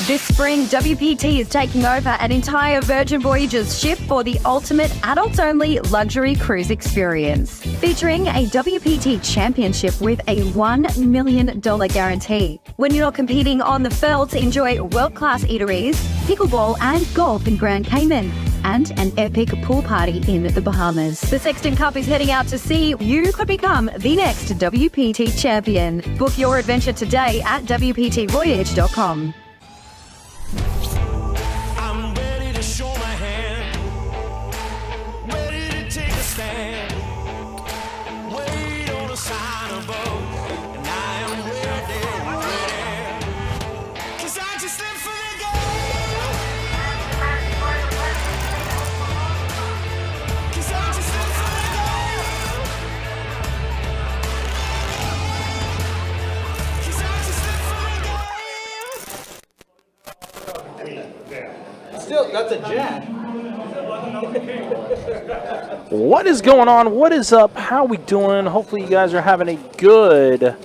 This spring, WPT is taking over an entire Virgin Voyages ship for the ultimate adults-only luxury cruise experience. Featuring a WPT championship with a $1 million guarantee. When you're not competing on the felt, enjoy world-class eateries, pickleball and golf in Grand Cayman, and an epic pool party in the Bahamas. The Sexton Cup is heading out to sea. You could become the next WPT champion. Book your adventure today at WPTvoyage.com. I'm ready to show my hand, ready to take a stand, wait on a sign above, and I am ready, ready, 'cause I just live for the game, 'cause I just live for the game, 'cause I just live for the game. Still, that's a jack. What is going on? What is up? How we doing? Hopefully you guys are having a good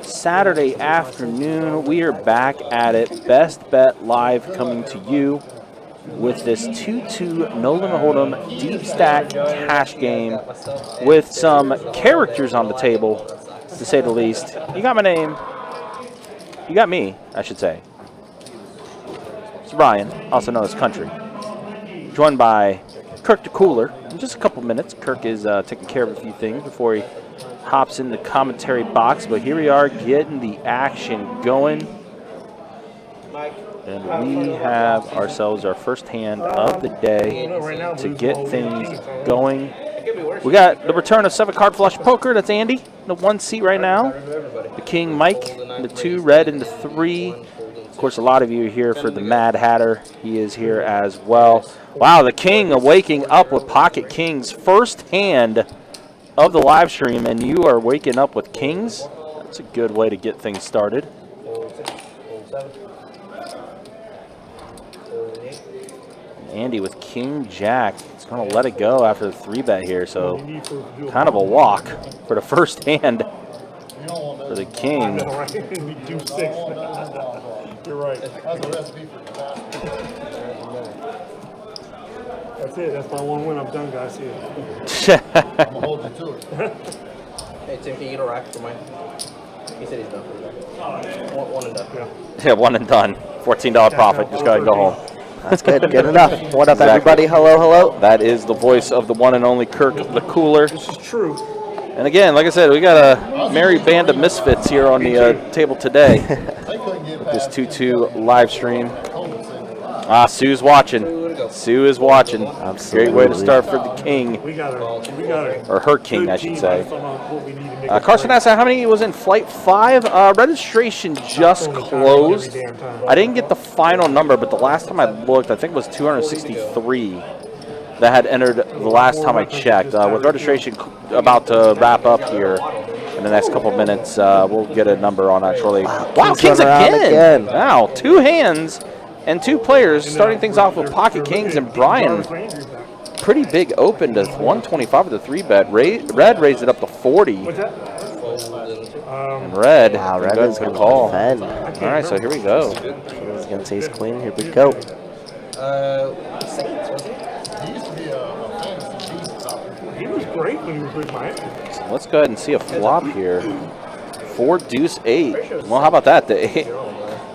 Saturday afternoon. We are back at it. Best Bet Live coming to you with this 2-2 No Limit Hold'em deep stack cash game with some characters on the table, to say the least. You got my name. You got me, I should say. It's Ryan, also known as Country. Joined by Kirk the Cooler. In just a couple minutes, Kirk is taking care of a few things before he hops in the commentary box. But here we are getting the action going. And we have ourselves our first hand of the day to get things going. We got the return of 7-card flush poker. That's Andy in the 1 seat right now. The King Mike in the 2, Red in the 3. Of course, a lot of you are here for the Mad Hatter. He is here as well. Wow, the King waking up with Pocket Kings. First hand of the live stream, and you are waking up with Kings? That's a good way to get things started. Andy with King Jack. He's going to let it go after the 3-bet here, so kind of a walk for the first hand for the King. You're right. That's a recipe for disaster. That's it. That's my one win. I'm done, guys. See you. I'm going to hold you to it. Hey, Tim, can you get a rack for mine? He said he's done for that. One and done. Yeah, one and done. $14 profit. Just go ahead and go home. That's good. Good enough. What up, everybody? Hello, hello. That is the voice of the one and only Kirk the Cooler. This is true. And again, like I said, we got a merry band of misfits here on the table today. This 2-2 live stream. Sue's watching. Sue is watching. Absolutely. Great way to start for the King. We got her. Or her King, I should say. Carson asked how many was in Flight 5. Registration just closed. I didn't get the final number, but the last time I looked, I think it was 263 that had entered the last time I checked. With registration about to wrap up here in the next couple of minutes, we'll get a number on that shortly. Wow, Kings again! Wow, 2 hands and 2 players, starting things off with Pocket Kings and Brian. Pretty big open to 125 with the 3-bet. Red raised it up to 40. What's that? And Red, Wow, Red is going to call. defend. All right, so here we go. King's against ace queen. Here we go. Saints, was it? He used to be a fantasy beast. He was great when he was with Miami. So let's go ahead and see a flop here. 4 deuce 8. Well, how about that? The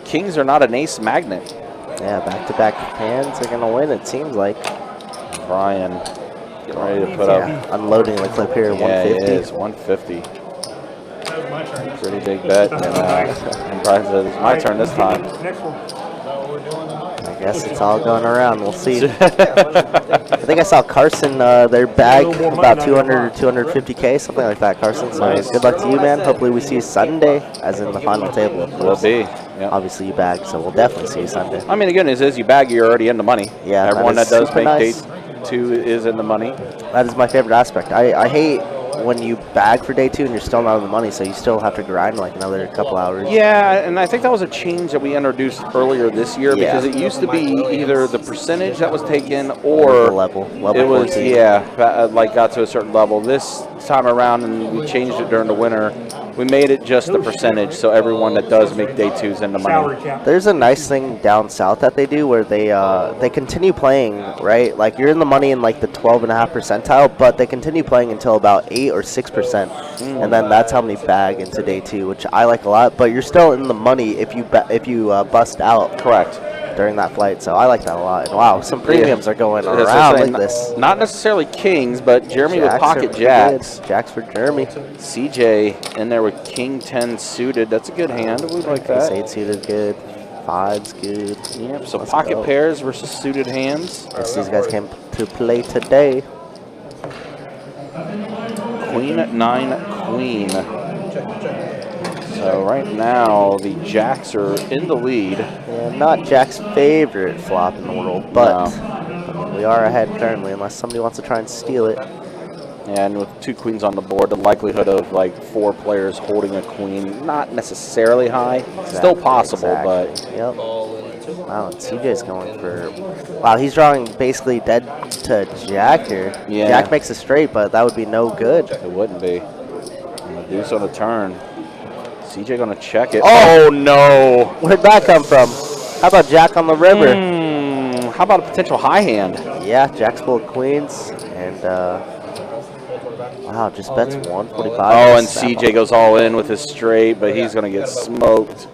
Kings are not an ace magnet. Yeah, back-to-back hands are going to win, it seems like. Brian getting ready to put up. Unloading the clip here, Yeah, 150. it is 150. Pretty big bet. And Brian says, it's my turn this time. Next one. I guess it's all going around. We'll see. I think I saw Carson, their bag about 200 or 250K, something like that, Carson. So Nice. good luck to you, man. Hopefully we see you Sunday, as in the final table. Will be. Yep. Obviously you bagged, so we'll definitely see you Sunday. I mean, the good news is you bag, you're already in the money. Yeah, Everyone that that is does super make nice. day 2 is in the money. That is my favorite aspect. I hate when you bag for day 2 and you're still not on the money, so you still have to grind like another couple hours. Yeah, and I think that was a change that we introduced earlier this year because Yeah. it used to be either the percentage that was taken or The level it was 14. like got to a certain level. This time around, and we changed it during the winter. we made it just the percentage, so everyone that does make day 2's in the Salary money. cap. There's a nice thing down south that they do where they continue playing, right? Like you're in the money in like the 12.5 percentile, but they continue playing until about 8 or 6%, and then that's how many bag into day 2, which I like a lot. But you're still in the money if you bust out. Correct. During that flight, so I like that a lot. And wow, some premiums are going That's what I'm around saying. like this. Not necessarily kings, but Jeremy with Jacks pocket are pretty jacks. good. Jacks for Jeremy. CJ in there with king 10 suited. That's a good hand. We like Ace that. 8 suited good. 5's good. Yep. So Let's pocket go. pairs versus suited hands. Guess these guys came to play today. Queen 9 queen. So right now the jacks are in the lead. Yeah, not Jack's favorite flop in the world, but I mean, we are ahead currently unless somebody wants to try and steal it. And with 2 queens on the board, the likelihood of like 4 players holding a queen, not necessarily high. Still possible, but Yep. Wow, and CJ's going for... Wow, he's drawing basically dead to Jack here. Yeah. Jack makes a straight, but that would be no good. it wouldn't be. And the deuce on the turn. CJ gonna check it. Oh! No! Where'd that come from? How about Jack on the river? How about a potential high hand? Yeah, Jack's full of queens, and wow, just bets 145. Oh, and CJ goes all in with his straight, but he's gonna get smoked.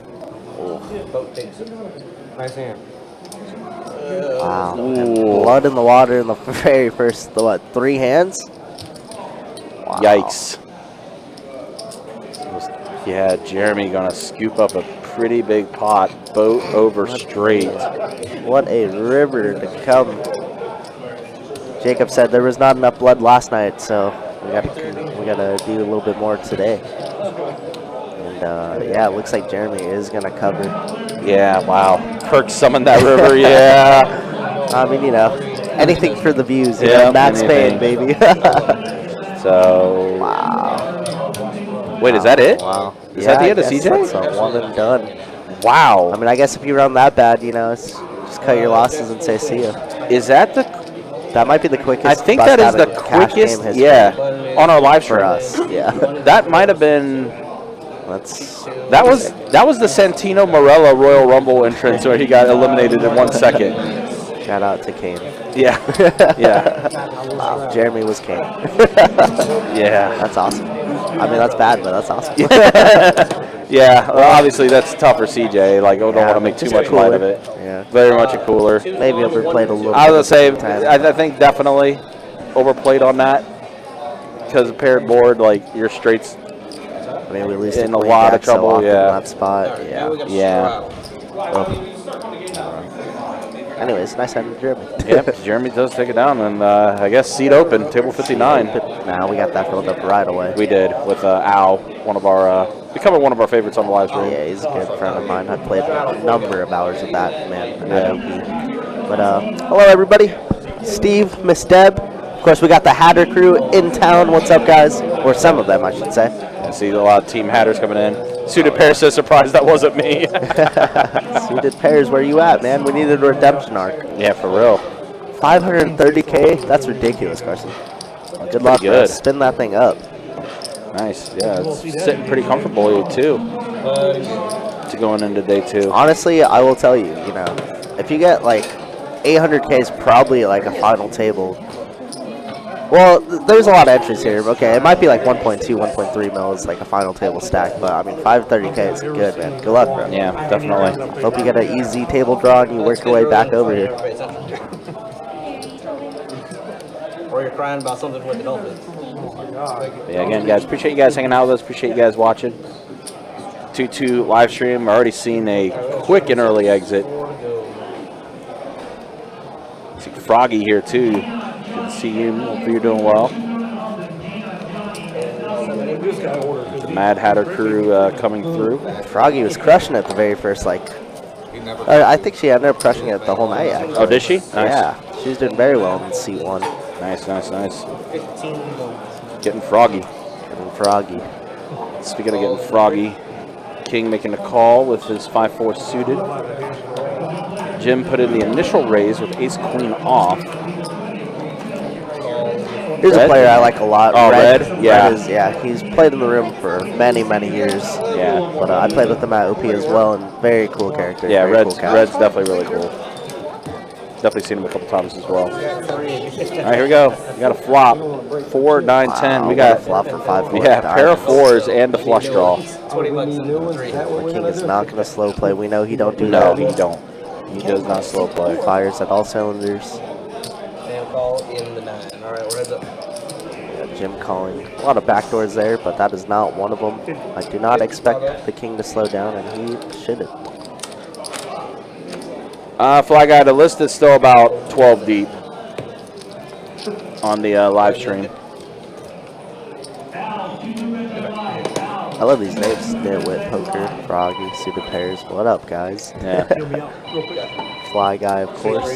Nice hand. Wow, and Ooh. blood in the water in the very first, 3 hands? Wow. Yikes. Yeah, Jeremy gonna scoop up a pretty big pot, boat over straight. What a river to come. Jacob said there was not enough blood last night, so we gotta do a little bit more today. And yeah, it looks like Jeremy is gonna cover. Yeah, wow. Kirk summoned that river, yeah. I mean, you know, anything for the views. You Yeah, know, Max anything. Payne, baby. So, Wow. wait, is that it? Wow. Is that the end of I guess CJ? That's a one and done. Wow. I mean, I guess if you run that bad, you know, just cut your losses and say see ya. Is that the... That might be the quickest. I think bust that is out the of cash quickest, game history yeah, on our live stream. for us. Yeah. That might have been... That's That was the Santino Morella Royal Rumble entrance where he got eliminated in 1 second. shout out to Kane. Yeah. Yeah. Wow, Jeremy was Kane. Yeah. That's awesome. I mean, that's bad, but that's awesome. Yeah. Well, obviously, that's tough for CJ. Like, I don't Yeah, want to make too just much light of cooler. it. Yeah. Very much a cooler. Maybe overplayed a little. I was bit going to say, at the time. I think definitely overplayed on that. Because paired board, like, your straights. I mean, we at least in didn't a play lot of Jack so trouble, often yeah. in that spot. Yeah. Yeah. Anyways, nice hand to Jeremy. Yep, Jeremy does take it down, and I guess seat open, table 59. Nah, we got that filled up right away. We did with Al, one of our, becoming one of our favorites on the live stream. Yeah, he's a good friend of mine. I played a number of hours with that man. But hello everybody. Steve, Miss Deb. Of course, we got the Hatter crew in town. What's up, guys? Or some of them, I should say. I see a lot of Team Hatters coming in. Suited Pair says, surprised that wasn't me. Suited pairs, where you at, man? We needed a redemption arc. Yeah, for real. 530K? That's ridiculous, Carson. Good luck, good. man. Spin that thing up. Nice. Yeah, it's sitting pretty comfortably, too, to going into day 2. Honestly, I will tell you, you know, if you get like 800K is probably like a final table. Well, there's a lot of entries here. Okay, it might be like 1.2, 1.3 mils, like a final table stack, but I mean, 530K is good, man. Good luck, bro. Yeah, definitely. Hope you get an easy table draw and you work your way back over here. Or you're crying about something with the dolphins. Yeah, again, guys, appreciate you guys hanging out with us. Appreciate you guys watching. 2-2 live stream. Already seen a quick and early exit. See Froggy here, too. Good to see you. Hope you're doing well. The Mad Hatter crew coming through. Froggy was crushing it the very first, like, I think she ended up crushing it the whole night, actually. Oh, did she? Nice. Yeah, she was doing very well in seat 1. Nice, nice, nice. Getting froggy. Getting Froggy. Speaking of getting froggy, King making a call with his 5-4 suited. Jim put in the initial raise with ace-queen off. Here's a player I like a lot. Oh, Red? Yeah. Yeah, he's played in the room for many, many years. Yeah. But I played with him at OP as well, and very cool character. Yeah, very Red's cool cat. Red's definitely really cool. Definitely seen him a couple times as well. All right, here we go. We got a flop. 4, 9, 10. We got a flop for 5. Yeah, pair of 4s and the flush draw. The king is not going to slow play. We know he don't do No, that. he don't. He does not slow play. Fires at all cylinders. And call in the 9. All right, we're heads up. Yeah, Jim calling. A lot of backdoors there, but that is not one of them. I do not expect the king to slow down, and he shouldn't. Fly Guy, the list is still about 12 deep on the live stream. I love these names. Nitwit, Poker, Froggy, Suited Pairs. What up, guys? Yeah. Fly Guy, of course.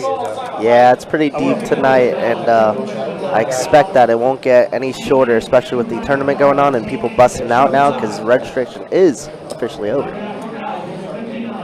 Yeah, it's pretty deep tonight, and I expect that it won't get any shorter, especially with the tournament going on and people busting out now, because registration is officially over.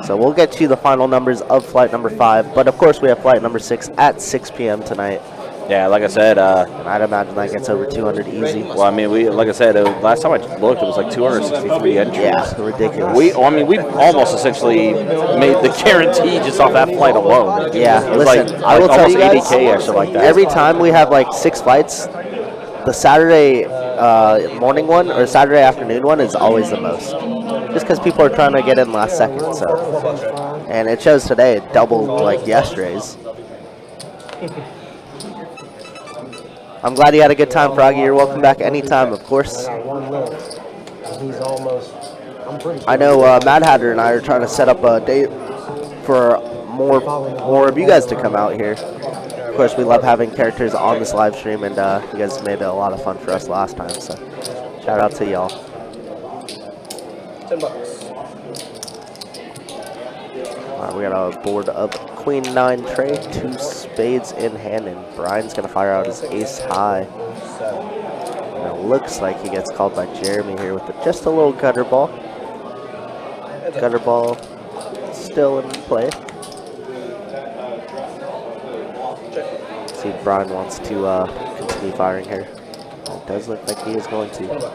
So we'll get you the final numbers of flight number 5, but of course we have flight number 6 at 6 p.m. tonight. Yeah, like I said, And I'd imagine that gets over 200 easy. well, I mean, like I said, last time I looked, it was like 263 entries. Yeah, ridiculous. We almost essentially made the guarantee just off that flight alone. Yeah, It was listen, like, I will tell almost you guys, 80K or something like that. every time we have like 6 flights, the Saturday morning one or Saturday afternoon one is always the most. Just because people are trying to get in last second, so. And it shows today it doubled like yesterday's. I'm glad you had a good time, Froggy. You're welcome back anytime, of course. I know Mad Hatter and I are trying to set up a date for more of you guys to come out here. Of course, we love having characters on this live stream, and you guys made it a lot of fun for us last time, so shout out to y'all. $10. All right, we got a board of Queen 9 tray, 2 spades in hand, and Brian's going to fire out his ace high. And it looks like he gets called by Jeremy here with just a little gutter ball. Gutter ball still in play. See if Brian wants to continue firing here. It does look like he is going to.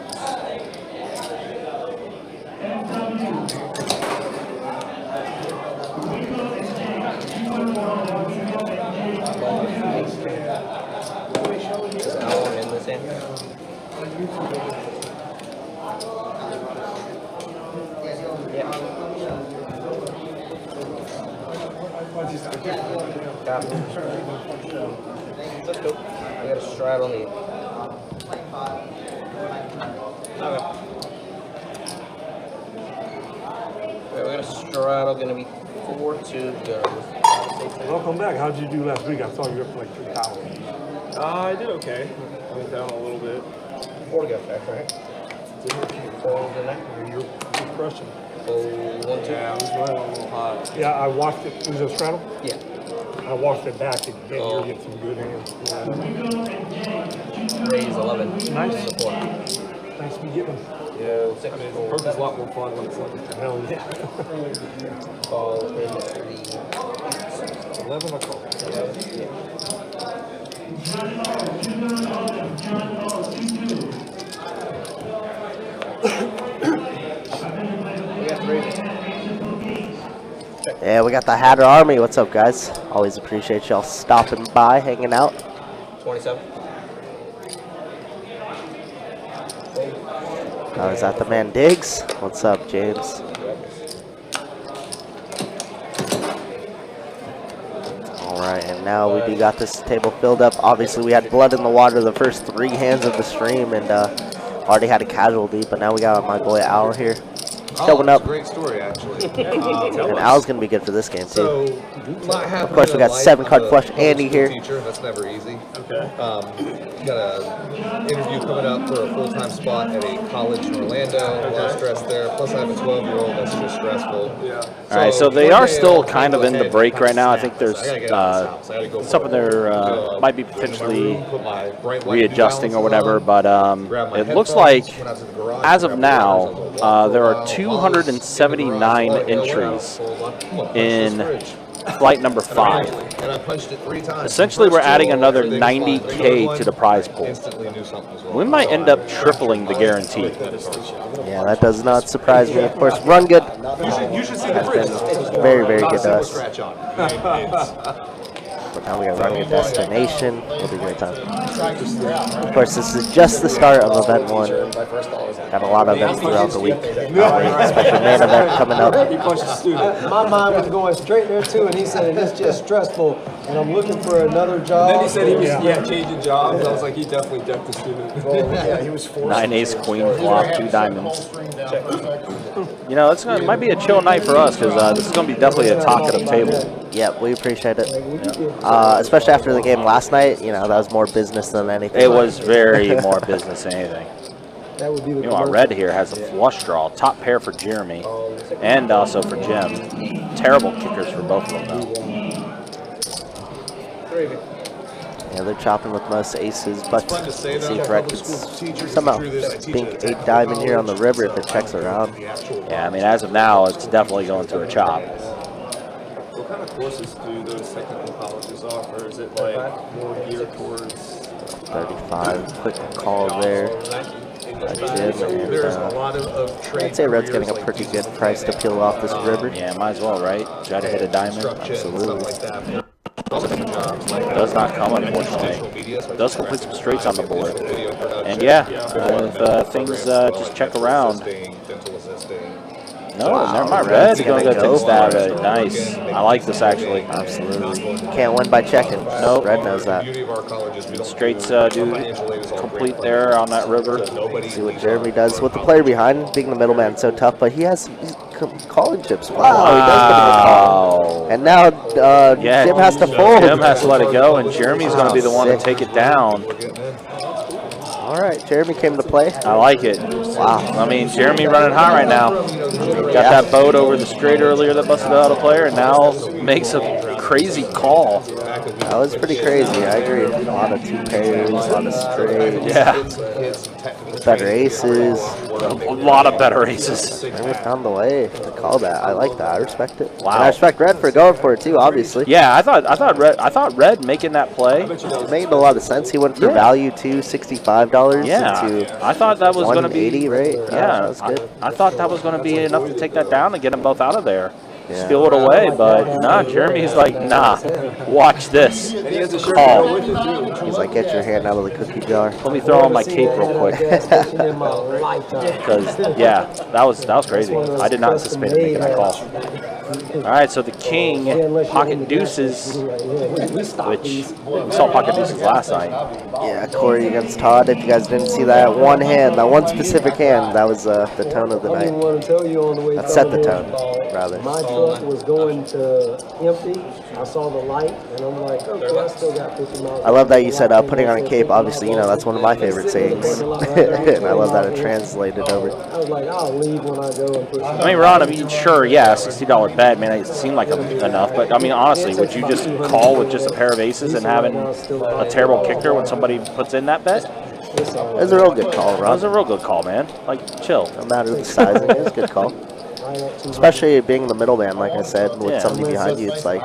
Is Alan in this hand? Yeah. Let's go. I got a stride on the. Okay. We got a straddle, gonna be 4 to go. Welcome back. How'd you do last week? I saw you were up like 3,000. I did okay. I went down a little bit. 4 to go, back, right? 4 to the neck. You're crushing. So 1, 2. Yeah, I was running a little hot. Yeah, I watched it. It was a straddle. Yeah. I watched it back and you get some good hands. Raise 11. Nice. Support. Nice to be getting. Yeah, 6, I mean, 4. poker's a lot more fun when it's like Hell yeah. Call in the 11 o'clock. Yeah, we got the Hatter Army. What's up, guys? Always appreciate y'all stopping by, hanging out. 27. Is that the man Diggs? What's up, James? Alright, and now we do got this table filled up. Obviously, we had blood in the water the first 3 hands of the stream and already had a casualty, but now we got my boy Al here. Showing up. Great story, actually. And Al's going to be good for this game, too. So, Of course, we got 7-card flush Andy here. Teacher, that's never easy. Okay. Got an interview coming up for a full-time spot at a college in Orlando. A lot of stress there. Plus, I have a 12-year-old that's just stressful. Yeah. All right, so they are still kind of in the break right now. I think there's something there might be potentially readjusting or whatever, but it looks like as of now there are 279 entries in flight number 5. And I punched it 3 times. Essentially, we're adding another Everything's fine. 90K to the prize pool. Instantly knew something was wrong. We might end up tripling the guarantee. Yeah, that does not surprise me. Of course, Run Good You should see the has bridge. been very, very Not a good to single us. scratch on it. But now we got Run Good Destination. It'll be a great time. Of course, this is just the start of Event 1. Got a lot of events throughout the week. Special main event coming up. My mind was going straight there too, and he said it's just stressful, and I'm looking for another job. Then he said he was changing jobs. I was like, he definitely decked the student. Yeah, he was forced. 9 ace queen flop, 2 diamonds. You know, it might be a chill night for us because this is going to be definitely a talkative table. Yep, we appreciate it. Especially after the game last night, you know, that was more business than anything. It was very more business than anything. That would be the Meanwhile, Red here has a flush draw, top pair for Jeremy, and also for Jim. Terrible kickers for both of them, though. Yeah, they're chopping with most aces, but Fun to say let's though, see if Red public can school teachers somehow through this, I teach think at 8 diamond here on the river if it checks around. Yeah, I mean, as of now, it's definitely going to a chop. What kind of courses do those technical colleges offer? Is it like more geared towards 35, quick call there. There's a lot of trade. I'd say Red's getting a careers, pretty like good price to peel off this river. Yeah, might as well, right? Try to hit a diamond. Absolutely. Does not come, unfortunately. Does complete some straights on the board. And yeah, if things just check around. No, Wow, never mind. Red's Red's going to gonna go take a go stab for at it. Nice. I like this, actually. Absolutely. Can't win by checking. Nope. Red knows that. Straights do complete there on that river. See what Jeremy does with the player behind, being the middleman so tough, but he's calling chips. Wow, he does get a good call. And now Yeah, Jim has to fold. Jim has to let it go, and Jeremy's going to be the one to take it down. All right, Jeremy came to play. I like it. Wow. I mean, Jeremy running hot right now. Got that boat over the straight earlier that busted out a player, and now makes a crazy call. That was pretty crazy. I agree. A lot of 2 pairs, a lot of straights. Yeah. Better aces. A lot of better aces. Jeremy found the way to call that. I like that. I respect it. Wow. And I respect Red for going for it too. Obviously. Yeah, I thought Red making that play. It made a lot of sense. He went for value too, $65 Yeah, into I thought that was going to be 180, right? Yeah, that's good. I thought that was going to be enough to take that down and get them both out of there. Yeah. Steal it away, but nah, Jeremy's like, nah, watch this. And he has a shirt to Call. go with it too. He's like, get your hand out of the cookie jar. Let me throw on my cape real quick. Because yeah, that was crazy. I did not anticipate him making that call. All right, so the king pocket deuces, which we saw pocket deuces last night. Yeah, Corey against Todd. If you guys didn't see that one hand, that one specific hand, that was the tone of the I didn't night. want to tell you on the way That set the down tone, here. rather. My truck was going to empty. I saw the light, and I'm like, okay, I still got 50 miles. I love that you said putting on a cape. Obviously, you know, that's one of my favorite sayings. And I love that it translated over. I was like, I'll leave when I go and put some. I mean, Ron, I mean, sure, yeah, $60 bet, man, it seemed like enough. But I mean, honestly, would you just call with just a pair of aces and having a terrible kicker when somebody puts in that bet? It was a real good call, That Ron. was a real good call, man. Like, chill. No matter the sizing, it was a good call. Especially being the middleman, like I said, with Yeah. somebody behind you. It's like,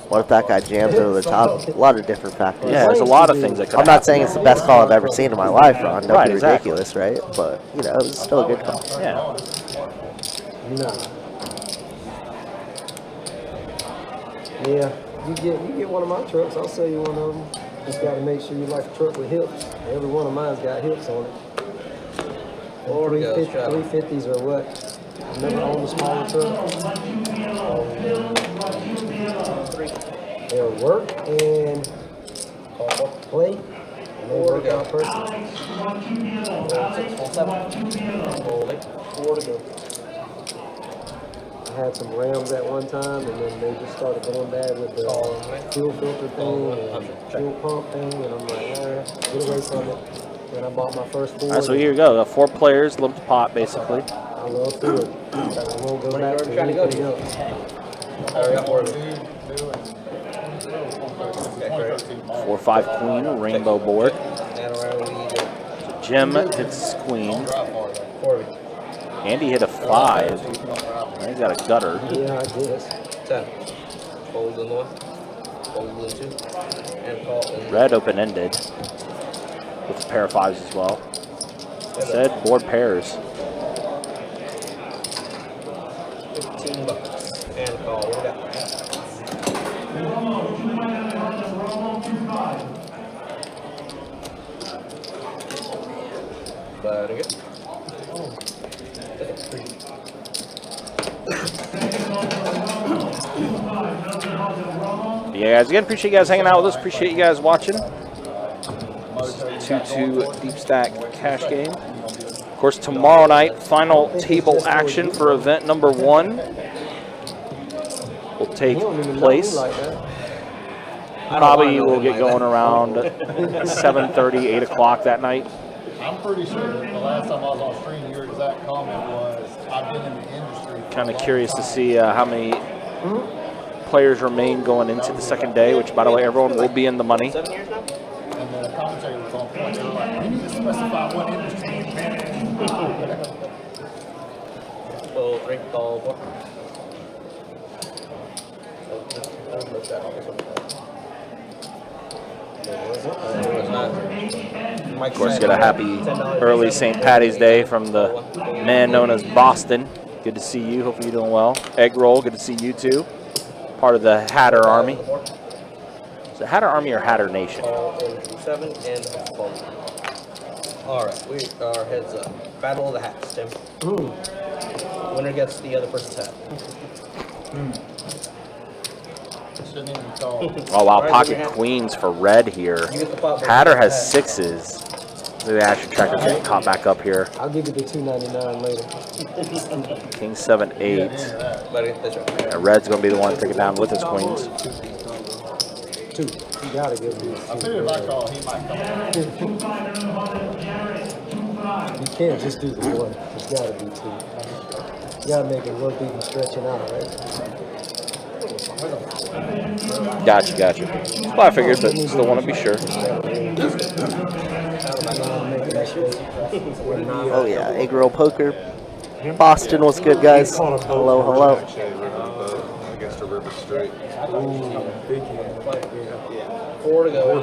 what if that guy jams over the top? A lot of different factors. Yeah, there's a lot of things that could I'm not saying it's the best call I've ever seen in my life, Ron. Don't Right, be exactly. ridiculous, right? But, you know, it was still a good call. Yeah. No. Yeah, you get one of my trucks, I'll sell you one of them. Just got to make sure you like a truck with hips. Every one of mine's got hips on it. 350s or what? Never own the smaller truck. They'll work and play, and they work out perfect. 4 to go. I had some Rams at one time, and then they just started going bad with the fuel filter thing and fuel pump thing, and I'm like, get away from it. Then I bought my first Ford. All right, so here you go. 4 players, limped pot, basically. I love Ford. I won't go back to anything else. 4-5 queen, a rainbow board. So Jim hits queen. Andy hit a 5. He's got a gutter. Yeah, I guess. Fold in 1. Fold in 2. And call in Red open-ended with a pair of 5s as well. Said board pairs. $15. And call. What we got? Very good. Yeah, guys, again, appreciate you guys hanging out with us. Appreciate you guys watching. 2-2 deep stack cash game. Of course, tomorrow night, final table action for event number 1 will take place. Probably will get going around 7:30, 8 o'clock that night. I'm pretty sure that the last time I was on stream, your exact comment was, I've been in the industry. Kind of curious to see how many players remain going into the second day, which, by the way, everyone will be in the money. 7 years now? And the commentary was on point. They were like, we need to specify what industry you've been in. So 3, call 4. Of course, get a happy early St. Patty's Day from the man known as Boston. Good to see you. Hopefully you're doing well. Egg Roll, good to see you too. Part of the Hatter Army. Is it Hatter Army or Hatter Nation? 7 and fold. All right, we are heads up. Battle of the hats, Tim. Winner gets the other person's hat. Shouldn't even call. Oh wow, pocket queens for red here. Hatter has 6s. Maybe I should track getting caught back up here. I'll give you the $2.99 later. King 7, 8. Buddy, that's right. And red's gonna be the one to take it down with his queens. 2. You gotta give me I figured if I call, he might come. You can't just do the 1. It's gotta be 2. You gotta make it worth even stretching out, right? Gotcha. Well, I figured, but still want to be sure. Oh yeah, Egg Roll Poker. Boston, what's good, guys? Hello. Against a river straight. 4 to go.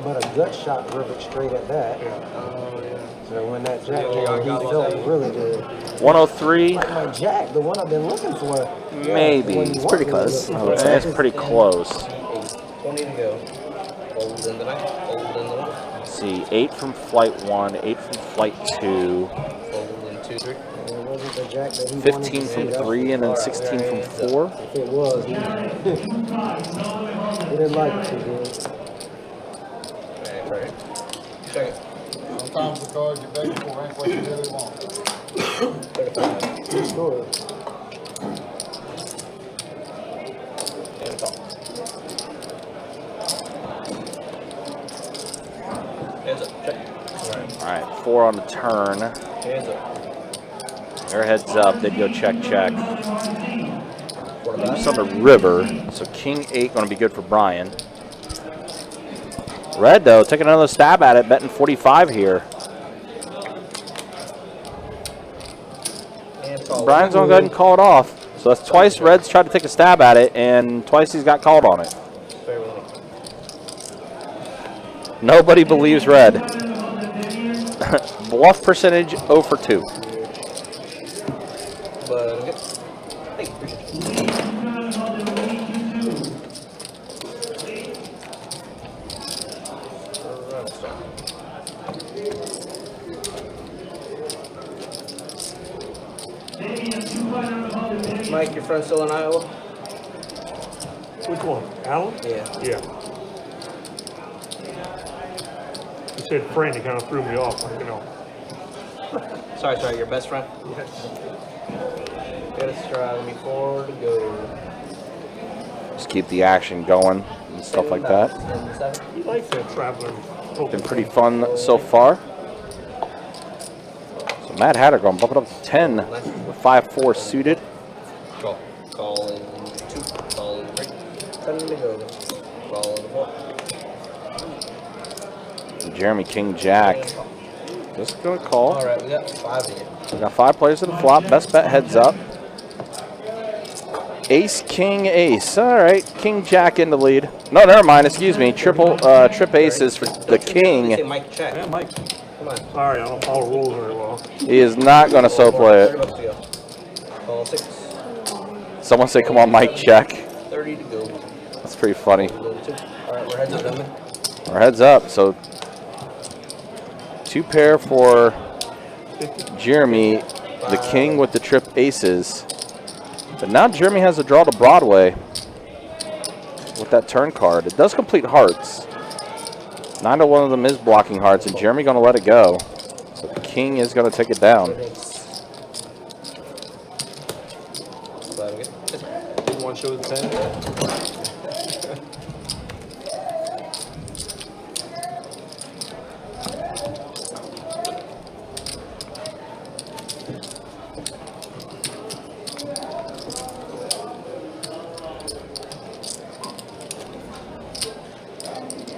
But a gut shot rivet straight at that. So when that jack came, he felt really good. 103. Like my jack, the one I've been looking for. Maybe. It's pretty close, I would say. It's pretty close. 20 to go. Fold in the 9. Fold in the 1. Let's see, 8 from flight 1, 8 from flight 2, Fold in 2, 3. 15 from 3, and then 16 from 4. If it was, he didn't like it too good. Right. Check it. Sometimes the cards you're begging for ain't what you really want. 35. Good story. And call. Heads up. Check. All right, 4 on the turn. Hands up. Their heads up, they'd go check. Quarterback. It's on the river, so King 8 going to be good for Brian. Red, though, taking another stab at it, betting 45 here. And call. Brian's going to go ahead and call it off. So that's twice Red's tried to take a stab at it, and twice he's got called on it. Fair winning. Nobody believes Red. Bluff percentage 0 for 2. But good. Hey, appreciate it. Mike, your friend still in Iowa? Which one? Alan? Yeah. Yeah. You said friend, he kind of threw me off, you know. Sorry, your best friend? Yes. Get us try me 4 to go. Just keep the action going and stuff like that. He likes that traveling. Been pretty fun so far. So Matt Hatter going to bump it up to 10 with 5-4 suited. Call. Call in 2. Call in 3. 7 to go. Call in 4. Jeremy King Jack. Just going to call. All right, we got 5 here. We got 5 players to the flop. Best bet heads up. Ace, king, ace. All right, king, jack in the lead. No, never mind. Excuse me. Trip aces for the king. Say Mike check. Yeah, Mike. Come on. Sorry, I don't follow rules very well. He is not going to so play 30 it. bucks to go. Call 6. Someone say, "Come on, Mike, check." 30 to go. That's pretty funny. Go to 2. All right, we're heads up, gentlemen. Our heads up. So 2 pair for Jeremy, the king with the trip aces. But now Jeremy has a draw to Broadway with that turn card. It does complete hearts. Neither one of them is blocking hearts, and Jeremy going to let it go. So the king is going to take it down. Didn't one show the 10?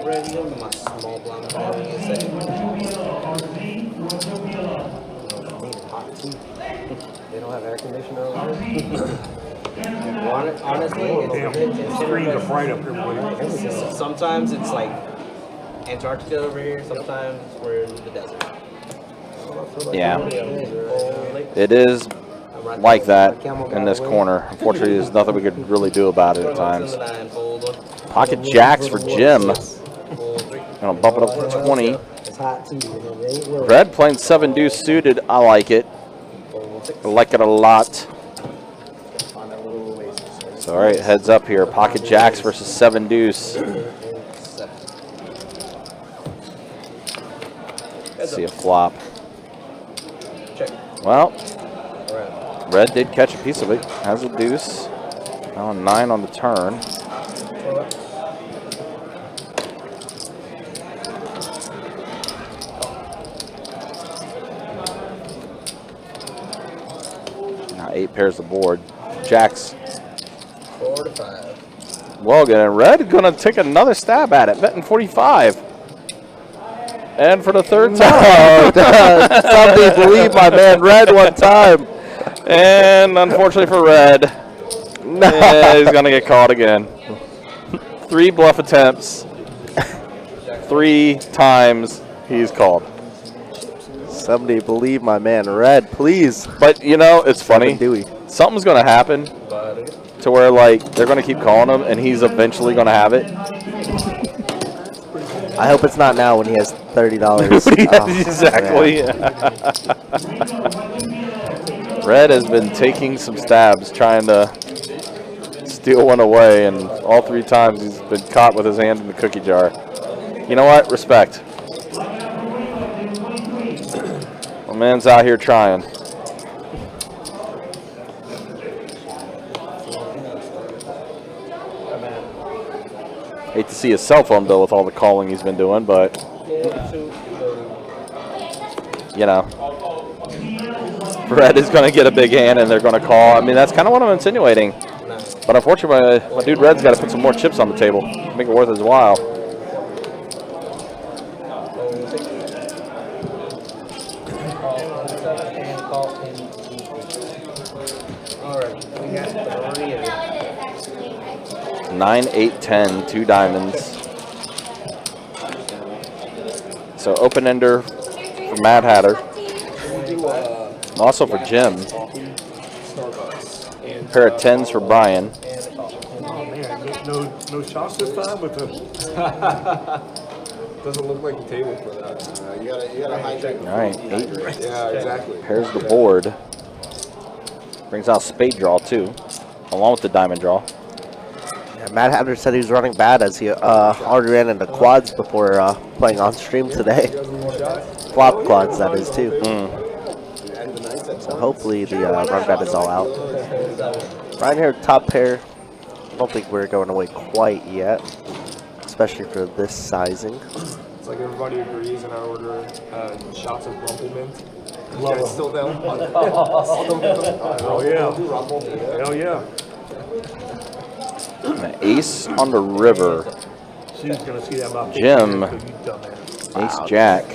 Ready on my small blind. What do you say? They don't have air conditioner over here. Honestly, Damn, it's screens are bright up here, buddy. sometimes it's like Antarctica over here. Sometimes we're in the desert. Yeah, it is like that in this corner. Unfortunately, there's nothing we could really do about it at times. Pocket jacks for Jim. Gonna bump it up to 20. It's hot too. It ain't really. Red playing 7 deuce suited. I like it. I like it a lot. So, all right, heads up here. Pocket jacks versus 7 deuce. See a flop. Well, red did catch a piece of it. Has a deuce. Now a 9 on the turn. Now 8 pairs the board. Jacks. 4 to 5. Well, good. And red gonna take another stab at it. Betting 45. And for the third time. Somebody believe my man Red one time. And unfortunately for red, yeah, he's gonna get caught again. 3 bluff attempts. 3 times he's called. Somebody believe my man Red, please. But you know, it's funny. Dewey. Something's gonna happen to where like they're gonna keep calling him, and he's eventually gonna have it. I hope it's not now when he has $30. Exactly. Red has been taking some stabs trying to steal one away, and all 3 times he's been caught with his hand in the cookie jar. You know what? Respect. My man's out here trying. Hate to see his cell phone bill with all the calling he's been doing, but you know, Red is going to get a big hand and they're going to call. I mean, that's kind of what I'm insinuating. But unfortunately, my dude Red's got to put some more chips on the table to make it worth his while. Alright, we got 3 of it. 9, 8, 10, 2 diamonds. So open ender for Mad Hatter. Also for Jim. Pair of 10s for Brian. Oh man, no shots this time with the. Doesn't look like the table for that. You gotta hijack. All right, 8 Yeah, exactly. pairs the board. Brings out spade draw too, along with the diamond draw. Yeah, Matt Hatter said he was running bad as he already ran into quads before playing on stream today. Flop quads, that is, too. So hopefully the run bet is all out. Right here, top pair. I don't think we're going away quite yet, especially for this sizing. It's like everybody agrees, and I order shots of Rumple Mint. Yeah, it's still down. Oh yeah. Hell yeah. An ace on the river. She's gonna see that about Jim. you dumbass. Ace jack.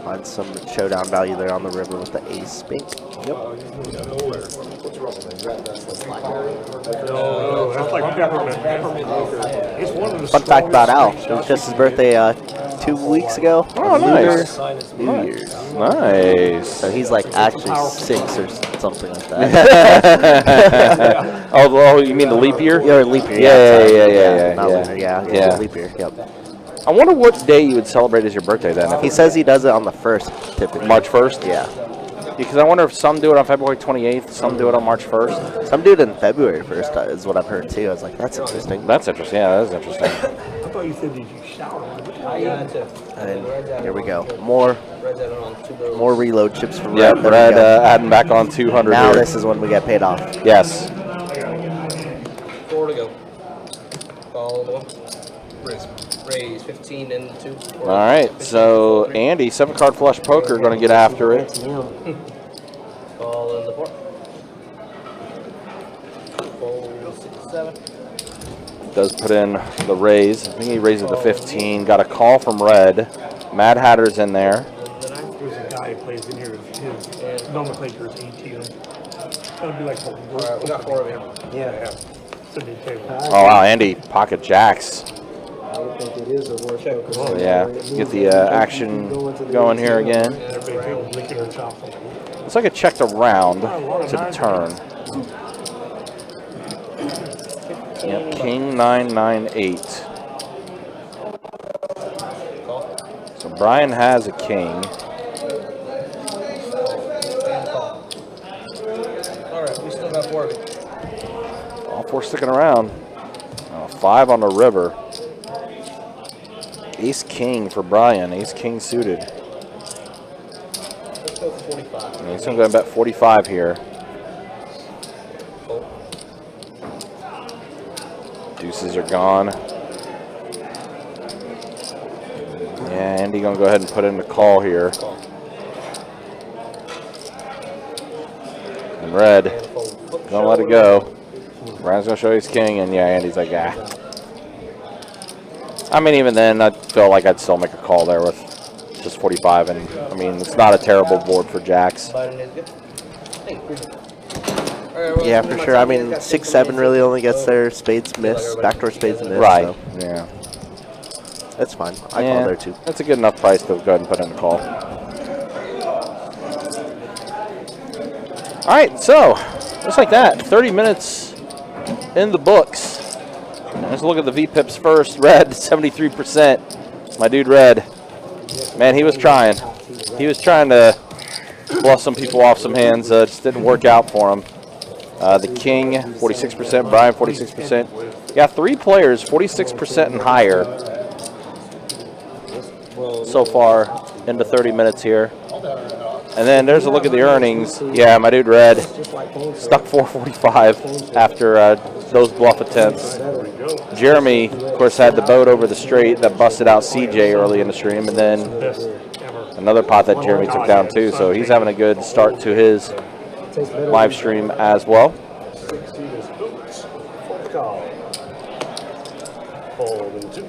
My Find some showdown value there on the river with the ace spink. No, that's like peppermint. It's one of the Fun fact about Al, strongest it was just his birthday 2 weeks ago. Oh, nice. New Year's. Nice. So he's like actually 6 or something like that. Oh, you mean the leap year? Yeah, leap year. Yeah. Not lunar, yeah, leap year. Yep. I wonder what day you would celebrate as your birthday then. He says he does it on the 1st, typically. March 1st? Yeah. Because I wonder if some do it on February 28th, some do it on March 1st. Some do it in February 1st, is what I've heard too. I was like, that's interesting. That's interesting. Yeah, that is interesting. I thought you said you shower. And here we go. More reload chips from Yeah, Red. There we Red go. adding back on 200 Now here. this is when we get paid off. Yes. 4 to go. Call the one. Raise 15 and 2. All right, so Andy, 7-card flush poker, going to get after it. Call in the 4. Fold 6, 7. Does put in the raise. I think he raises the 15. Got a call from Red. Mad Hatter's in there. There's a guy who plays in here. His nomenclature is 18. That'll be like All right, we got 4 of you. yeah. It's a big table. Oh, wow, Andy, pocket jacks. I would think it is a worse focus. So, yeah, get the action going here again. It's a big table. Licking her chops. Looks like it checked around to the turn. Yep, King 998. So Brian has a king. All right, we still got 4 of you. All 4 sticking around. 5 on the river. Ace King for Brian. Ace King suited. Let's go for 45. And he's going to bet 45 here. Fold. Deuces are gone. Yeah, Andy going to go ahead and put in the call here. And Red going to let it go. Brian's going to show his king, and yeah, Andy's like, ah. I mean, even then, I feel like I'd still make a call there with just 45, and I mean, it's not a terrible board for jacks. Yeah, for sure. I mean, 6-7 really only gets there. Spades miss, backdoor spades miss. Right, So yeah. that's fine. I call there too. That's a good enough price to go ahead and put in the call. All right, so just like that, 30 minutes in the books. Let's look at the VPIPs first. Red, 73%. My dude Red. Man, he was trying. He was trying to bluff some people off some hands. Just didn't work out for him. The King, 46%. Brian, 46%. Got 3 players, 46% and higher so far into 30 minutes here. And then there's a look at the earnings. Yeah, my dude Red stuck 445 after those bluff attempts. Jeremy, of course, had the boat over the straight that busted out CJ early in the stream, and then another pot that Jeremy took down too. So he's having a good start to his live stream as well. Fold and 2.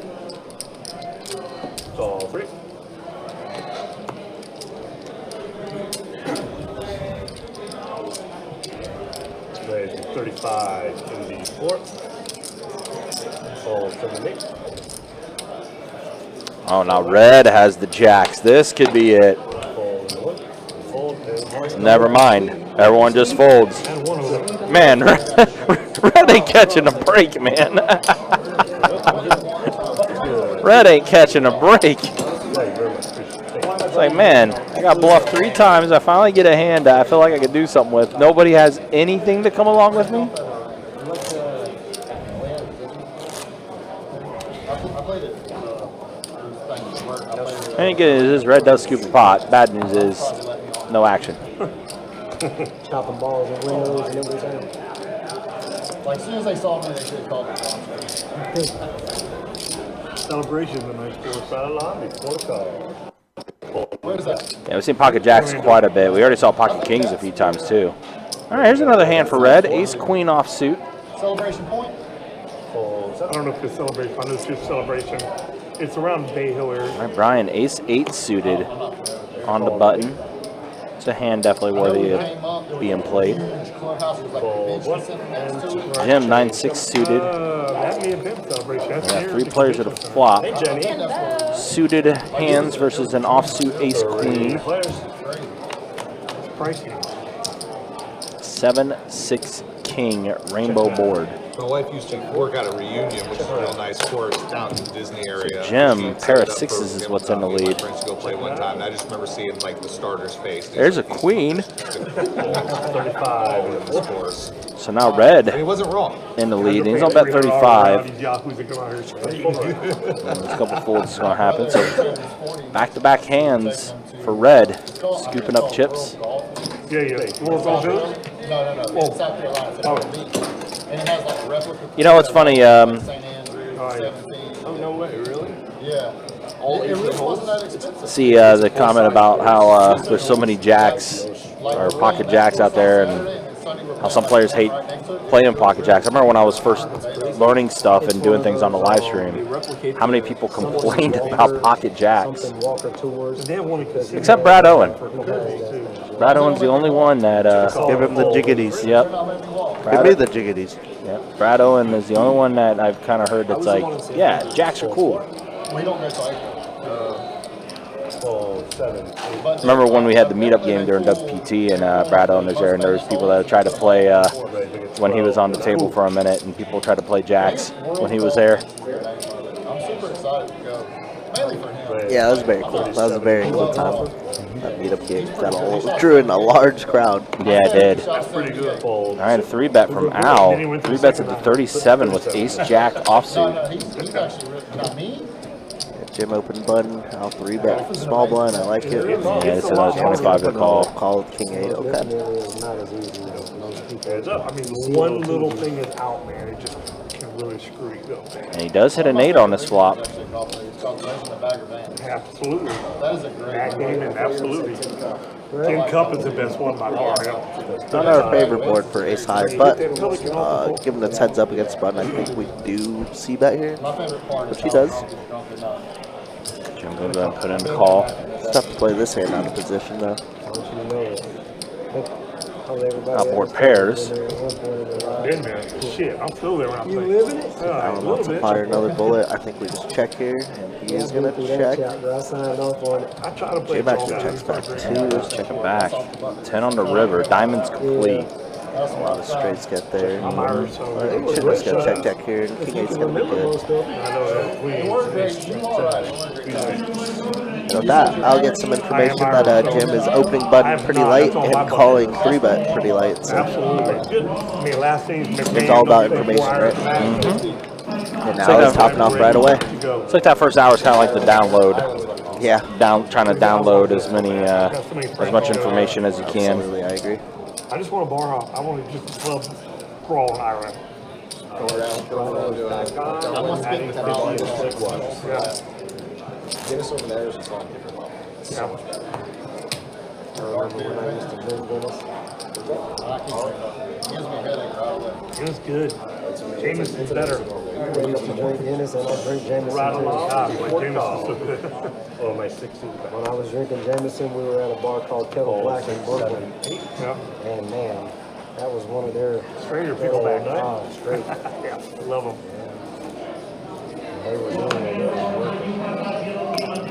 Call 3. Raise 35 in the 4. Fold 78. Oh, now Red has the jacks. This could be it. Fold 1. Fold and Never mind. Everyone just folds. one of them. Man, Red ain't catching a break, man. Red ain't catching a break. It's like, man, I got bluffed 3 times. I finally get a hand that I feel like I could do something with. Nobody has anything to come along with me. I think it is Red does scoop the pot. Bad news is no action. Chopping balls and windows and everything. Like, as soon as they saw me, they should have called me. Celebration the night before Saturday before the call. Where's that? Yeah, we've seen pocket jacks quite a bit. We already saw pocket kings a few times too. All right, here's another hand for Red. Ace queen off suit. Celebration point? I don't know if it's celebration. I know it's just celebration. It's around Bay Hill area. All right, Brian, ace 8 suited. on the button. It's a hand definitely worthy of being played. Jim, 9-6 suited. That may have been celebration. We got 3 players at a flop. Suited hands versus an offsuit ace queen. Pricey. 7-6 king rainbow board. My wife used to work at a reunion, which is a real nice course down in the Disney area. Jim, She had pair set of up sixes for is what's in the me and lead. My friends to go play one time, and I just remember seeing like the starter's face. There's a queen. 35 in this course. So now red And he wasn't wrong. in the lead. He's on bet 35. These yahoos that come out here. There's a couple folds is going to happen. So back-to-back hands for red. Scooping up chips. Yeah. You want to do it? No. It's South Carolina. So and it has like a replica. You know what's funny? St. Andrews, 17. Oh, no way, really? Yeah. It really wasn't that expensive. See the comment about how there's so many jacks or pocket jacks out there, and how some players hate playing pocket jacks. I remember when I was first learning stuff and doing things on the live stream, how many people complained about pocket jacks. Except Brad Owen. Brad Owen's the only one that Give him the jiggities. Yep. Give me the jiggities. Yep. Brad Owen is the only one that I've kind of heard that's like, yeah, jacks are cool. We don't go to Remember when we had the meetup game during WPT and Brad Owen was there, and there was people that tried to play when he was on the table for a minute, and people tried to play jacks when he was there. I'm super excited to go. Mainly for him. Yeah, that was very cool. That was a very cool time. That meetup game drew in a large crowd. Yeah, it did. That's pretty good. All right, a 3-bet from Al. 3 bets at the 37 with ace jack offsuit. He's actually really, not me. Jim open button. Al 3-bet small blind. I like it. Yeah, this is another 25 to call. Call with king 8. Okay. Definitely is not as easy as most people. Heads up. I mean, one little thing is out, man. It just can really screw you up, man. And he does hit an 8 on this flop. Absolutely. That is a great That game is absolutely. Tin Cup is the best one by far. Not our favorite board for ace high, but given its heads up against button, I think we do see bet here, which he does. Jim going to go and put in a call. It's tough to play this hand out of position, though. Outboard pairs. Been there. Shit, I'm still there when I play. You live in it? A little Wants to bit. fire another bullet. I think we just check here, and he is going to check. I signed off on it. I try to play Jim actually checks back 2. Let's check it back. 10 on the river. Diamond's complete. A lot of straights get there. I'm Irish, so He should just get check here, and king 8's going to be good. I know that we. And with that, I'll get some information that Jim is opening button pretty light and calling 3-bet pretty light. So Absolutely. I mean, last thing. it's all about information, right? And now it's topping off right away. It's like that first hour is kind of like the download. Yeah, Trying to download as much information as you can. absolutely, I agree. I just want to borrow. I want to just club crawl in Ireland. I'm gonna speak with Rollins. Guinness over there is just on a different level. So much better. I remember when I used to drink Guinness. Gives me a headache right away. It was good. Jameson's better. I used to drink Guinness and I drink Jameson Right on too. top. Like Jameson's so good. Oh, my 16. When I was drinking Jameson, we were at a bar called Kettle Black in Brooklyn. Yeah. And man, that was one of their Stranger people back then. straight. Yeah, love them. They were doing it. They were working.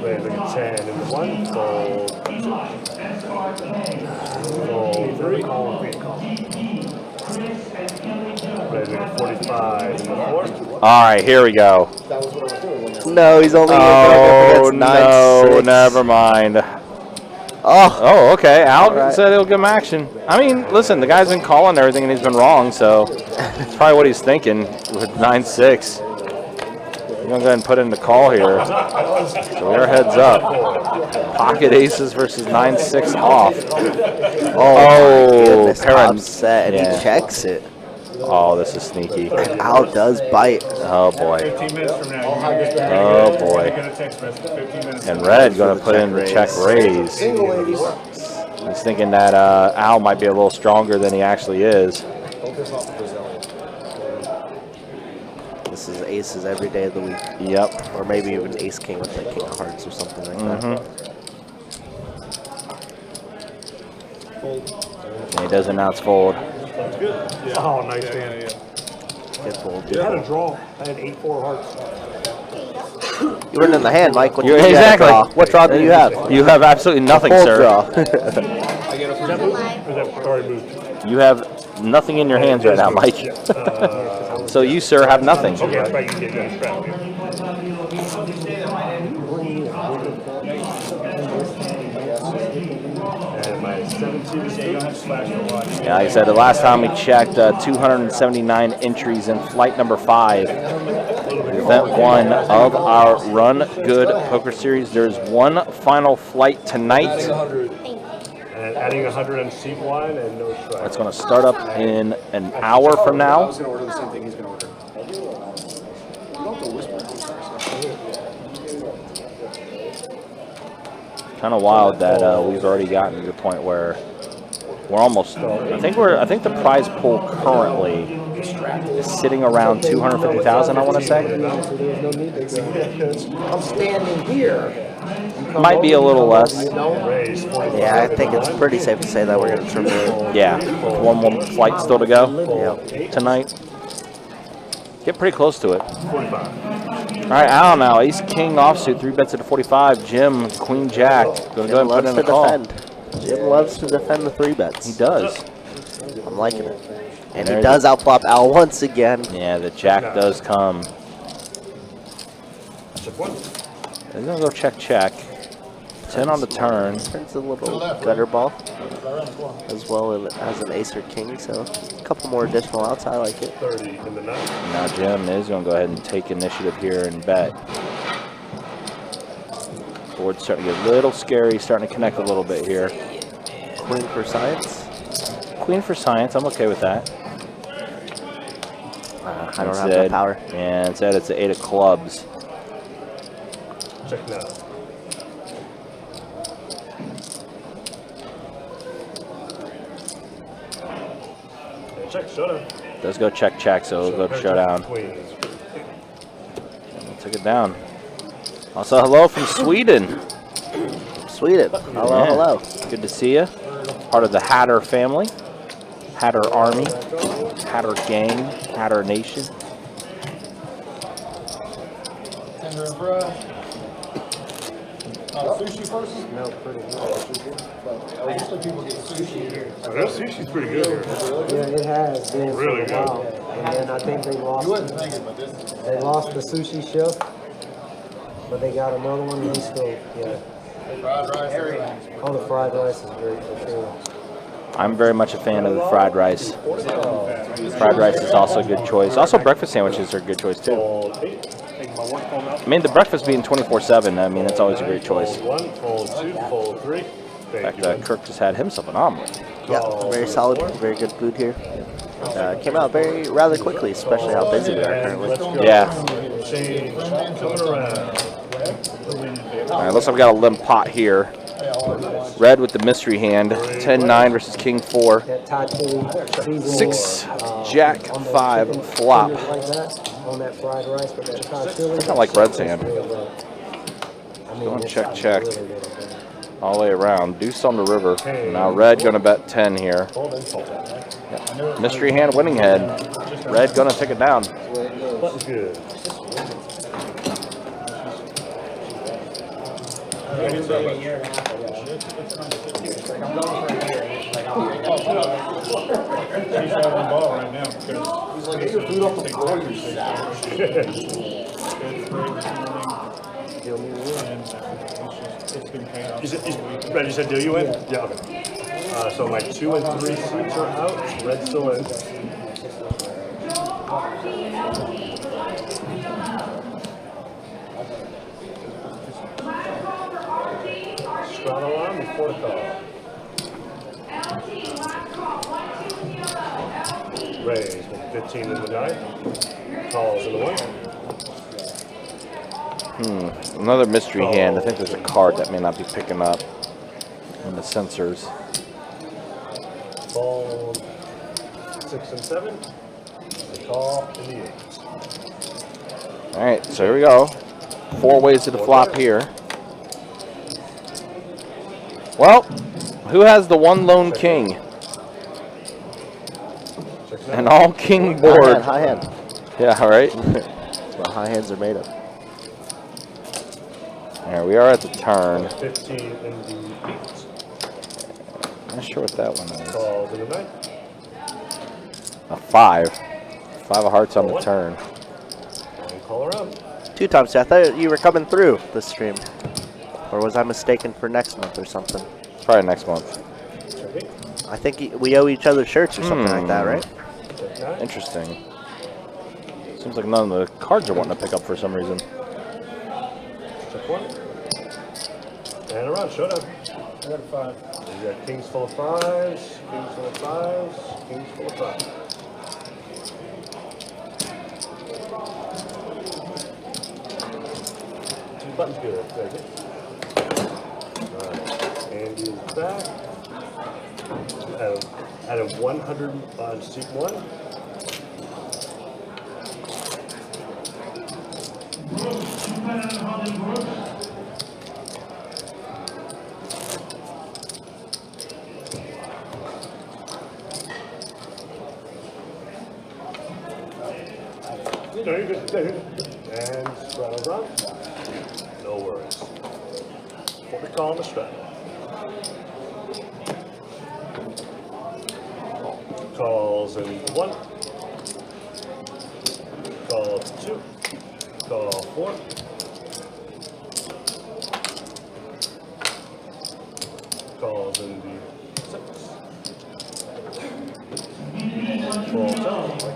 Wait, look at 10 and the 1 fold. Fold 3. Wait, look at 45 and the 4. All right, here we go. No, he's only Oh, against no, 9-6. never mind. Oh, okay. Al said he'll give him action. I mean, listen, the guy's been calling everything and he's been wrong, so it's probably what he's thinking with 9-6. We're going to go ahead and put in the call here. So we're heads up. Pocket aces versus 9-6 off. Oh, Perrin. top set, and Yeah. he checks it. Oh, this is sneaky. Al does bite. Oh, boy. 15 minutes from now. Oh, boy. Get a text message. 15 minutes. And red going to put in the check raise. He's thinking that Al might be a little stronger than he actually is. This is aces every day of the week. Yep. Or maybe even ace king with like king of hearts or something like that. And he does announce fold. That's good. Yeah. Oh, nice hand. Good fold. You had a draw. I had 8-4 hearts. You weren't in the hand, Mike. What You're you had a exactly. draw? What draw do you have? You have absolutely nothing, Fold sir. draw. Is that moved? Or is that already moved? You have nothing in your hands right now, Mike. Yeah. So you, sir, have nothing. Okay, that's right. You did that. And my 17 is good. Yeah, like I said, the last time we checked, 279 entries in flight number 5. Event 1 of our Run Good Poker Series. There's one final flight tonight. And adding 100 on seat wine and no strike. That's going to start up in an hour from I now. was going to order the same thing he's going to order. You don't have to whisper. Kind of wild that we've already gotten to the point where we're almost. I think the prize pool currently is sitting around 250,000. I want to say. I'm standing here. Might be a little less. Yeah, I think it's pretty safe to say that we're going to triple it. Yeah, one more flight still to go tonight. Get pretty close to it. 45. All right, Al now, Ace King offsuit, 3 bets at a 45. Jim, Queen Jack. Going to go ahead and put in a call. Jim loves to defend the 3 bets. He does. I'm liking it. And he does outflop Al once again. Yeah, the Jack does come. Check one. He's going to go check. 10 on the turn. Turns a little gutter ball, as well as an ace or king, so a couple more additional outs. I like it. 30 in the 9. Now Jim is going to go ahead and take initiative here and bet. Board's starting to get a little scary, starting to connect a little bit here. Queen for science. Queen for science, I'm okay with that. I don't have that power. Yeah, instead it's the 8 of clubs. Check now. Check, showdown. Does go check, so we'll go to showdown. Queen. We'll take it down. Also, hello from Sweden. Sweden. Hello, Yeah. hello. Good to see you. Part of the Hatter family, Hatter Army, Hatter Gang, Hatter Nation. Tender and fry. Sushi first? No, pretty good. Usually people get sushi here. Oh, that sushi's pretty good here. Yeah, it has been Really for a while. And then I think they You wouldn't lost. think it, but this is They lost the sushi chef, but they got another one. He's still, yeah. fried rice. Everything's Oh, the fried rice is great for sure. I'm very much a fan of the fried rice. Fried rice is also a good choice. Also, breakfast sandwiches are a good choice too. Fold 8. Take my one phone out. I mean, the breakfast being 24/7, I mean, it's always a great choice. Fold 1, fold 2, fold 3. In Thank fact, you. Kirk just had himself an omelet. Yeah, very solid, very good food here. Came out rather quickly, especially how busy we are And currently. let's go. Yeah. Change. Coming around. All right, looks like we got a limp pot here. Red with the mystery hand. 10-9 versus King 4. That Thai chili seasoning. 6, Jack, 5, flop. Like that, on that fried rice with that Thai chili. Kinda like Red's hand. I mean, Going it's check. really good. All the way around. Deuce on the river. Now Red going to bet 10 here. Fold and fold. Mystery hand, winning head. Red going to take it down. Button's good. She's having a ball right now because he's like, get your food off the floor, you it's been chaos. Red, you said do you win? Yeah, okay. So my 2 and 3 seats are out. Red still in. Straddle arm before the call. Raise with 15 in the 9. Calls in the 1. Another mystery hand. I think there's a card that may not be picking up on the sensors. Fold 6 and 7. And call in the 8. All right, so here we go. 4 ways to the flop here. Well, Who has the one lone king? An all king board. High hand. Yeah, right. That's what high hands are made of. There we are at the turn. 15 in the 8. Not sure what that one is. Calls in the 9. A 5. 5 of hearts on the turn. And call around. 2 times. I thought you were coming through the stream. Or was I mistaken for next month or something? Probably next month. I think we owe each other shirts or something like that, right? Interesting. Seems like none of the cards are wanting to pick up for some reason. Check 1. And around, showdown. I got a 5. You got kings full of 5s, kings full of 5s, kings full of 5s. Two buttons good, take it. Alright, Andy is back. Out of 100 on seat 1. No, you're good. No, you're good. And straddles on. No worries. What we call a straddle. Calls in 1. Call 2. Call 4. Calls in the 6. Call 7.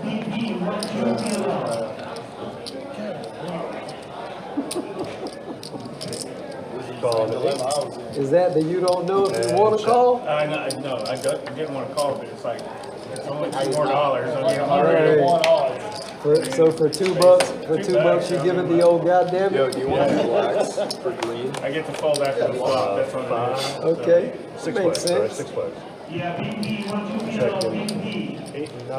Call in the 8. Is that you don't know if you want to call? I didn't want to call, but it's like, it's only $2 more. I mean, I'm already at 1 odds. So for $2, you give it the old goddamn Yo, it? do you want to relax for green? I get to fold after the flop, that's what it is. Okay, 6 makes flags, sorry, sense. 6 flags. Checking 8 and 9.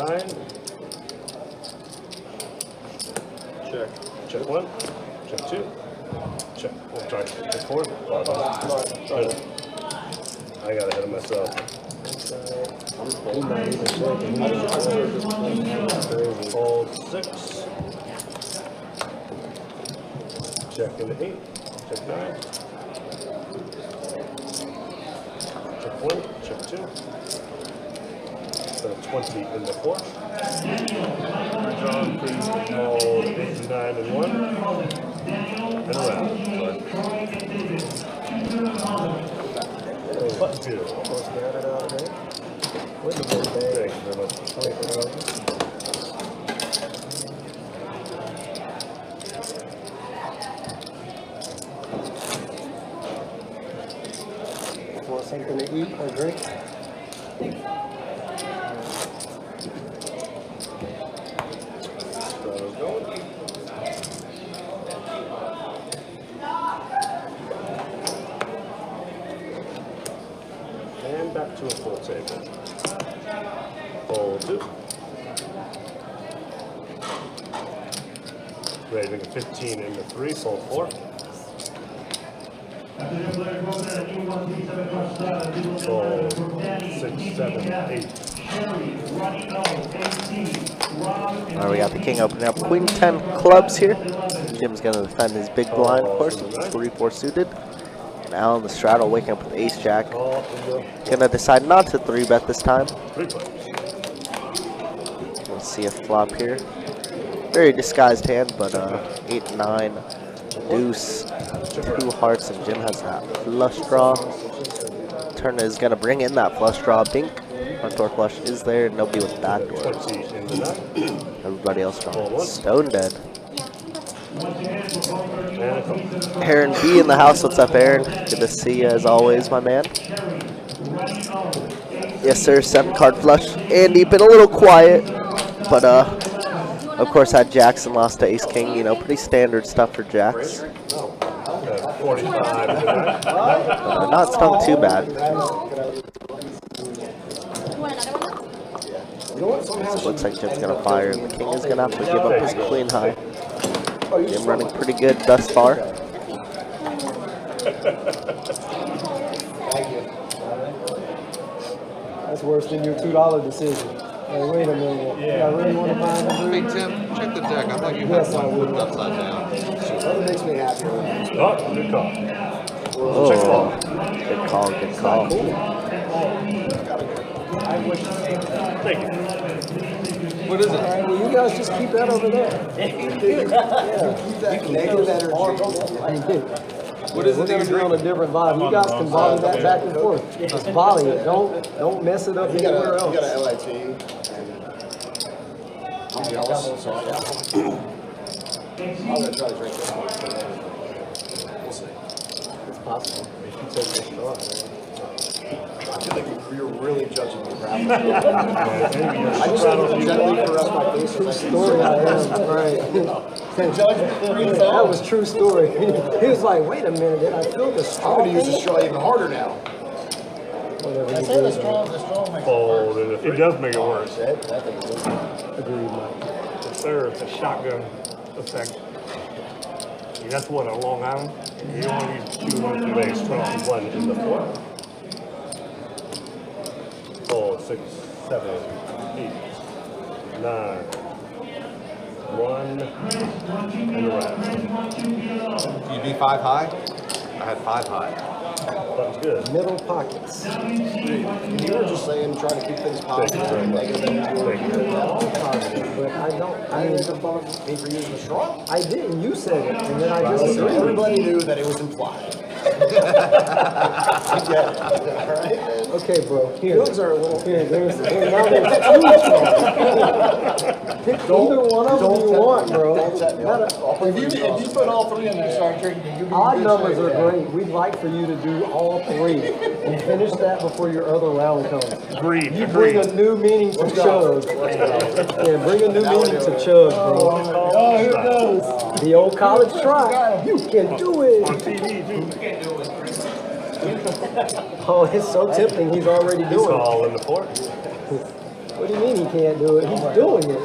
Check. Check 1. Check 2. Check. Oh, sorry. Check 4. I got ahead of myself. He's not even checking. Fold 6. Check in the 8. Check 9. Check 1. Check 2. So 20 in the 4. Hold 8 and 9 and 1. And around. Button 2. Thank you very much. Want something to eat or drink? And back to a full table. Fold 2. Raising a 15 into 3, fold 4. Fold 6, 7, 8. All right, we got the king opening up queen 10 clubs here. Jim's going to defend his big blind, of course, with 3-4 suited. And Alan the straddle waking up with ace jack. Going to decide not to 3-bet this time. We'll see a flop here. Very disguised hand, but 8, 9, deuce, 2 hearts, and Jim has that flush draw. Turner is going to bring in that flush draw. Bink. Front door flush is there. Nobody with backdoors. Everybody else drawn. Stone dead. Aaron B in the house. What's up, Aaron? Good to see you as always, my man. Yes, sir. 7 card flush. Andy been a little quiet, but of course had jacks and lost to ace king. You know, pretty standard stuff for jacks. 45. But not stung too bad. So it looks like Jim's gonna fire, and the king is gonna have to give up his queen high. Jim running pretty good thus far. That's worse than your $2 decision. Hey, wait a minute. Yeah. I really want to buy the Hey, Tim, check the deck. I thought you had Yes, I one will. flipped upside down. That makes me happy. Oh, good call. Oh, Check ball. good call, good call. Thank you. What is it? All right, well, you guys just keep that over there. Keep that negative energy. What is We're it that going to you're be on a drinking? different vibe. You guys can volley that back and forth. Just volley it. Don't mess it up anywhere else. You got an LIT. I'm jealous. So I'm going to try to drink this one. We'll see. It's possible. If you take this straw, man. I feel like you're really judging me, Brad. I just want to gently caress my face. True story, I am. Right. That was true story. He was like, wait a minute, did I feel the I'm straw? going to use the straw even harder now. Whatever I you say do, the straw makes Fold in the three. It does make it worse. Agreed, Mike. It's there, it's a shotgun effect. And that's what, a Long Island? You don't want to use 2 very strong. One in the four. 4, 6, 7, 8, 9. 1 and the rest. You be 5 high? I had 5 high. That's good. Middle pockets. And you were just saying, trying to keep things positive and negative energy. Positive, but I don't. I mean, Me for using the straw? I didn't. You said it, and then I disagreed. Everybody knew that it was implied. I get it. All right, man. Okay, bro. Here. Feelings are a little. Here, now there's 2 straws. Pick either one of them you want, bro. If you put all 3 in there and start drinking, you'll be in Odd good numbers shape. are great. We'd like for you to do all 3 and finish that before your other round comes. Agreed, You bring a new meaning to chug. Yeah, bring a new meaning to chug, bro. Oh, here it goes. The old college try. You can do it. On TV, too. Oh, it's so tempting. He's already doing it. All in the four. What do you mean he can't do it? He's doing it.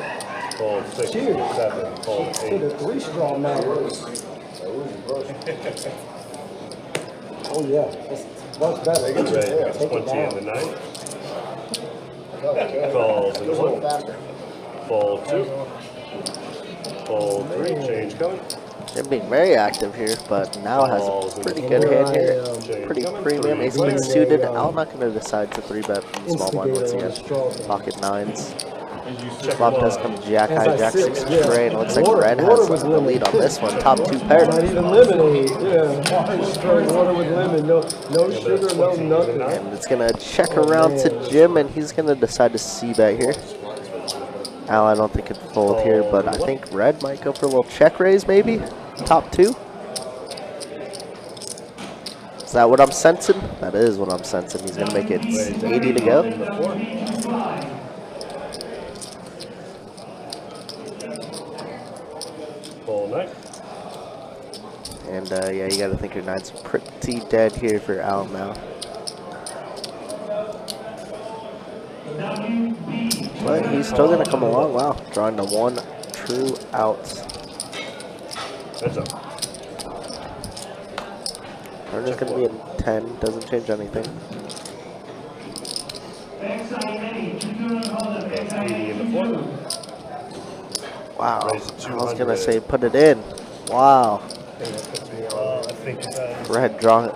Fold 6, Cheers. 7, fold To 8. the 3 straw matters. Oh yeah, it's much better. Ready, Take it 20 and the down. 9. Calls in the 1. Fold 2. Fold 3. Change coming. They're being very active here, but now has a pretty good hand here. Pretty premium. Ace-king suited. I'm not going to decide to 3-bet from the small blind once again. Pocket 9s. Flop does come Jack High, Jack 6 straight. Looks like Red has the lead on this one. Top 2 pair. Not even lemonade. Yeah, straight water with lemon. No sugar, no nothing. And it's going to check around to Jim, and he's going to decide to c-bet here. Al, I don't think it'd fold here, but I think Red might go for a little check raise, maybe? Top 2? Is that what I'm sensing? That is what I'm sensing. He's going to make it 80 to go. Fold 9. And yeah, you got to think your 9's pretty dead here for Al now. But he's still going to come along. Wow, drawing the 1 true out. That's up. Turn is going to be a 10. Doesn't change anything. That's 80 in the 4. Wow. I was going to say put it in. Wow. I think Red drawing.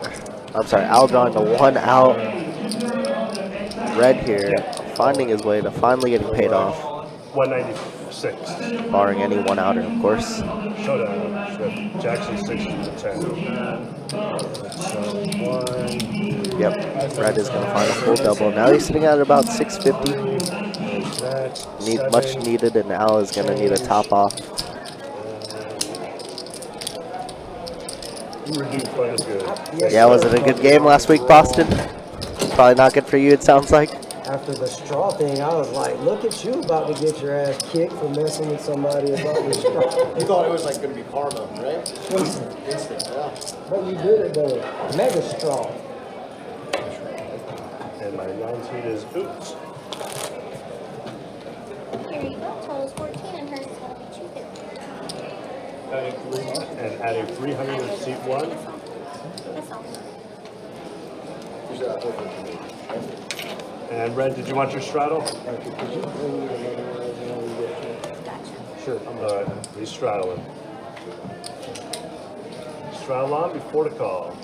I'm sorry, Al drawing the 1 out. Red here, finding his way to finally getting paid off. 196. Barring any 1-outer, of course. Showdown. Jackson 6 to 10. So 1. Yep, Red is going to find a full double. Now he's sitting at about 650. That's Much needed, and Al is going to need a top off. You reduced quite as good. Yeah, was it a good game last week, Boston? Probably not good for you, it sounds like. After the straw thing, I was like, look at you about to get your ass kicked for messing with somebody about your straw. You thought it was like going to be karma, right? Instant. Instant, yeah. But you did it though. Mega straw. And my 9-seed is oops. Here you go. Total's 14 and hers is going to be 250. And adding 300 to seat 1. That's all. And Red, did you want your straddle? Could you bring me the money when we get to? Sure. All right, he's straddling. Straddle on before the call.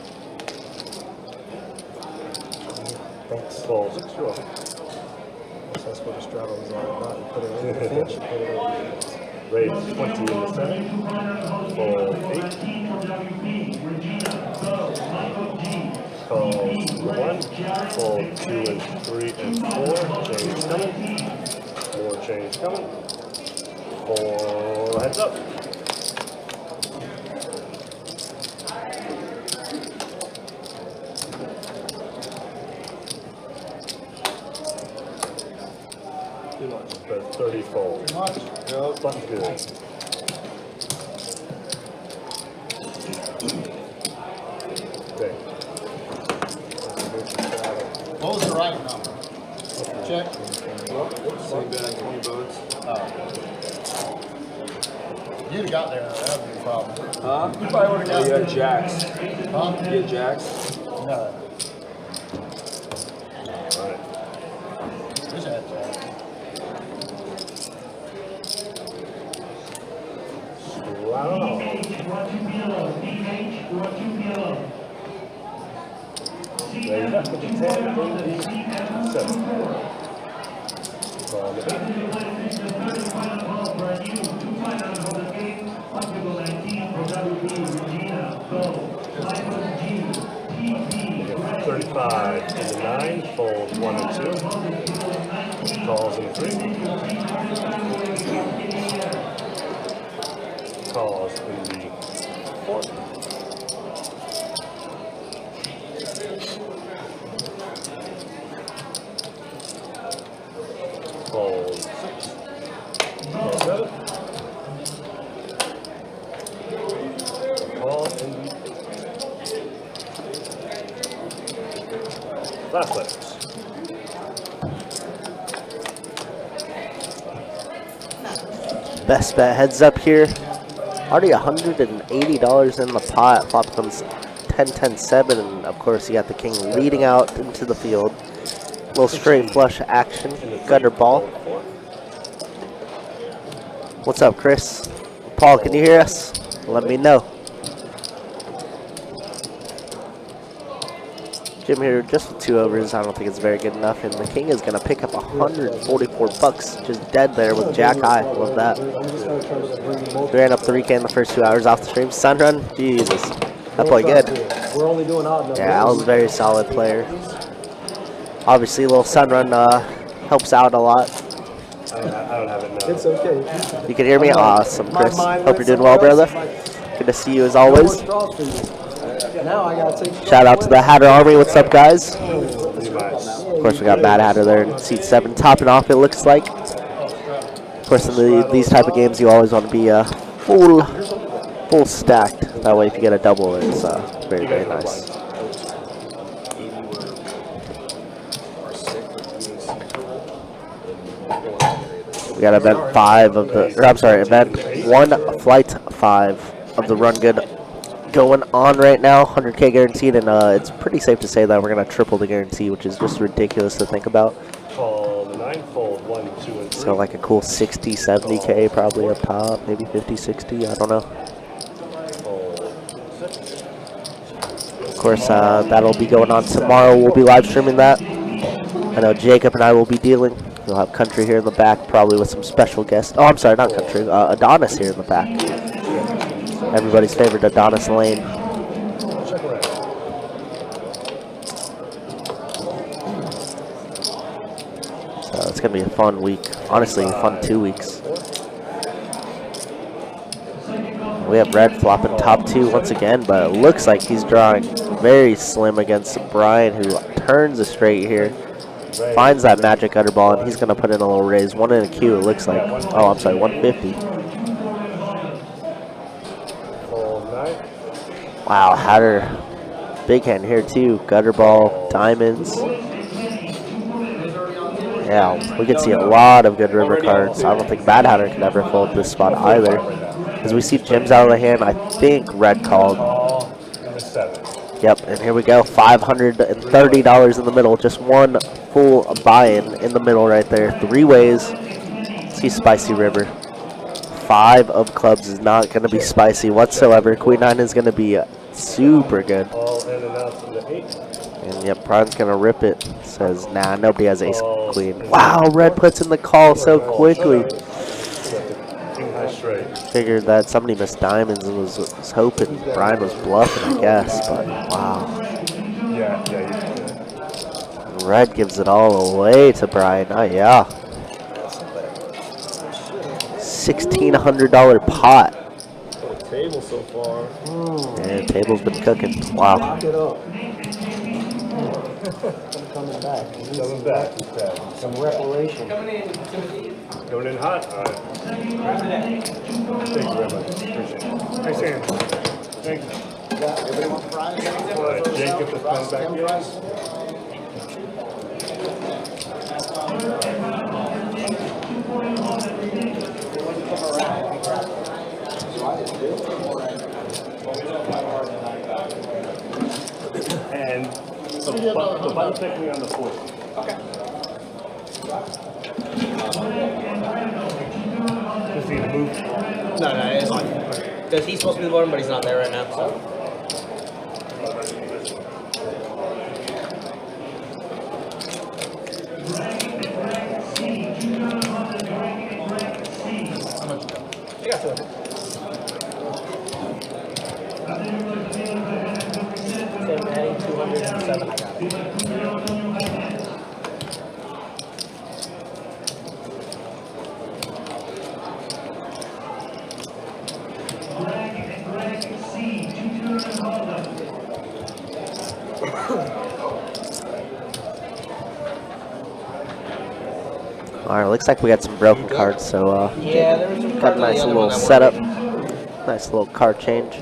Thanks. Fold 6, you're welcome. That's what the straddle is all about. You put it over the fence, you put it over the fence. Raise 20 in the center. Fold 8. Calls 1. Fold 2 and 3 and 4. Change coming. More change coming. 4 heads up. The 30 fold. No, button's good. Okay. What was the right number? Check. Same bag, 20 boats. You'd have got there, that would be a problem. Huh? You probably would have got You there. had jacks. Huh? You had jacks. No. All right. Just had that. Wow. Raise up with the 10, 7. Call the 8. 35 in the 9, fold 1 and 2. Calls in 3. Calls in the 4. Fold 6. Call 7. Call in the 8. Last letters. Best bet heads up here. Already $180 in the pot. Flop becomes 10-10-7, and of course you got the king leading out into the field. Little straight flush action. Gutter ball. What's up, Chris? Paul, can you hear us? Let me know. Jim here, just with 2 overs. I don't think it's very good enough, and the king is going to pick up 144 bucks, just dead there with Jack High. Love that. We ran up 3K in the first 2 hours off the stream. Sunrun, Jesus, that played good. We're only doing odd numbers. Yeah, Al's a very solid player. Obviously, a little Sunrun helps out a lot. I don't have it now. It's okay. You can hear me? Awesome, Chris. Hope you're doing well, brother. Good to see you as always. Now I gotta take. Shout out to the Hatter Army. What's up, guys? Of course, we got Mad Hatter there in seat 7, topping off. It looks like. Of course, in these type of games, you always want to be full stacked. That way, if you get a double, it's very, very nice. We got event 5 of the, or I'm sorry, event 1, flight 5 of the Run Good going on right now. 100K guaranteed, and it's pretty safe to say that we're gonna triple the guarantee, which is just ridiculous to think about. Call the 9, fold 1, 2, and 3. So like a cool 60, 70K probably up top, maybe 50, 60, I don't know. Of course, that'll be going on tomorrow. We'll be live streaming that. I know Jacob and I will be dealing. We'll have Country here in the back, probably with some special guests. Oh, I'm sorry, not Country. Adonis here in the back. Everybody's favorite Adonis Lane. So it's going to be a fun week. Honestly, a fun 2 weeks. We have Red flopping top 2 once again, but it looks like he's drawing very slim against Brian, who turns a straight here. Finds that magic gutter ball, and he's going to put in a little raise. 1 in a queue, it looks like. Oh, I'm sorry, 150. Wow, Hatter, big hand here too. Gutter ball, diamonds. Yeah, we can see a lot of good river cards. I don't think Bad Hatter can ever fold this spot either. As we see Jim's out of the hand, I think Red called. Yep, and here we go. $530 in the middle. Just one full buy-in in the middle right there. 3 ways. See Spicy River. 5 of clubs is not going to be spicy whatsoever. Queen 9 is going to be super good. All in and out to the 8. And yep, Brian's going to rip it. Says, nah, nobody has ace queen. Wow, red puts in the call so quickly. King high straight. Figured that somebody missed diamonds and was hoping Brian was bluffing, I guess. But wow. Yeah. Red gives it all away to Brian. Oh, yeah. $1,600 pot. Table so far. And table's been cooking. Wow. Lock it up. Coming back. Coming back. Some reparation. Going in hot. All right. Thank you very much. Appreciate it. Hey, Sam. Thank you. Everybody wants fries? All right, Jacob is coming back in. And the button picked me on the 4th. Okay. Does he move? No, it's fine. Because he's supposed to be the bottom, but he's not there right now, so. I got 200. So I'm adding 207, I got it. Alright, looks like we got some broken cards, so Yeah, there was some got a nice other little one that setup. wanted Nice little card change.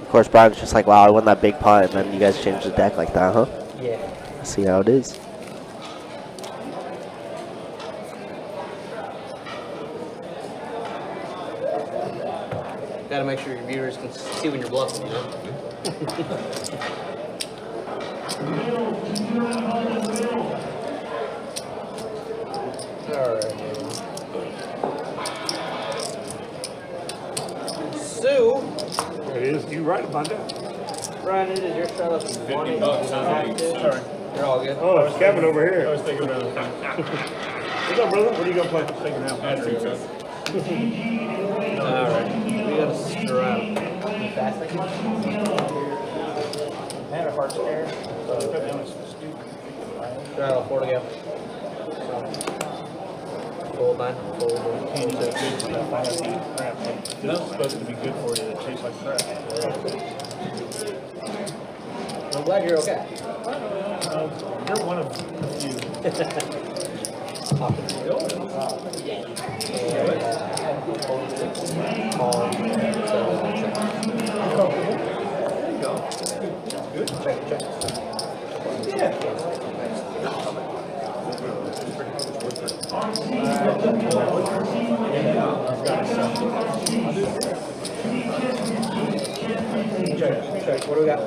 Of course, Brian's just like, wow, I won that big pot, and then you guys changed the deck like that, huh? to- Yeah. See how it is. Gotta make sure your viewers can see when you're bluffing, you know? Alright. Sue, There it is. You right about that. Brian, it is your setup. Sorry. You're all good. Oh, it's Kevin over here. I was thinking about it. What's up, brother? What are you going to play? Thinking out battery, so. Alright. We gotta strap. Had a hard stare. Straddle, 4 to go. Fold 9. Fold 1. This is supposed to be good for you, to taste like crap. I'm glad you're okay. You're one of the few. Check. What do we got?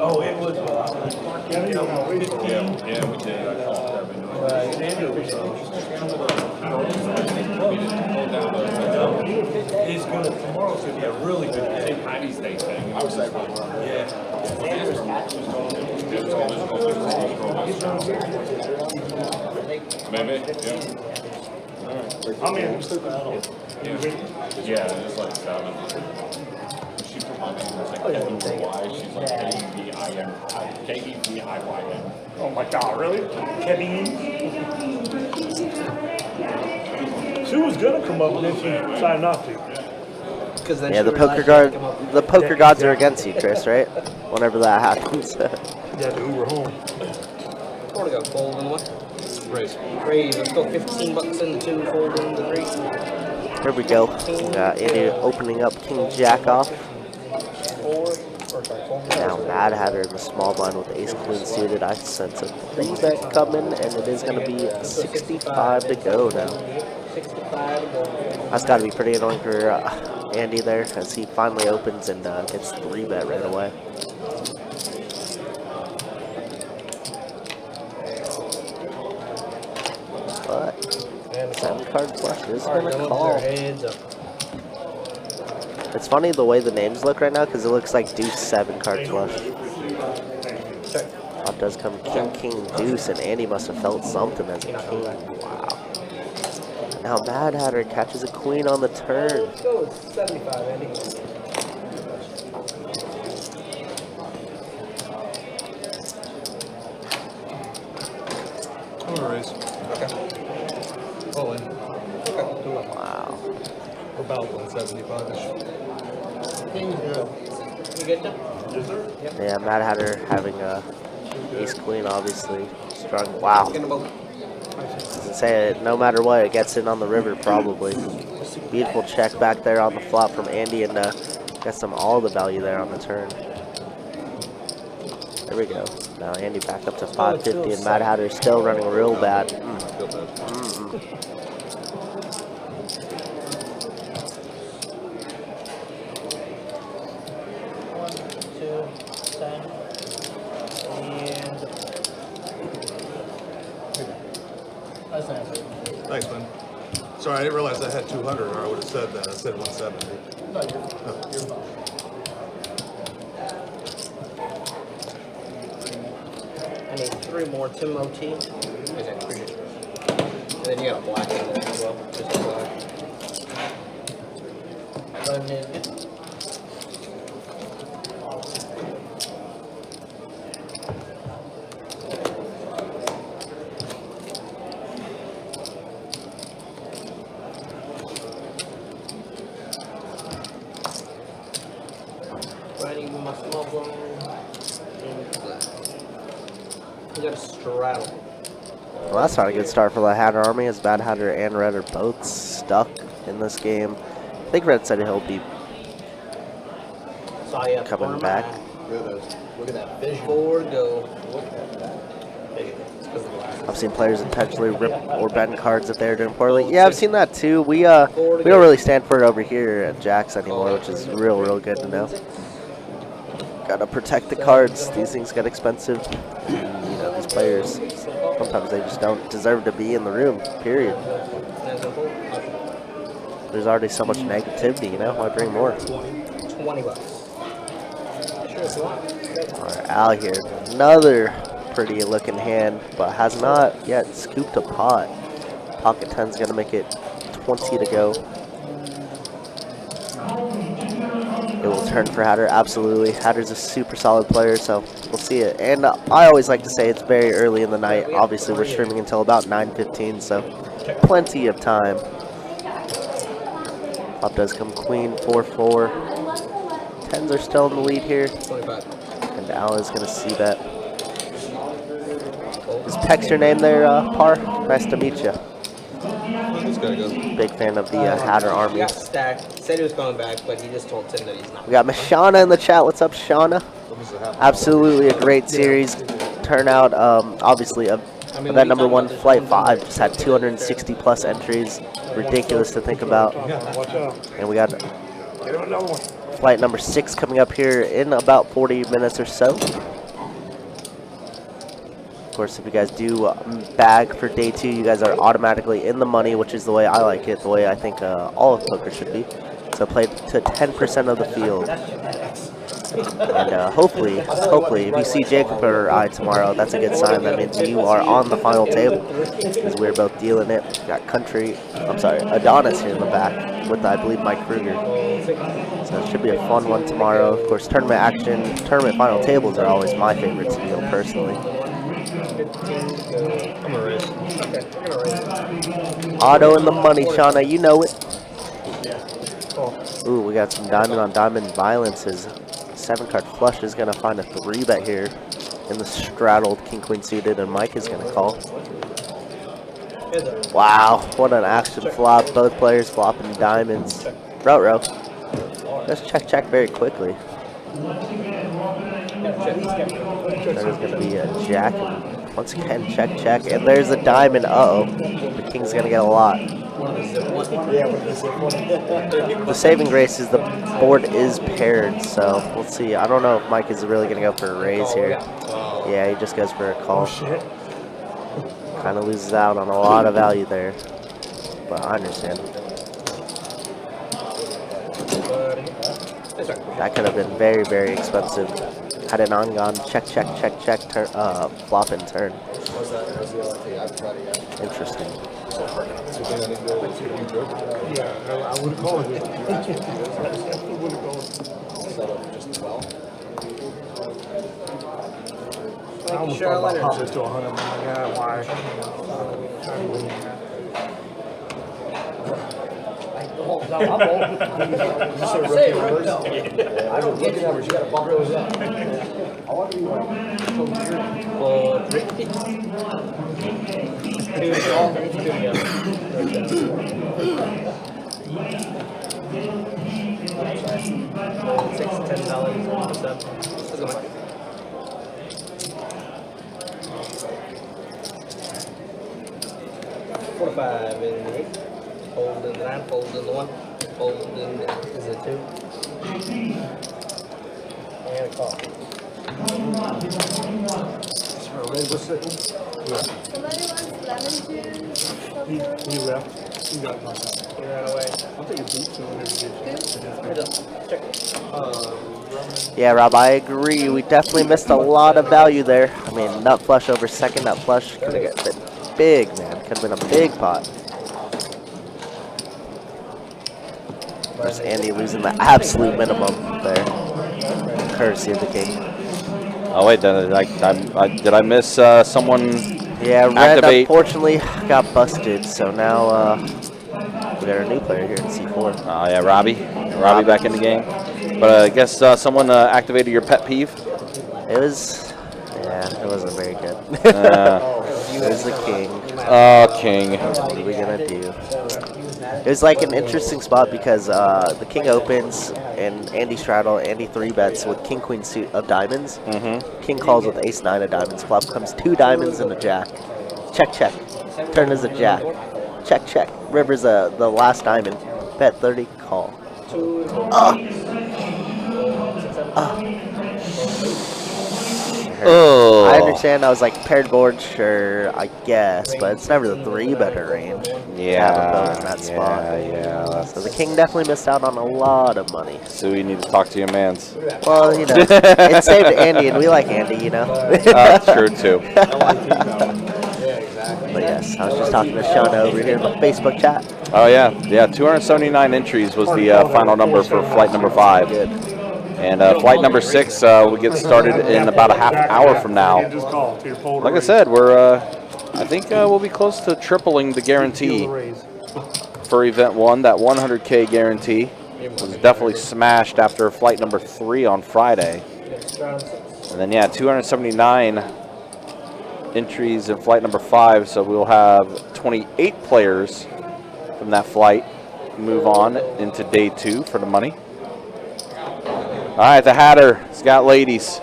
Oh, it was, 15. Yeah, we did. I called It's gonna, tomorrow's gonna be a really good day. Chinese Day thing. I was like, Yeah. maybe, yeah. I'm in. Yeah, it's like 7. She put my name, it's like Kevin. She's like Kevin. Oh my God, really? Kevin? Sue was gonna come up, but then she decided not to. Then Yeah, she the poker realized she had guard, to come up. the poker gods are against you, Chris, right? Whenever that happens. Yeah, the Uber home. 4 to go. Fold in 1. Raise. Raise. Let's go 15 bucks in 2. Fold in the 3. Here we go. We got Andy opening up King Jack off. 4 or Now Mad Hatter in the small blind with ace queen suited. I sense a 3-bet coming, and it is going to be 65 to go now. That's got to be pretty annoying for Andy there, as he finally opens and gets 3-bet right away. But 7-card flush is going to call. It's funny the way the names look right now, because it looks like Deuce 7-card flush. Up does come King, King, Deuce, and Andy must have felt something as a king. Wow. Now Mad Hatter catches a queen on the turn. Let's go with 75, Andy. I'm gonna raise. Okay. All in. Okay. Wow. About 175-ish. King's good. You get that? Yes, sir. Yeah, Mad Hatter having a ace queen, obviously strong. Wow. Doesn't say it. No matter what, it gets in on the river probably. Beautiful check back there on the flop from Andy, and gets them all the value there on the turn. There we go. Now Andy back up to 550, and Mad Hatter still running real bad. Nice answer. Thanks, man. Sorry, I didn't realize I had 200, or I would have said that. I said 170. No, you're fine. I need 3 more Tim OT. And then you got a black in there as well. Just a black. Riding my small blind. You got a straddle. Well, that's not a good start for the Hatter Army, as Mad Hatter and Red are both stuck in this game. I think Red said he'll be coming back. Look at that vision. 4 go. Look at that. I've seen players intentionally rip or bend cards if they're doing poorly. Yeah, I've seen that too. We don't really stand for it over here at Jack's anymore, which is real good to know. Gotta protect the cards. These things get expensive. You know, these players, sometimes they just don't deserve to be in the room, period. There's already so much negativity, you know, why bring more? 20 bucks. Sure, if you want. Alright, Al here. Another pretty looking hand, but has not yet scooped a pot. Pocket 10's gonna make it 20 to go. It will turn for Hatter, absolutely. Hatter's a super solid player, so we'll see it. And I always like to say it's very early in the night. Obviously, we're streaming until about 9:15, so plenty of time. Up does come queen, 4-4. 10s are still in the lead here. 25. And Al is going to see that. Is Pex your name there, Par? Nice to meet you. This guy goes. Big fan of the Hatter He Army. got stacked. Said he was coming back, but he just told Tim that he's not. We got Miss Shauna in the chat. What's up, Shauna? Absolutely a great series. Turnout, obviously, event number 1, Flight 5, just had 260 plus entries. Ridiculous to think about. And we got flight number 6 coming up here in about 40 minutes or so. Of course, if you guys do bag for day 2, you guys are automatically in the money, which is the way I like it, the way I think all of poker should be. So play to 10% of the field. And hopefully, if you see Jacob or I tomorrow, that's a good sign. That means you are on the final table, because we're both dealing it. We got Adonis here in the back with, I believe, Mike Kruger. So it should be a fun one tomorrow. Of course, tournament action, tournament final tables are always my favorite to deal personally. I'm gonna raise. Okay, we're gonna raise. Auto in the money, Shauna, you know it. Ooh, we got some diamond on diamond violences. 7-card flush is going to find a 3-bet here in the straddled king queen suited, and Mike is going to call. Wow, what an action flop. Both players flopping diamonds. Row. Let's check very quickly. There's going to be a jack. And once again, check, check. And there's a diamond. Uh-oh. The king's going to get a lot. The saving grace is the board is paired, so we'll see. I don't know if Mike is really going to go for a raise here. Yeah, he just goes for a call. Kind of loses out on a lot of value there, but I understand. That could have been very, very expensive. Had an on-gone check, check, check, check, flop and turn. Interesting. Yeah, I would have called it. Would have called it. I almost thought about popping this to 100. Oh my God, why? I don't get numbers. You got to bump those up. I want to be one. $45 in the 8, fold in the 9, fold in the 1, fold in the, is it 2? And a call. Somebody wants lemon juice. He left. He got my. He ran away. I'll take a beat so whenever Check. Yeah, Rob, I agree. We definitely missed a lot of value there. I mean, nut flush over second nut flush could have been big, man. Could have been a big pot. There's Andy losing the absolute minimum there. Courtesy of the king. Oh wait, did I miss someone? Yeah, Red activate? unfortunately got busted, so now we got a new player here in C4. Oh yeah, Robbie back in the game. But I guess someone activated your pet peeve. It wasn't very good. It was the king. Oh, king. What are we gonna do? It was like an interesting spot because the king opens and Andy straddle, Andy 3-bets with king queen suit of diamonds. King calls with ace 9 of diamonds. Flop comes 2 diamonds and a jack. Check, check. Turn is a jack. Check, check. River's the last diamond. Bet 30, call. Oh. I understand. I was like paired board, sure, I guess, but it's never the 3-better range. Yeah, in that spot. Yeah. So the king definitely missed out on a lot of money. So you need to talk to your mans. Well, you know, it saved Andy, and we like Andy, you know. That's true too. But yes, I was just talking to Sean over here in the Facebook chat. Oh yeah. 279 entries was the final number for flight number 5. Good. And flight number 6 will get started in about a half hour from now. Like I said, I think we'll be close to tripling the guarantee for event 1. That 100K guarantee was definitely smashed after flight number 3 on Friday. And then 279 entries in flight number 5, so we'll have 28 players from that flight move on into day 2 for the money. All right, the Hatter has got ladies.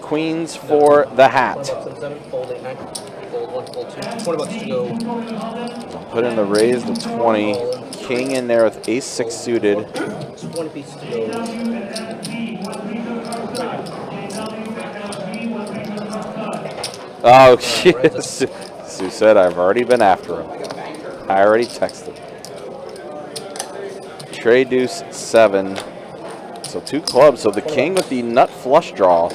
Queens for the hat. Put in the raise to 20. King in there with ace 6 suited. 20 pieces to go. Oh, shit. Sue said I've already been after him. I already texted. Trey deuce 7. So 2 clubs. So the king with the nut flush draw.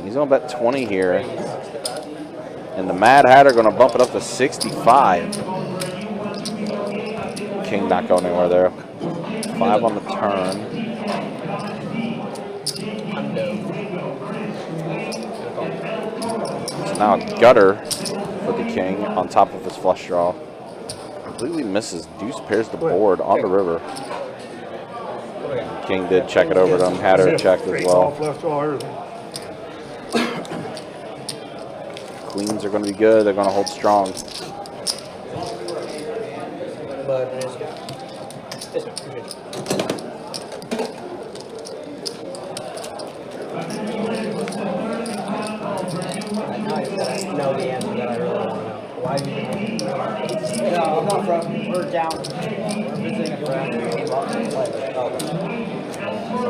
He's going to bet 20 here. And the Mad Hatter going to bump it up to 65. King not going anywhere there. 5 on the turn. So now a gutter for the king on top of his flush draw. Completely misses. Deuce pairs the board on the river. King did check it over to him. Hatter checked as well. Queens are going to be good. They're going to hold strong. I'm not from. We're down. We're visiting a friend. I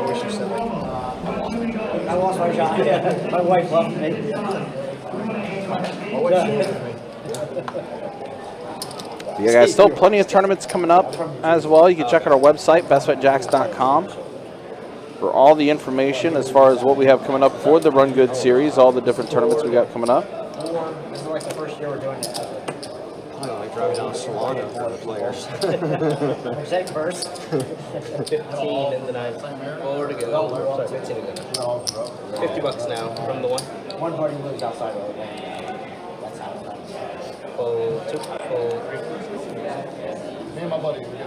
wish you said like, I lost my shot. Yeah. My wife left me. You guys, still plenty of tournaments coming up as well. You can check out our website, bestbetjacks.com, for all the information as far as what we have coming up for the Run Good series, all the different tournaments we got coming up. This is like the first year we're doing it. I don't like driving down Solano for the players. Take first. 15 in the 9. 4 to go. Sorry, 15 to go. $50 now from the 1. One party lives outside of the That's how it's done. Fold 2. Fold 3. Me and my buddy, we go to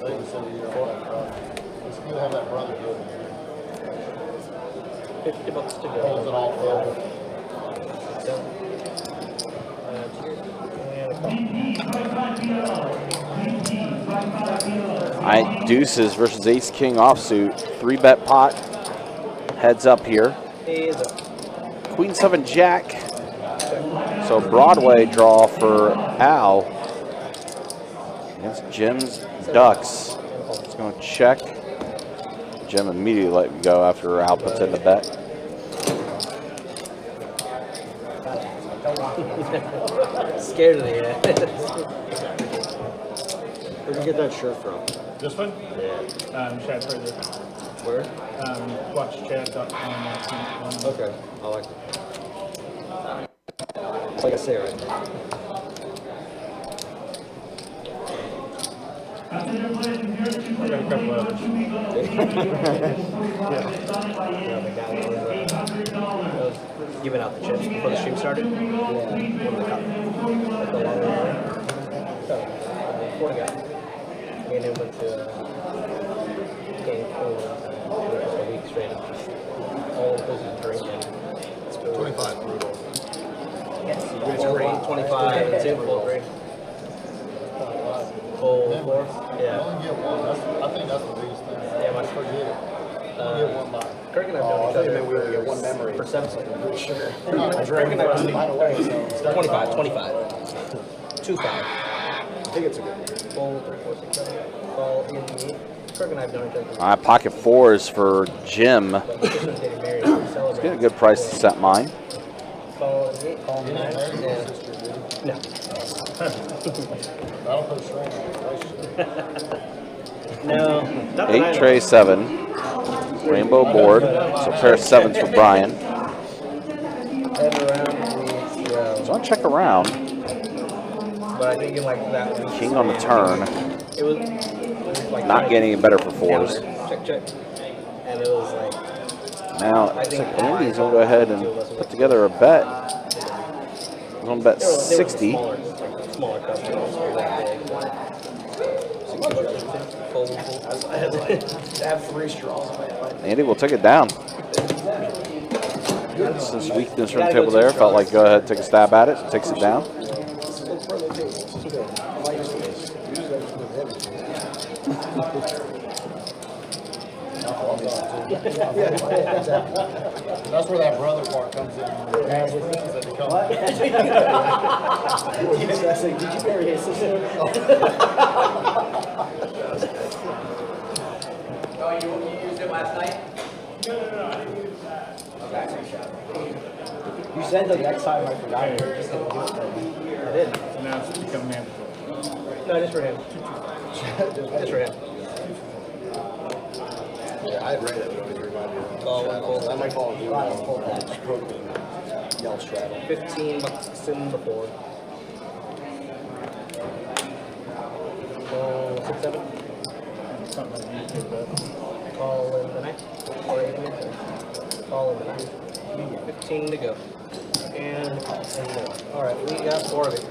Vegas every year. We still have that brother good. $50 to Holds it go. all filled. All right, deuces versus ace king offsuit. 3-bet pot. Heads up here. Heads up. Queen 7 jack. So Broadway draw for Al against Jim's Ducks. He's going to check. Jim immediately let me go after Al puts in the bet. Scared of the end. Where'd you get that shirt from? This one? Yeah. Chad Fraser. Where? Watch Chad.com. Okay. I like it. It's like I say right now. I got a couple others. Giving out the chips before the stream started. Yeah. One of the cup. Like the longer one. Poor guy. Me and him went to game for a week straight. All inclusive drinking. 25 brutal. It's great. 25 and 2 full grade. Full 4. You Yeah. only get one. I think that's the biggest thing. Yeah, my Forget it. You only get one bite. Kirk and I have known each other for 7 seconds. Kirk and I have known 25. 2-5. I think it's a good one. Full 3, 4, 6, 7. Fall in the 8. Kirk and I have known each other. All right, pocket 4s for Jim. But Kirsten is getting married. So we celebrate. Get a good price to set mine. Call in the 8. Call in the 9. Yeah. No. That'll put a strain on the relationship. No. Not that I 8 know. tray 7. Rainbow board. So pair of 7s for Brian. Head around So I'll check around. but I think in like that week, King on the turn. It was like Not getting any better for 4s. check. And it was like Now, I looks think like Andy's going to go ahead and put together a bet. He's going to bet they were 60. smaller customers. They were that big. Fold. I have 3 straws in my life. Andy will take it down. Some weakness from the table there. Felt like go ahead, take a stab at it. Takes it down. That's where that brother part comes in. That become Did you marry his sister? Oh, you used it last night? You said the next time I forgot it. Just gonna do it. I did. So now it's become mandatory. No, just for him. Just for him. Yeah, I had read it, but it always reminded me of Call one, straddles. fold. I might call it you. Yell straddle. $15 in the board. Call 6, 7. Something like YouTube, but Call in the 9. Or 8 again. Call in the 9. 15 to go. And more. Alright, we got 4 of it.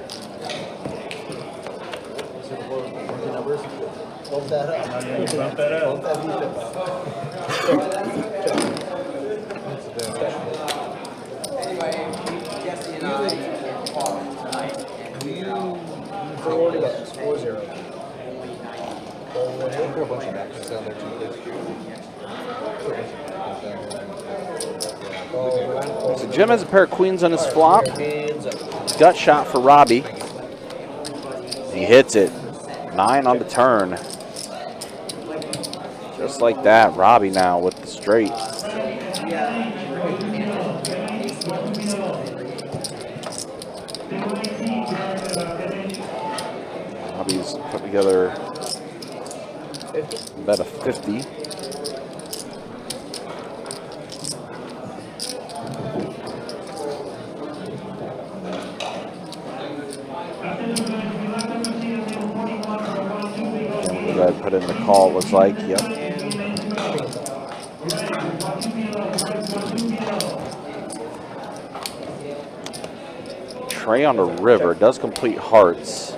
Numbers. Bump that up. bump that up. Anyway, Jesse and I talked tonight, and we $40. 4-0. There are a bunch of matches down there too. So Jim has a pair of queens on his flop. Hands up. Gut shot for Robbie. He hits it. 9 on the turn. Just like that, Robbie now with the straight. Robbie's put together a bet of 50. Go ahead, put in the call, it looks like. Yep. Trey on the river does complete hearts.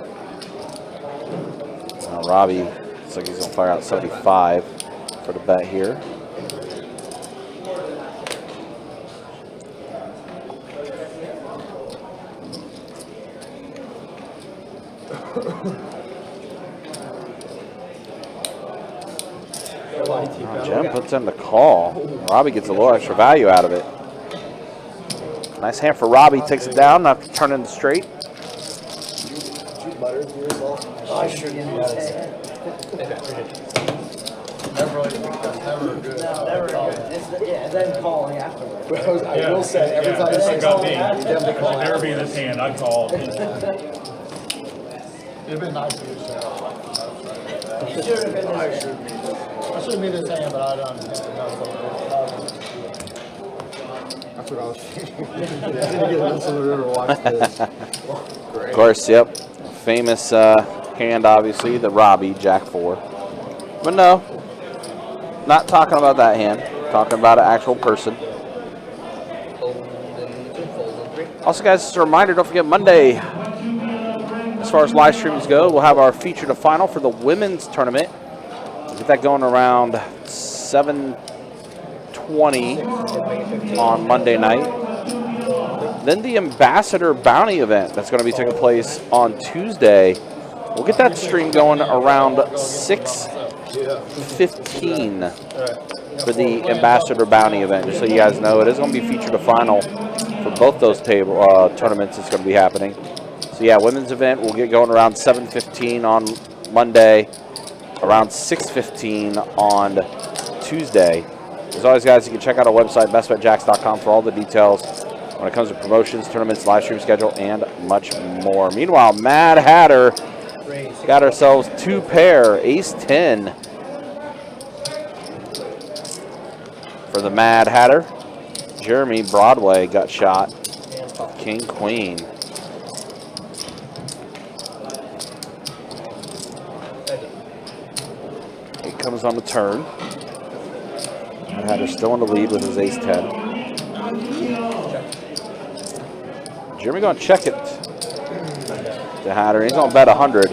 Now Robbie looks like he's going to fire out 75 for the bet here. Jim puts in the call. Robbie gets a little extra value out of it. Nice hand for Robbie. Takes it down. Not to turn into straight. I shouldn't do that. Never good. Never good. Yeah, then calling afterwards. I will say, every time you say something, you definitely call Never be in this hand. I call. It'd been nice to get a shot. You should have been I shouldn't be this hand, but I don't. That's what I was thinking. I didn't get into the river watch this. Of course, yep. Famous hand, obviously, the Robbie, Jack 4. But no, not talking about that hand. Talking about an actual person. Also, guys, just a reminder, don't forget Monday, as far as live streams go, we'll have our feature to final for the women's tournament. We'll get that going around 7:20 on Monday night. Then the Ambassador Bounty event that's going to be taking place on Tuesday. We'll get that stream going around 6:15 for the Ambassador Bounty event. Just so you guys know, it is going to be featured to final for both those tournaments. It's going to be happening. So yeah, women's event will get going around 7:15 on Monday, around 6:15 on Tuesday. As always, guys, you can check out our website, bestbetjacks.com, for all the details when it comes to promotions, tournaments, live stream schedule, and much more. Meanwhile, Mad Hatter got ourselves 2 pair, ace 10 for the Mad Hatter. Jeremy Broadway got shot. King, Queen. It comes on the turn. Mad Hatter still in the lead with his ace 10. Jeremy going to check it. The Hatter, he's going to bet 100.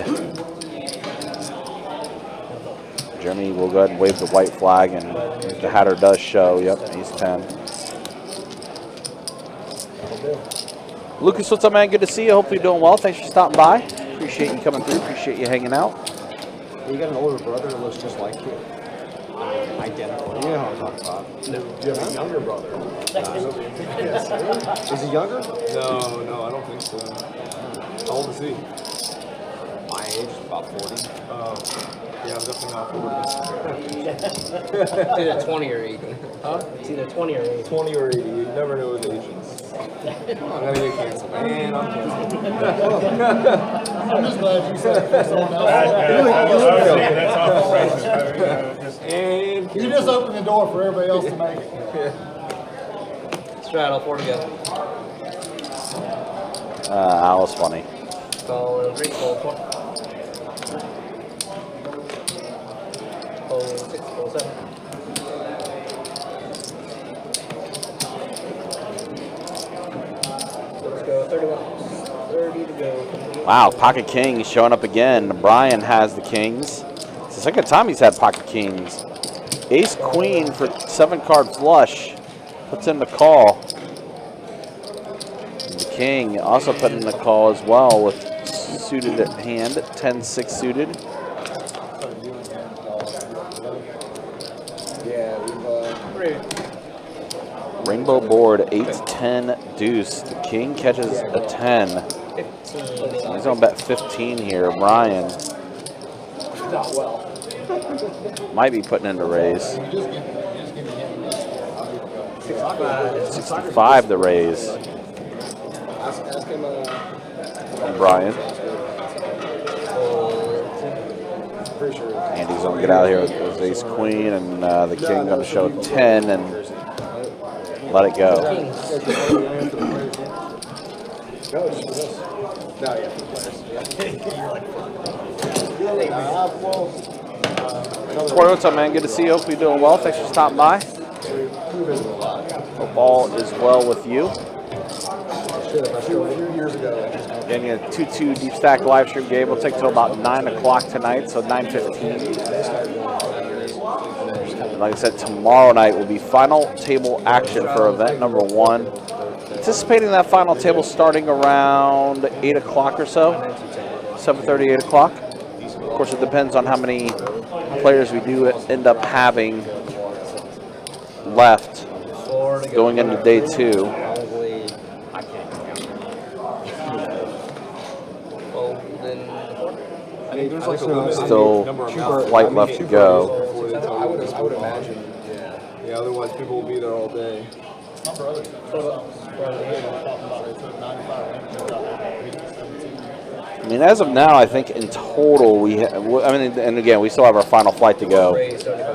Jeremy will go ahead and wave the white flag, and the Hatter does show. Yep, ace 10. Lucas, what's up, man? Good to see you. Hopefully you're doing well. Thanks for stopping by. Appreciate you coming through. Appreciate you hanging out. You got an older brother that looks just like you. Identical. You know what I'm talking about. No, you have a younger brother. Is he younger? No, I don't think so. How old is he? My age is about 40. Yeah, I'm definitely not 40. It's either 20 or 80. Huh? It's either 20 or 80. 20 or 80. You never know with Asians. I'm gonna get canceled. Man, I'm canceled. I'm just glad you said it for someone else. You just opened the door for everybody else to make it. Straddle, 4 to go. That was funny. Call 3, call 4. Call 6, call 7. Let's go 31. 30 to go. Wow, Pocket King showing up again. Brian has the Kings. It's the second time he's had Pocket Kings. Ace Queen for 7-card flush. Puts in the call. And the King also put in the call as well with suited at hand, 10-6 suited. Yeah, Rainbow board, 8-10 deuce. The King catches a 10. He's on bet 15 here. Brian Not well. might be putting in the raise. 65 the raise. Ask him, Brian. pretty sure. Andy's going to get out of here with his ace queen, and the king going to show 10 and let it go. No, it's just us. No, yeah, for players. Corey, what's up, man? Good to see you. Hope you're doing well. Thanks for stopping by. Hope all is well with you. A few years ago. Getting a 2-2 deep stack live stream game will take till about 9 o'clock tonight, so 9:15. Like I said, tomorrow night will be final table action for event number 1. Anticipating that final table starting around 8 o'clock or so, 7:30, 8 o'clock. Of course, it depends on how many players we do end up having left going into day 2. Probably, I can't. Well, then, I mean, there's like a limited Still number of flight left to go. I would imagine. Yeah, otherwise people will be there all day. I mean, as of now, I think in total and again, we still have our final flight to go.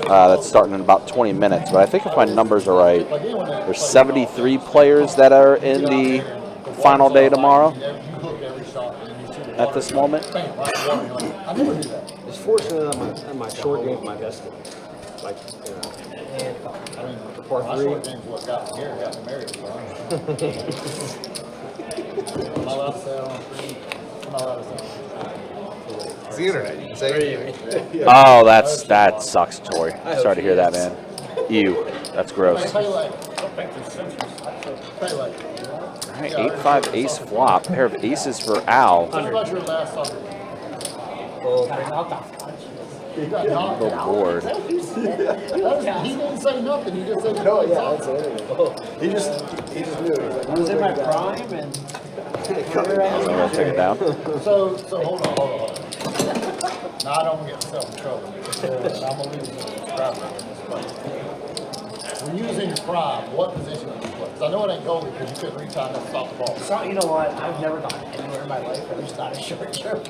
That's starting in about 20 minutes. But I think if my numbers are right, there's 73 players that are in the final day tomorrow at this moment. It's fortunate that my short game, my best game. Like, the par 3. It's the internet. You can say Oh, that sucks, Tori. Sorry to hear that, man. Ew, that's gross. All right, 8-5 ace flop. Pair of aces for Al. Little board. He didn't say nothing. He just said no. Yeah, that's it. He just knew. I was in my prime and. I'll take it down. So hold on. Now I don't get myself in trouble. I'm gonna leave this crap out of this place. When using prime, what position do you play? Because I know it ain't goalie because you couldn't reach out and stop the ball. So, you know what? I've never gone anywhere in my life where there's not a short term.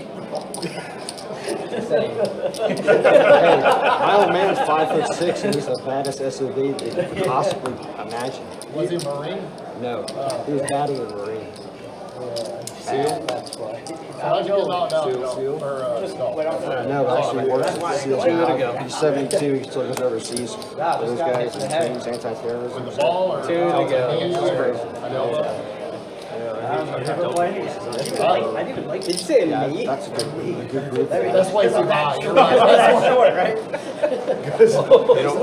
My old man is 5'6" and he's the baddest SOB that you could possibly imagine. Was he a Marine? No, he was batting in the Marine. SEAL? That's why. How'd you get knocked out? SEAL? Or, No, actually he works at the SEALs now. He's 72, he still goes overseas. Those guys and trains anti-terrorism. With the ball or? 2 to go. That's crazy. I know that. I've never played. I didn't even like. Did you say Yeah, me? that's a good group. That's why it's a high. You're That's right. short, right? they don't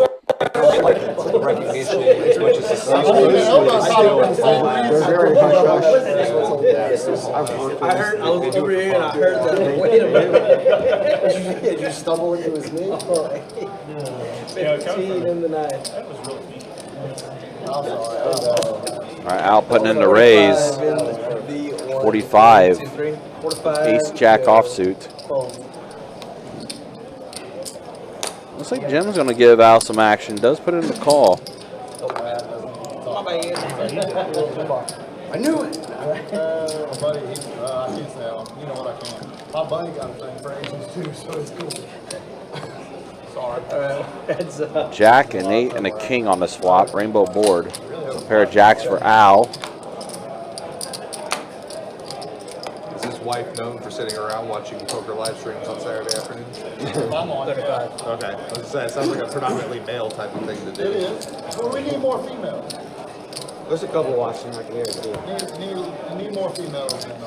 like recognition as much as the They're very hush hush. I heard. I was over here and I heard that. Wait a minute. Did you stumble into his knee? 15 in the night. All right, Al putting in the raise. 45. Ace Jack offsuit. Looks like Jim's going to give Al some action. Does put in the call. I knew it. My buddy, I can't say you know what I can. My buddy got a thing for Asians too, so it's cool. Sorry. Heads up. Jack, an 8, and a king on this flop. Rainbow board. A pair of jacks for Al. Is his wife known for sitting around watching poker live streams on Saturday afternoons? I'm on it. Okay. I was just saying, it sounds like a predominantly male type of thing to do. It is. Well, we need more females. There's a couple watching, I can guarantee. You need more females than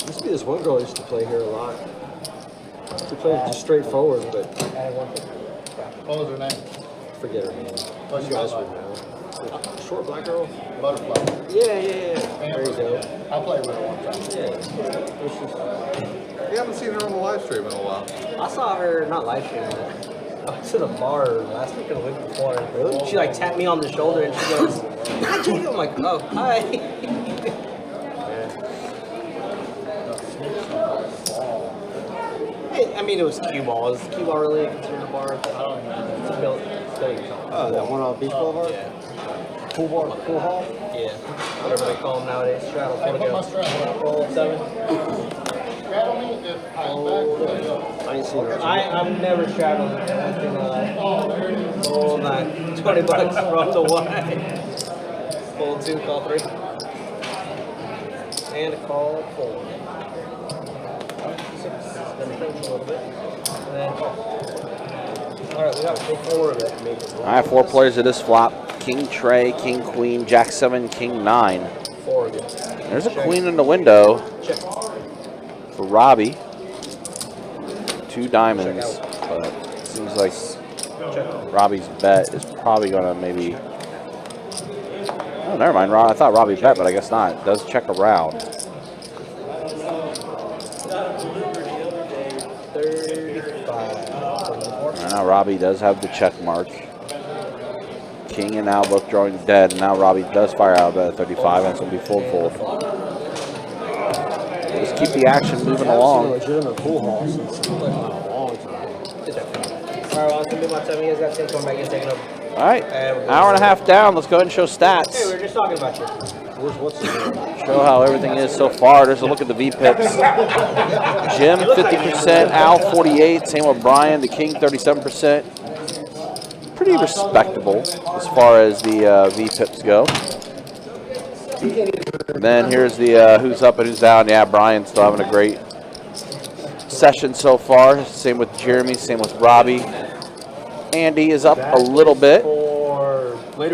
Used to be this one girl used to play here a lot. She played just straightforward, but what was her name? forget her name. What's You your guys would know. Short black girl? Butterfly. Yeah. There you go. I played with her one time. You haven't seen her on the live stream in a while. I saw her not live streaming. I was at a bar last week or the week before. Really? She like tapped me on the shoulder and she goes, Hi, Jacob. I'm like, oh, hi. I mean, it was cue ball. Is cue ball really considered a bar? I don't know. It's a billiard ball. Oh, that one on Beach Boulevard? Yeah. Pool hall? Yeah. Whatever they call them nowadays. Straddle. Hey, put my straddle. Roll 7. Straddle me if I'm back. I ain't seen that. I've never straddled anything Oh, there it is. all night. $20 from the wide. Fold 2, call 3. And a call 4. 6. Gonna finish a little bit. And then call. Alright, we got 4 of it. All right, 4 players of this flop. King Trey, King Queen, Jack 7, King 9. 4 again. There's a queen in the window Check. for Robbie. 2 diamonds, but it seems like Robbie's bet is probably gonna maybe. Oh, never mind. I thought Robbie bet, but I guess not. It does check around. 35. Now Robbie does have the check mark. King and now both drawing dead, and now Robbie does fire out at 35, and it's going to be fold. Just keep the action moving along. Legitimate pool hall since a long time. Alright, well, it's gonna be my time. You guys got 10 coming back and taking over. All right, hour and a half down. Let's go ahead and show Hey, we stats. were just talking about you. Show how everything is so far. There's a look at the V-pips. Jim, 50%. Al, 48%. Same with Brian, the King, 37%. Pretty respectable as far as the V-pips go. And then here's the who's up and who's down. Yeah, Brian's still having a great session so far. Same with Jeremy, same with Robbie. Andy is up a little bit.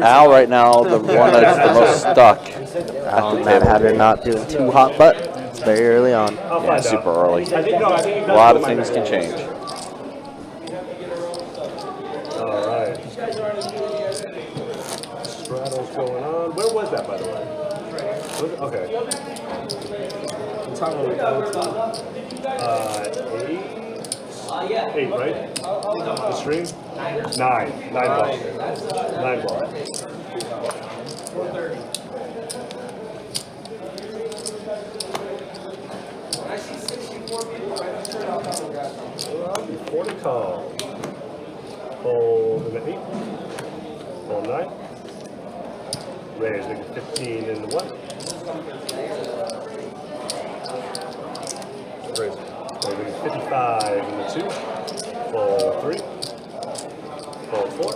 Al right now, the one that's the most stuck at the Mad Hatter table. not doing too hot, but it's very early on. Yeah, super early. A lot of things can change. All right. Straddle's going on. Where was that, by the way? Okay. What time are we going to? 8, right? The stream? 9. 9 ball. 9 ball. Before the call. Hold in the 8. Hold 9. Raise, make it 15 in the 1. Raise. Make it 55 in the 2. Fold 3. Fold 4.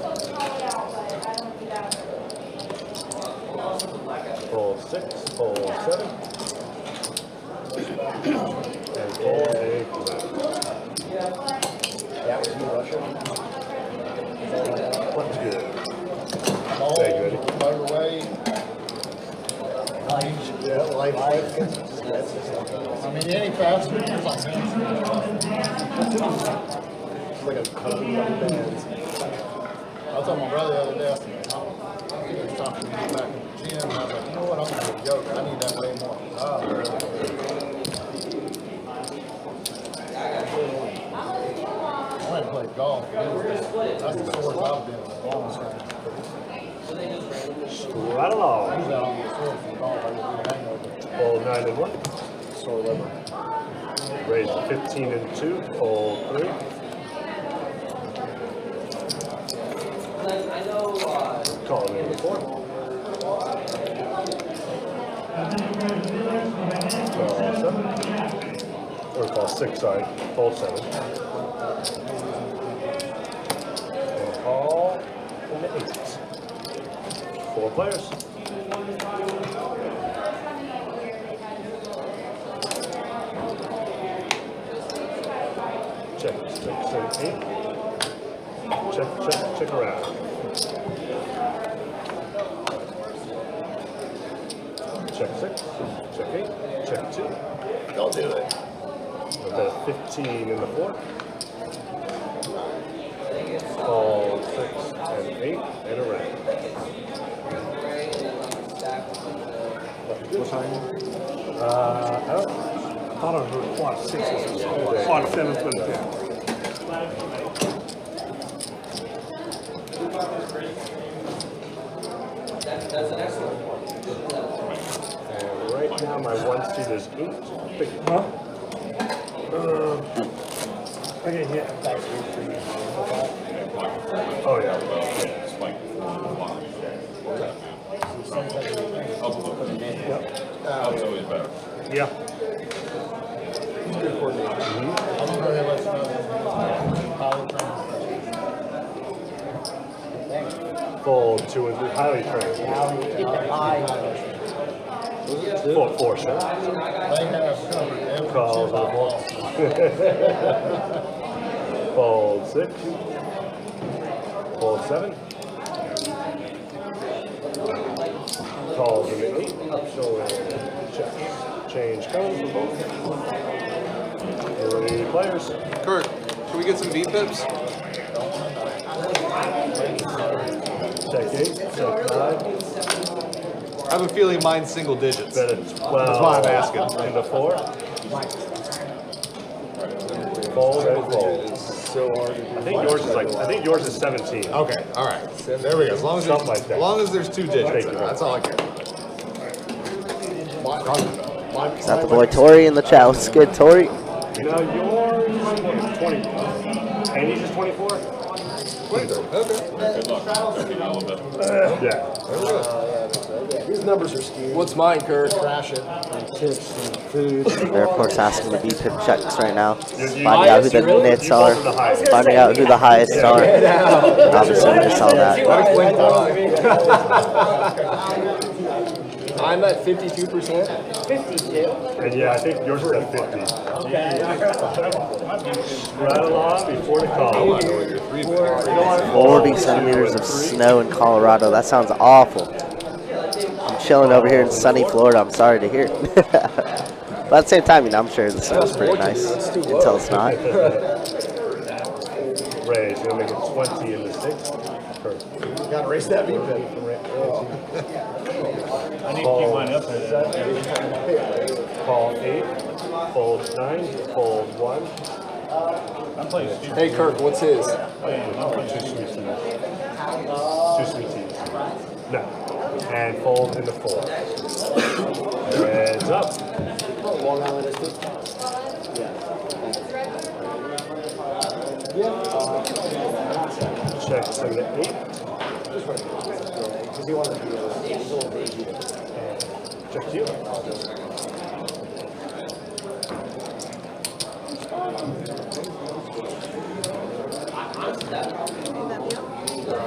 Fold 6. Fold 7. And fold 8. That was you, Russia. What's good? Oh, Very good. motorway. Yeah, life. I mean, any faster, it's like, It's like a couple of bands. I was telling my brother the other day, he was talking to me back in the gym, and I was like, you know what, I'm gonna do yoga. I need that way more. Oh, really? I went and played golf. That's the source I've been in the longest time. Right along. Usually I don't get sore from golf. I just get a hangover. Fold 9 and 1. Sore liver. Raise 15 and 2. Fold 3. Call in the 4. Call 7. Or call 6, sorry. Fold 7. And call in the 8. 4 players. Check 6 and 8. Check around. Check 6, check 8, check 2. Don't do it. I've got 15 in the 4. Call 6 and 8 and around. What time? I thought I heard quad 6s. Quad 7s, but yeah. And right now, my one seed is 8. Huh? Okay, yeah. Oh, yeah. Yeah. Fold 2 and 3, highly trained. Four, sure. Calls on 4. Fold 6. Fold 7. Calls in the 8. Up shoulder. Check. Change comes. 3 players. Kurt, can we get some V-pips? Check 8. Check 9. I have a feeling mine's single digits. Bet it's 12. That's why I'm asking. Into 4. Fold and fold. So hard. I think yours is 17. Okay, all right. There we go. As long as, Something like that. as long as there's 2 digits, Thank you. that's all I care. Is that the boy Tori in the chat? What's good, Tori? Now yours is 20. And he's just 24? 23. Okay. Yeah. These numbers are skewed. What's mine, Kurt? Crash it. Tips and food. They're, of course, asking the V-pip checks right now. Finding Highest, out who the really? nits You are. voted the highest. Finding out who the highest are. Obviously, we saw that. I'm at 52%. 52. And yeah, I think yours is at 50. Rattle on before the call. 40 centimeters of snow in Colorado. That sounds awful. I'm chilling over here in sunny Florida. I'm sorry to hear. But at the same time, I'm sure the snow's pretty nice until it's not. Ray, so you'll make it 20 in the 6. Perfect. You gotta race that V-pin. I need to keep mine up there. Call 8. Fold 9. Fold 1. I'm playing stupid. Hey, Kirk, what's his? Two sweet teas. No. And fold into 4. Heads up. Long Island is this? Check 7 to 8. Because you want to be a little baby. Check you.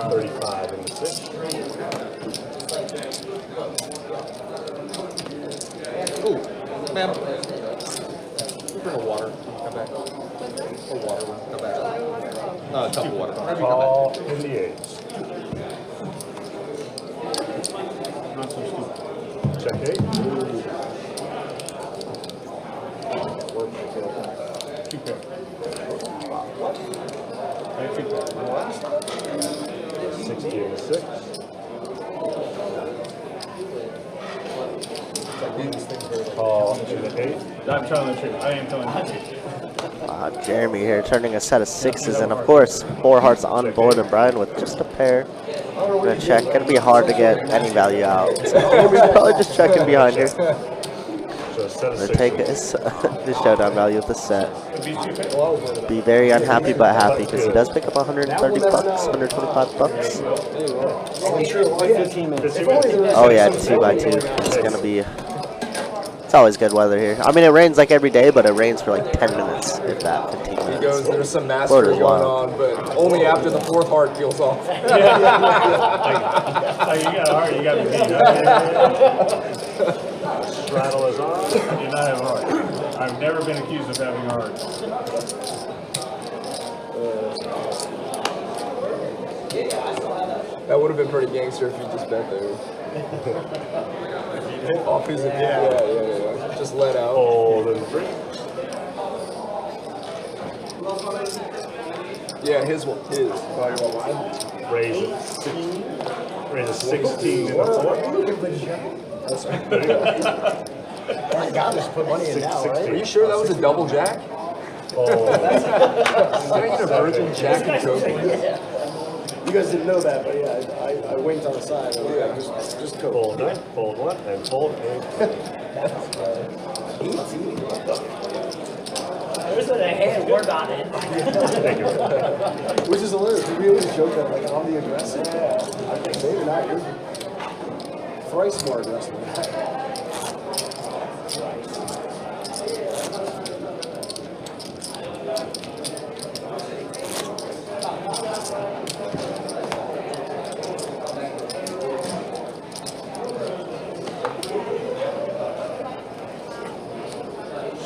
$35 in the 6. Ooh, ma'am. Bring a water. Come back. A water. Come back. A cup of water. Call in the 8. Not so stupid. Check 8. Two pair. I have 2 pair. 60 in the 6. Call in the 8. I'm telling the truth. I am telling the truth. Jeremy here turning a set of 6s, and of course, 4 hearts on board, and Brian with just a pair. Gonna check. Gonna be hard to get any value out. So Jeremy's probably just checking behind here. So a set of Gonna 6. take his showdown value of the set. Be very unhappy but happy because he does pick up 130 bucks, 125 bucks. Only 15 minutes. Oh yeah, 2x2. It's gonna be. It's always good weather here. I mean, it rains like every day, but it rains for like 10 minutes, if that, 15 He minutes. goes, there's some mastery Florida's going wild. on, but only after the 4th heart feels off. Like, you got a heart, you got to beat. Straddle is on. I do not have a heart. I've never been accused of having a heart. That would have been pretty gangster if you just bet there. Off his yeah. Just let out. Fold in 3. Yeah, his. Raise it 16. Raise it 16 in the 4. Thank God, just put money in now, right? Are you sure that was a double jack? Oh. Did I get a virgin jack and trophy? You guys didn't know that, but yeah, I winked on the side. Just go. Fold 9, fold 1, and fold 8. There's a hand word on it. Thank you. Which is hilarious. We always joke that like I'm the aggressor. Yeah. I think maybe not. You're thrice more aggressive.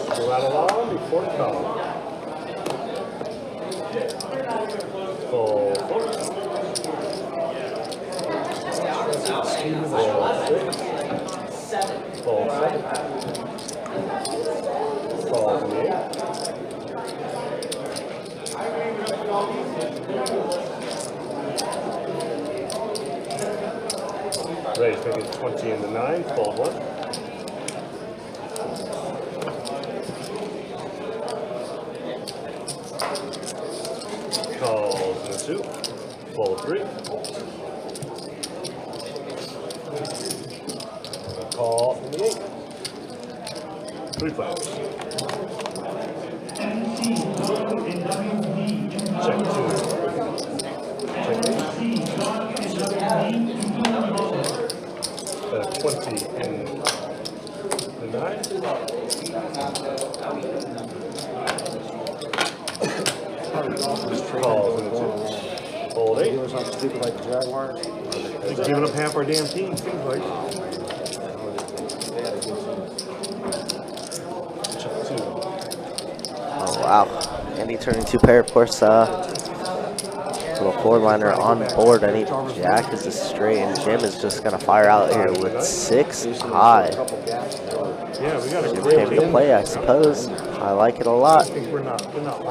Go out along before the call. Fold 4. Fold 7. Fold 8. Raise, make it 20 in the 9, fold 1. Calls in the 2, fold 3. Call in the 8. 3 flags. Check 2. Check 20 in the 9. Calls in the 2. Fold 8. Dealers aren't stupid like the Jaguars. Just giving up half our damn team, seems like. Check 2. Oh, wow. Andy turning 2 pair, of course. Little 4-liner on board. Any jack is a straight, and Jim is just going to fire out here with 6 high. Yeah, we got a Jim great came to team. play, I suppose. I like it a lot. I think we're not hard enough.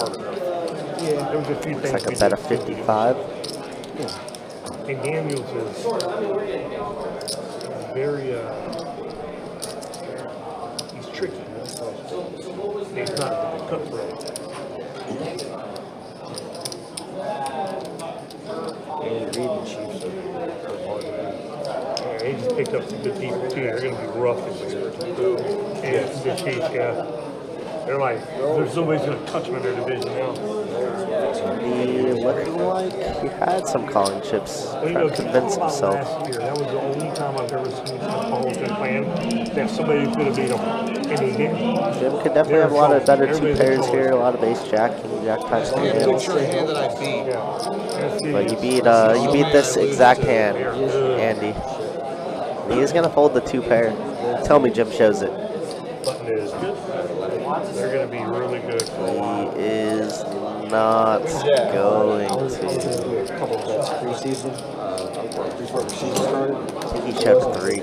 Yeah, there was a few Looks things like we a bet of did. 55. And Daniels is very, he's tricky. He's not cutthroat. And reading Chiefs are hard to beat. Yeah, he just picked up some good people too. They're going to be rough this year. And some good Chiefs, yeah. They're like, there's nobody's going to touch them in their division now. He looking like he had some calling chips. Well, you Trying know, to convince himself. last year, that was the only time I've ever seen Paul's been playing that somebody could have beat him, and he didn't. Jim could definitely have a lot of better 2 pairs here. A lot of ace jack, king jack types of hands. Picture a hand that I beat. Yeah. But you beat this exact hand, Andy. And he is gonna fold the 2 pair. Tell me Jim shows it. Button is good. They're going to be really good. He is not going I was to. going to do a couple of bets preseason. Before the season started. I think he showed 3.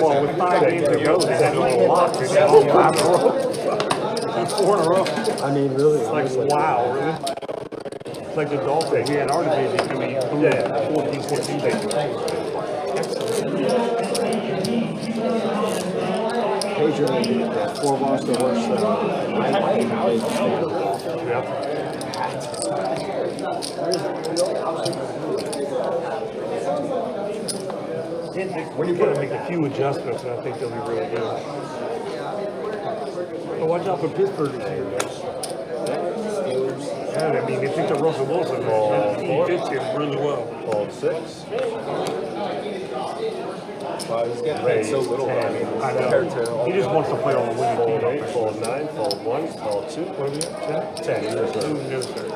Well, with 5 games to go, they had a lot. They got all 5 in a row. 4 in a row. I mean, really. It's like, wow, really? It's like the Dolphins. We had our division could be 14 days. Pedro, the 4 lost the horse. When you put to make a few adjustments, and I think they'll be really good. But watch out for Pittsburgh this year. Yeah, I mean, they picked up Russell Wilson. He fits him really well. Fold 6. Wow, he's getting Raise paid so little. 10. I know. He just wants to play on the winning Fold team. 8, fold 9, fold 1, fold 2. What are we at? 10.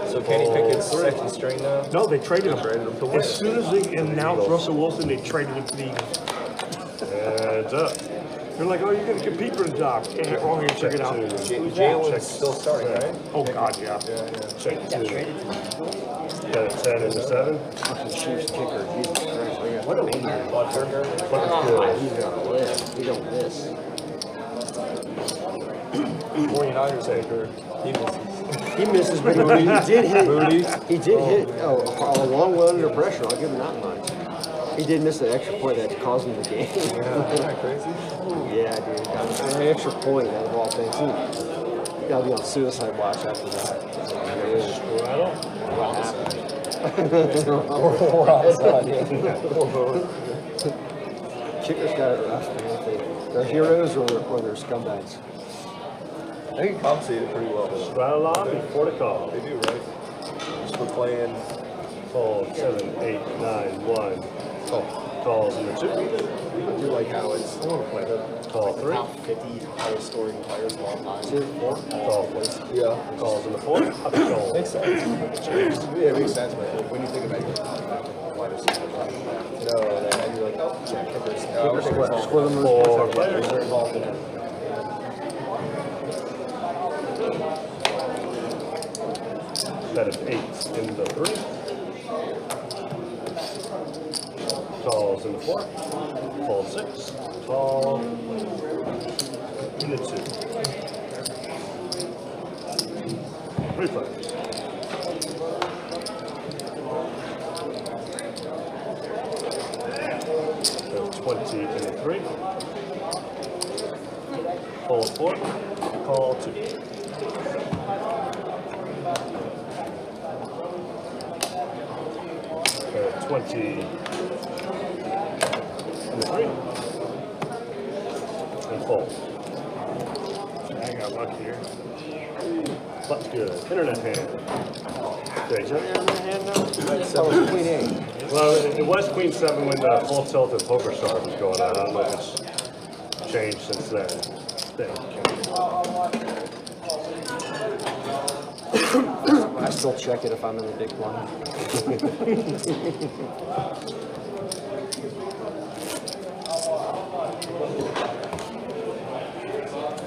So Kenny Pickett's second string now? No, they traded him. As soon as they announced Russell Wilson, they traded him to the Eagles. Heads up. They're like, oh, you're going to compete for the job. And wrong here, check it out. Jalen's still starting, right? Oh, God, yeah. Check 2. Got a 10 and a 7. Fucking Chiefs kicker. Jesus Christ. What a weird But He's going to live. He don't miss. 49ers kicker. He misses. He misses, but he did hit. He did hit a long way under pressure. I'll give him that much. He did miss the extra point that caused him the game. Yeah, isn't that crazy? Yeah, dude. An extra point out of all things. Gotta be on suicide watch after that. Straddle. What happened? We're on the side, yeah. Kickers got it rough, man. They're heroes or they're scumbags. I think compensate it pretty well. Straddle on before the call. They do, right? Just for playing. Fold 7, 8, 9, 1. Calls in the 2. I do like how it's Call 3. top 50 highest scoring players of all time. 2, 4. Call 4. Yeah. Calls in the 4. Up call. Makes sense. Yeah, it makes sense, but when you think about it, why does it no, and you're like, oh, yeah, kickers. Split them Four players. They're involved in it. Set of 8s in the 3. Calls in the 4. Fold 6. Call in the 2. 3 players. So 20 in the 3. Fold 4. Call 2. So 20 in the 3. And fold. I got luck here. Luck's good. Internet hand. Okay, is that internet hand now? Queen 8. Well, it was Queen 7 when the full tilt and poker star was going on. I don't know if it's changed since then. I still check it if I'm in the big blind.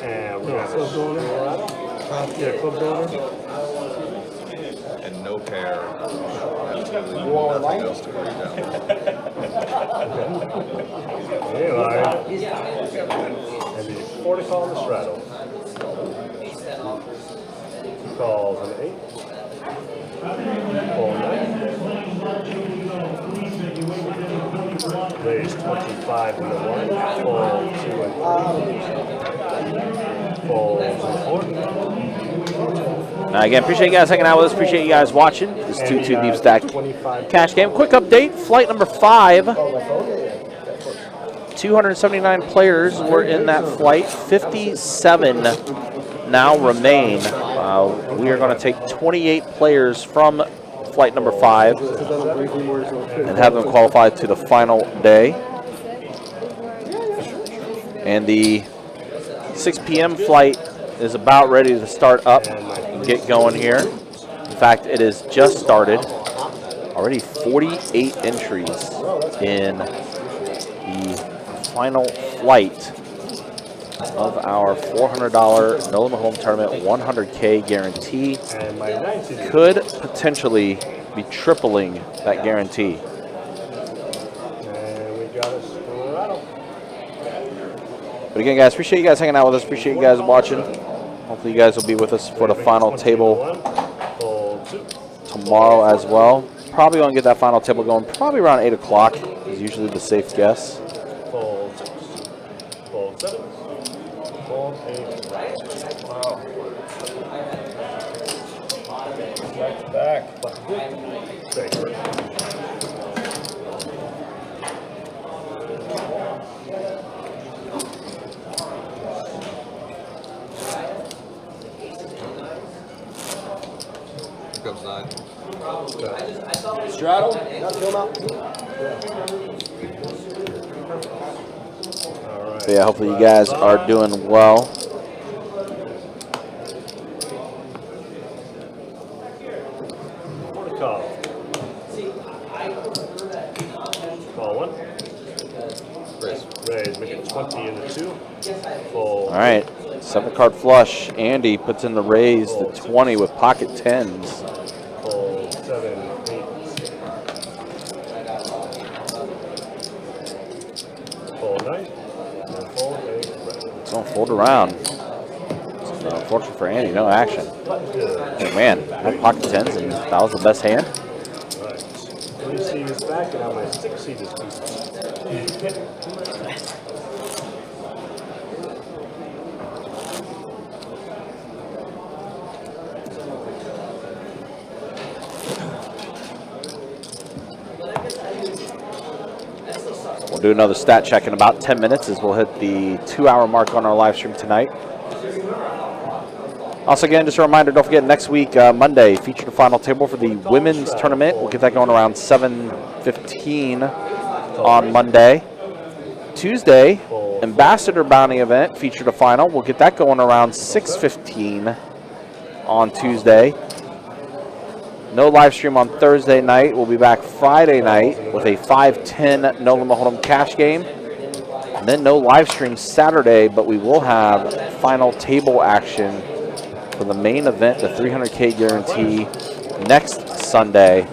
And we're going to yeah, club donor. And no pair. Absolutely nothing else to worry about. Anyway. And the 40 call in the straddle. Calls an 8. Fold 9. Raise 25 in the 1. Fold 2 and 3. Fold 4. Now, again, appreciate you guys hanging out with us. Appreciate you guys watching this 2-2 Deep Stack cash game. Quick update, flight number 5. 279 players were in that flight. 57 now remain. We are going to take 28 players from flight number 5 and have them qualify to the final day. And the 6 p.m. flight is about ready to start up and get going here. In fact, it has just started. Already 48 entries in the final flight of our $400 No Limit Home Tournament 100K guarantee. Could potentially be tripling that guarantee. And we got a straddle. But again, guys, appreciate you guys hanging out with us. Appreciate you guys watching. Hopefully you guys will be with us for the final table tomorrow as well. Probably going to get that final table going probably around 8 o'clock is usually the safe guess. Fold 6. Fold 7. Fold 8. Wow. Back. Sacred. Here comes 9. Straddle? So yeah, hopefully you guys are doing well. Call. Call 1. Raise. Make it 20 in the 2. Fold. All right, 7-card flush. Andy puts in the raise, the 20 with pocket 10s. Fold 7, 8. Fold 9. And fold 8. It's going to fold around. It's unfortunate for Andy, no action. Oh, man, I had pocket 10s and that was the best hand. Alright. 3 seed is back and now my 6 seed is beat. We'll do another stat check in about 10 minutes as we'll hit the 2-hour mark on our live stream tonight. Also, again, just a reminder, don't forget next week, Monday, feature the final table for the women's tournament. We'll get that going around 7:15 on Monday. Tuesday, Ambassador Bounty event, feature the final. We'll get that going around 6:15 on Tuesday. No live stream on Thursday night. We'll be back Friday night with a 5-10 No Limit Hold'em cash game. And then no live stream Saturday, but we will have final table action for the main event, the 300K guarantee, next Sunday.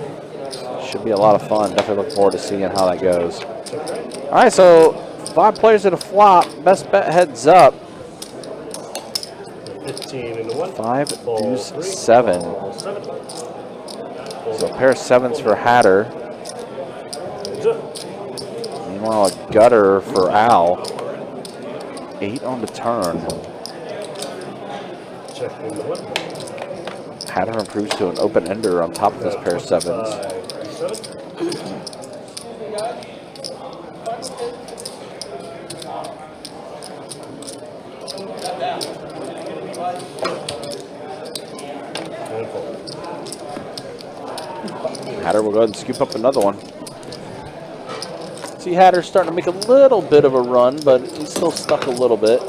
Should be a lot of fun. Definitely look forward to seeing how that goes. All right, so 5 players at a flop. Best bet heads up. 15 into 1. 5 deuce 7. So a pair of 7s for Hatter. Meanwhile, a gutter for Al. 8 on the turn. Check into 1. Hatter improves to an open ender on top of this pair of 7s. 7. Hatter will go ahead and scoop up another one. See Hatter starting to make a little bit of a run, but he's still stuck a little bit.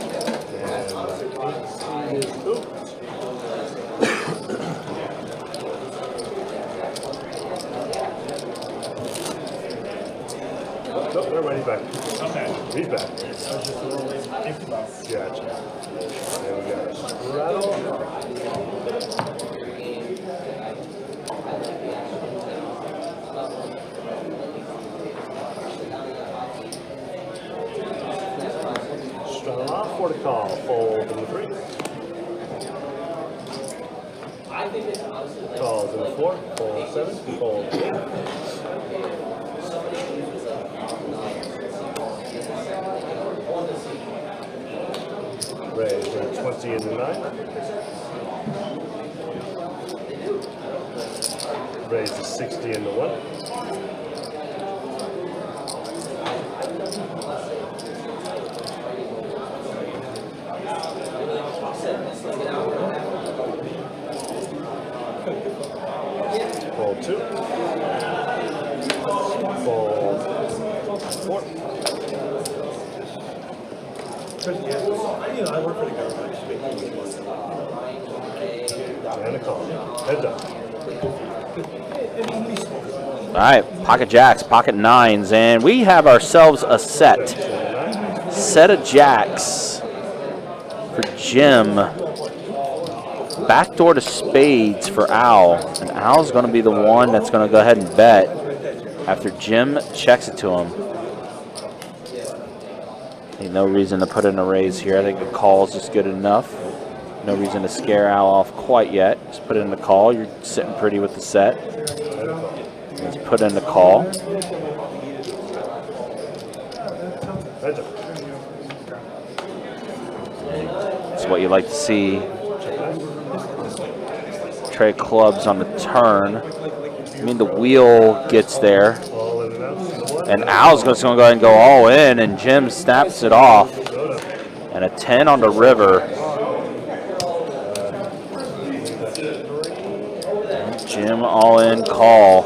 Nope, everybody's back. Okay. He's back. Gotcha. There we go. Rattle. Strong off for the call. Fold in the 3. Calls in the 4. Fold 7. Fold 8. Raise 20 into 9. Raise to 60 into 1. Fold 2. Fold 4. I work for the government. And a call. Heads up. All right, pocket jacks, pocket 9s, and we have ourselves a set. Set of jacks for Jim. Backdoor to spades for Al, and Al's going to be the one that's going to go ahead and bet after Jim checks it to him. Ain't no reason to put in a raise here. I think a call is just good enough. No reason to scare Al off quite yet. Just put in the call. You're sitting pretty with the set. Let's put in the call. That's what you like to see. Trade clubs on the turn. I mean, the wheel gets there. And Al's just going to go ahead and go all in, and Jim snaps it off. And a 10 on the river. And Jim all in call.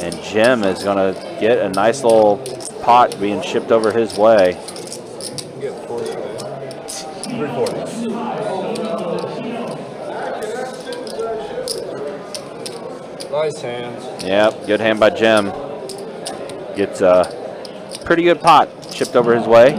And Jim is going to get a nice little pot being shipped over his way. Nice hands. Yep, good hand by Jim. Gets a pretty good pot shipped over his way.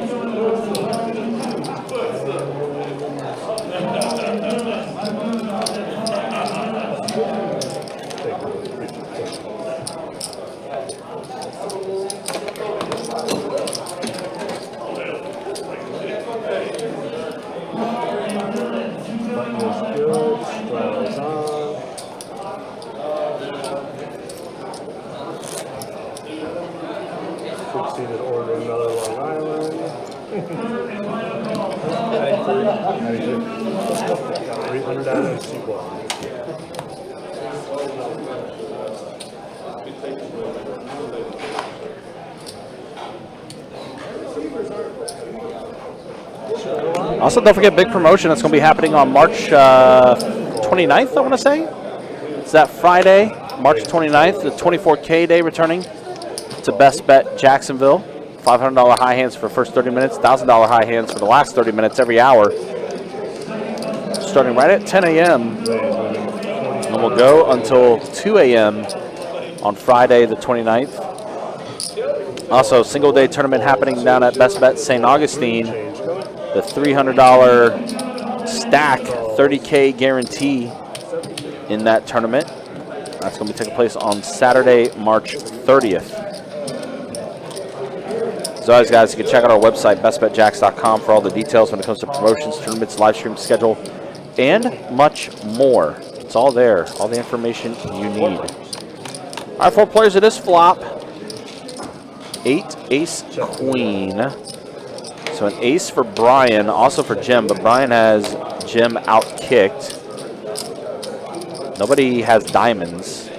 Succeeded order another Long Island. 300 out of sequel. Also, don't forget big promotion that's going to be happening on March 29th, I want to say. It's that Friday, March 29th, the 24K day returning to Best Bet Jacksonville. $500 high hands for the first 30 minutes, $1,000 high hands for the last 30 minutes every hour. Starting right at 10 a.m. and we'll go until 2 a.m. on Friday the 29th. Also, single day tournament happening down at Best Bet St. Augustine. The $300 stack 30K guarantee in that tournament. That's going to be taking place on Saturday, March 30th. As always, guys, you can check out our website, bestbetjacks.com, for all the details when it comes to promotions, tournaments, live stream schedule, and much more. It's all there, all the information you need. All right, 4 players of this flop. 8 ace queen. So an ace for Brian, also for Jim, but Brian has Jim outkicked. Nobody has diamonds.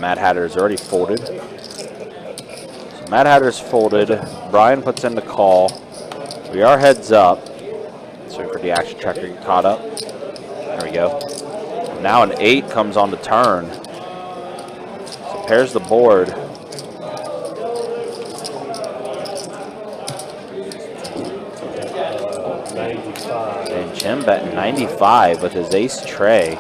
Mad Hatter's already folded. So Mad Hatter's folded. Brian puts in the call. We are heads up. So for the action tracker to get caught up. There we go. Now an 8 comes on the turn. So pairs the board. And Jim bet 95 with his ace tray.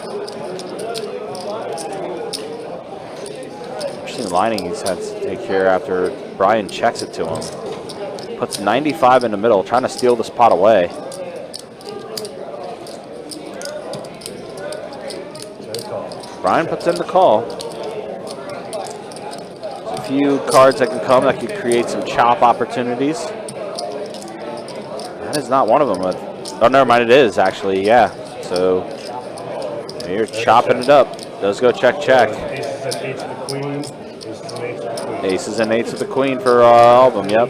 Interesting lining he's had to take care after Brian checks it to him. Puts 95 in the middle, trying to steal this pot away. Brian puts in the call. There's a few cards that can come that could create some chop opportunities. That is not one of them. Oh, never mind, it is actually, yeah. So you're chopping it up. Does go check, check. Aces and 8s of the queen for all of them, yep.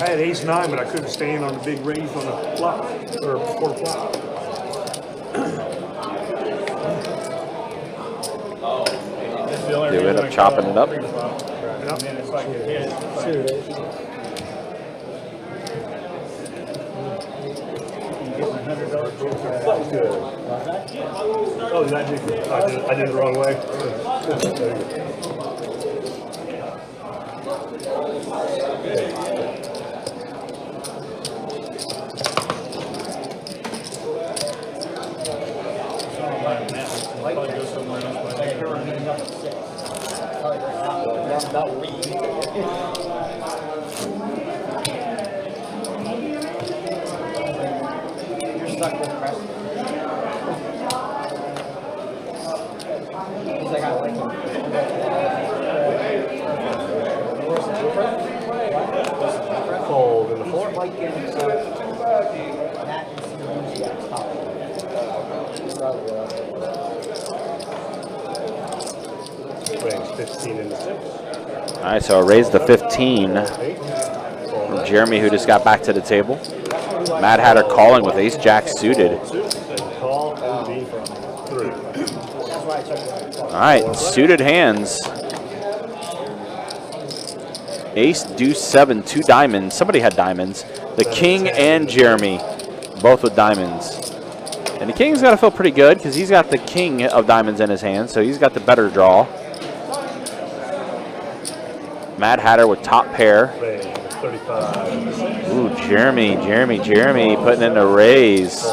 I had ace-9, but I couldn't stand on the big raise on the flop, or quarter flop. They end up chopping it up. Oh, I did it the wrong way. Fold in the 4. Range 15 in the 6. All right, so I raised the 15 from Jeremy, who just got back to the table. Mad Hatter calling with ace-jack suited. All right, suited hands. Ace, deuce, 7, 2 diamonds. Somebody had diamonds. The king and Jeremy, both with diamonds. And the king's got to feel pretty good because he's got the king of diamonds in his hand, so he's got the better draw. Mad Hatter with top pair. Ooh, Jeremy putting in a raise.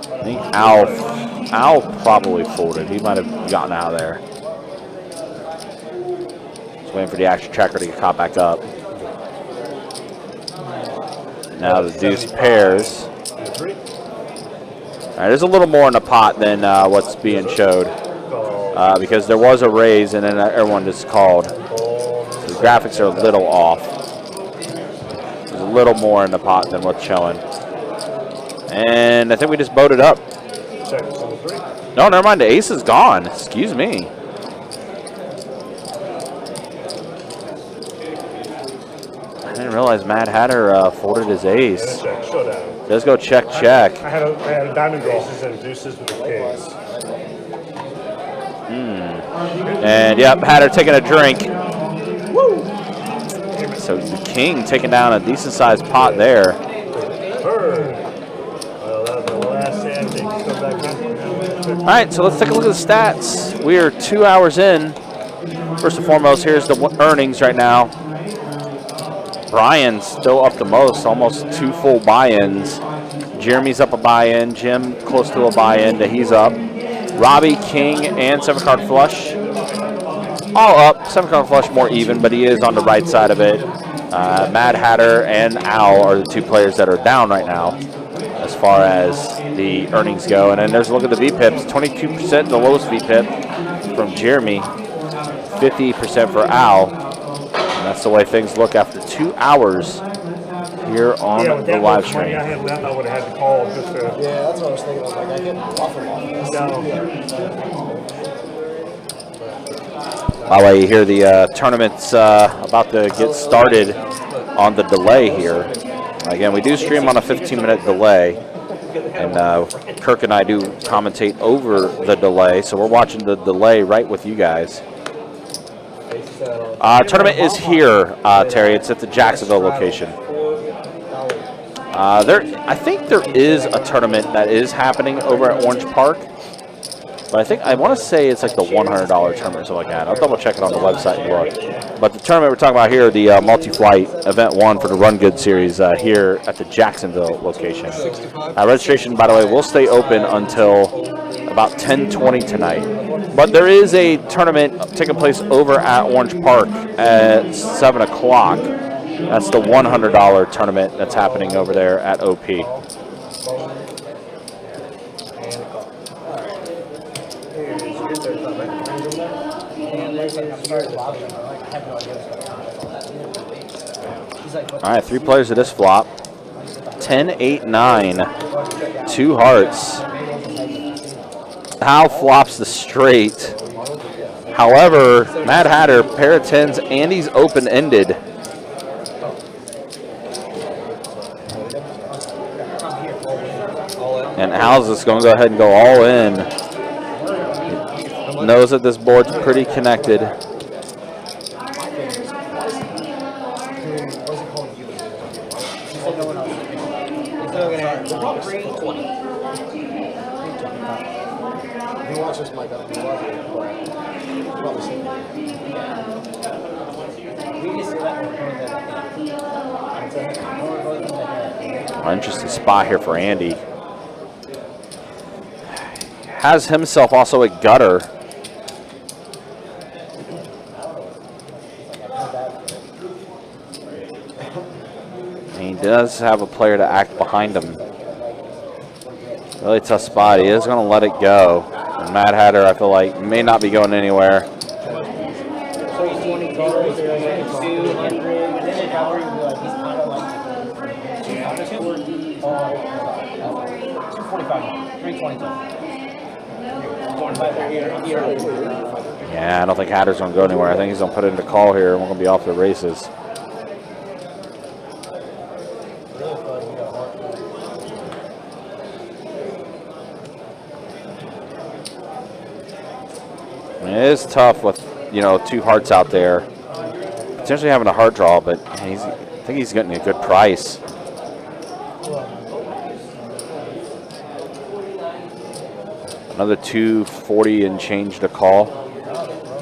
I think Al probably folded. He might have gotten out of there. Just waiting for the action tracker to get caught back up. Now the deuce pairs. All right, there's a little more in the pot than what's being showed because there was a raise and then everyone just called. So graphics are a little off. There's a little more in the pot than what's showing. And I think we just boated up. No, never mind. The ace is gone. Excuse me. I didn't realize Mad Hatter folded his ace. Let's go check, check. I had a diamond aces and deuces with the kings. And yep, Hatter taking a drink. So the king taking down a decent sized pot there. Well, that was the last hand. Come back in. All right, so let's take a look at the stats. We are 2 hours in. First and foremost, here's the earnings right now. Brian's still up the most, almost 2 full buy-ins. Jeremy's up a buy-in. Jim close to a buy-in that he's up. Robbie, king, and 7-card flush. All up. 7-card flush more even, but he is on the right side of it. Mad Hatter and Owl are the 2 players that are down right now as far as the earnings go. And then there's a look at the VPIPs. 22% the lowest VPIP from Jeremy. 50% for Owl. And that's the way things look after 2 hours here on the live stream. I had left, I would have had to call just to. Yeah, that's what I was thinking. I was like, I can offer By the way, you hear the tournament's about to get started on the delay here. Again, we do stream on a 15-minute delay, and Kirk and I do commentate over the delay, so we're watching the delay right with you guys. Tournament is here, Terry. It's at the Jacksonville location. I think there is a tournament that is happening over at Orange Park, but I want to say it's like the $100 tournament or something like that. I'll double check it on the website and look. But the tournament we're talking about here, the multi-flight event 1 for the Run Good series here at the Jacksonville location. Registration, by the way, will stay open until about 10:20 tonight. But there is a tournament taking place over at Orange Park at 7 o'clock. That's the $100 tournament that's happening over there at OP. All right, 3 players of this flop. 10, 8, 9. 2 hearts. Hal flops the straight. However, Mad Hatter, pair of 10s, and he's open-ended. And Hal's is going to go ahead and go all in. Knows that this board's pretty connected. Interesting spot here for Andy. Has himself also a gutter. And he does have a player to act behind him. Really tough spot. He is going to let it go. And Mad Hatter, I feel like, may not be going anywhere. So he's 20 cards, 200, and then if I were to be like, he's kind of like 245, 320. Yeah, I don't think Hatter's going to go anywhere. I think he's going to put it into call here, and we're going to be off the races. I mean, it is tough with, 2 hearts out there. Potentially having a heart draw, but I think he's getting a good price. Another 240 and change to call.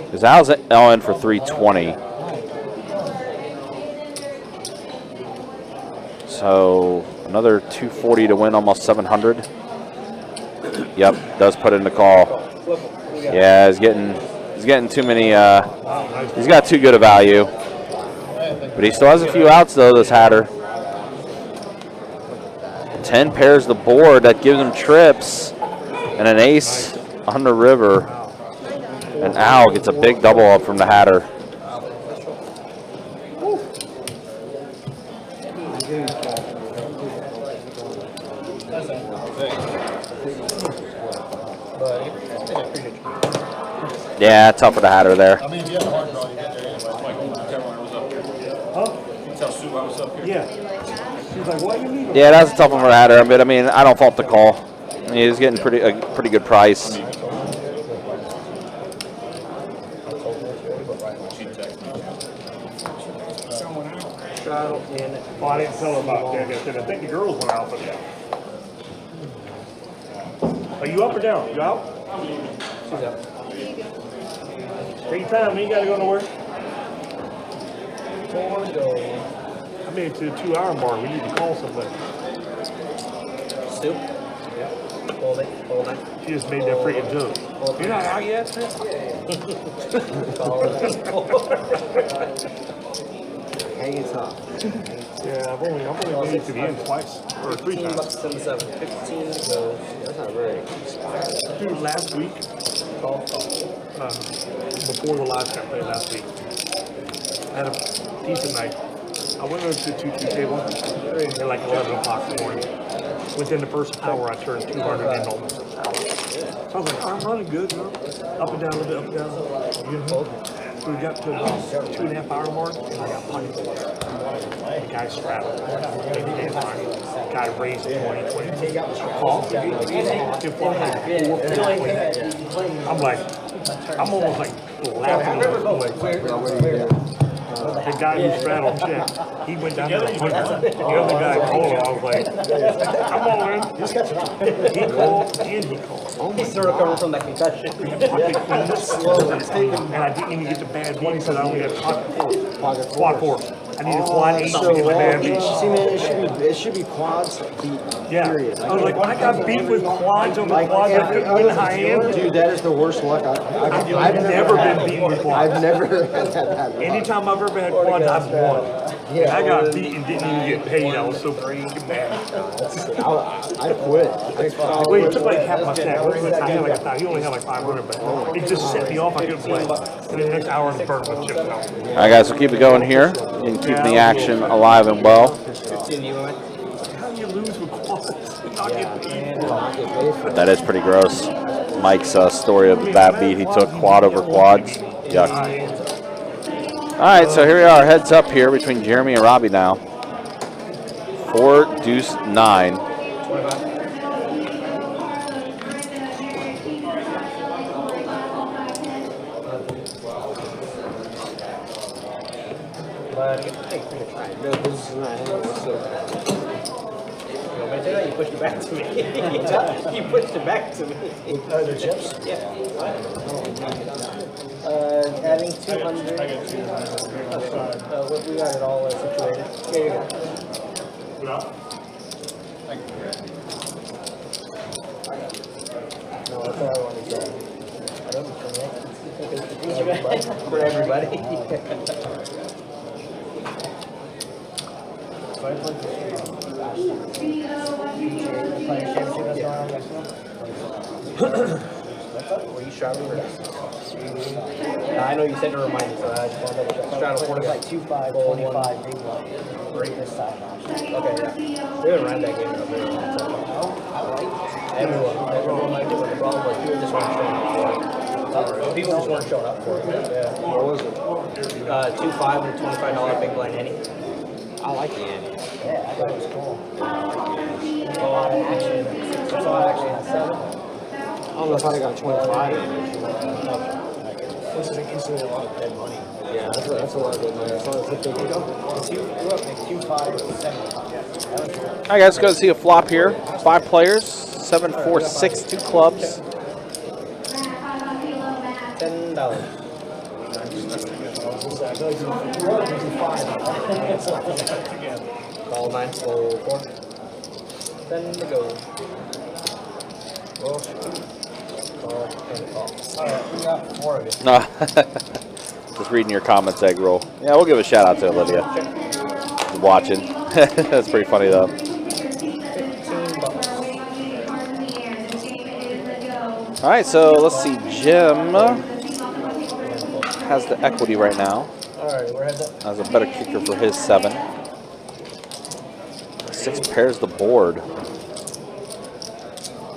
Because Al's in for 320. So another 240 to win almost 700. Yep, does put in the call. Yeah, he's getting too many. He's got too good a value. But he still has a few outs though, this Hatter. 10 pairs the board, that gives him trips. And an ace on the river. And Al gets a big double up from the Hatter. Yeah, tougher to hat her there. I mean, if you had a hard draw, you get there anyway. Huh? Yeah. She's like, why are you leaving? Yeah, that's a tough one for a hatter, but I mean, I don't fault the call. I mean, he's getting a pretty good price. Oh, I didn't tell her about that. I said, I think the girls went out, but are you up or down? You out? She's up. Take your time, man. You gotta go nowhere. 4 to go. I made it to the 2 hour mark. We need to call somebody. Stu? Yeah. Hold it. She just made that freaking jump. You're not out yet? Hanging top. Yeah, I've only made it to the end twice. Or 3 times. $15 to 7. 15 to go. That's not very. Dude, last week, before the live chat played last week, I had a decent night. I went over to the 2-2 table at like 11 o'clock in the morning. Within the first hour, I turned 200 in almost an hour. So I was like, I'm running good, you know? Up and down a little bit, up and down. So we got to about 2.5 hour mark, and I got punched. The guy straddled. The guy raised 20. Call. I'm like, I'm almost like laughing. The guy who straddled Chet, he went down to the 100. The other guy called him. I was like, come on, man. He called and he called. He's still recovering from that concussion. And I didn't even get the bad beat because I only had quad four. I needed quad 8 to get the bad beat. See, man, it should be quads beat. Yeah. Period. I was like, when I got beat with quads over quads, I couldn't win high end. Dude, that is the worst luck. I've never been beaten with quads. I've never had that. Anytime I've ever had quads, I've won. I got beat and didn't even get paid. I was so freaking mad. I quit. Well, he took like half my stack. I had like 1,000. He only had like 500, but it just set me off. I couldn't play. And the next hour, the burn was chipping out. All right, guys, we'll keep it going here and keeping the action alive and well. 15 you went. How do you lose with quads and not get paid? That is pretty gross. Mike's story of that beat he took quad over quads. Yuck. All right, so here we are, heads up here between Jeremy and Robbie now. 4-9. You pushed it back to me. You pushed it back to me. The chips? Yeah. Adding 200. We got it all situated. Here you go. No, that's all I wanted to say. I don't know For everybody. Were you straddling or I know you said to remind me, so I just want to double check. Straddle 40. like 2-5, 25, big one. This side. Okay, yeah. We haven't ran that game in a very long time. Everyone liked it, but the problem was people just weren't showing up for it. People just weren't showing up for it. Yeah. What was it? 2-5 and $25 big blind Henny. I like the Andy. Yeah, I thought it was cool. So I actually had 7. I don't know if I got 25. Which is instantly a lot of dead money. Yeah, That's a lot of good money. As long as it's big. You're up to Q5 7. All right, guys, go see a flop here. 5 players, 7, 4, 6, 2 clubs. $10. Call 9, roll 4. 10 to go. Roll. Call and call. Alright, we got 4 of it. No. Just reading your comments, egg roll. Yeah, we'll give a shout out to Olivia. She's watching. That's pretty funny though. All right, so let's see. Jim has the equity right now. Alright, we're heads up. Has a better kicker for his 7. 6 pairs the board.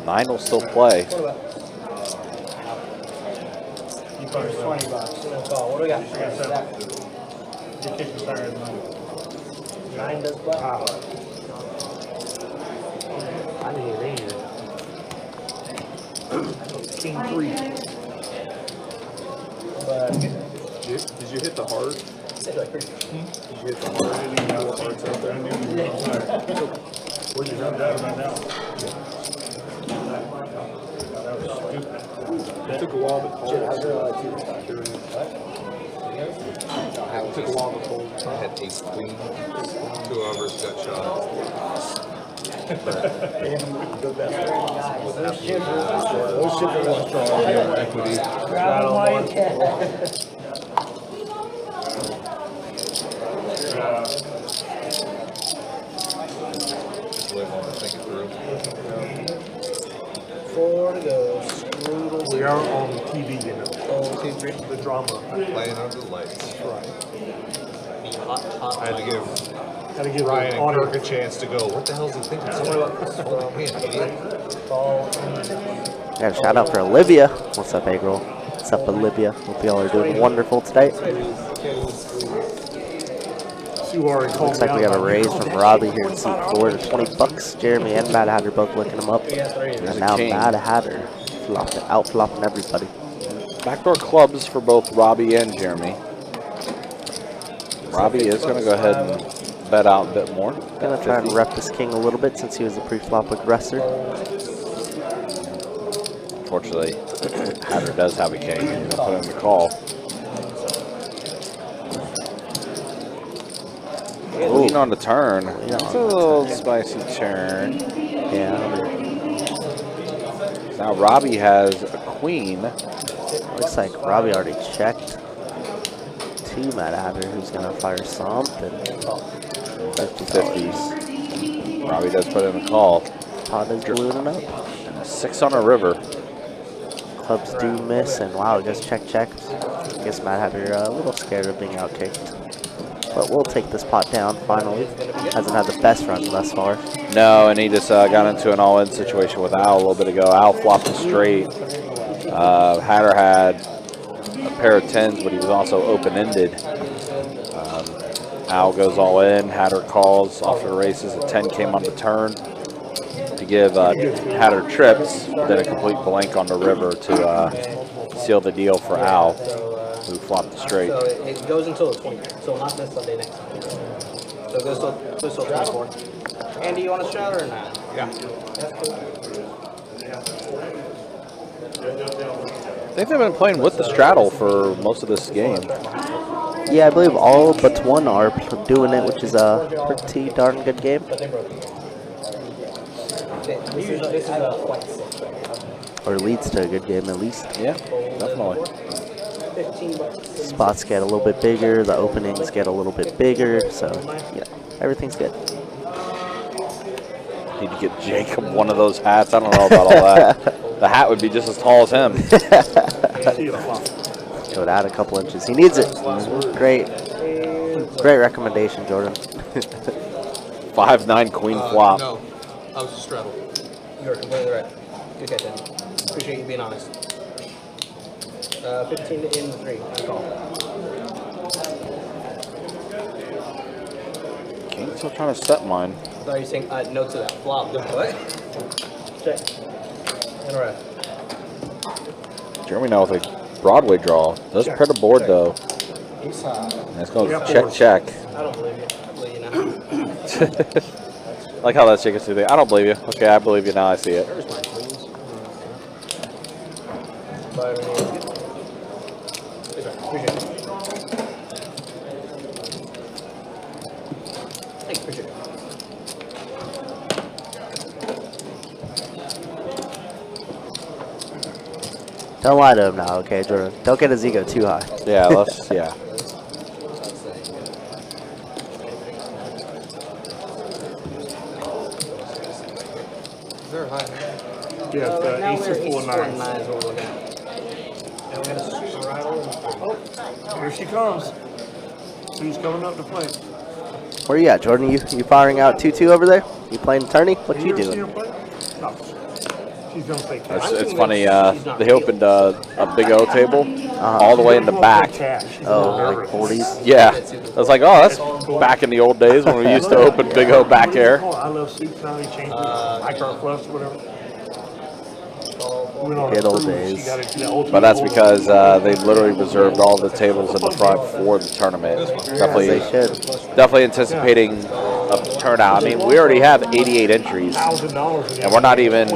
9 will still play. You probably will. $20. Call. What do we got? I got 7. Your kick is higher than mine. 9 does what? Wow. I didn't even read it. King 3. But Did you hit the hard? say like 3. Did you hit the hard? Any more hearts out there? Where'd you run that right now? That was stupid. It took a while to call. I realized you were It took a while to call. I had ace queen. 2 overs got shot. Those ships are lost strong. Equity. right on board. Just live on it, think it through. 4 to go. Strudel. We are on TV, you know. 2, 3. The drama. Playing under the lights. Hot. I had to give Had to give Ryan and honor. Kirk a chance to go. What the hell is he thinking? Hold on, idiot. Yeah, shout out for Olivia. What's up, egg roll? What's up, Olivia? Hope y'all are doing wonderful today. Looks like we got a raise from Robbie here in seat 4 to $20. Jeremy and Mad Hatter both looking him up. And now Mad Hatter out-flopping everybody. Backdoor clubs for both Robbie and Jeremy. Robbie is going to go ahead and bet out a bit more. Gonna try and rep this king a little bit since he was a pre-flop aggressor. Unfortunately, Hatter does have a king. He's going to put in the call. Queen on the turn. That's a little spicy turn. Yeah. Now Robbie has a queen. Looks like Robbie already checked to Mad Hatter, who's gonna fire something. 50-50s. Robbie does put in the call. Pot is ballooning up. And a 6 on a river. Clubs do miss, and wow, just check. I guess Mad Hatter a little scared of being outkicked. But we'll take this pot down finally. Hasn't had the best run thus far. No, and he just got into an all-in situation with Al a little bit ago. Al flopped a straight. Hatter had a pair of 10s, but he was also open-ended. Al goes all in. Hatter calls off the races. A 10 came on the turn to give Hatter trips, then a complete blank on the river to seal the deal for Al, who flopped the straight. So it goes until the 20th. So not this Sunday, next Sunday. So it goes till 24. Andy, you want a shot or not? Yeah. I think they've been playing with the straddle for most of this game. Yeah, I believe all but one are doing it, which is a pretty darn good game. This is a quite sick. Or leads to a good game at least. Yeah, definitely. Spots get a little bit bigger, the openings get a little bit bigger, so yeah, everything's good. Need to get Jacob one of those hats. I don't know about all that. The hat would be just as tall as him. It would add a couple inches. He needs it. Great recommendation, Jordan. 5-9 queen flop. No, I was just straddled. You're completely right. Good catch, Andy. Appreciate you being honest. 15 in 3. Call. King's still trying to set mine. I thought you were saying no to that flop. What? Check. Interesting. Jeremy now with a Broadway draw. Does print a board though. And it's going to check. I don't believe you. I believe you now. Like how that's chicken thing. I don't believe you. Okay, I believe you now. I see it. There's my queens. Appreciate it. Thanks, appreciate it. Don't lie to him now, okay, Jordan? Don't get his ego too high. Yeah, let's, yeah. Is there a high? Yeah, the Now ace we're is full of ace 4 9s. and 9 is what we're looking at. Now we got a straddle and Here she comes. Who's coming up to play? Where you at, Jordan? You firing out 2-2 over there? You playing tourney? What you ever seen her doing? play? No. She's gonna say It's funny. They opened a Big O table all the way in the back. Oh, like 40s. Yeah, I was like, oh, that's back in the old days when we used to open Big O back air. I love soups now. They changed it. Micro fluffs, whatever. Good old days. But that's because they literally reserved all the tables in the front for the tournament. Definitely anticipating a turnout. I mean, we already have 88 entries, and we're not even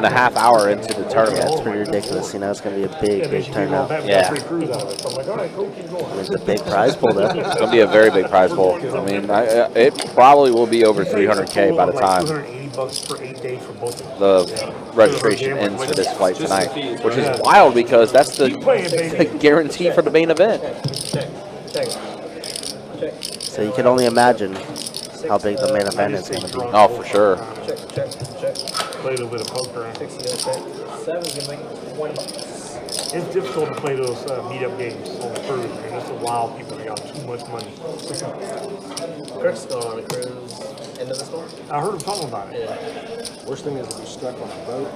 a half hour into the tournament. That's pretty ridiculous. You know, it's going to be a big turnout. Yeah. It's a big prize pool, though. It's going to be a very big prize pool. I mean, it probably will be over 300K by the time the registration ends for this flight tonight, which is wild because that's the guarantee for the main event. So you can only imagine how big the main event is going to be. Oh, for sure. Play a little bit of poker. It's difficult to play those meet-up games on the cruise. I mean, it's a wild people. They got too much money. Kirk's going on a cruise end of this month. I heard him talking about it. Worst thing is if you're stuck on a boat,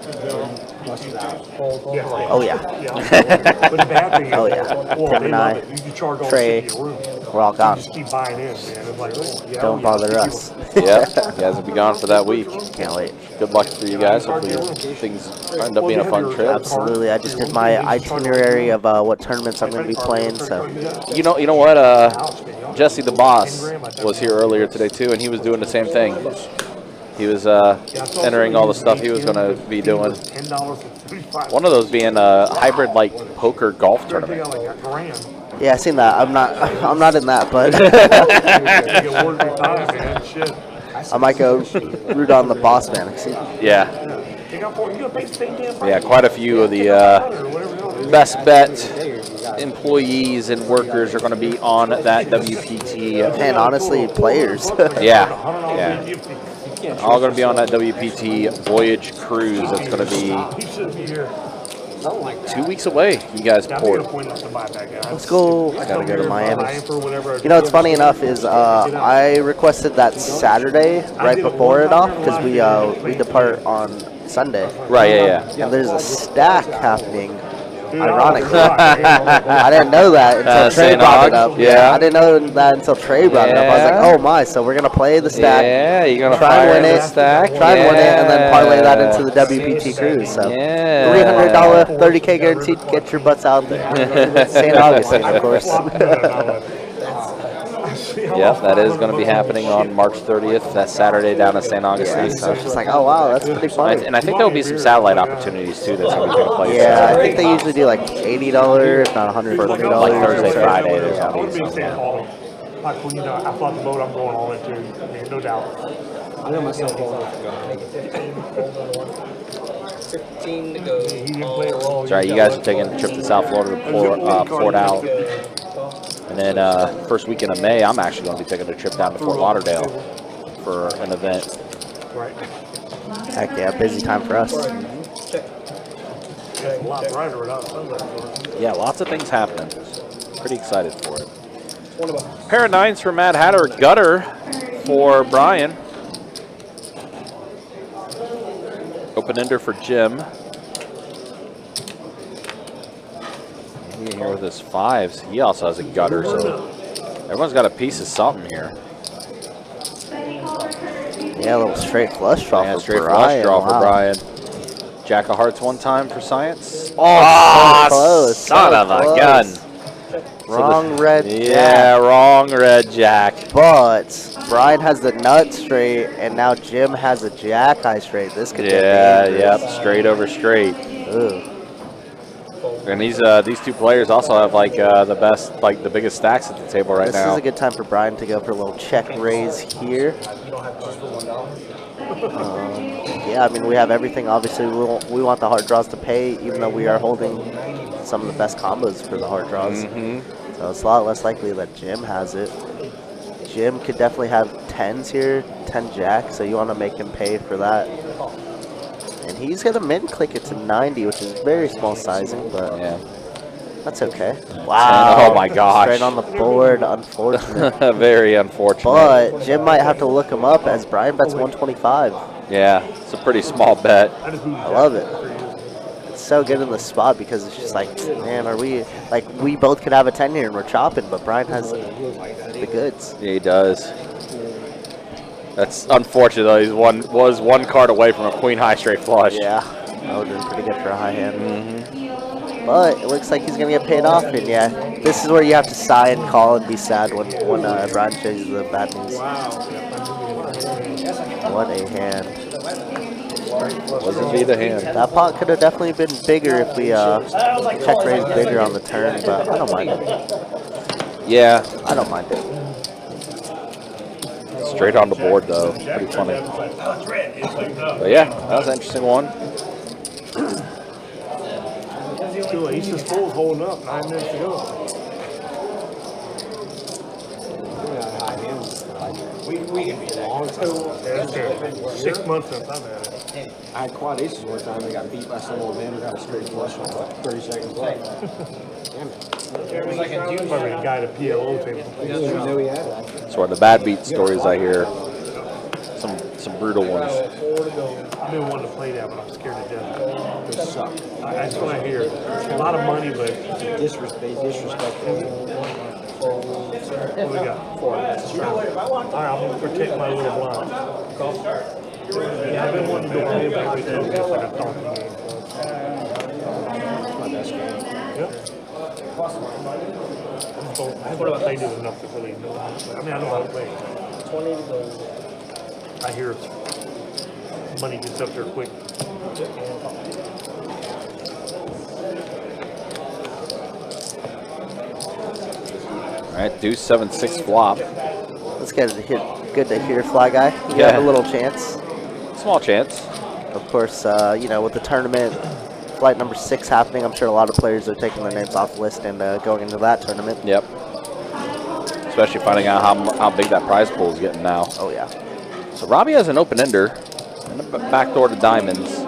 busted out. Oh, yeah. But the bad thing is, Oh, yeah. well, Tim they and love I, it. You can charge all Trey, the shit in your room. we're all gone. You just keep buying in, man. It's like, oh, yeah, Don't bother us. Yeah, you guys will be gone for that week. Can't wait. Good luck for you guys. Hopefully things end up being a fun trip. Absolutely. I just did my itinerary of what tournaments I'm going to be playing. So You know what? Jesse the boss was here earlier today too, and he was doing the same thing. He was entering all the stuff he was going to be doing. One of those being a hybrid like poker golf tournament. yeah, I seen that. I'm not in that, but I might go root on the boss man. Yeah. Yeah, quite a few of the best bet employees and workers are going to be on that WPT. And honestly, players. Yeah. All going to be on that WPT voyage cruise. That's going to be 2 weeks away. You guys port. Let's go. I gotta go to Miami. You know, what's funny enough is I requested that Saturday right before it off because we depart on Sunday. Right. Yeah. And there's a stack happening. Ironically, I didn't know that until Trey brought it up. Yeah. I didn't know that until Trey brought it up. I was like, oh my! So we're gonna play the stack. Yeah, you're gonna try and win it. Stack. Try and win it, and then parlay that into the WPT cruise. So $300, 30K guaranteed. Get your butts out there. St. Augustine, of course. Yep, that is going to be happening on March 30th. That's Saturday down in St. Augustine. Yeah, so it's just like, oh wow, that's pretty fun. And I think there will be some satellite opportunities too. That's going to be taking place. Yeah, I think they usually do like $80, if not $140. Like Thursday, Friday. There's going to be some. Like when I thought the boat I'm going all into, I mean, no doubt. I know myself going. 15 to go. That's right. You guys are taking a trip to South Florida to Fort Out. And then first weekend of May, I'm actually going to be taking a trip down to Fort Lauderdale for an event. Right. Heck yeah, busy time for us. Yeah, lots of things happening. Pretty excited for it. Pair of nines for Mad Hatter, gutter for Brian. Open ender for Jim. He here with his fives. He also has a gutter, so everyone's got a piece of something here. Yeah, a little straight flush draw for straight Brian. flush draw for Brian. Jack of hearts one time for science. Oh, so close. Son of a gun. Wrong red jack. Yeah, wrong red jack. But Brian has the nut straight, and now Jim has a jack high straight. This could be dangerous. Straight over straight. Ooh. And these two players also have like the best, like the biggest stacks at the table right now. This is a good time for Brian to go for a little check raise here. Yeah, I mean, we have everything. Obviously, we want the hard draws to pay, even though we are holding some of the best combos for the hard draws. So it's a lot less likely that Jim has it. Jim could definitely have 10s here, 10 jack, so you want to make him pay for that. And he's going to min-click it to 90, which is very small sizing, but yeah, that's okay. Wow. Oh my gosh. Straight on the board, unfortunate. Very unfortunate. But Jim might have to look him up as Brian bets 125. Yeah, it's a pretty small bet. I love it. It's so good in the spot because it's just like, man, are we like we both could have a 10 here and we're chopping, but Brian has the goods. Yeah, he does. That's unfortunate though. He's was one card away from a queen high straight flush. Yeah, that would have been pretty good for a high hand. But it looks like he's gonna get paid off, and yeah, this is where you have to sigh and call and be sad when Brian shows you the bad news. What a hand! Was indeed a hand. That pot could have definitely been bigger if we check raised bigger on the turn, but I don't mind it. Yeah, I don't mind it. straight on the board though. Pretty funny. But yeah, that was an interesting one. Still, Ace is full, holding up. 9 minutes to go. We can beat that. Yeah, that's true. 6 months since I've had it. I had quad aces one time. They got beat by some old man who got a straight flush on like 30 seconds left. Damn it. Probably a guy at a PLO table. I didn't even know he had it. That's where the bad beat stories I hear. Some brutal ones. I've been wanting to play that, but I'm scared to death. They suck. That's what I hear. A lot of money, but Disrespect. what do we got? All right, I'm going to protect my little blind. Yeah, I've been wanting to go play, but every time it's like a donkey game. My best game. Yep. I haven't played it enough to really know how to play. I mean, I know how to play. 20 to go. I hear money gets up there quick. All right, deuce 7-6 flop. Let's get it here. Good to hear, Fly Guy. You Yeah. have a little chance. Small chance. Of course, you know, with the tournament, flight number 6 happening, I'm sure a lot of players are taking their names off the list and going into that tournament. Yep. Especially finding out how big that prize pool is getting now. Oh, yeah. So Robbie has an open ender and a backdoor to diamonds.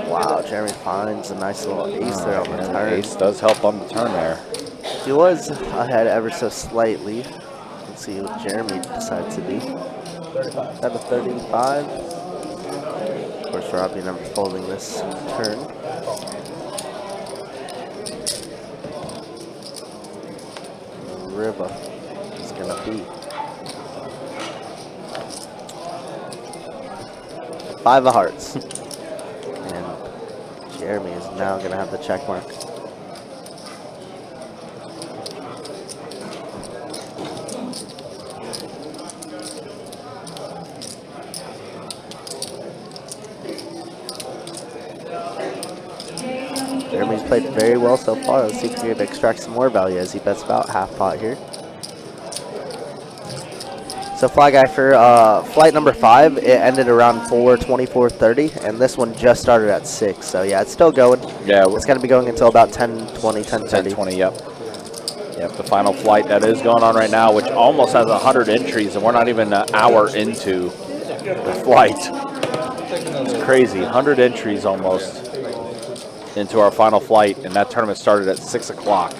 Wow, Jeremy finds a nice little ace there on the turn. Ace does help on the turn there. He was ahead ever so slightly. Let's see what Jeremy decides to do. 35. At a 35. Of course, Robbie never folding this turn. River is gonna be 5 of hearts. And Jeremy is now gonna have the check mark. Jeremy's played very well so far. Let's see if he can extract some more value as he bets about half pot here. So Fly Guy for flight number 5, it ended around 4:20, 4:30, and this one just started at 6. So yeah, it's still going. Yeah, it's going to be going until about 10:20, 10:30. 10:20, yep. Yep, the final flight that is going on right now, which almost has 100 entries, and we're not even an hour into the flight. It's crazy, 100 entries almost into our final flight, and that tournament started at 6 o'clock.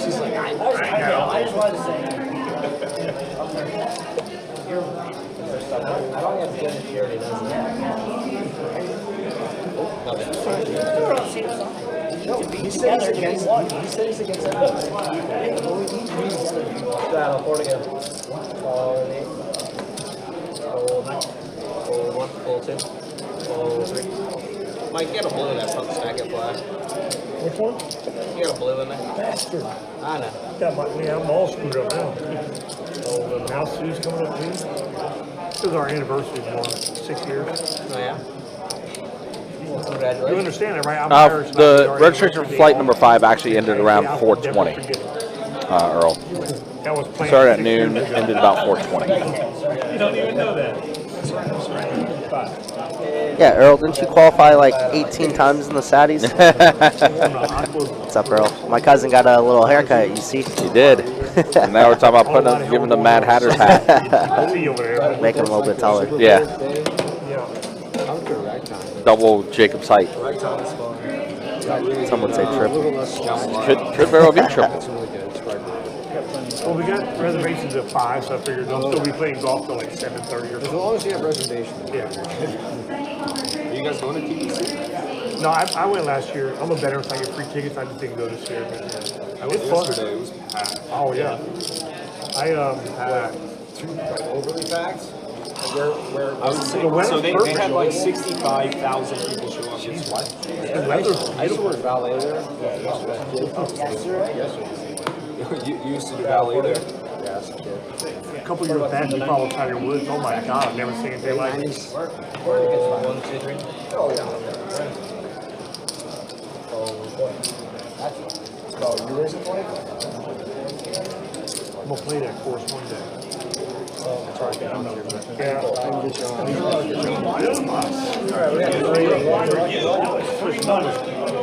She's like, I just wanted to say. I don't have to get it here, it doesn't. He said he's against. He said he's against everything. I'll pour it again. Fold 8. Fold 9. Fold 1. Fold 2. Fold 3. Mike, get a blue in that front stack at Fly. Which one? You got a blue in there? Bastard. I know. Got my, yeah, I'm all screwed up now. Oh, the house suit's coming up too. This is our anniversary tomorrow, 6 years. Oh, yeah? You Congratulations. understand that, right? I'm Irish, The our registration for anniversary flight day. number 5 actually ended around Yeah, I'll 4:20. never forget it. Earl. That was planned Started at 6 noon, years ago. ended about 4:20. You don't even know that. Yeah, Earl, didn't you qualify like 18 times in the Saddies? What's up, Earl? My cousin got a little haircut, you see? He did. And now we're talking about giving the Mad Hatter's hat. Make him a little bit taller. Yeah. Double Jacob's height. Some would say triple. Could very well be triple. Well, we got reservations at 5, so I figured they'll still be playing golf till like 7:30 or As so. long as you have reservations. Yeah. Are you guys going to TBC? No, I went last year. I'm a veteran, so I get free tickets. I just didn't go this year. But I went yesterday. It was packed. Oh yeah. I had 2 overly packed. Where I would say so they had like 65,000 people show up. Jeez, what? I used to work valet there. Yesterday. You used to do valet there? Yes, I did. A couple years back, we followed Tiger Woods. Oh my God, I've never seen anything like this. Oh, yeah. Oh, you racing 20? I'm going to play that course one day. That's right. Yeah.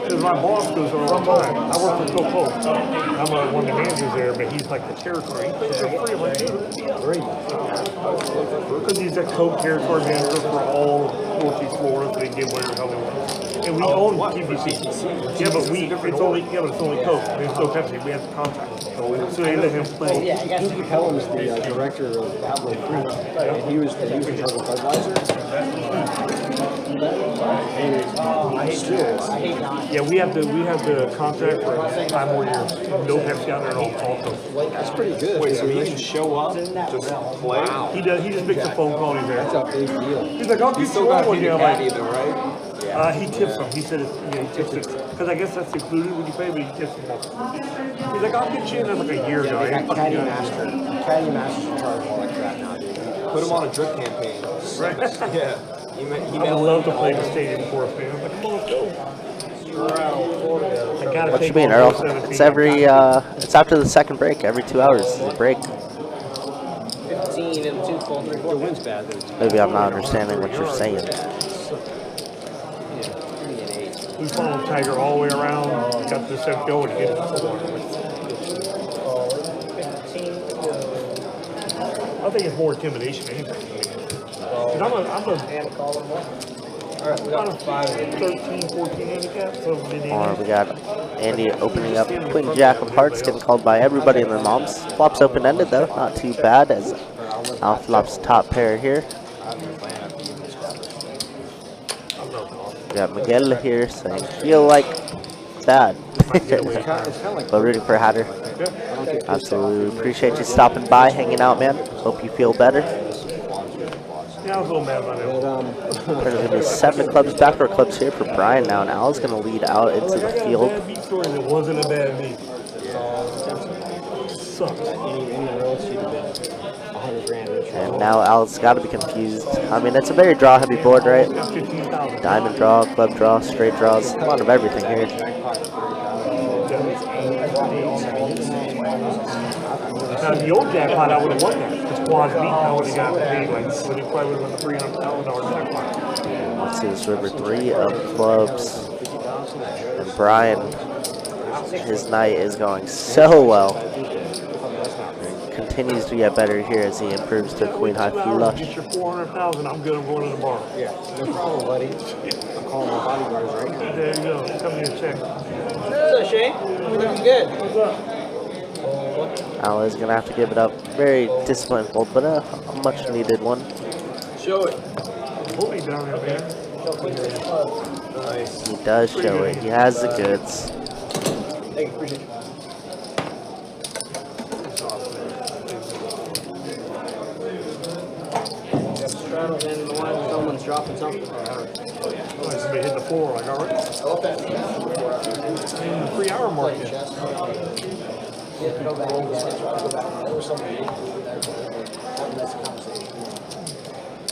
Because my boss goes there all the time. I work for Coco. I'm one of the managers there, but he's like the territory. He's free. Because he's a co-territory manager for all Northeast Florida, so they get whatever the hell they want. And we own TBC. Yeah, but it's only Coke. There's no Pepsi. We have the contract. So they let him play. Doogie Pelham's the director of Pablo Cruz, and he was in charge of Budweiser. Yeah, we have the contract for 5 more years. No Pepsi out there at all. That's pretty good. Wait, so he can show up, just play? He does. He just makes a phone call. He's there. That's a big deal. He's like, I'll get Still you got one. heated candy though, right? He tips them. He said, he tips it. Because I guess that's included when you pay, but he tips them. He's like, I'll get you in there like a year ago. They got Caddy Master. Caddy Master's in charge of all that crap now, dude. Put him on a drip campaign. Right. Yeah. I would love to play the stadium for us, man. I'm like, come on, let's go. What you mean, Earl? It's it's after the second break. Every 2 hours is a break. 15 and 2 full 3/4. Wind's bad. Maybe I'm not understanding what you're saying. We followed Tiger all the way around, got to the 7th go and get it. I think it's more intimidation than anything. I'm a 13, 14 handicap. So We got Andy opening up Queen Jack of Hearts, getting called by everybody and their moms. Flops open-ended though, not too bad as Al flops top pair here. We got Miguel here saying, feel like bad. But rooting for Hatter. Absolutely appreciate you stopping by, hanging out, man. Hope you feel better. Yeah, I was a little mad about it. There's going to be 7 clubs, backdoor clubs here for Brian now, and Al's going to lead out into the field. It wasn't a bad beat. Sucks. And now Al's got to be confused. I mean, it's a very draw-heavy board, right? Diamond draw, club draw, straight draws, a lot of everything here. Now, the old jackpot, I would have won that. The squad's beat, I would have got paid like, so they probably would have won the $300,000 jackpot. Let's see this river 3 of clubs. And Brian, his night is going so well. Continues to get better here as he improves to Queen High Flush. Get your 400,000. I'm good. I'm going to the bar. Yeah, no problem, buddy. I'm calling my bodyguards right now. There you go. Come here and check. What's up, Shane? Looking good. What's up? Al is going to have to give it up. Very disciplined fold, but a much needed one. Show it. Hold me down there, man. Nice. He does show it. He has the goods. Thank you. Appreciate it. Straddles in the line, someone's dropping something. Somebody hit the floor, like, all right. 3-hour mark yet.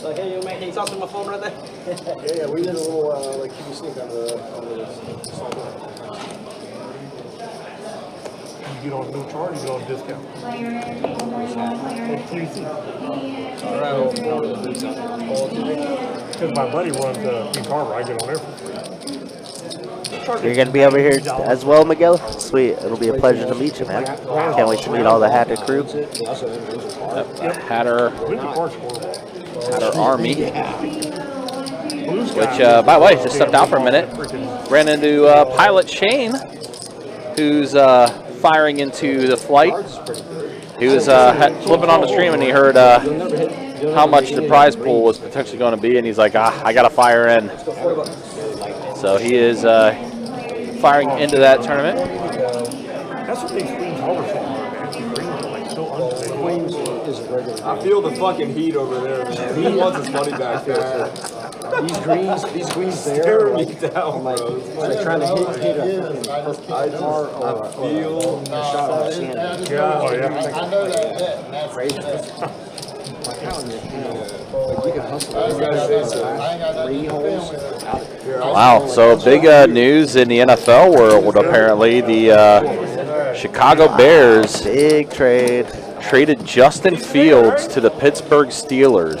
Like, hey, can you talk to my phone right there? Yeah, we did a little like QB sneak on the You get on no charge, you get on discount. QC. All right, because my buddy runs New Carver. I get on there for free. You're going to be over here as well, Miguel? Sweet. It'll be a pleasure to meet you, man. Can't wait to meet all the Hatter crew. Hatter Army. Which, by the way, just stepped out for a minute. Ran into Pilot Shane, who's firing into the flight. He was flipping on the stream and he heard how much the prize pool was potentially going to be, and he's like, I got to fire in. So he is firing into that tournament. That's what these queens are for, man. These greens are like so unstable. I feel the fucking heat over there, man. He wants his money back there. These greens there Stare are me like, down, like, bro. it's like trying to hit a fucking par or a shot of sand. I know that bit, and that's crazy. Wow, so big news in the NFL world, apparently. The Chicago Bears Big trade. traded Justin Fields to the Pittsburgh Steelers.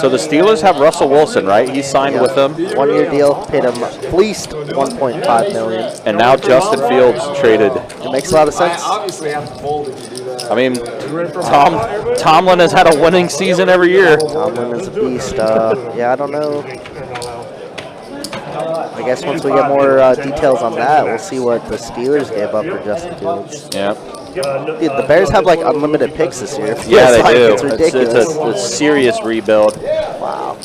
So the Steelers have Russell Wilson, right? He signed with them. 1-year deal, paid him at least $1.5 million. And now Justin Fields traded. It makes a lot of sense. Obviously, have to fold if you do that. I mean, Tomlin has had a winning season every year. Tomlin is a beast. Yeah, I don't know. I guess once we get more details on that, we'll see what the Steelers gave up for Justin Fields. Yeah. Dude, the Bears have like unlimited picks this year. Yeah, they do. It's ridiculous. It's a serious rebuild. Wow.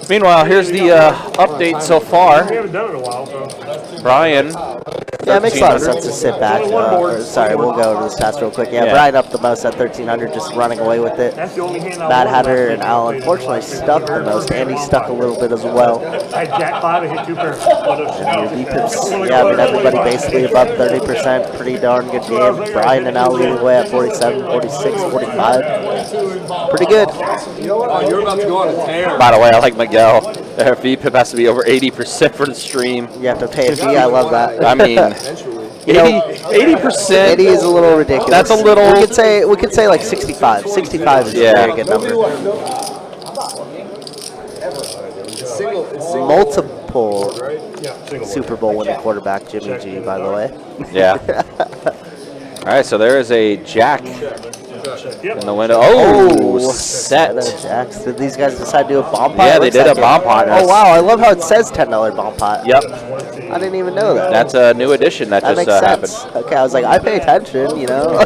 Meanwhile, here's the update so far. We haven't done it in a while, so. Brian. Yeah, it makes a lot of sense to sit back. Sorry, we'll go over the stats real quick. Yeah, Brian up the most at 1,300, just running away with it. That's the only hand I Matt won. Hatter and Al unfortunately stuck the most. Andy stuck a little bit as well. I had Jack 5 and hit 2 pairs. And your VPIPs, yeah, I mean, everybody basically above 30%. Pretty darn good game. Brian and Al leading away at 47, 46, 45. Pretty good. Oh, you're about to go on a tear. By the way, I like Miguel. Their VPIP has to be over 80% for the stream. You have to pay a fee. I love that. I mean, 80%. 80 is a little ridiculous. That's a little. We could say like 65. 65 is a very good number. Multiple Super Bowl winning quarterback Jimmy G, by the way. Yeah. All right, so there is a jack in the window. Oh, set. Jacks. Did these guys decide to do a bomb pot? Yeah, they did a bomb pot. Oh, wow. I love how it says $10 bomb pot. Yep. I didn't even know that. That's a new addition that just makes happened. sense. Okay, I was like, I pay attention, you know.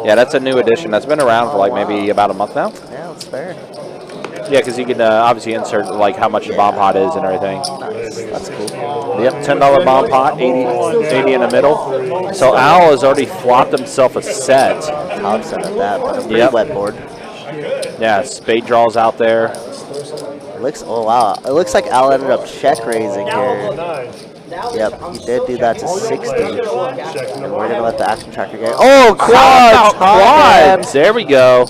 Yeah, that's a new addition. That's been around for like maybe about a month now. Yeah, that's fair. Yeah, because you can obviously insert like how much the bomb pot is and everything. Nice. That's cool. Yep, $10 bomb pot, 80 in the middle. So Al has already flopped himself a set. Top set at that, but a pretty Yep. wet board. Yeah, spade draws out there. Oh wow, it looks like Al ended up check raising here. Yep, he did do that to 60. And we're gonna let the action tracker get. Oh, quads! Quads! There we go.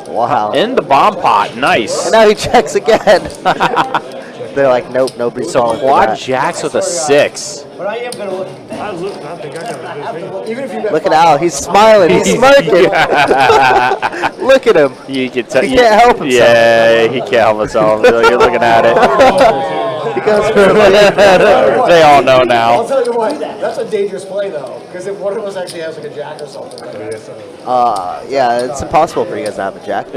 Wow. In the bomb pot, nice. And now he checks again. They're like, nope, nobody's So falling for quad that. jacks with a 6. But I am going to look. I think I got a Even if you bet Look at Al, he's smiling, he's smirking. Look at him. You can tell. He can't help himself. Yeah, he can't help himself. You're looking at it. He goes for They all know I'll now. tell you what, that's a dangerous play though, because if one of us actually has like a jack or something. yeah, it's impossible for you guys to have a jack.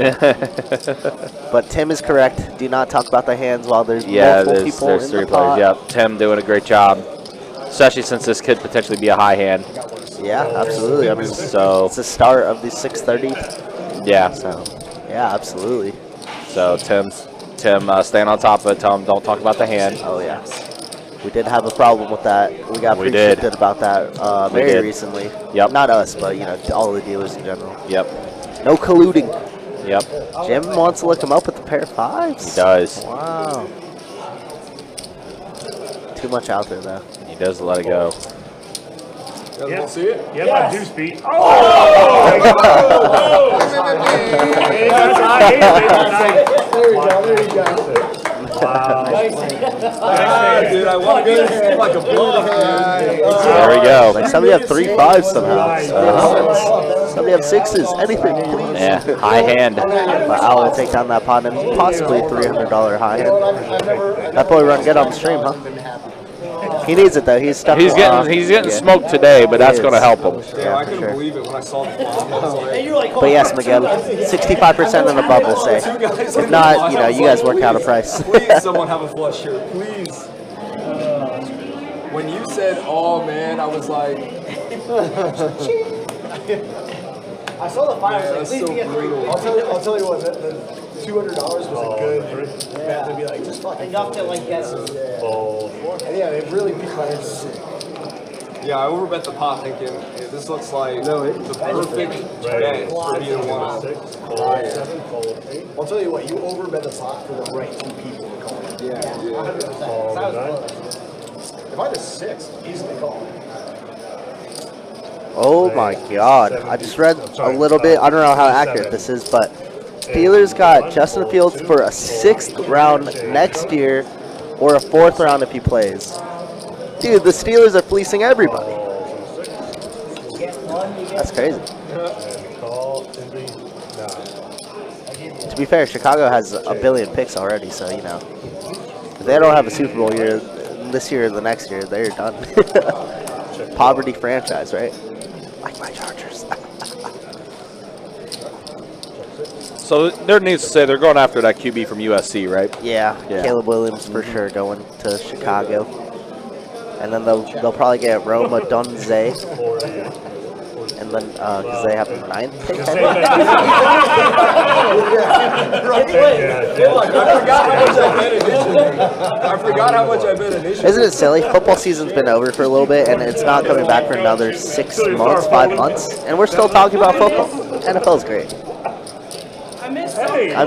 But Tim is correct. Do not talk about the hands while there's multiple people there's in 3 the players. pot. Yep, Tim doing a great job, especially since this could potentially be a high hand. Yeah, absolutely. I mean, So it's the start of the 6:30. yeah, So, yeah, absolutely. so Tim, staying on top of it. Tell him don't talk about the hand. Oh yeah, we did have a problem with that. We got We pretty did. shifted about that We very did. recently. Yep. Not us, but you know, all the dealers in general. Yep, No colluding. yep, Jim wants to look him up with the pair of fives. he does. Wow. Too much out there though. He does let it go. You guys want to see it? Yeah, my deuce beat. Oh! There you go, there you go. Wow. Dude, I want to go like a bluff. There we go. Like somebody had 3 5s somehow. So, Let me have sixes. Anything, please. Yeah, high hand. But Al will take down that pot and possibly $300 high hand. That boy run good on the stream, huh? He needs it though. He's stuck. He's getting smoked today, but that's going to help him. Yeah, I couldn't believe it when I saw the flop. I was like, But yes, Miguel, 65% and above, we'll say. If not, you guys work out a price. Please, someone have a flush here, please. When you said, "Oh man," I was like, I saw the fire. Man, I was that's like, so please get brutal. I'll tell you what, the $200 was a good bet to be like, just fucking. enough to like guess. And yeah, it really piqued my interest. yeah, I overbet the pot thinking this looks like the perfect bet for being one of. I'll tell you what, you overbet the pot for the right two people to call it. Yeah. 100%. If I had a 6, easily call it. Oh my God. I just read a little bit. I don't know how accurate this is, but Steelers got Justin Fields for a 6th round next year or a 4th round if he plays. Dude, the Steelers are fleecing everybody. That's crazy. To be fair, Chicago has a billion picks already, so, if they don't have a Super Bowl year this year or the next year, they're done. Poverty franchise, right? Like my Chargers. So there needs to say they're going after that QB from USC, right? Yeah, Caleb Williams for sure going to Chicago. And then they'll probably get Roma Dunze. And then, because they have the 9th pick. I forgot how much I bet initially. Isn't it silly? Football season's been over for a little bit, and it's not coming back for another 6 months, 5 months. And we're still talking about football. NFL's great. I miss it.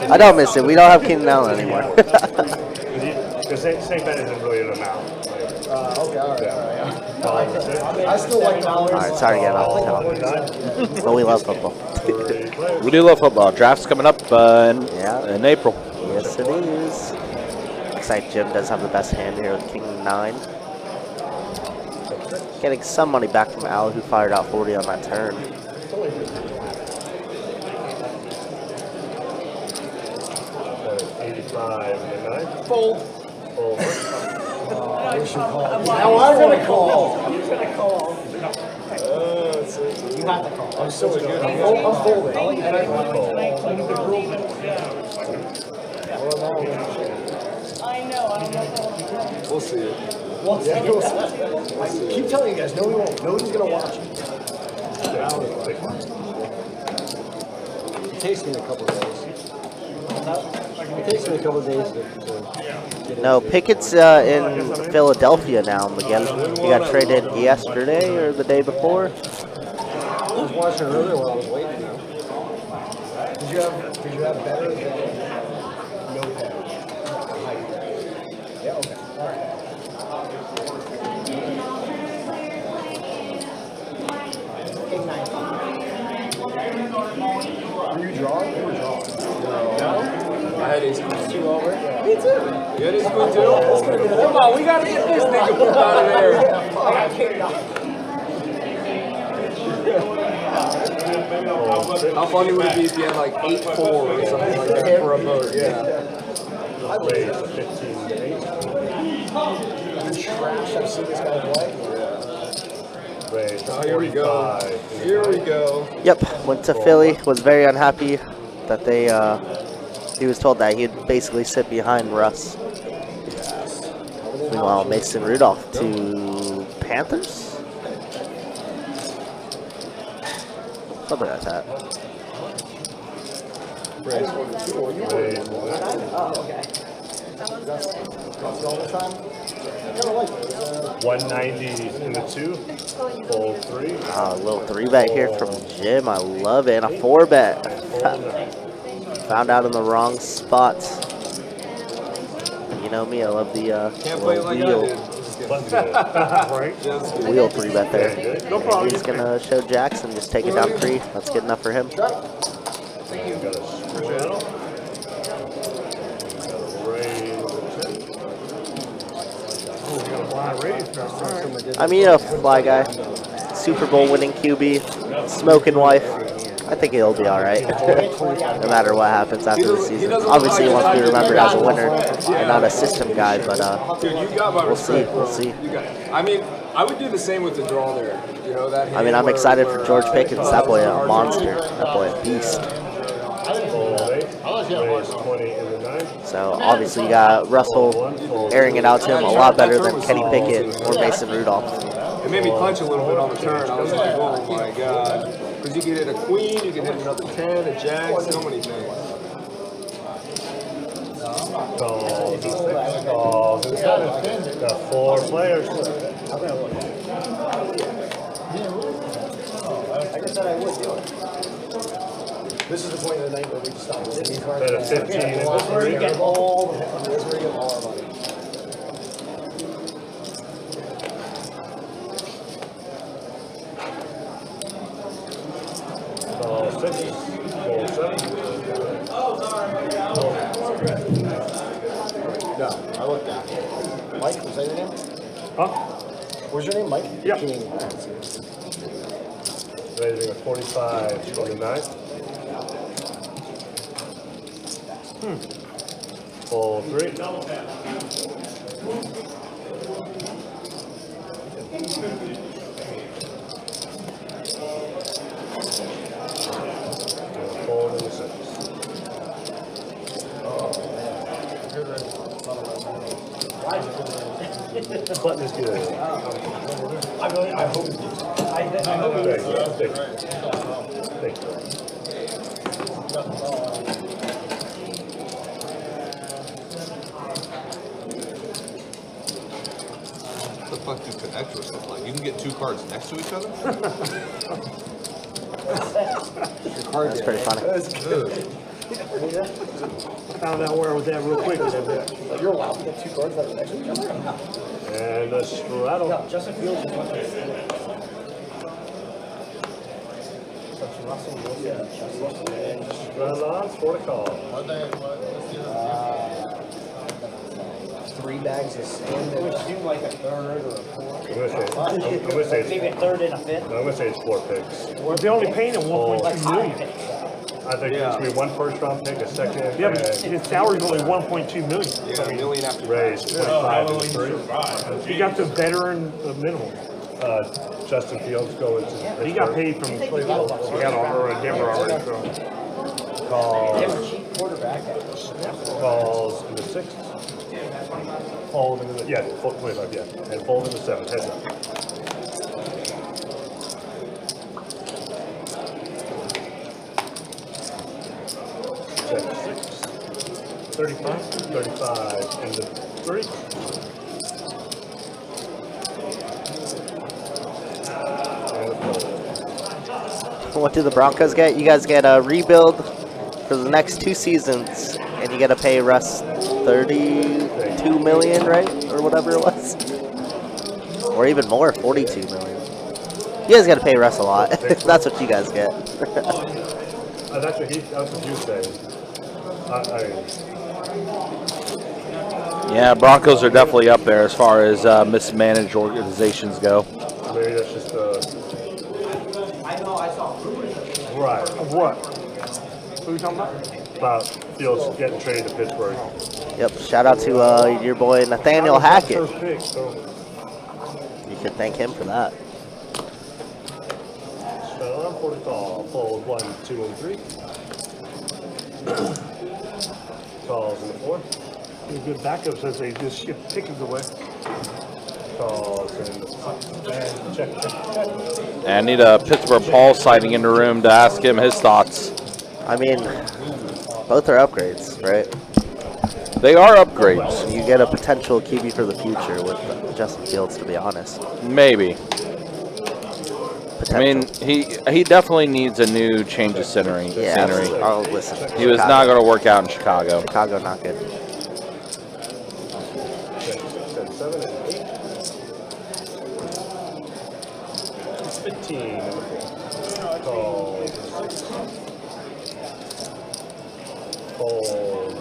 I don't miss it. We don't have Keenan Allen anymore. Because St. Ben isn't really an amount. Okay, all right. I still like dollars. All right, sorry to get off the top. But we love football. We do love football. Draft's coming up in April. Yes, it is. Looks like Jim does have the best hand here with King 9. Getting some money back from Al, who fired out 40 on that turn. Fold. Now I'm gonna call. He's gonna call. You have to call. I'm so good. I'm folding. I know, I don't know. We'll see it. I keep telling you guys, no, we won't. Nobody's gonna watch it. It takes me a couple of days. It takes me a couple of days to No, Pickett's in Philadelphia now, Miguel. He got traded yesterday or the day before. I was watching it earlier while I was waiting. Did you have better than no better? Yeah, okay. All right. Were you drawing? You were drawing. No? I had ace queen 2 over. Me too. You had ace queen 2? Come on, we gotta get this nigga put out of there. How funny would it be if you had like 8-4 or something like that for a vote? Yeah. I raised 15 to 8. The trash I've seen this guy play. Oh, here we go. Here we go. Yep, went to Philly, was very unhappy that they, he was told that he'd basically sit behind Russ. Meanwhile, Mason Rudolph to Panthers? Something like that. Oh, okay. That's all the time. I kind of like it. 190 in the 2. Fold 3. A little 3-bet here from Jim. I love it. And a 4-bet. Found out in the wrong spot. You know me, I love the Can't play like wheel. I did. Just kidding. Wheel 3-bet there. He's going to show Jackson. Just take it down 3. That's good enough for him. I mean, a fly guy. Super Bowl winning QB, smoking wife. I think he'll be all right, no matter what happens after the season. Obviously, he wants to be remembered as a winner and not a system guy, but Dude, you got my we'll see. respect, bro. We'll see. I mean, I would do the same with the draw there. You know that. I mean, I'm excited for George Pickens. That boy a monster. That boy a beast. So obviously you got Russell airing it out to him a lot better than Kenny Pickett or Mason Rudolph. It made me punch a little bit on the turn. I was like, oh my god. Because you can hit a queen, you can hit another 10, a jack, so many things. Got 4 players. Like I said, I would do it. This is the point of the night where we stop. Bet a 15 and This is where we get all our money. No, I looked at it. Mike, was that your name? Huh? What's your name, Mike? Yeah. King. Raising a 45, 29. Full 3. Fold in the 6. Button is good. I hope it is. Thank you. What the fuck do connectors look like? You can get 2 cards next to each other? That's pretty funny. Found out where I was at real quick. You're allowed to get 2 cards that are next to each other? And a straddle. No, Justin Fields is one. Straddle on, 4 to call. 3 bags of sand. Would you do like a third or a fourth? I'm gonna say Maybe a third and a fifth. I'm gonna say it's 4 picks. They're only paying him 1.2 Like million. 5 picks. I think it's gonna be 1 first-round pick, a second, Yeah, but and his salary's only 1.2 million. Yeah, a million after raise 25 and 3. He got the veteran minimum. Justin Fields going to He got paid from he got Denver already. So. calls, They have a cheap quarterback. calls in the 6th. Fold into the, yeah, fold 25, yeah. And fold in the 7th, heads up. Check 6. 35, 35 into 3. And a fold. What do the Broncos get? You guys get a rebuild for the next 2 seasons, and you got to pay Russ $32 million, right, or whatever it was, or even more, $42 million. You guys got to pay Russ a lot. That's what you guys get. That's what you say. Yeah, Broncos are definitely up there as far as mismanaged organizations go. Maybe that's just right. Of what? What are you talking about? About Fields getting traded to Pittsburgh. Yep, shout out to your boy Nathaniel Hackett. First pick, so You should thank him for that. I'm for the call. Fold 1, 2, and 3. Calls in the 4. A good backup says they just shipped Pickens away. Calls in the 5. Check. And I need a Pittsburgh Paul sighting in the room to ask him his thoughts. I mean, both are upgrades, right? They are upgrades. You get a potential QB for the future with Justin Fields, to be honest. Maybe. Potential. I mean, he definitely needs a new change of scenery. Yeah, oh, listen. He was not going to work out in Chicago. Chicago, not good. Check 7 and 8. 15 in the 4. Calls. Fold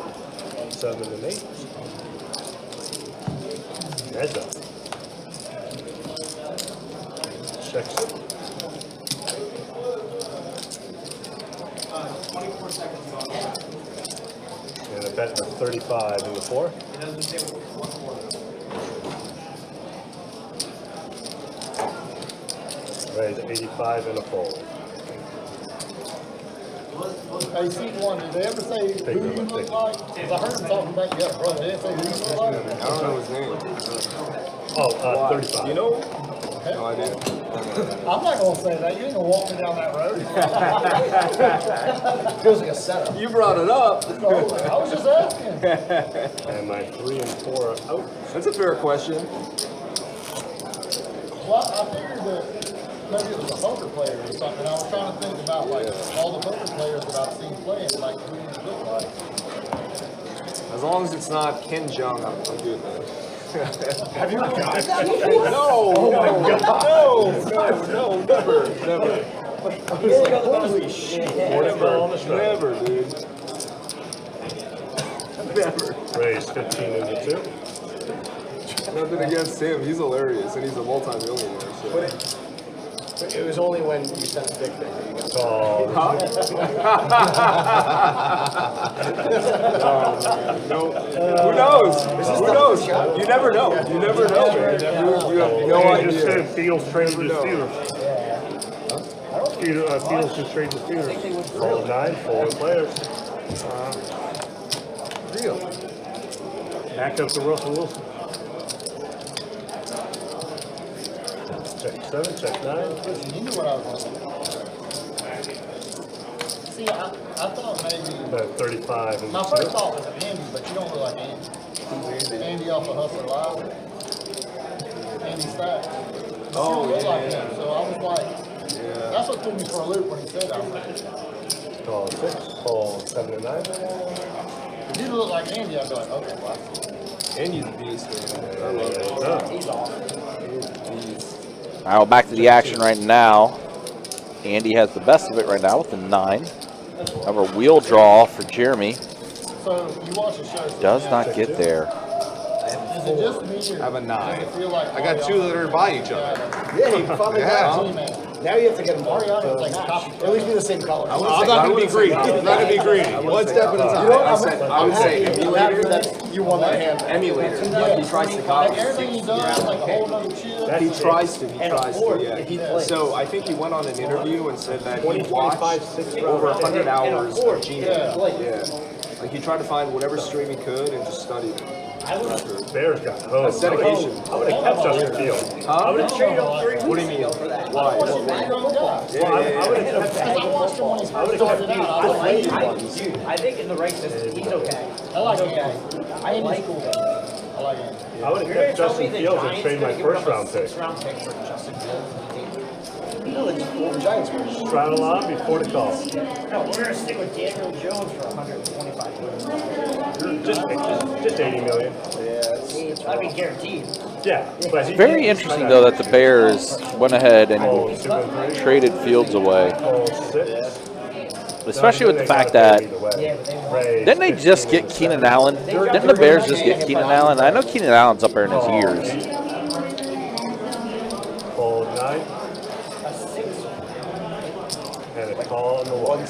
7 and 8. Heads up. Check 6. And a bet of 35 in the 4. Raise 85 in a fold. Hey, C1, did they ever say who you look like? Because I heard him talking about you, yeah, brother. Did they say who you look like? I don't know his name. Oh, 35. You know? No idea. I'm not going to say that. You ain't going to walk me down that road. Feels like a setup. You brought it up. I was just asking. And my 3 and 4 are out. That's a fair question. Well, I figured that maybe it was a poker player or something. I was trying to think about, like, all the poker players that I've seen playing, like, who you look like. As long as it's not Ken Jeong, I'm good with it. Have you ever got that? No, never. Holy shit. Never, dude. Never. Raise 15 into 2. Nothing against him. He's hilarious, and he's a multi-millionaire. So. It was only when you sent the dick pic that you got. Oh, No. Who knows? Who knows? You never know. You never know, man. You have no just idea. said Fields traded his Never Steelers. Fields just traded his Steelers. Roll 9, 4 players. Real. Back up to Russell Wilson. Check 7, check 9. Listen, you knew what I was going to say. See, I thought maybe... 35 and My first thought was Andy, but you don't look like Andy. Andy off of Hustler Live. Andy Stack. Oh, You look like yeah. him, so I was like... That's what threw me for a loop when he said that. I was like, Call 6, call 7 and 9. if you look like Andy, I'd be like, okay, well, Andy's a beast, man. I love it. He's awesome. All right, well, back to the action right now. Andy has the best of it right now with the 9. Have a wheel draw for Jeremy. so you watch the show. Does not get there. Is it just me or I have a 9. does it feel like I got 2 that are by each other. Yeah, you finally got it. G-Man? Now you have to get them all. Mariano's like a copy. At least be the same color. I'm not going to be greedy. I'm not going to be greedy. One step at a time. You know what? I would say I'm happy emulator. that you won that hand. Emulator. Yeah, He tries to like copy. everything he does, like a whole nother chill. He tries to. He And a tries fourth to. if he Yeah. plays. So I think he went on an interview and said that he 20, 25, watched 6 over rounds. 100 hours of fourth, Genius. yeah. Like he tried to find whatever stream he could and just studied it. Bears got hosed. That's dedication. I would have kept Justin Fields. Huh? I would have traded him 3 What do you mean? Why? I would have Because I watched him when he first started out. I was like, Dude, I think in the right system, he's okay. I like Andy. I like cool. I like Andy. I would have kept Justin Fields and traded my first round pick. Round pick for Justin Fields. No, the Giants were. Straddle on before the call. No, we're gonna stick with Daniel Jones for 125 million. Just 80 million. It's gotta be guaranteed. Yeah. But Very interesting, though, that the Bears went ahead and traded Fields away. Call 6. Especially with the fact that, didn't they just get Keenan Allen? Didn't the Bears just get Keenan Allen? I know Keenan Allen's up there in his years. Call 9. And a call on the 1.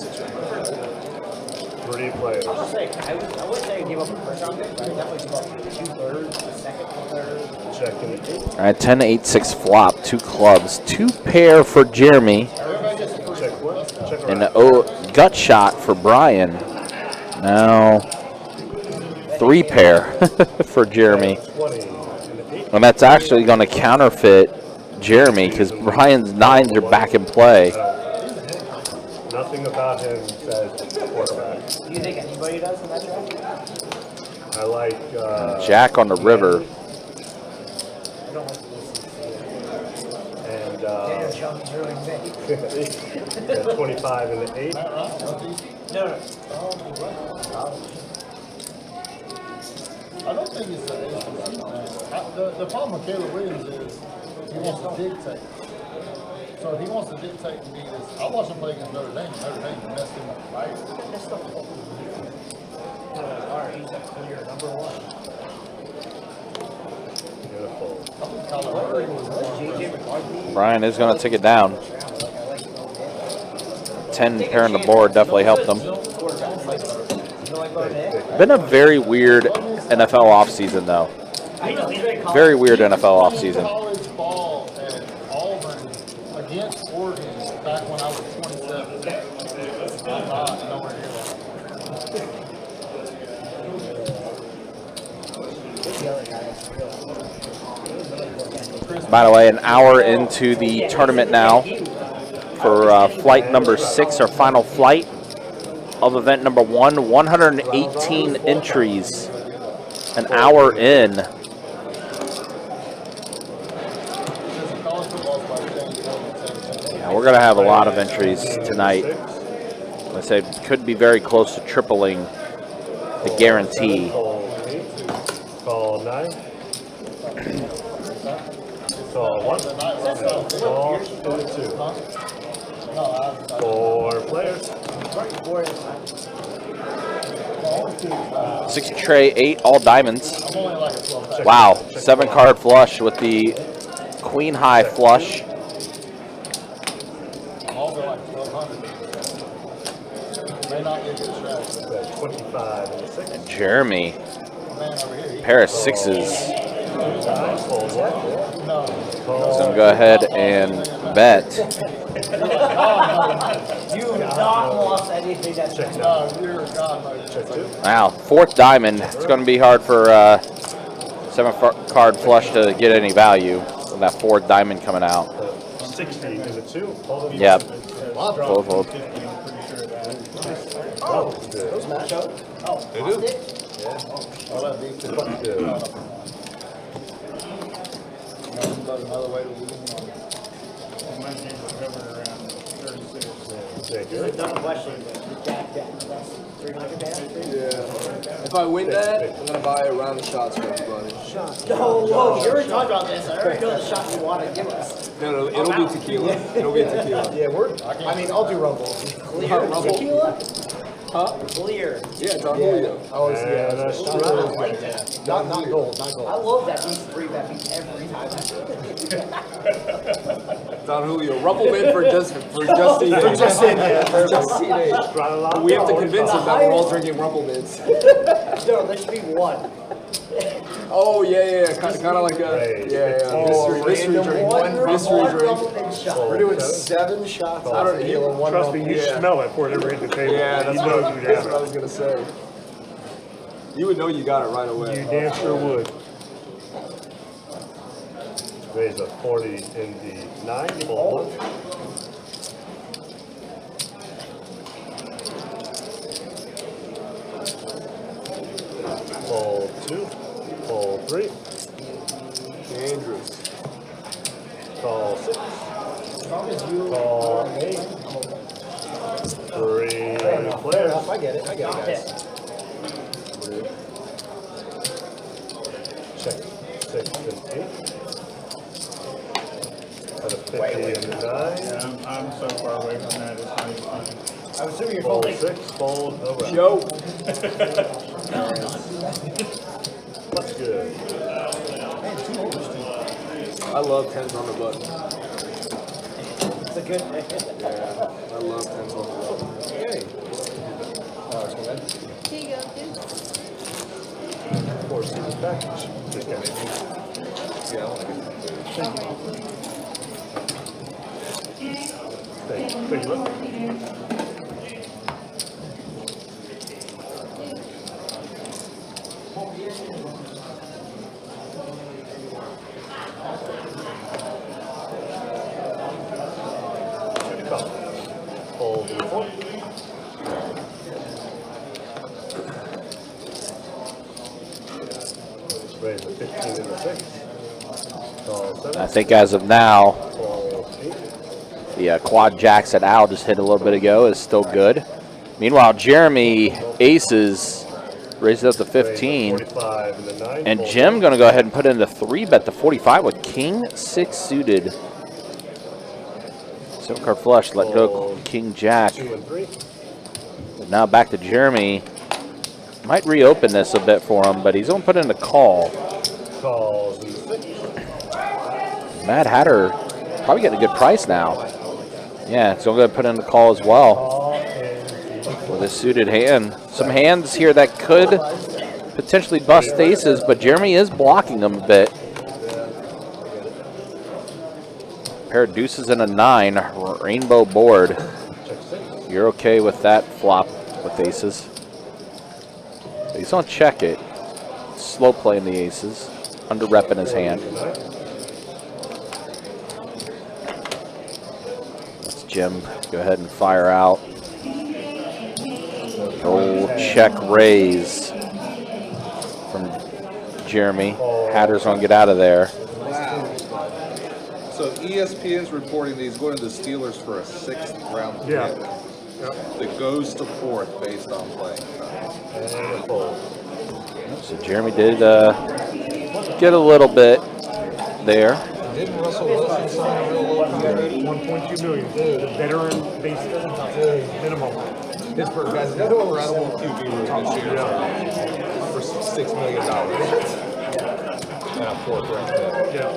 3 players. I wouldn't say I gave up a first round pick, but I definitely gave up 2/3, a second, 1/3. Checking 8. All right, 10, 8, 6 flop, 2 clubs, 2 pair for Jeremy, Check what? Check and around. a gut shot for Brian. Now 3 pair for Jeremy, 20 and 8. and that's actually going to counterfeit Jeremy because Brian's 9s are back in play. Nothing about him says quarterback. Do you think anybody does in that draft? I like Jack on the river. I don't like to listen and Daniel Jones is really big. 25 and 8. No. I don't think it's the problem with Caleb Williams is he wants to dictate. So if he wants to dictate and be this, I watched him play against Notre Dame. Notre Dame messed him up, right? That's the whole. He's a clear number 1. Beautiful. I think Kyler Murray was JJ McCarthy. Brian is going to take it down. 10 pair on the board definitely helped them. Been a very weird NFL offseason, though. Very weird NFL offseason. College ball at Auburn against Oregon back when I was 27. I'm not nowhere near that. By the way, an hour into the tournament now for flight number 6, our final flight of event number 1. 118 entries, an hour in. Yeah, we're going to have a lot of entries tonight. I said could be very close to tripling the guarantee. Call 9. Call 1. Call 2. 4 players. 6 tray, 8 all diamonds. Wow, 7 card flush with the queen high flush. And Jeremy, pair of 6s. So I'm gonna go ahead and bet. You've not lost anything that's Wow, 4th diamond. It's going to be hard for 7 card flush to get any value with that 4th diamond coming out. 60 is it 2? Yep. Fold. Oh, those match up? Oh, They do. Another way to lose. It's a dumb question, but Jack, that's 300 bands? Yeah. If I win that, I'm gonna buy a round of shots for everybody. No, whoa, you already talked about this. I already know the shots you want to give us. No, it'll be tequila. It'll be tequila. Yeah, I'll do Rumble. Clear tequila? Huh? Clear. Yeah, Don Julio. Oh, yeah, that's I like that. Not gold, not I gold. love that he's 3-bet me every time. Don Julio. Rumble in for just CNH. We have to convince him that we're all drinking Rumble Mints. No, there should be one. Oh yeah. Kind of like a mystery drink. Mystery drink. We're doing 7 shots. I don't know. Trust me, you smell it before it ever hit the table. Yeah, you that's know what you'd I have was gonna say. You would know you got it right away. it. You damn sure would. Raise a 40 in the 9. Fold. Fold 2. Fold 3. Dangerous. Call 6. Call 8. 3 players. I get it, guys. Check 6 and 8. At a 50 and a 9. I'm so far away from that, it's not even funny. I'm assuming you're Fold folding. 6, fold over. Yo. That's good. I love 10s on the button. It's a good Yeah, I love 10s on the button. Here you go, dude. 4 season package. Just got it. Yeah, I like it. Thank you. Fold 4. Raise a 15 and a 6. Call 7. I think as of now, Call 8. the quad jacks that Al just hit a little bit ago is still good. Meanwhile, Jeremy aces raises up to 15. 45 and a 9. And Fold. Jim going to go ahead and put in the 3-bet to 45 with King 6 suited. 7 card flush, let go King Jack. 2 and 3. But now back to Jeremy. Might reopen this a bit for him, but he's going to put in the call. Calls and 6. Mad Hatter probably getting a good price now. Yeah, so I'm going to put in the call as well. Call and with a suited hand. Some hands here that could potentially bust aces, but Jeremy is blocking them a bit. Pair of deuces and a 9, rainbow board. You're okay with that flop with aces. He's on check it. Slow playing the aces, under repping his hand. Let's Jim go ahead and fire out. Old check raise from Jeremy. Hatter's gonna get out of there. Wow. So ESPN's reporting that he's going to the Steelers for a 6th round pick that goes to 4th based on playing time. So Jeremy did get a little bit there. Didn't Russell Wilson sign a real low contract? $1.2 million. The veteran based minimum. Pittsburgh has an incredible QB room this year for $6 million. And a 4th round pick. Yeah.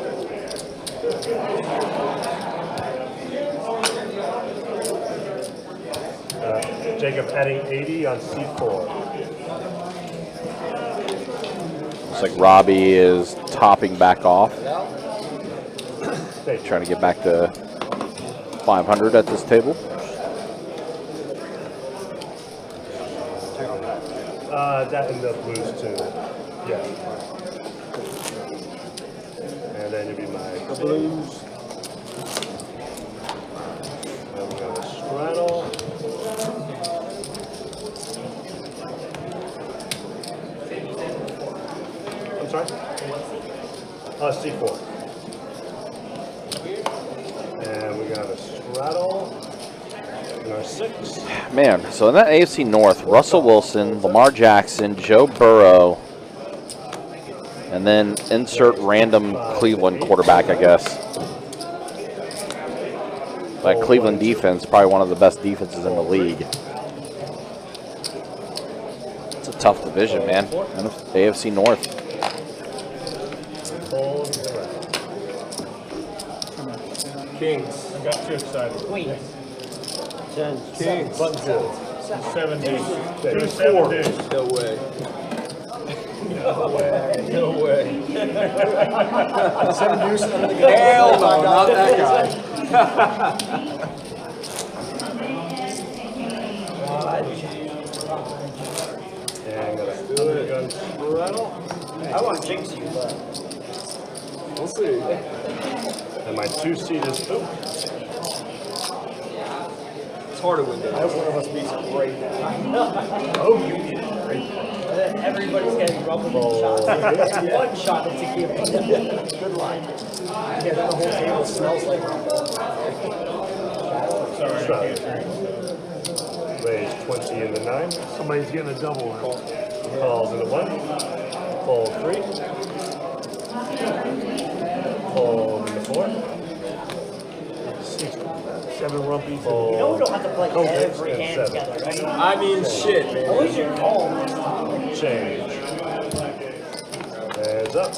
Jacob adding 80 on C4. Looks like Robbie is topping back off. Trying to get back to 500 at this table. That and the blues too. Yeah. And then it'd be my blues. I'm gonna straddle. I'm sorry? C4. And we got a straddle. And our 6. Man, so in that AFC North, Russell Wilson, Lamar Jackson, Joe Burrow, and then insert random Cleveland quarterback, I guess. That Cleveland defense, probably one of the best defenses in the league. It's a tough division, man. AFC North. Kings. I got too excited. Queens. Kings. 7 days. 4. No way. No way. No way. 7 deuces. Hell no, not that guy. And gonna do it. I want to jinx you, but We'll see. And my 2 seat is poop. It's hard to win I hope one of us beats great. I hope you beat great. And then everybody's getting rumbled shots. One shot of tequila. Good line. Yeah, then the whole table smells like Raise 20 in the 9. Somebody's getting a double. Calls in the 1. Fold 3. Fold in the 4. 7 rumpies. You know we don't have to play every hand together, right? I mean, shit, man. At least you're calm. Change. Heads up.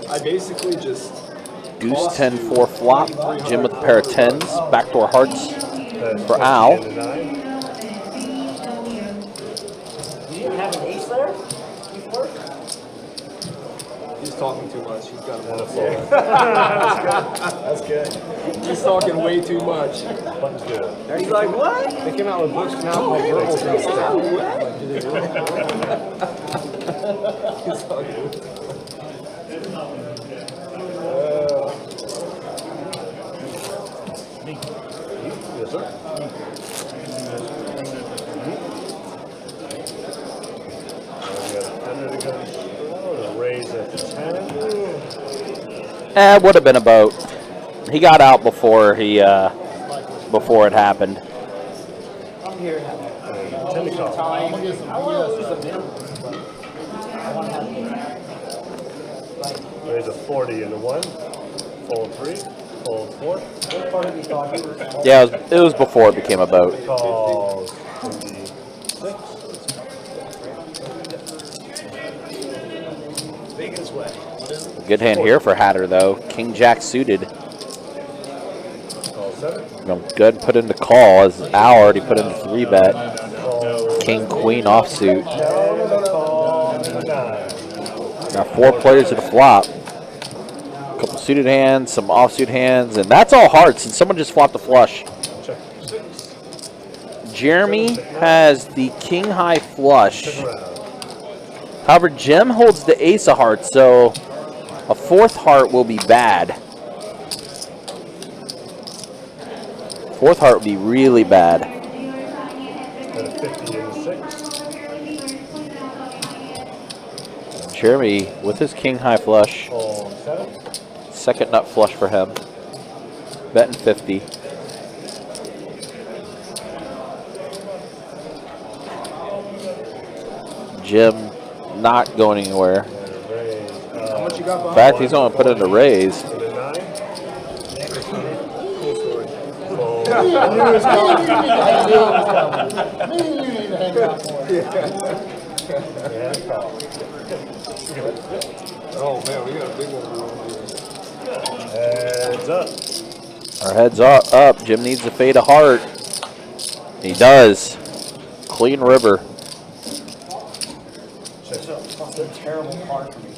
I basically just Deuce 10-4 flop. Jim with a pair of 10s. Backdoor hearts for Al. Do you have an ace there? Before? He's talking too much. He's got a fold. That's good. He's talking way too much. Button's good. He's like, what? They came out with books now called verbal He's talking. Yes, sir. Raise at 10. Would have been a boat. He got out before before it happened. I'm here. 10 to call. I want to lose a minimum, but I want to have Raise a 40 into 1. Fold 3. Fold 4. what part of you thought you were small? Yeah, it was before it became a boat. Calls 26. Biggest way. Good hand here for Hatter, though. King Jack suited. Calls I'm going to go ahead and put in the call as Al already put in the 3-bet. King, queen offsuit. Now 4 players to the flop. A couple suited hands, some offsuit hands, and that's all hearts, and someone just flopped a flush. Jeremy has the king high flush. However, Jim holds the ace of hearts, so a 4th heart will be bad. 4th heart would be really bad. Jeremy with his king high flush. 2nd nut flush for him. Betting 50. Jim not going anywhere. In fact, he's going to put in a raise. Oh man, we got a big one. Heads up. Our heads are up. Jim needs to fade a heart. He does. Clean river. That's a terrible card for me.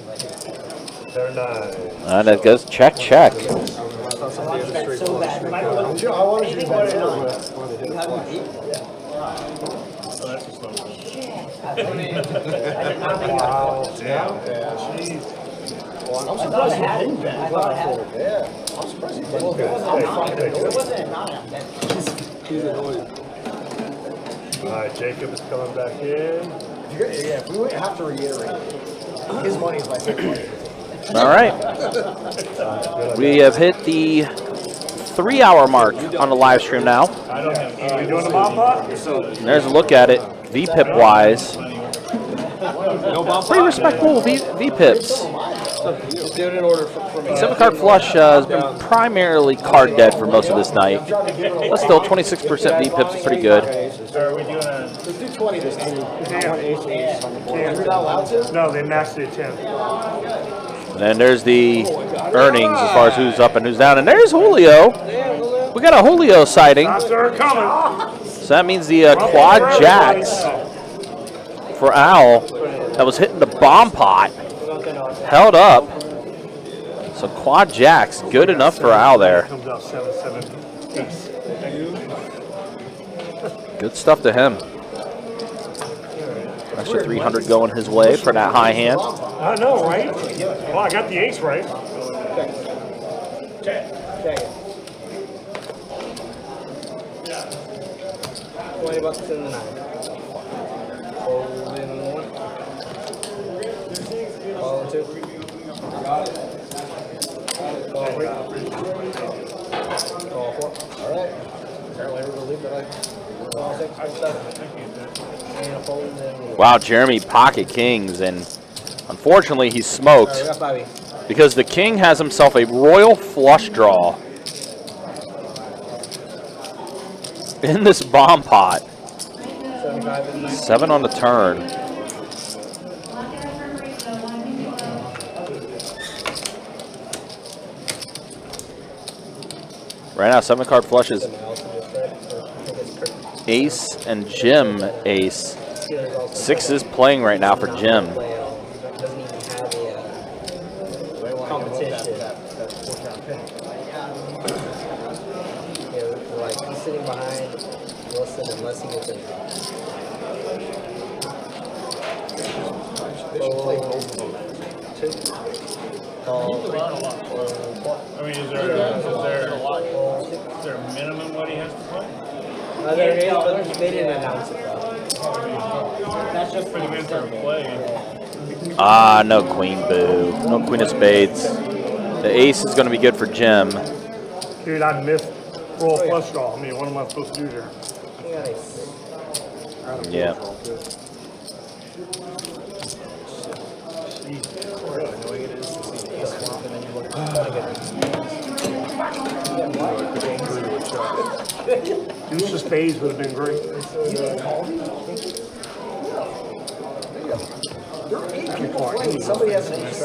They're 9. And it goes check, check. I want to bet so bad. I wanted you to bet You have a deep? So that's a slow one. I did not think Wow. that. Jeez. I'm I thought surprised I you had it. didn't bet. I thought I had it. Yeah, I'm surprised you didn't Okay. bet. It wasn't a non-bet. He's annoyed. All right, Jacob is coming back in. Yeah, if we wouldn't have to reiterate, his money is my favorite money. All right. We have hit the 3-hour mark on the live stream now. Are we doing the bomb pot? And there's a look at it, VPIP wise. Pretty respectable VPIPs. Just do it in order for me. 7-card flush has been primarily card dead for most of this night. But still, 26% VPIPs is pretty good. Are we doing a... Let's do 20 this time. Yeah. You're not allowed to? No, they maxed it at 10. And then there's the earnings as far as who's up and who's down. And there's Julio. We got a Julio sighting. Shots are coming. So that means the quad jacks for Al that was hitting the bomb pot held up. So quad jacks, good enough for Al there. Comes out 7-7 ace. Good stuff to him. Extra 300 going his way for that high hand. I know, right? Well, I got the ace right. $20 in the 9. Fold in 1. Call in 2. Call 3. Call 4. All right. Apparently we're going to leave that. Call 6. Call 7. And a fold and then... Wow, Jeremy pocket kings, and unfortunately he's smoked All right, we got 5 ace. because the king has himself a royal flush draw in this bomb pot. 75 in the 9. 7 on the turn. Right now, 7-card flushes. Ace and Jim ace. 6 is playing right now for Jim. Doesn't even have a competition. Yeah, like he's sitting behind Wilson unless he gets in. I mean, is there a minimum what he has to play? They didn't announce it though. That's just for the men for play. Ah, no queen, boo. No queen of spades. The ace is going to be good for Jim. Dude, I missed roll flush draw. I mean, what am I supposed to do here? Yeah. Deuce of spades would have been great. There are 8 people playing. Somebody has an ace.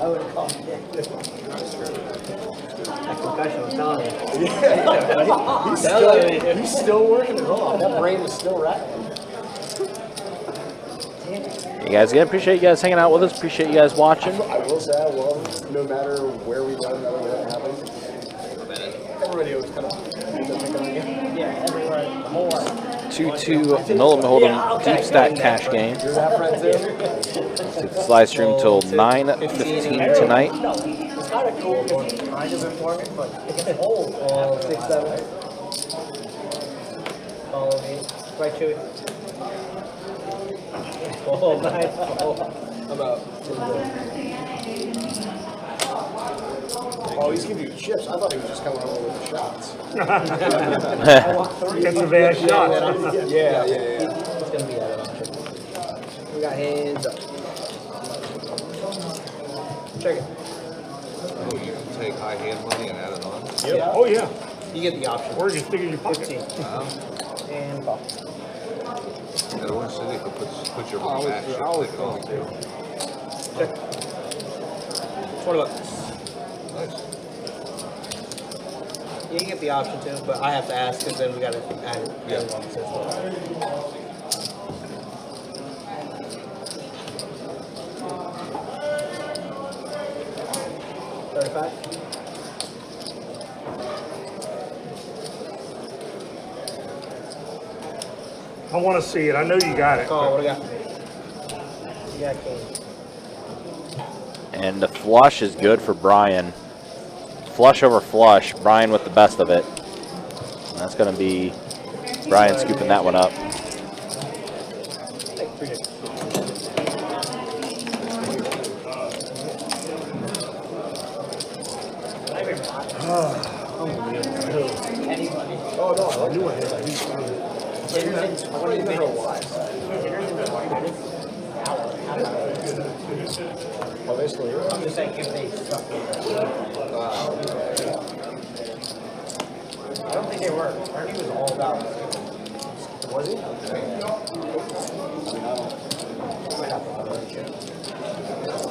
I would have called it. That concussion was telling you. He's still working it off. That brain is still rattling. You guys again, appreciate you guys hanging out with us. Appreciate you guys watching. I will say I love, no matter where we go, no matter what happens, everybody always kind of picking on you. Yeah, everywhere. The whole lot. 2-2 Nolan Hold'em deep stack cash game. You're that friend too? It's live stream till 9:15 tonight. No, it's kind of cool because it's kind of informative, but it gets old. 6-7. Follow me. Right, Chewy. Oh, nice. Oh, he's giving you chips. I thought he was just coming over with the shots. It's a bad shot. Yeah. It's going to be that option. We got hands up. Check it. Oh, you can take high hand money and add it on. Yep. Oh, yeah. You get the option. Or just stick it in your pocket. 15. And call. At Orange City, you can put your money back. Take it on. Check. $20. Nice. You can get the option too, but I have to ask because then we got to add it. Yeah. $35. I want to see it. I know you got it. Call. What do you got? You got king. And the flush is good for Brian. Flush over flush. Brian with the best of it. And that's going to be Brian scooping that one up. Take 3 days. Oh, no, I knew I had that. Oh, basically, I'm just saying if they suck. I don't think they were. Ernie was all about it. was he?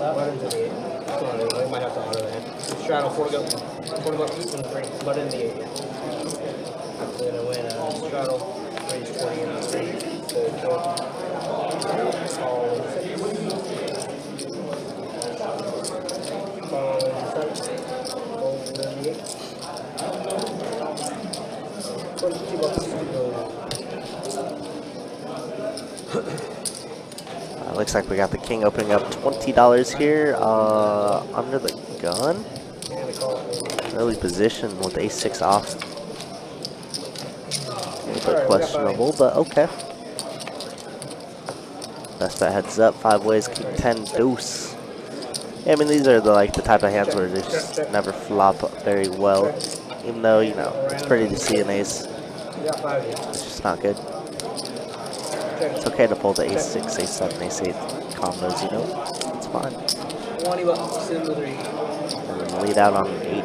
Button to the 8. We might have to honor that. Straddle, 4 to go. 4 to go. 2 and 3. Button in the 8. We're going to win straddle. Raise 20 and 3. Fold 4. Call 6. Call 7. Fold in the 8. $20 to go. Looks like we got the king opening up $20 here. Under the gun. Early position with ace-6 off. A little bit questionable, but okay. Best bet heads up. 5 ways, king 10 deuce. Yeah, I mean these are the type of hands where they just never flop very well. Even though it's pretty to see an ace. It's just not good. It's okay to pull the ace-6, ace-7, ace-8 combos, It's fine. $20 in the 3. And then lead out on 8.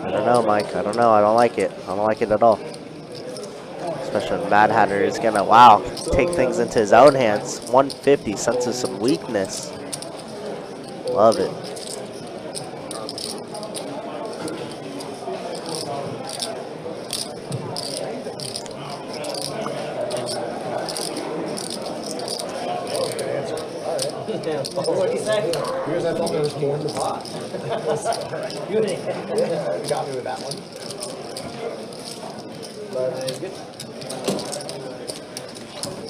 I don't know, Mike. I don't know. I don't like it. I don't like it at all. Especially when Mad Hatter is going to, take things into his own hands. 150, senses some weakness. Love it. What did you say? Because I thought there was more in the pot. You didn't. Yeah, you got me with that one.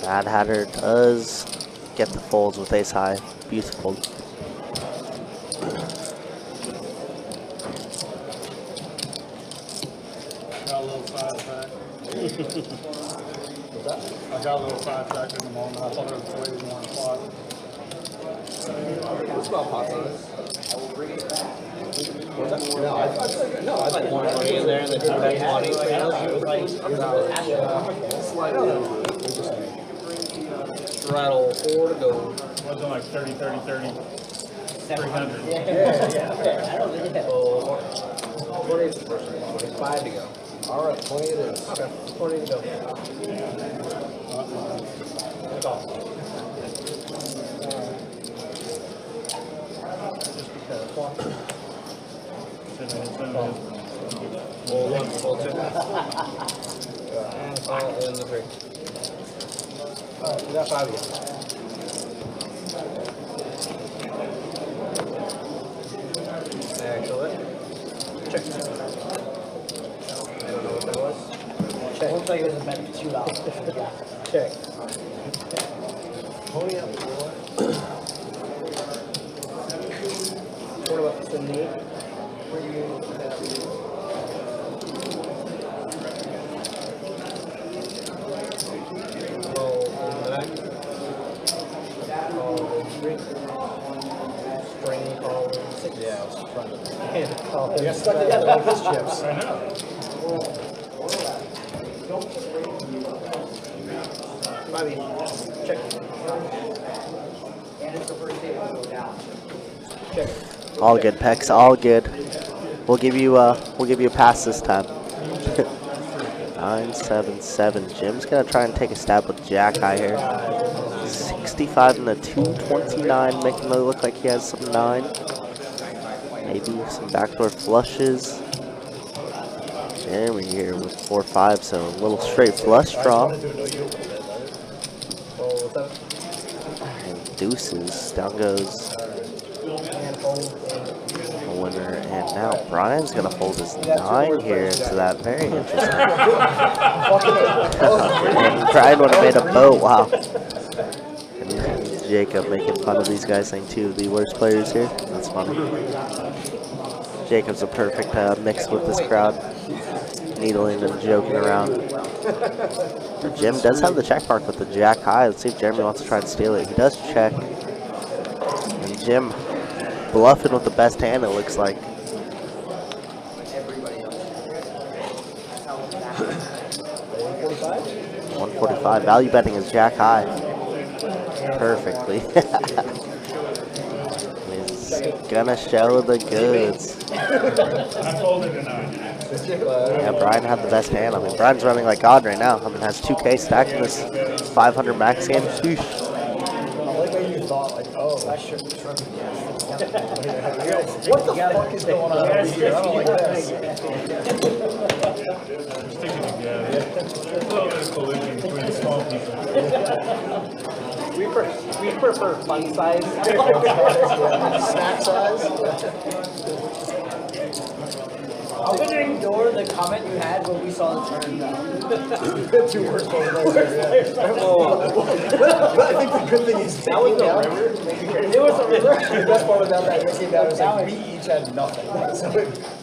Mad Hatter does get the folds with ace high. Beautiful. Got a little sidetrack. I got a little sidetrack in the moment. I thought it was way more in pot. What's about pot size? No, I like 120 in there and then 2 back 20. Straddle 4 to go. Wasn't like 30, 30, 30, 300. I don't think that. 20 is the first one. 25 to go. All right, 20 it is. Okay, 20 to go. Call. Roll 1, roll 2. And call in the 3. Alright, we got 5 again. Excellent. Check. I don't know what that was. Check. Looks like it was a bet for $2. Check. Pony up 4. What about 78? Roll in the back. Call in 3. String call in 6. Yeah, I was trying to. And call in We got stuck together like his chips. I know. 5 each. Check. Check. All good, Pex. All good. We'll give you a pass this time. 977. Jim's gonna try and take a stab with Jack High here. 65 and a 229, making it look like he has some 9. Maybe some backdoor flushes. And we're here with 4-5, so a little straight flush draw. Roll 7. And deuces. Down goes And fold. a winner. And now Brian's gonna fold his 9 here into that. Very interesting. And Brian would have made a boat. Wow. And Jacob making fun of these guys, saying 2 of the worst players here. That's funny. Jacob's a perfect mix with this crowd, needling and joking around. And Jim does have the check mark with the Jack High. Let's see if Jeremy wants to try and steal it. He does check. And Jim bluffing with the best hand, it looks like. 145. Value betting is Jack High. Perfectly. He's gonna show the goods. I folded a 9. Yeah, Brian had the best hand. I mean, Brian's running like God right now. I mean, has 2K stacked in this 500 max game. Sheesh. I like how you thought, like, oh, that should be tripping. What the fuck is going on over here? I don't like this. Sticking together. A little bit of collision between small people. We prefer fun size. Snack size? I'm gonna ignore the comment you had when we saw the turn. 2 worst players. I think the good thing is that was the river. It was a river. The best part about that came down was like we each had nothing. So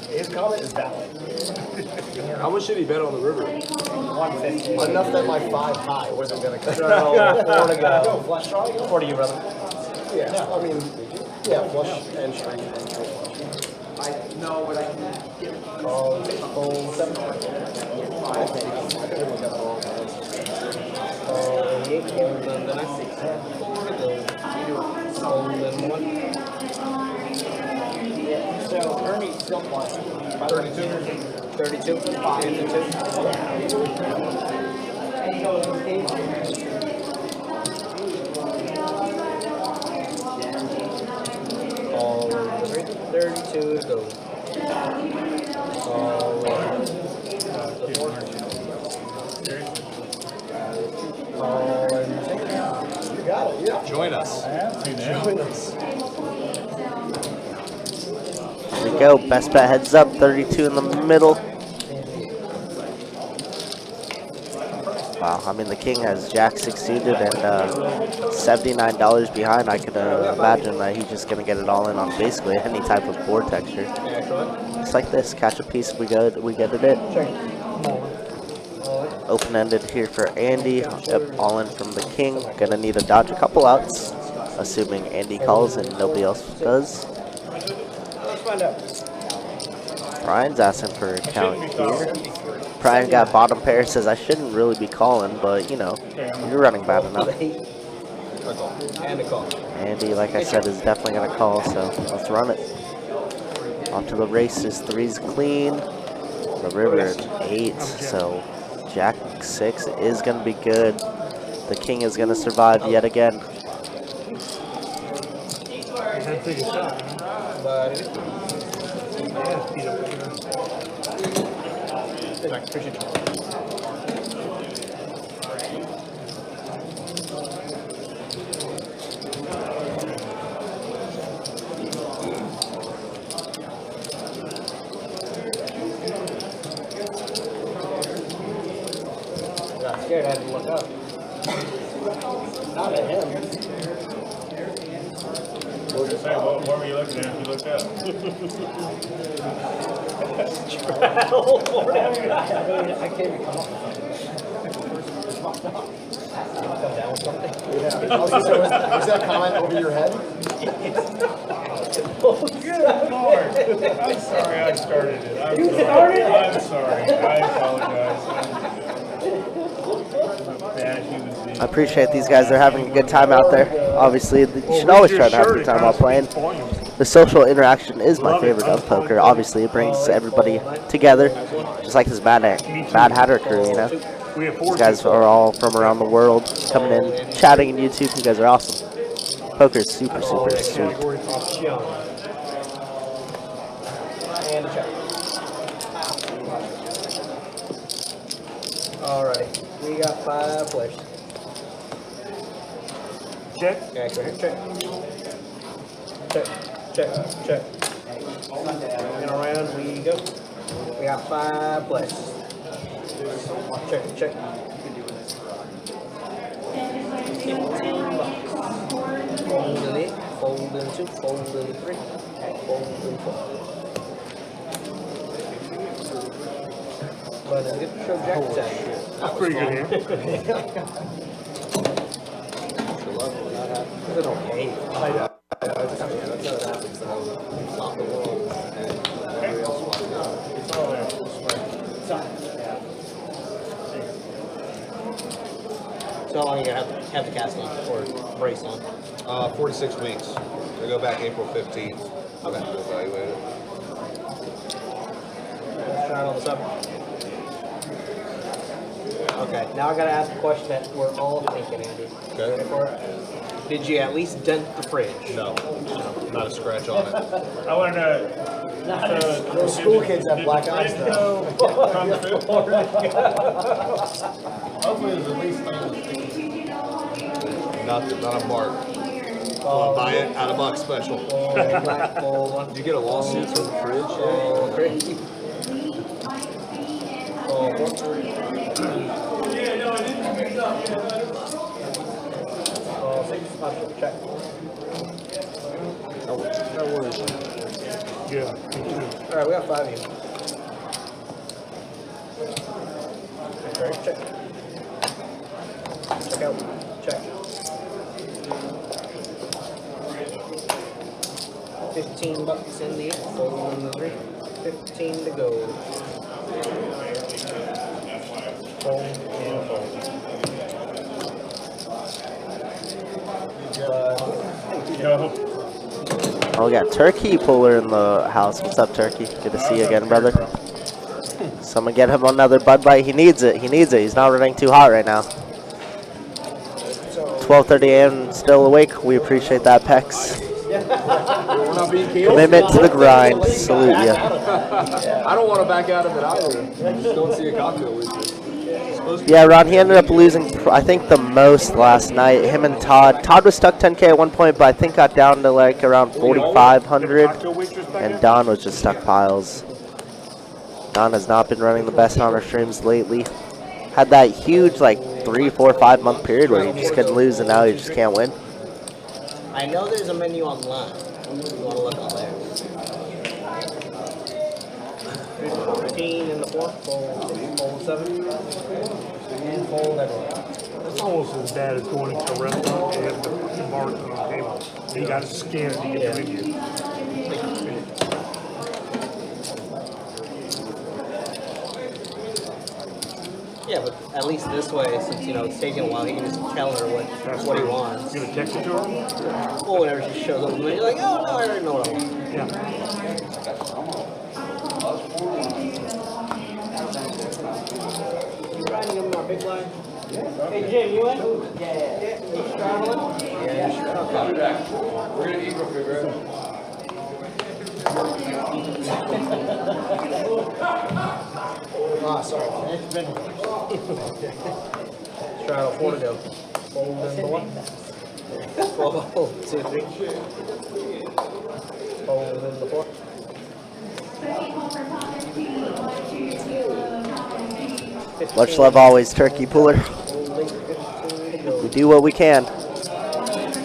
his comment is valid. How much should he bet on the river? 150. Enough that my 5 high wasn't gonna cut. 4 to go. Flush draw? 4 to you, brother. Yeah, I mean, yeah, flush and straight. Call 7. Call 8. Call the 9. Call the 1. So Ernie's still playing. 32. 32. And the 2. Call 32 to go. Call 4. Call 6. You got it, yeah. Join us. Join us. There we go. Best bet heads up. 32 in the middle. Wow. I mean, the king has Jack 6 suited and $79 behind. I could imagine that he's just gonna get it all in on basically any type of board texture. Just like this. Catch a piece. We get it in. Open-ended here for Andy. Yep, all in from the king. Gonna need to dodge a couple outs, assuming Andy calls and nobody else does. Let's find out. Brian's asking for a count here. Brian got bottom pair, says I shouldn't really be calling, but you know, you're running bad enough. And a call. Andy, like I said, is definitely gonna call, so let's run it. Off to the races. 3's clean. The river at 8, so Jack 6 is gonna be good. The king is gonna survive yet again. Take a shot. But Yeah, speed up here. appreciate you. I got scared. I had to look up. Not at him. What did you say? What were you looking at? You looked up. I can't even come up with something. Come down with something. Yeah. Was that comment over your head? Good Lord. I'm sorry I started it. I'm You sorry. started it? I'm sorry. I apologize. I'm a bad human being. I appreciate these guys. They're having a good time out there. Obviously, you should always try to have a good time while playing. The social interaction is my favorite of poker. Obviously, it brings everybody together, just like this Mad Hatter crew, you know. These guys are all from around the world coming in, chatting in YouTube. You guys are awesome. Poker is super, super sweet. And check. Alright, we got 5 players. Check. Okay, go ahead, check. Check. And around we go. We got 5 players. Check. 15 bucks. Folding it, folding 2, folding 3, folding 4. But a good show Jack Jack. That's pretty good here. Is it okay? It's all there. So how long are you gonna have the casting or brace on? 46 weeks. We go back April 15th. Okay. We'll evaluate it. Let's try it on the 7th. Okay, now I gotta ask a question that we're all thinking, Andy. Okay. Ready for it? Did you at least dent the fridge? No, not a scratch on it. I want to know. Those school kids have black eyes though. Hopefully there's at least Nothing, not a mark. Want to buy it? Out of box special. Did you get a lawsuit from the fridge? Oh, crazy. Oh, check. That works. Yeah, me too. Alright, we got 5 of you. Okay, check. Check out. Check. 15 bucks in the air. Fold in the 3. 15 to go. Fold and fold. Yo. Oh, we got Turkey Puller in the house. What's up, Turkey? Good to see you again, brother. Someone get him another Bud Light. He needs it. He's not running too hot right now. 12:30 a.m. still awake. We appreciate that, Pex. Commitment to the grind. Salute you. I don't want to back out of it either. I just don't see a cocktail with it. Yeah, Ron, he ended up losing, I think, the most last night. Him and Todd. Todd was stuck 10K at one point, but I think got down to like around 4,500. And Don was just stuck piles. Don has not been running the best on our streams lately. Had that huge, like, 3, 4, 5 month period where he just couldn't lose, and now he just can't win. I know there's a menu online. You want to look on there. 15 in the 4, fold 7, and fold everyone. It's almost as bad as going into a restaurant and having the fucking mark on the table. You got to scan it to get the menu. Yeah, but at least this way, since it's taking a while, he can just tell her what he wants. You gonna text it to her? Or whenever she shows up, you're like, oh no, I already know what I want. Yeah. You riding on my big line? Hey Jim, you in? Yeah. You traveling? Yeah, sure. We're gonna eat real quick, right? Ah, sorry. It's been Straddle 4 to go. Fold in the 1. Fold 2, 3. Fold in the 4. Much love always, Turkey Pooler. We do what we can.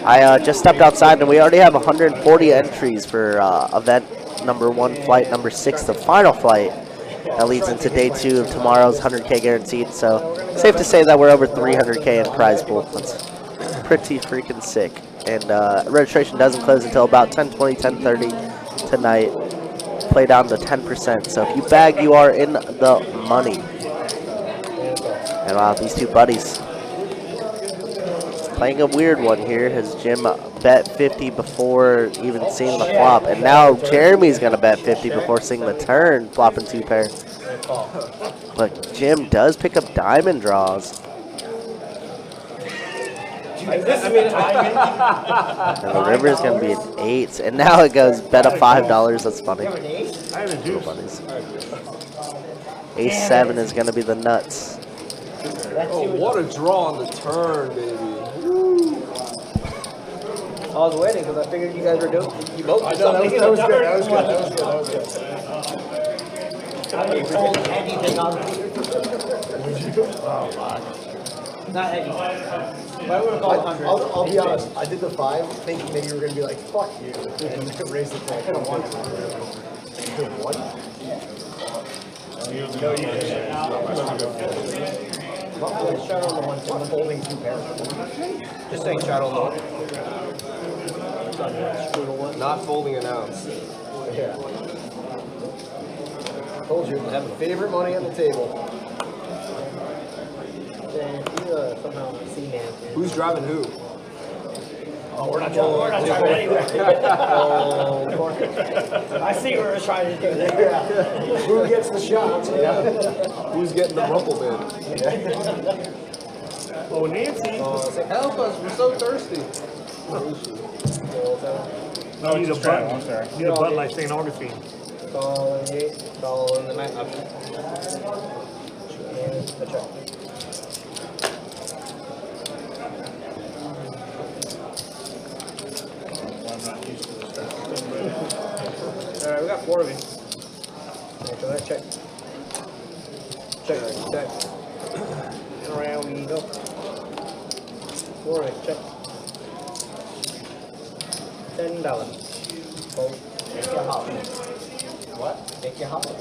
I just stepped outside and we already have 140 entries for event number 1, flight number 6, the final flight that leads into day 2 of tomorrow's 100K guaranteed. So safe to say that we're over 300K in prize pool. That's pretty freaking sick. And registration doesn't close until about 10:20, 10:30 tonight. Play down to 10%. So if you bag, you are in the money. And wow, these two buddies playing a weird one here. Has Jim bet 50 before even seeing the flop, and now Jeremy's gonna bet 50 before seeing the turn, flopping 2 pair. But Jim does pick up diamond draws. And the river is gonna be an 8, and now it goes bet of $5. That's funny. Little buddies. Ace 7 is gonna be the nuts. Oh, what a draw on the turn, baby. I was waiting because I figured you guys were doing. You both. I know, that was good. That was good. That was good. How many fold anything on? Oh, fuck. Not any. But I would have called 100. I'll be honest. I did the 5 thinking that you were going to be like, fuck you. And raise it to like 1. 1? No, you didn't. Straddle on the 1, 2. I'm folding 2 pairs. Just saying straddle on the 1. Not folding an ounce. Yeah. Told you, I have a favorite money on the table. Somehow C-man. Who's driving who? Oh, we're not driving anywhere. I see what we're trying to do there. Who gets the shots? Yeah. Who's getting the rumble bid? Oh, Nancy. Help us, we're so thirsty. No, you need a button. I'm sorry. You need a button like St. Augustine. Call in the 8. Call in the 9. Up. And a check. Alright, we got 4 of you. After that, check. Check, check. And around we go. 4 of you, check. $10. Fold. Make you holler. What? Make you holler.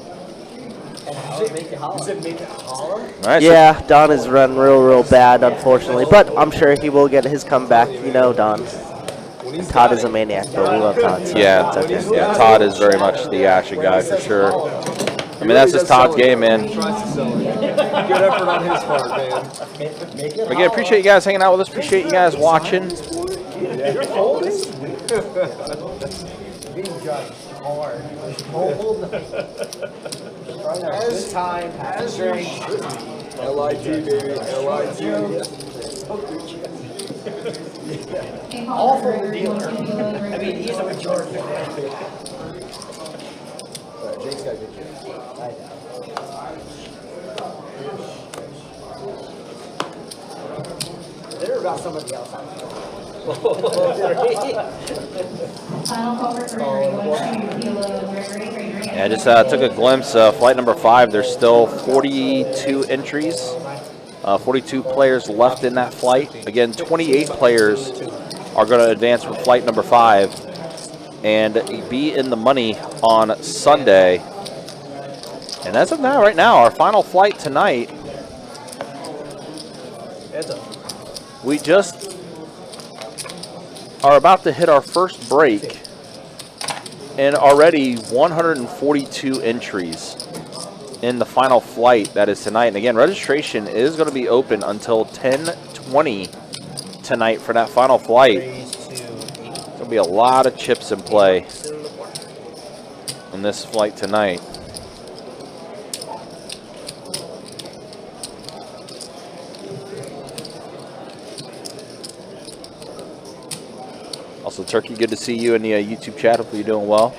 And how it make you holler? You said make it holler? Nice. Yeah, Don has run real bad, unfortunately, but I'm sure he will get his comeback. You know, Don. And Todd is a maniac, but we love Todd. So Yeah, it's okay. yeah. Todd is very much the action guy for sure. I mean, that's just Todd's game, man. Good effort on his part, man. Again, appreciate you guys hanging out with us. Appreciate you guys watching. You're folding? Being judged hard. Hold. As time, as drink. LIT, baby. LIT. All for the dealer. I mean, he's a majority. Jake's got good shit. They're about somebody else. Yeah, I just took a glimpse of flight number 5. There's still 42 entries, 42 players left in that flight. Again, 28 players are going to advance from flight number 5 and be in the money on Sunday. And as of now, right now, our final flight tonight, we just are about to hit our first break, and already 142 entries in the final flight that is tonight. And again, registration is going to be open until 10:20 tonight for that final flight. There's going to be a lot of chips in play in this flight tonight. Also, Turkey, good to see you in the YouTube chat. Hopefully you're doing well.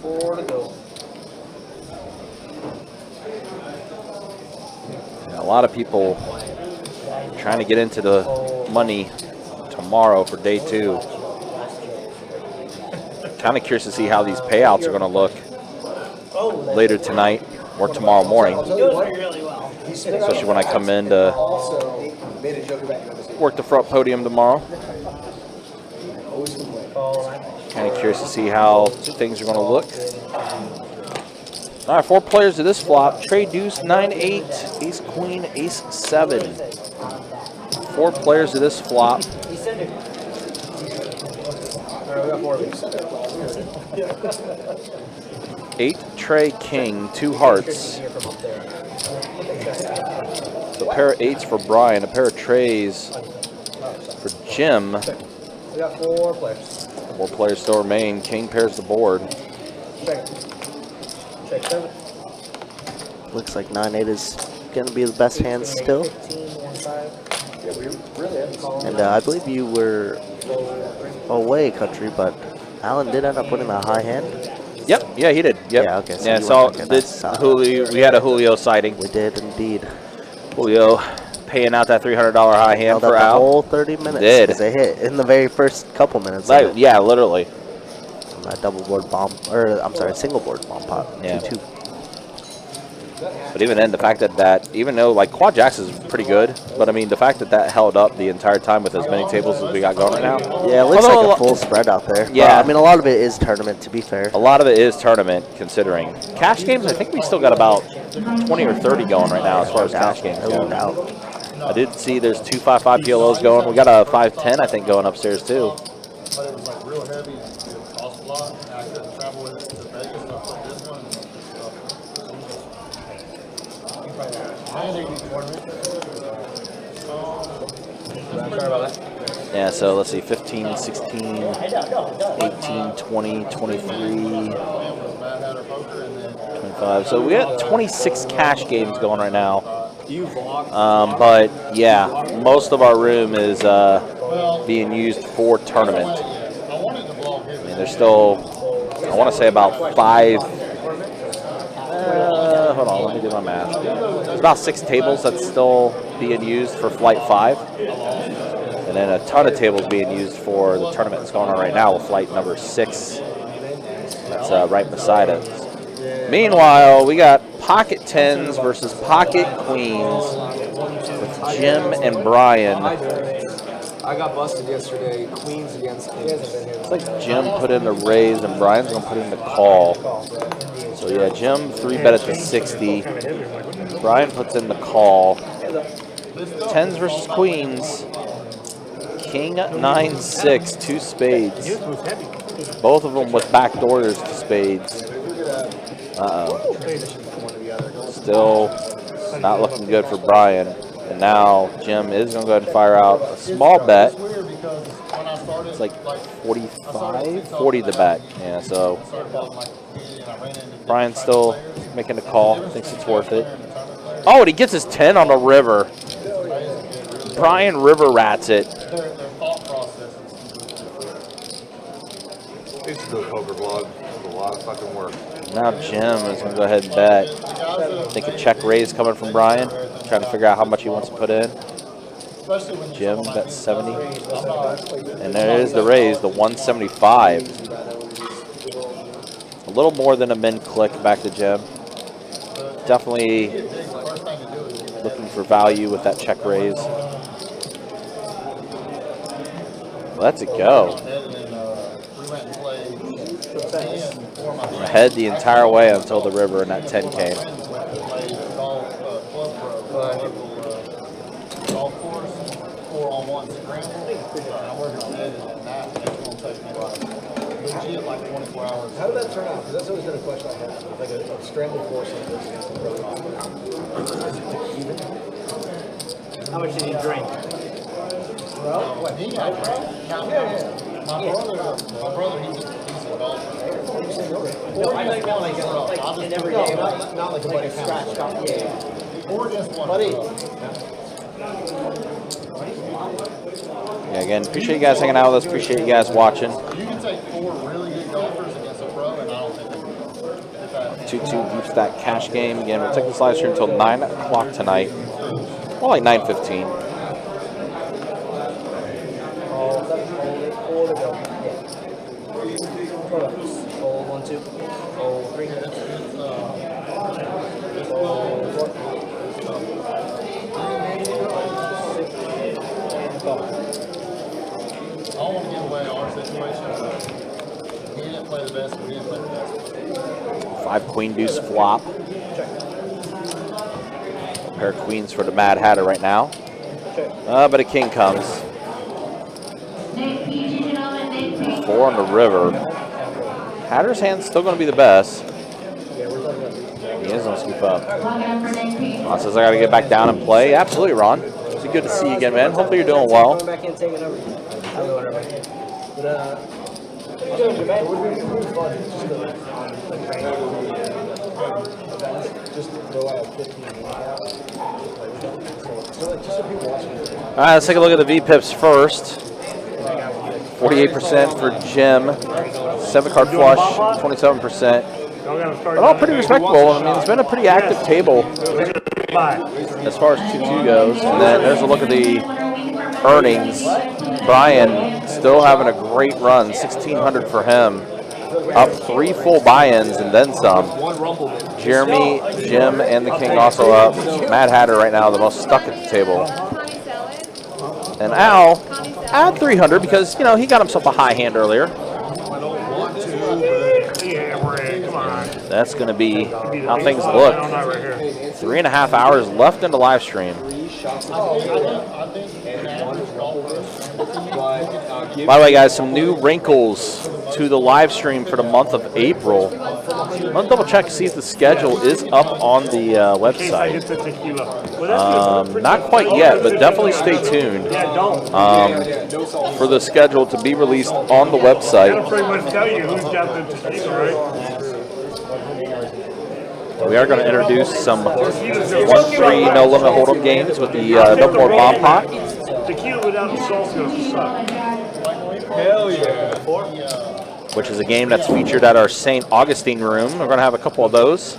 4 to go. A lot of people trying to get into the money tomorrow for day 2. Kind of curious to see how these payouts are going to look later tonight or tomorrow morning, especially when I come in to work the front podium tomorrow. Kind of curious to see how things are going to look. All right, 4 players to this flop. Trade deuce, 9-8, ace queen, ace 7. 4 players to this flop. Eight tray king, 2 hearts. So a pair of 8s for Brian, a pair of trays for Jim. We got 4 players. 4 players still remain. King pairs the board. Check. Check 7. Looks like 9-8 is going to be the best hand still. 15, 1, 5. Yeah, we really haven't called. And I believe you were away, country, but Alan did end up winning a high hand. Yep, yeah, he did. Yep. Yeah, okay. So yeah, you so weren't looking at Julio, we had a Julio sighting. We did indeed. Julio paying out that $300 high hand Held for up Al. the whole 30 minutes. Did. 'Cause they hit in the very first couple minutes. Like, yeah, literally. On that double board bomb, or I'm sorry, single board bomb pot. Yeah. 2-2. But even then, the fact that even though like quad jacks is pretty good, but I mean the fact that held up the entire time with as many tables as we got going right now. Yeah, it looks like a full spread out there. Yeah, I mean a lot of it is tournament, to be fair. A lot of it is tournament, considering cash games. I think we still got about 20 or 30 going right now as far as cash games go. I did see there's 2 5-5 PLOs going. We got a 5-10 I think going upstairs too. But it was like real heavy and it cost a lot, and I couldn't travel with it to Vegas, so I put this one. Sorry about that. Yeah, so let's see, 15, 16, 18, 20, 23, 25. So we got 26 cash games going right now. But yeah, most of our room is being used for tournament. I mean, there's still, I want to say about 5. Hold on, let me do my math. There's about 6 tables that's still being used for Flight 5. And then a ton of tables being used for the tournament that's going on right now with Flight number 6. That's right beside us. Meanwhile, we got pocket 10s versus pocket queens with Jim and Brian. I got busted yesterday. Queens against kings. It's like Jim put in the raise and Brian's going to put in the call. So yeah, Jim 3-bet at the 60. Brian puts in the call. 10s versus queens. King 9-6, 2 spades. Both of them with backdoors to spades. Uh-oh. Still not looking good for Brian. And now Jim is going to go ahead and fire out a small bet. It's like 45, 40 the bet. Yeah, so Brian's still making a call. Thinks it's worth it. Oh, and he gets his 10 on the river. Brian river rats it. It's a good poker vlog. It's a lot of fucking work. Now Jim is going to go ahead and bet. I think a check raise coming from Brian. Trying to figure out how much he wants to put in. Jim bet 70. And there is the raise, the 175. A little more than a min click back to Jim. Definitely looking for value with that check raise. Let's it go. Ahead the entire way until the river and that 10 came. How did that turn out? Because that's always been a question I had. Like a scrambled foursome. How much did he drink? Well, what? He got drunk. My brother, he's a golfer. No, I like in every game. Not like a buddy scratch off. Yeah. Or just one. Buddy. Yeah, again, appreciate you guys hanging out with us. Appreciate you guys watching. You can take 4 really good golfers against a pro, and I don't think they can. 2-2 deep stack cash game. Again, we'll take this live stream until 9 o'clock tonight. Well, like 9:15. I don't want to give away our situation, but he didn't play the best, we didn't play the best. 5 queen deuce flop. A pair of queens for the Mad Hatter right now. But a king comes. 4 on the river. Hatter's hand's still going to be the best. He is going to scoop up. Ron says I got to get back down and play. Absolutely, Ron. It's good to see you again, man. Hopefully you're doing well. Going back in, taking over. All right, let's take a look at the V-Pips first. 48% for Jim. 7-card flush, 27%. But all pretty respectable. I mean, it's been a pretty active table as far as 2-2 goes. And then there's a look at the earnings. Brian still having a great run, 1,600 for him. Up 3 full buy-ins and then some. Jeremy, Jim, and the King also up. Mad Hatter right now the most stuck at the table. And Al at 300 because, you know, he got himself a high hand earlier. That's going to be how things look. 3.5 hours left in the live stream. By the way, guys, some new wrinkles to the live stream for the month of April. I'm going to double check to see if the schedule is up on the website. Not quite yet, but definitely stay tuned for the schedule to be released on the website. We are going to introduce some 1-3 no limit hold'em games with the double board bomb pot. Tequila without the sauce goes suck. Hell yeah. Which is a game that's featured at our St. Augustine room. We're going to have a couple of those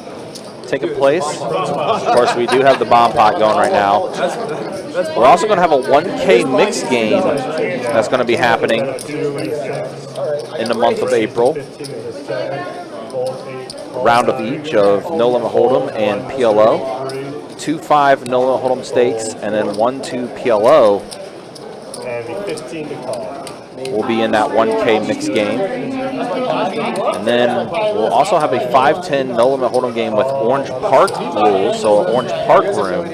taking place. Of course, we do have the bomb pot going right now. We're also going to have a 1K mix game that's going to be happening in the month of April. A round of each of No Limit Hold'em and PLO. 2-5 No Limit Hold'em stakes, and then 1-2 PLO. And the 15 to call. Will be in that 1K mix game. And then we'll also have a 5-10 No Limit Hold'em game with Orange Park rules, so an Orange Park room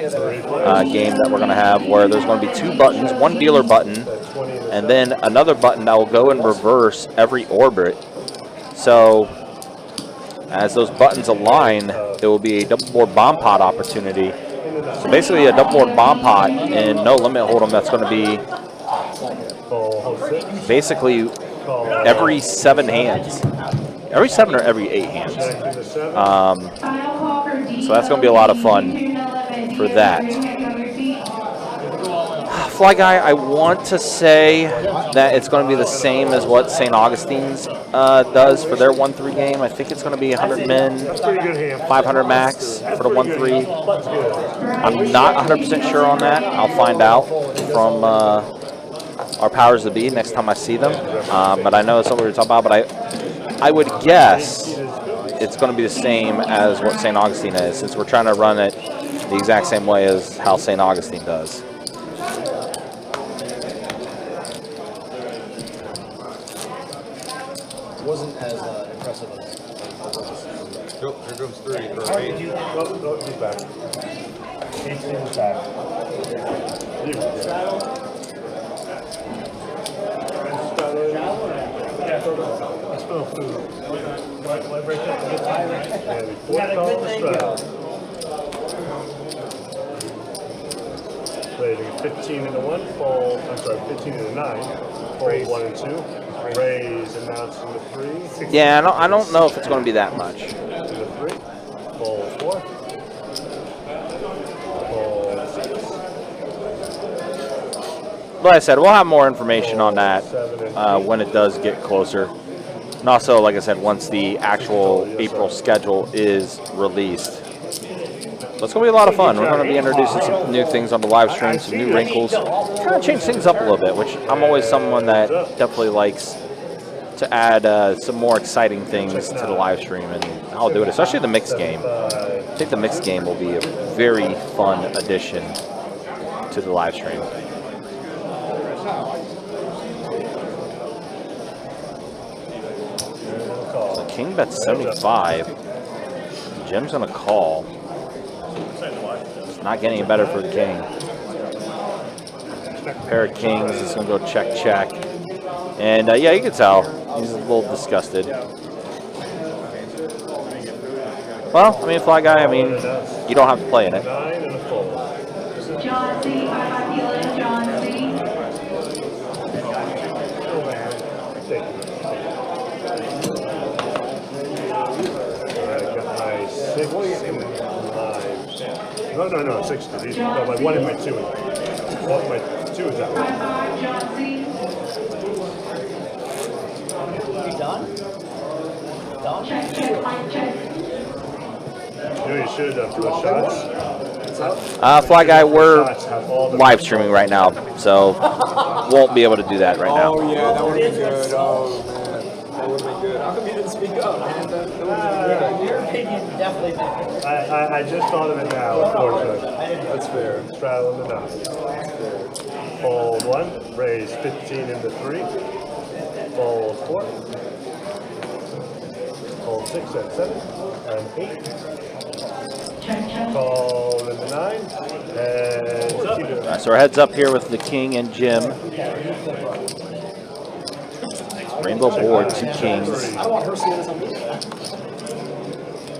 game that we're going to have where there's going to be 2 buttons, 1 dealer button, and then another button that will go in reverse every orbit. So as those buttons align, there will be a double board bomb pot opportunity. So basically a double board bomb pot in No Limit Hold'em that's going to be basically every 7 hands. Every 7 or every 8 hands. So that's going to be a lot of fun for that. Fly Guy, I want to say that it's going to be the same as what St. Augustine's does for their 1-3 game. I think it's going to be 100 min, 500 max for the 1-3. I'm not 100% sure on that. I'll find out from our powers that be next time I see them. But I know it's what we were talking about. But I would guess it's going to be the same as what St. Augustine is, since we're trying to run it the exact same way as how St. Augustine does. Wasn't as impressive as Nope, here comes 3 for 8. He's back. 18 is back. Let's go food. And the 4th call the straddle. Rating 15 into 1, fold, I'm sorry, 15 into 9, fold 1 and 2. Raise and now to the 3. Yeah, I don't know if it's going to be that much. To the 3. Fold 4. Fold 6. Like I said, we'll have more information on that when it does get closer. And also, like I said, once the actual April schedule is released. So it's going to be a lot of fun. We're going to be introducing some new things on the live stream, some new wrinkles. Kind of change things up a little bit, which I'm always someone that definitely likes to add some more exciting things to the live stream, and I'll do it, especially the mixed game. I think the mixed game will be a very fun addition to the live stream. So King bets 75. Jim's going to call. It's not getting any better for the King. Pair of kings is going to go check, check. And yeah, you can tell he's a little disgusted. Well, I mean, Fly Guy, I mean, you don't have to play in it. John C. How you feeling, John C? No, 60. These, no, my 1 and my 2. Well, my 2 is out. John C. You done? Done? Check, check. You should have done 4 shots. Fly Guy, we're live streaming right now, so won't be able to do that right now. Oh, yeah, that would have been good. Oh, man. That would have been good. How come you didn't speak up, man? That would have been good. Your opinion definitely different. I just thought of it now, unfortunately. That's fair. Straddle the 9. Fold 1, raise 15 into 3. Fold 4. Fold 6 and 7 and 8. Call in the 9 and up. All right, so our heads up here with the King and Jim. Rainbow board, 2 kings. I don't want her seeing this on me.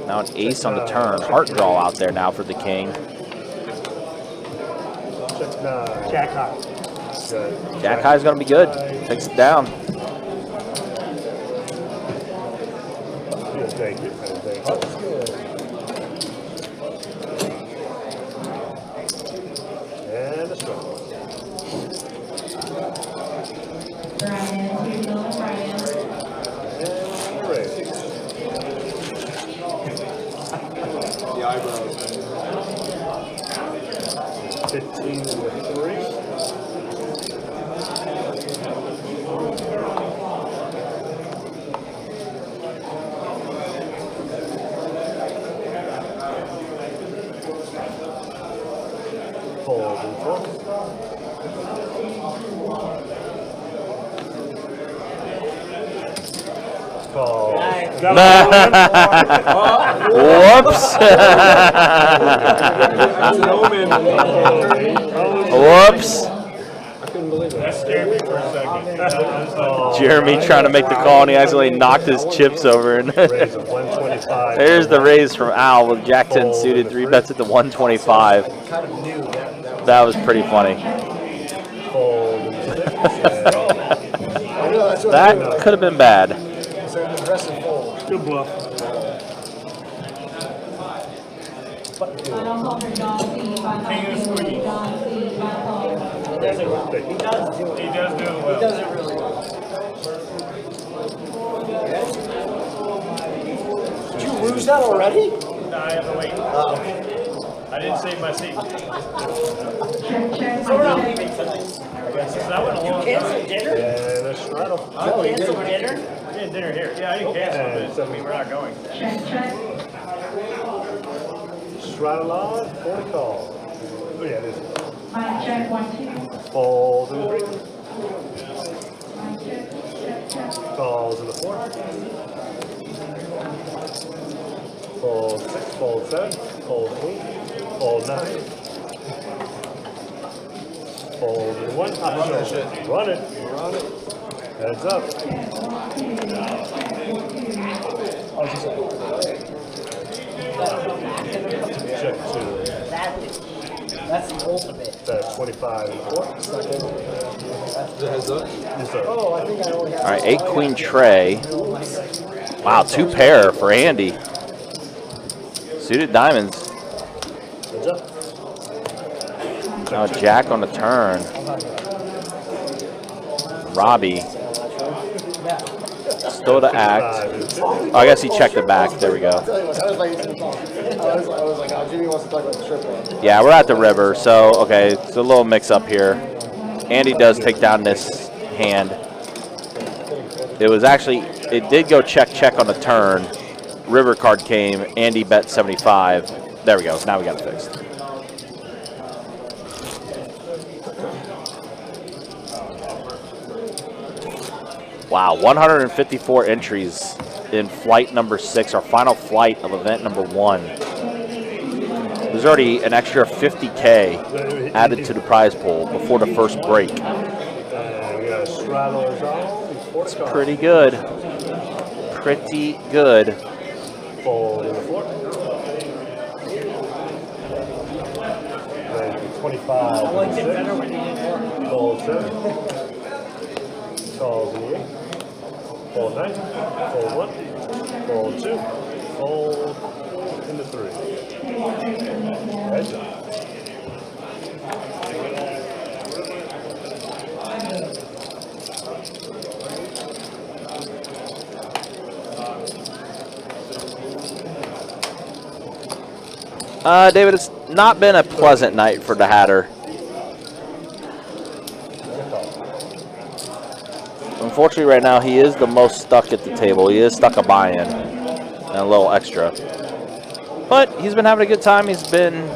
Now an ace on the turn. Heart draw out there now for the King. Check 9. Jack high. Good. Jack high is going to be good. Takes it down. Yes, thank you. Thank you. And a strike. Brian, you know Brian. And a raise. The eyebrows. 15 into 3. Fold and 4. Call. Whoops. That's an omen. Whoops. I couldn't believe it. That scared me for a second. Jeremy trying to make the call, and he accidentally knocked his chips over. And Raise of 125. there's the raise from Al with Jack 10 suited, 3 bets at the 125. Kind of knew That was pretty funny. Fold and 6. That could have been bad. it's an aggressive fold. Good bluff. I don't call for John C. King of squeeze. John C. He does it well. He does do it. He does do it He well. does it really well. Did you lose that already? No, I have to wait. Oh. I didn't save my seat. Check, So we're not leaving tonight. That went a long Cancel time. dinner? And a straddle. No, cancel dinner? We're getting dinner here. Yeah, I didn't cancel, but it doesn't mean we're not going. check. Straddle on, 40 call. Oh, yeah, it is. Mic check, 1, 2. Fold and 3. Mic check. Calls in the 4. Fold 6, fold 7, fold 8, fold 9. Fold in 1, hot shoulder. Run it. Heads up. Check 2. That's the ultimate. That's 25 and 4. The heads up. Yes, sir. Oh, I think I only have. All right, 8 queen tray. Wow, 2 pair for Andy. Suited diamonds. Heads up. Now Jack on the turn. Robbie. still to act. Oh, I guess he checked it back. There we go. I'll tell you what, that was my easy call. I was like, oh, Jimmy wants to talk about the strip club. Yeah, we're at the river, so, okay, it's a little mix-up here. Andy does take down this hand. It was actually, it did go check on the turn. River card came. Andy bet 75. There we go. Now we got it fixed. Wow, 154 entries in flight number 6, our final flight of event number 1. There's already an extra 50K added to the prize pool before the first break. We got Straddlers on. It's pretty good. Pretty good. Fold in the floor. Then 25. I liked it better when you didn't work. Fold 7. Calls in the 8. Fold 9. Fold 1. Fold 2. Fold into 3. Heads up. David, it's not been a pleasant night for the Hatter. Unfortunately, right now, he is the most stuck at the table. He is stuck a buy-in and a little extra. But he's been having a good time. He's been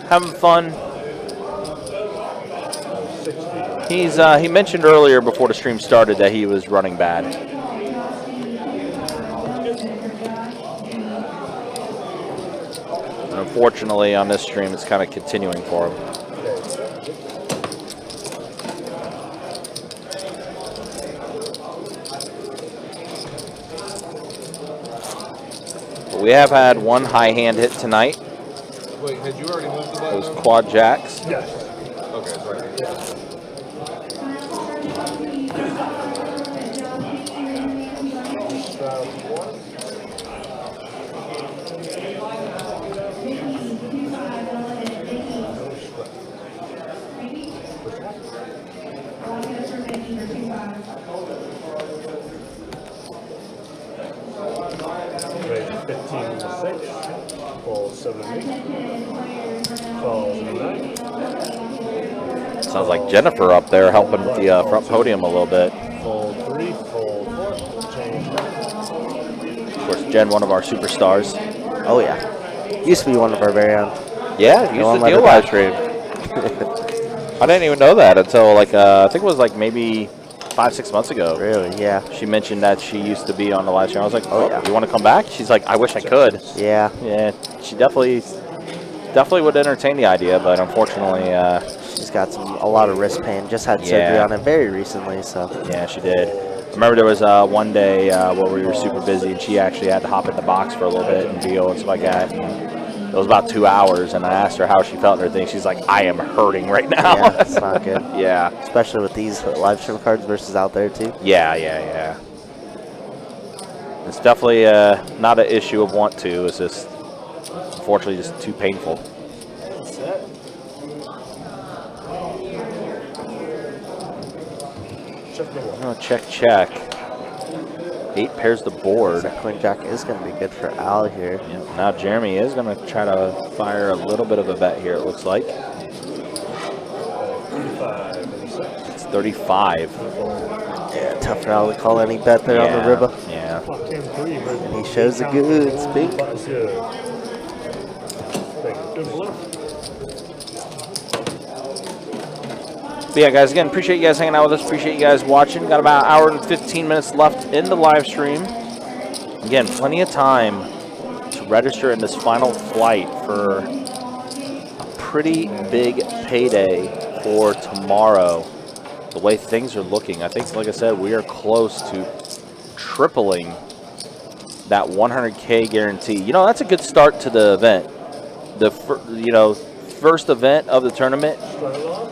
having fun. He mentioned earlier before the stream started that he was running bad. Unfortunately, on this stream, it's kind of continuing for him. But we have had one high hand hit tonight. Wait, had you already moved the button? Those quad jacks. Yes. Okay, it's right here. Sounds like Jennifer up there helping with the front podium a little bit. Fold 3, fold 4, change. Of course, Jen, one of our superstars. Oh yeah, used to be one of our very own. Yeah, used to deal live stream. I didn't even know that until like I think it was like maybe 5-6 months ago. Really? Yeah. She mentioned that she used to be on the live stream. I was like, oh yeah, you want to come back? She's like, I wish I could. Yeah. Yeah, she definitely would entertain the idea, but unfortunately, she's got a lot of wrist pain. Just had surgery on it very recently, so. Yeah, she did. I remember there was one day where we were super busy, and she actually had to hop in the box for a little bit and deal and stuff like that. And it was about 2 hours, and I asked her how she felt and everything. She's like, I am hurting right now. Yeah, it's not good. Yeah. Especially with these live stream cards versus out there, too. Yeah. It's definitely not an issue of want to. It's just, unfortunately, just too painful. Oh, check. 8 pairs the board. Queen Jack is going to be good for Al here. Yep. Now Jeremy is going to try to fire a little bit of a bet here, it looks like. It's 35. Yeah, tough for Al to call any bet there on the river. Yeah. And he shows the goods, Pink. But yeah, guys, again, appreciate you guys hanging out with us. Appreciate you guys watching. Got about an hour and 15 minutes left in the live stream. Again, plenty of time to register in this final flight for a pretty big payday for tomorrow. The way things are looking, I think, like I said, we are close to tripling that 100K guarantee. You know, that's a good start to the event. First event of the tournament,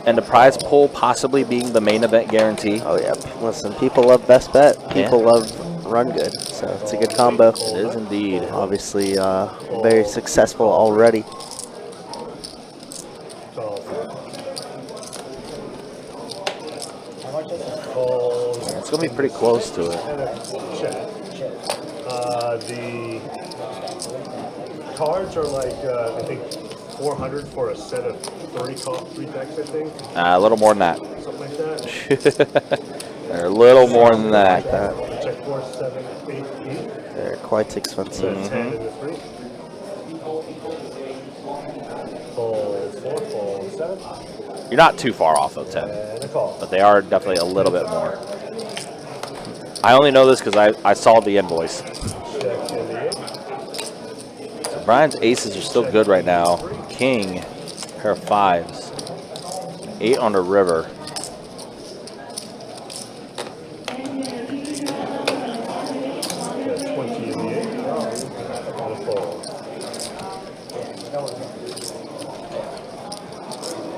and the prize pool possibly being the main event guarantee. Oh yeah, listen, people love best bet. People love run good, so it's a good combo. It is indeed. Obviously, very successful already. I Call. It's going to be pretty close to it. Check. The cards are like, I think, 400 for a set of 30 3 decks, I think. A little more than that. Something like that. They're a little more than that. Check 4, 7, 8, 8. They're quite expensive. 10 and the 3. Fold 4, fold 7. You're not too far off of 10, And a call. but they are definitely a little bit more. I only know this because I saw the invoice. Check in the 8. So Brian's aces are still good right now. King, pair of 5s. 8 on the river. Check 20 in the 8. And a fold.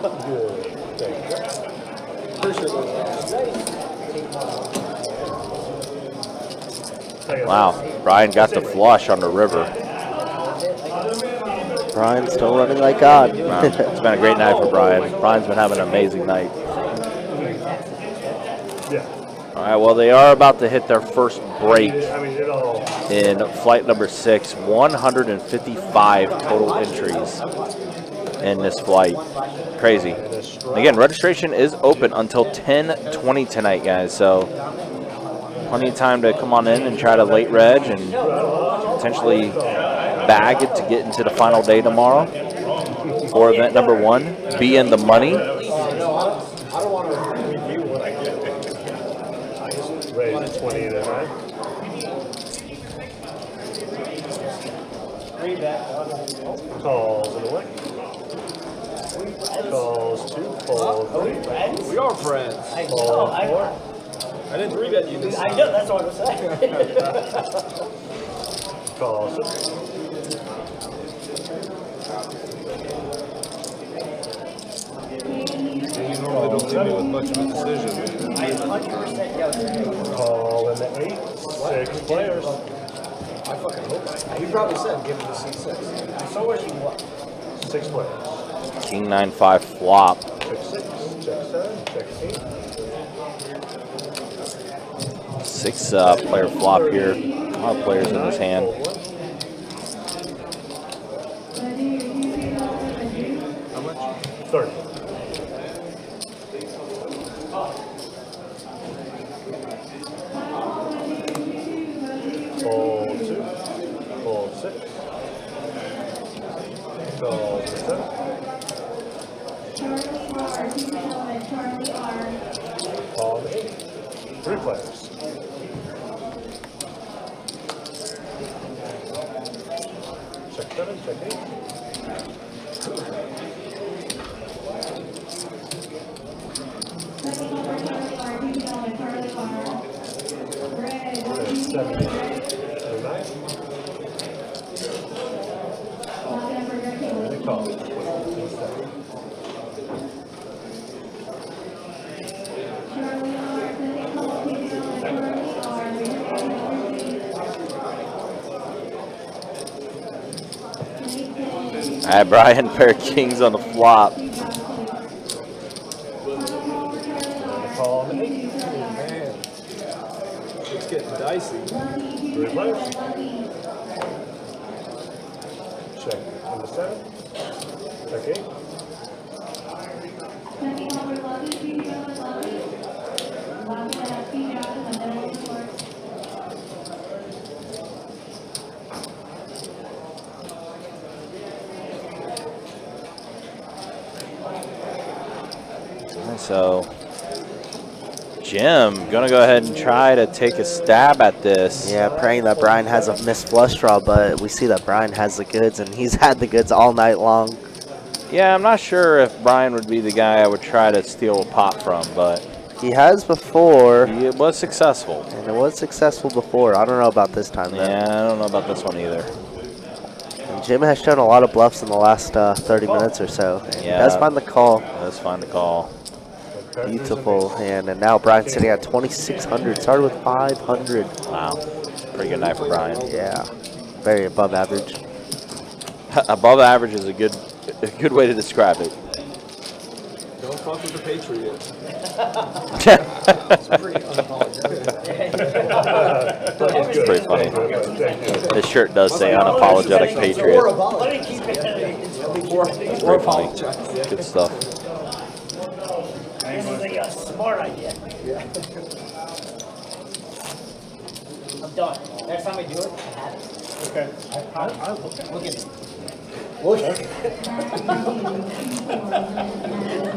Good. Thank you. Wow, Brian got the flush on the river. Brian's still running like God. Wow, it's been a great night for Brian. Brian's been having an amazing night. Yeah. All right, well, they are about to hit their first break I mean, it all. in flight number 6. 155 total entries in this flight. Crazy. And again, registration is open until 10:20 tonight, guys. So plenty of time to come on in and try to late reg and potentially bag it to get into the final day tomorrow for event number 1. Be in the money. I don't want to review what I get. Raise 20 and a 9. Calls and away. Calls 2, fold 3. We are friends. Fold 4. I didn't 3-bet you this I know, that's what I'm saying. Call 6. You normally don't leave me with much of a decision. I 100% go. Call in the 8. 6 players. I fucking hope I. You probably said give him the C6. So where's you what? 6 players. King 9-5 flop. Check 6. Check 7. Check 8. 6 player flop here. A lot of players in this hand. How much? 30. Fold 2. Fold 6. Fold 7. Call 8. 3 players. Check 7, check 8. Check 7, 9. And a call. All right, Brian, pair of kings on the flop. Call 8. Man, it's getting dicey. 3 players. Check number 7. Check 8. So Jim gonna go ahead and try to take a stab at this. Yeah, praying that Brian has a missed flush draw, but we see that Brian has the goods, and he's had the goods all night long. Yeah, I'm not sure if Brian would be the guy I would try to steal a pot from, but he has before. It was successful. And it was successful before. I don't know about this time, though. Yeah, I don't know about this one either. And Jim has shown a lot of bluffs in the last 30 minutes or so. And he does find the call. Does find the call. Beautiful hand. And now Brian's sitting at 2,600. Started with 500. Wow. Pretty good night for Brian. Yeah. Very above average. Above average is a good way to describe it. Don't fuck with the Patriot. It's pretty funny. This shirt does say unapologetic patriot. That's pretty funny. Good stuff. This is a smart idea. I'm done. Next time I do it, I have it. Okay. Look at me. Look at me.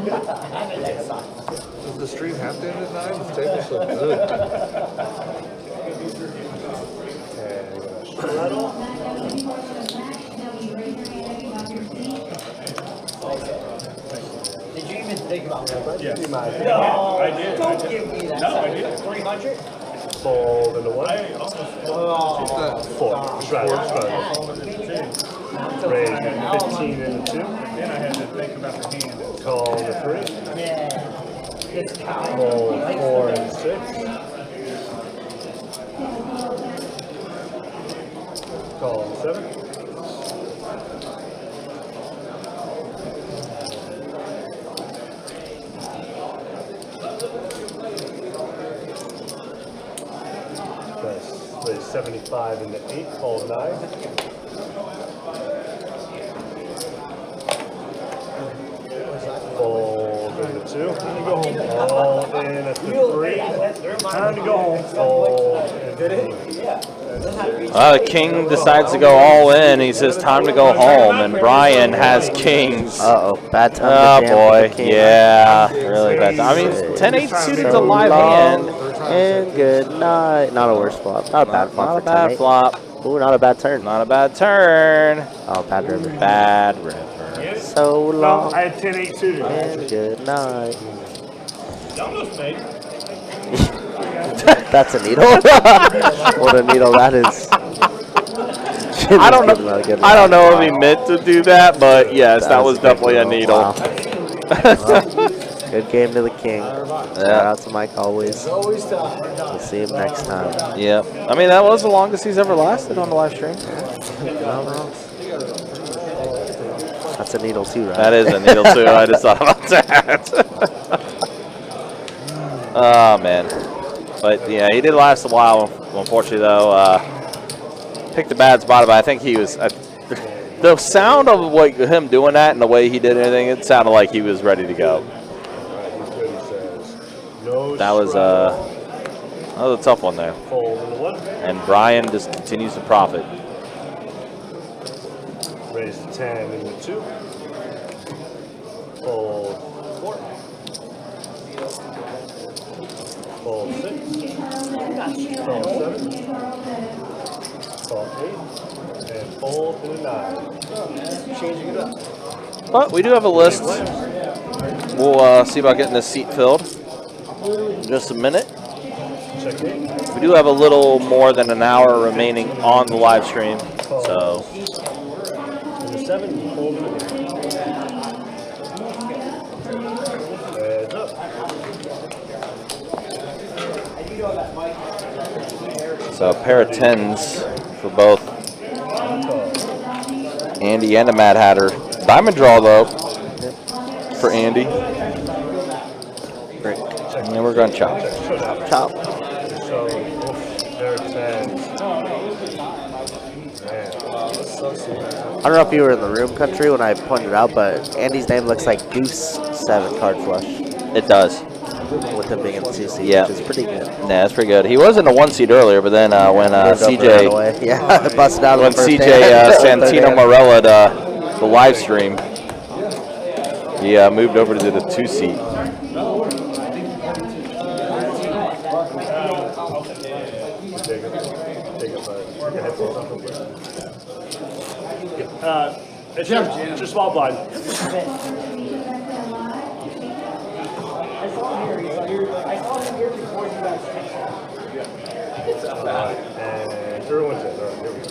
I have it next time. Does the stream have to end at 9? This table's so good. Did you even think about that? Yes. No, I did. Don't give me that. No, I did. 300? Fold into one. Four. Shred. Raise 15 into two. Then I had to think about the hand. Call the three. Yeah. It's cow. Fold 4 and 6. Call the 7. Raise 75 into 8. Call 9. Fold into 2. Time to go home. All in at the 3. Time to go home. Fold into 8. The king decides to go all in. He says time to go home, and Brian has kings. Uh-oh, bad time Oh to jam boy, with the king. yeah, really bad time. I mean, 10-8 suited's a live hand. And good night. Not a worse flop. Not a bad flop. Not a for bad 10-8. flop. Ooh, not a bad turn. Not a bad turn. Oh, bad river. Bad river. So No, long. I had 10-8 suited. And good night. Almost made. That's a needle. What a needle that is. I don't know. I don't know if he meant to do that, but yes, that was definitely a needle. Wow. Good game to the king. Shout out to Mike always. Always time. We'll see him next time. Yep. I mean, that was the longest he's ever lasted on the live stream. That's a needle too, right? That is a needle too. I just thought about that. Oh man. But yeah, he did last a while. Unfortunately, though, picked a bad spot. But I think he was. The sound of him doing that and the way he did anything, it sounded like he was ready to go. That was a tough one there. And Brian just continues to profit. Raise 10 into 2. Fold 4. Fold 6. Fold 7. Fold 8. And fold to the 9. Changing it up. But we do have a list. We'll see about getting this seat filled in just a minute. Check 8. We do have a little more than an hour remaining on the live stream, so. And the 7. Fold to the 8. Heads up. So a pair of 10s for both Andy and a Mad Hatter. Diamond draw though for Andy. Great. And then we're going to chop. Chop. So, they're 10s. I don't know if you were in the room, Country, when I pointed out, but Andy's name looks like Deuce 7 card flush. It does. With him being in the 2 seat, Yeah. which is pretty good. Nah, that's pretty good. He was in the 1 seat earlier, but then when CJ Yeah, busted out when on the first CJ day. Santino Morella the live stream, he moved over to the 2 seat. It's your small blind. I saw him here before you guys Alright, and everyone's in. Alright, here we go.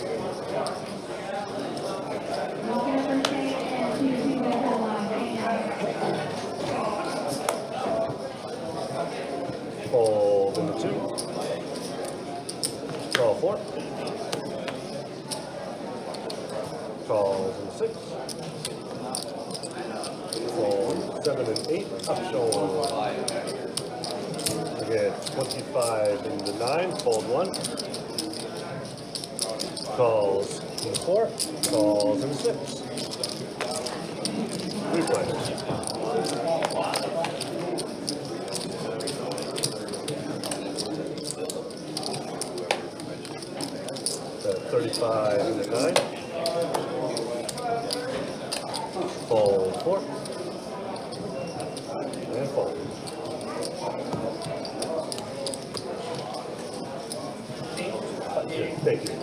Fold into 2. Draw 4. Calls into 6. Fold 7 and 8, upshore. We get 25 in the 9, fold 1. Calls in the 4, calls in the 6. 3 players. The 35 in the 9. Fold 4. And fold. Thank you.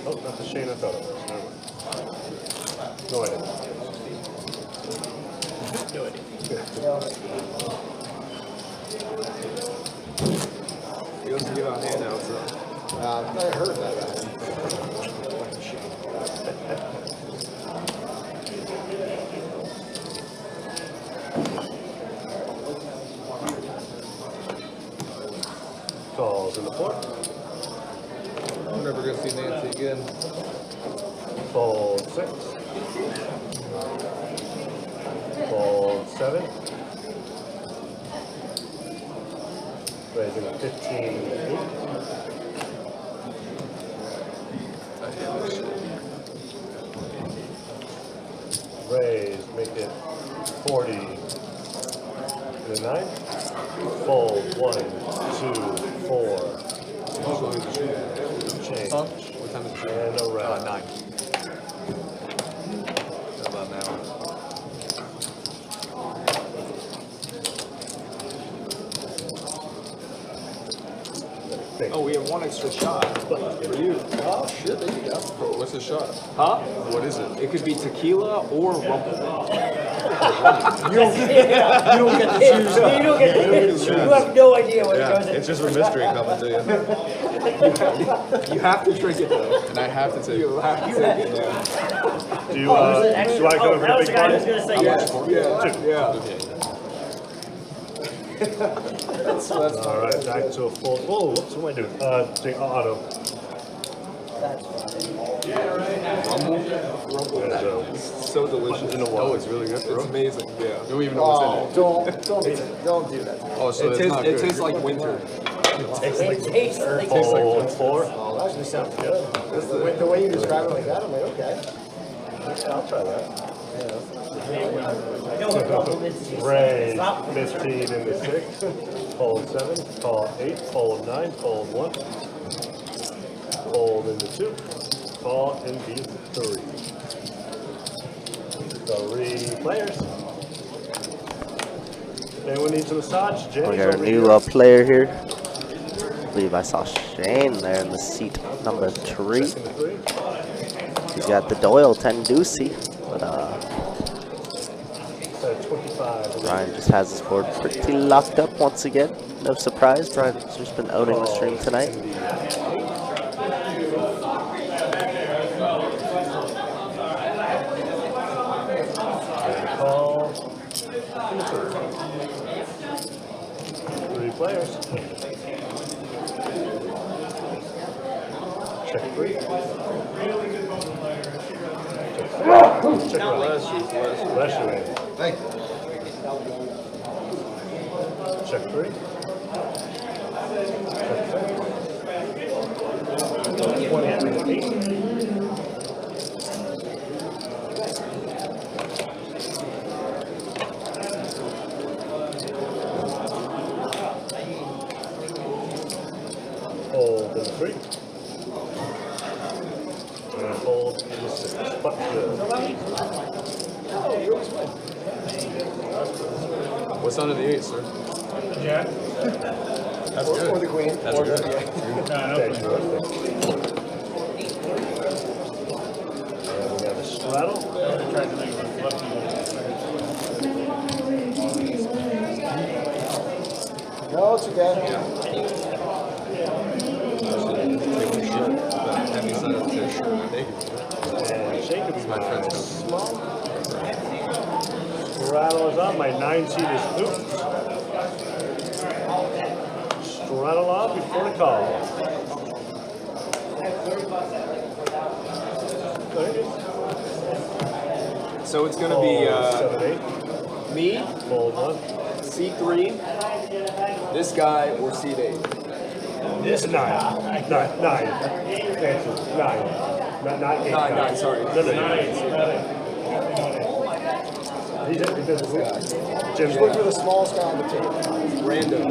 Oh, not the Shane I thought it was. Never mind. Go ahead. Do it. He doesn't give out handouts, though. I heard that. Calls in the 4. I'm never going to see Nancy again. Fold 6. Fold 7. Raising a 15 and 8. Raise, make it 40 and a 9. Fold 1, 2, 4. Change. Huh? What time is it? And around. 9. How about now? Oh, we have one extra shot for you. Oh, shit, there you go. What's the shot? Huh? What is it? It could be tequila or rumble. You don't get to choose. You don't get to choose. You have no idea what Yeah, goes in. it's just a mystery coming to you. You have to drink it though. And I have to take You it. have to take it. Do you, Oh, there's an extra. do I go Oh, over that the was big the guy who was party? going to say yes. Yeah. All right, back to a full. Whoa, whoops, what am I doing? Take auto. That's funny. Rumble. There's a So delicious. in the water. Oh, it's really good. It's amazing. Yeah. You don't even know Oh, what's don't do that. Oh, so in it. it's It not tastes, it good. tastes like winter. It tastes like Fold 4. Oh, actually sounds good. The way you describe it like that, I'm like, okay. Yeah, I'll try that. I know what rumble is. Raise Stop. 15 in the 6. Fold 7. Call 8. Fold 9. Fold 1. Fold in the 2. Call in the 3. 3 players. Anyone needs a massage? Jenny's We got a over new here. player here. I believe I saw Shane there in the seat number 3. Second to 3. He's got the Doyle Tenducci, but 25. Ryan just has his board pretty locked up once again. No surprise, Ryan's just been owning the stream tonight. Call. 3 players. Check 3. Check bless you, man. Thank you. Check 3. Check 23 to 8. Hold in the 3. And hold in the 6. But good. What's under the 8, sir? Jack? That's good. Or the queen. That's or good. The, Thank you. And we have a straddle. no, it's okay. Heavy side of the dish. And shake it. My friend's Small. Straddle is up. My 9 seat is oops. Straddle off before the call. So it's gonna be 7, 8. me, Fold 1. C3, this guy, or seat 8. This 9. 9. 9. 9. Not 8. 9, sorry. No, 9. Jim's Look for the smallest guy on the table. Random.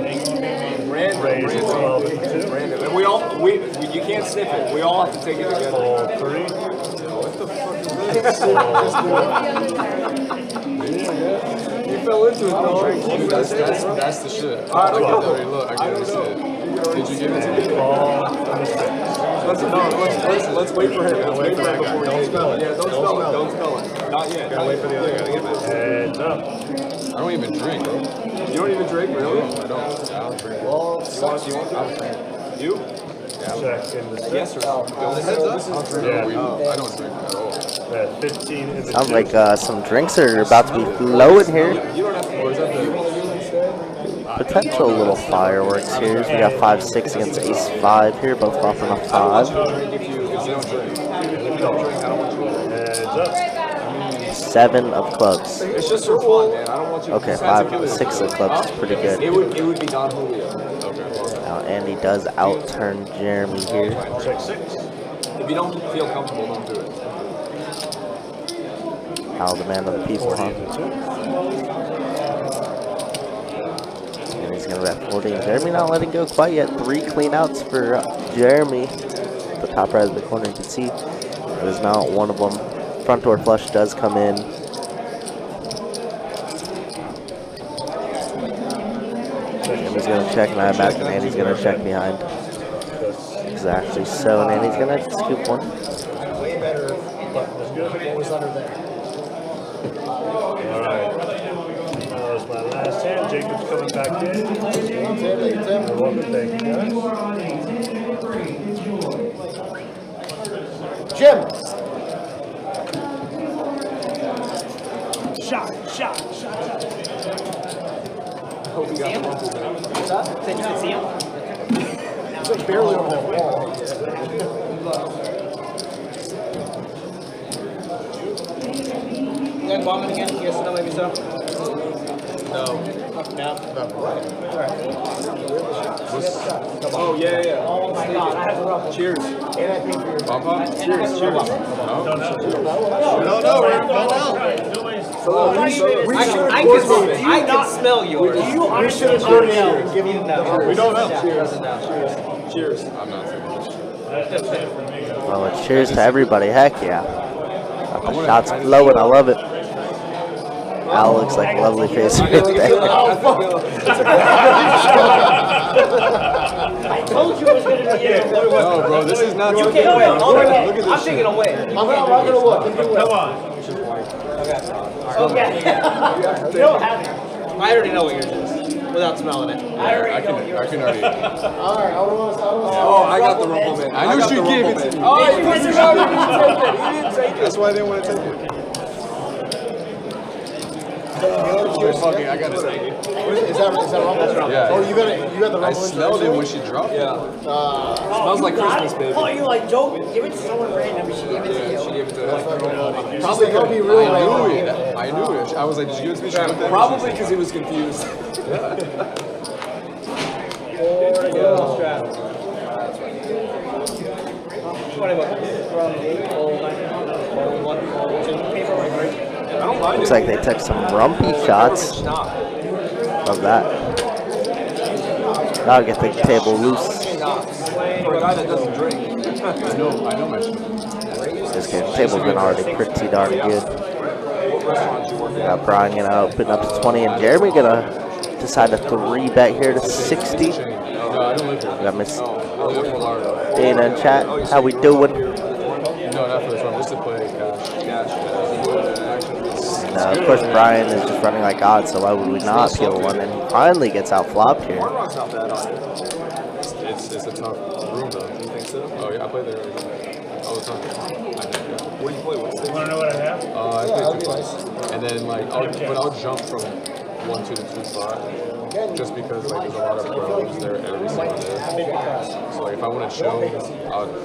Raise 12 and 2. Random. And you can't sniff it. We all have to take it together. Fold 3. What the fuck is this? You fell into it, though. That's the shit. I can see it. Did you give it to me? Let's wait for him. Let's wait for him before you spell it. Yeah, don't spell it. Don't spell it. Not yet. Gotta wait for the other guy. Heads up. I don't even drink, bro. You don't even drink, really? I don't drink. Well, you want to? You? Check in the Yes or no? Heads up? Yeah. I don't drink at all. At 15 in the Sounds like some drinks are about to be flowing here. You don't have to. Or is that the Potential little fireworks here. We got 5-6 against Ace-5 here, both popping up 5. if you don't drink? If you don't drink, I don't want you to. Heads up. 7 of clubs. It's just for fun, man. I don't want you to. Okay, 6 of clubs is pretty good. It would be Don Julio. Okay. Now Andy does outturn Jeremy here. Check 6. If you don't feel comfortable, don't do it. Al, the man of the people, 40 huh? in the 2. And he's going to bet 40. And Jeremy not letting go quite yet. 3 clean outs for Jeremy. The top right of the corner, you can see that is now one of them. Front door flush does come in. Jeremy's going to check, and I imagine Andy's going to check behind. Exactly so, and Andy's going to scoop one. Way better. What was under there? Alright. That was my last hand. Jacob's coming back in. Tim. You're welcome. Thank you, guys. Jim. Shot. I hope you got the rumble, man. Did you see him? It's like barely over that wall. You guys bombing again? Yes or no, maybe so? No. Oh, yeah. Oh my god, I have a ruffle. Cheers. Bump up? And I have a ruffle. I can smell yours. We should have coordinated and given them. We don't know. Cheers. I'm not saying this. Well, it's cheers to everybody. Heck yeah. Got the shots flowing. I love it. Al looks like a lovely face right there. I told you it was going to be in. No, bro, this is not. You can't win. Look at this I'm shit. taking away. I'm gonna look. Come on. Okay. You don't have it. I already know what yours is without smelling it. I already know what yours I can already. Alright, Oh, I got the rumble, man. I knew she gave it to me. Oh, you didn't take it. That's why I didn't want to take it. Fucking, I gotta take it. Is that rumble? Yeah. Oh, you got the rumble. I smelled it when she dropped it. Smells like Christmas, baby. Oh, you like Joe? Give it to someone random. She gave it to you. She gave it to her. Probably gonna be real. I knew it. I was like, did you give it to me? Probably because he was confused. Looks like they took some rumpy shots. Love that. Gotta get the table loose. For a guy that doesn't drink. I know my shit. This table's been already pretty darn good. We got Brian gonna open up to 20, and Jeremy gonna decide to 3-bet here to 60. We got Miss Dana in chat. How we doing? No, not for this one. Just to play cash. And of course, Brian is just running like God, so why would we not peel one? And he finally gets out flopped here. It's a tough room, though. Do you think so? Oh, yeah, I play there all the time. What do you play? What's the Want to know what I have? I play 2 twice. And then, like, I'll jump from 1-2 to 2 spot. just because like there's a lot of pros there every single day. So like if I want to chill,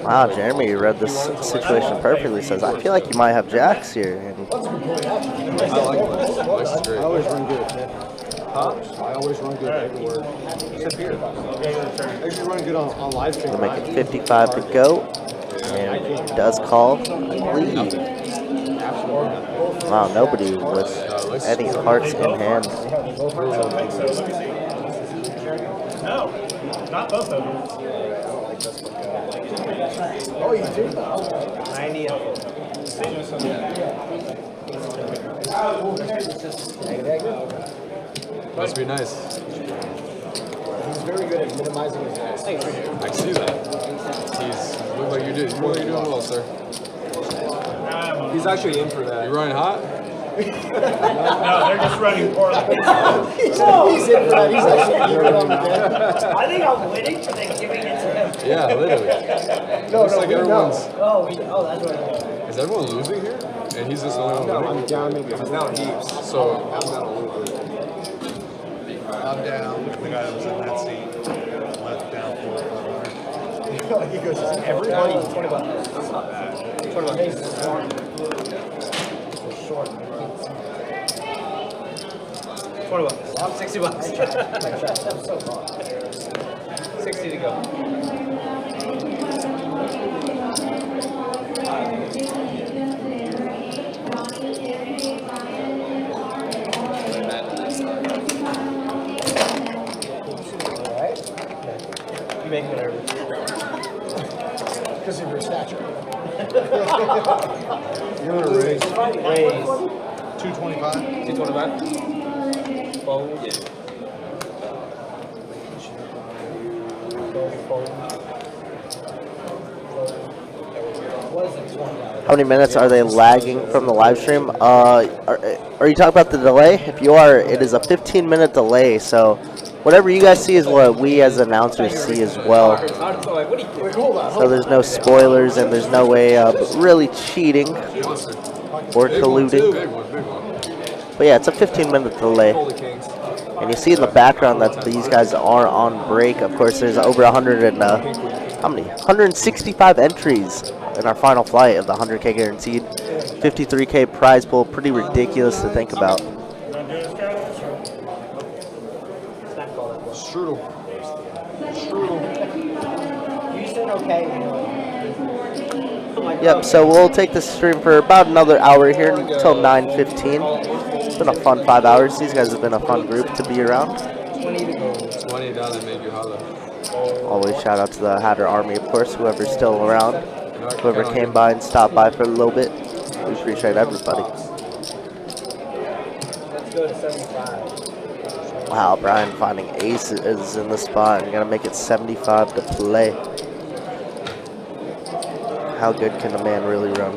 Wow, Jeremy, you read this situation perfectly. Says, I feel like you might have jacks here. And I like this. This is great. I always run good, man. Huh? I always run good everywhere. Except here. I usually run good on live stream. we'll make it 55 to go. And does call, I believe. Wow, nobody with any hearts in hand. No, not both of them. Oh, you do? 90 of Must be nice. He's very good at minimizing his ass. I see that. He's look like you did. You look like you're doing well, sir. He's actually in for that. You running hot? No, they're just running poorly. He's in for that. He's actually even on the bed. I think I'm winning for them giving it to him. Yeah, literally. Looks like everyone's. Oh, that's what it is. Is everyone losing here? And he's just the only one winning? I'm down maybe. He's now heaps. So I'm down a little bit. I'm down. The guy that was in that seat left down for He goes, everybody. 20 bucks. That's not bad. 20 bucks. 20 bucks. 60 bucks. 60 to go. You make me nervous. Because of your stature. You're gonna raise 225. 225. Fold. Yeah. How many minutes are they lagging from the live stream? Are you talking about the delay? If you are, it is a 15-minute delay, so whatever you guys see is what we as announcers see as well. So there's no spoilers and there's no way of really cheating or colluding. But yeah, it's a 15-minute delay. And you see in the background that these guys are on break. Of course, there's over 165 entries in our final flight of the 100K guaranteed. 53K prize pool, pretty ridiculous to think about. Strudel. You said okay. Yep, so we'll take this stream for about another hour here until 9:15. It's been a fun 5 hours. These guys have been a fun group to be around. 20 doesn't make you holler. Always shout out to the Hatter Army, of course, whoever's still around. Whoever came by and stopped by for a little bit. We appreciate everybody. Let's go to 75. Wow, Brian finding aces in the spot and gonna make it 75 to play. How good can the man really run?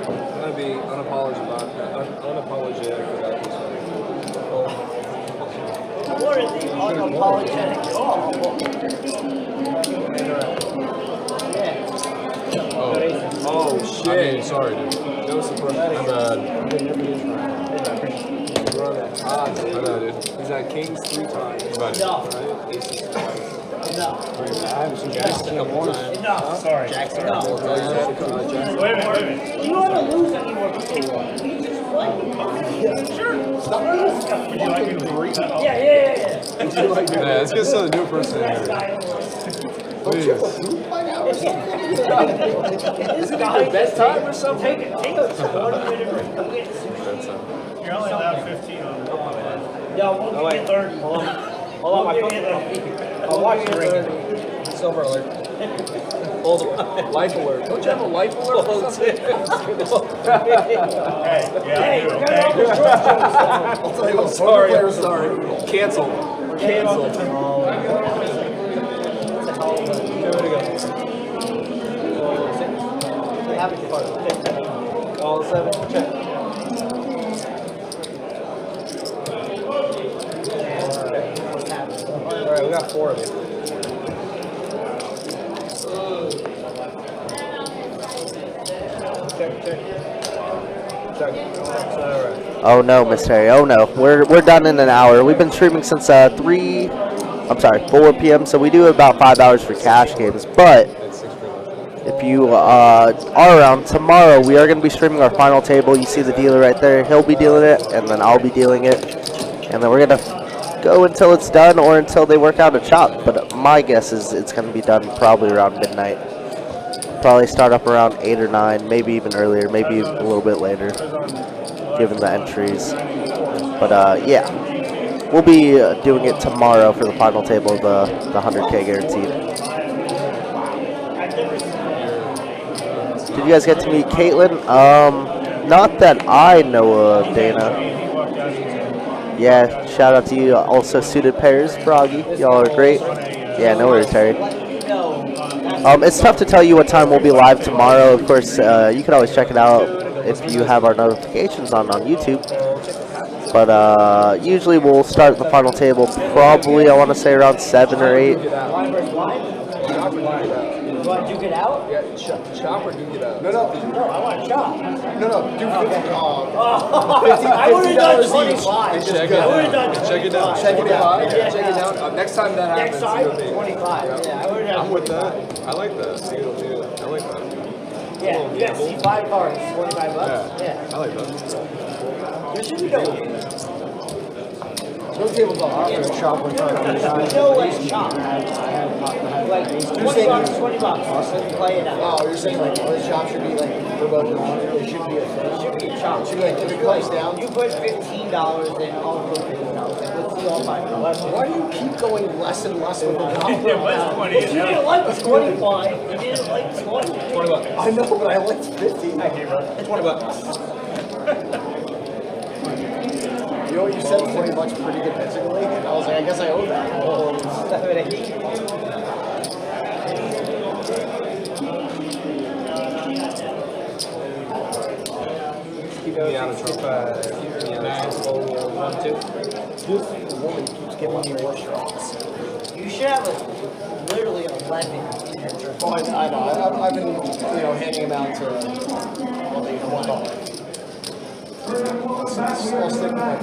I'm gonna be unapologetic about this one. What are the unapologetic? Oh shit. I mean, sorry, dude. That was surprising. My bad. My bad, dude. He's at Kings 3 times. My bad. No. Right? Aces twice. No. I haven't seen Jackson a couple times. No. Sorry. Jackson. No. Wait a minute. You don't want to lose anymore. You just play. Sure. Stop losing. Would you like me to read that? Yeah. Yeah, let's get some new person in here. Please. This guy best time or something? Take a 40-minute break. Go get some. You're only allowed 15 on it. Yeah, we'll get 30. Hold on, my phone. I'll watch you ring. Silver alert. Hold on. Life alert. Don't you have a life alert? Hey, yeah, I do, okay? I'll tell you what, Sorry, poker I'm sorry. Cancel. Cancel. All 7, check. 4 of you. Check. All right. Oh no, Miss Terry. Oh no, we're done in an hour. We've been streaming since 4 p.m. So we do about 5 hours for cash games. But if you are around tomorrow, we are going to be streaming our final table. You see the dealer right there. He'll be dealing it, and then I'll be dealing it, and then we're going to go until it's done or until they work out a chop. But my guess is it's going to be done probably around midnight. Probably start up around 8 or 9, maybe even earlier, maybe a little bit later, given the entries. But yeah, we'll be doing it tomorrow for the final table of the 100K guaranteed. Did you guys get to meet Caitlin? Not that I know of, Dana. Yeah, shout out to you. Also, Suited Pairs, Froggy. Y'all are great. Yeah, no worries, Terry. It's tough to tell you what time we'll be live tomorrow. Of course, you can always check it out if you have our notifications on YouTube. But usually we'll start the final table probably, I want to say, around 7 or 8. You want to duke it out? Yeah, chop or duke it out? No, I want to chop. do 50. I would have done 25. Check it I would have out. done Check it out. 25. Check it out. Yeah. Check it out. Next time that happens, Next time, you'll be- 25. Yeah, I would have I'm with that. I like that. Deal. I like that. Yeah, you got to see 5 cards, $25. Yeah. I like that. There should be no Those tables are hard to shop with. no like chop. Like $20, $20. Play it out. Oh, you're saying like the shop should be like for both of them? There should be a thing. It should be a chop. Should be like if it goes down. You put $15 and I'll put $15. Let's see all $5. Why do you keep going less and less with the dollar? You didn't like 25. You didn't like 20. $20. I know, but I liked 50. I hear you. $20. You know what you said, $20 pretty good physically? And I was like, I guess I owe that. Keep me out of trouble. Keep me out of trouble. 1, 2. This woman keeps giving me more straws. You should have literally 11. Oh, I know. I've been, handing them out to all these $1. I'll stick with my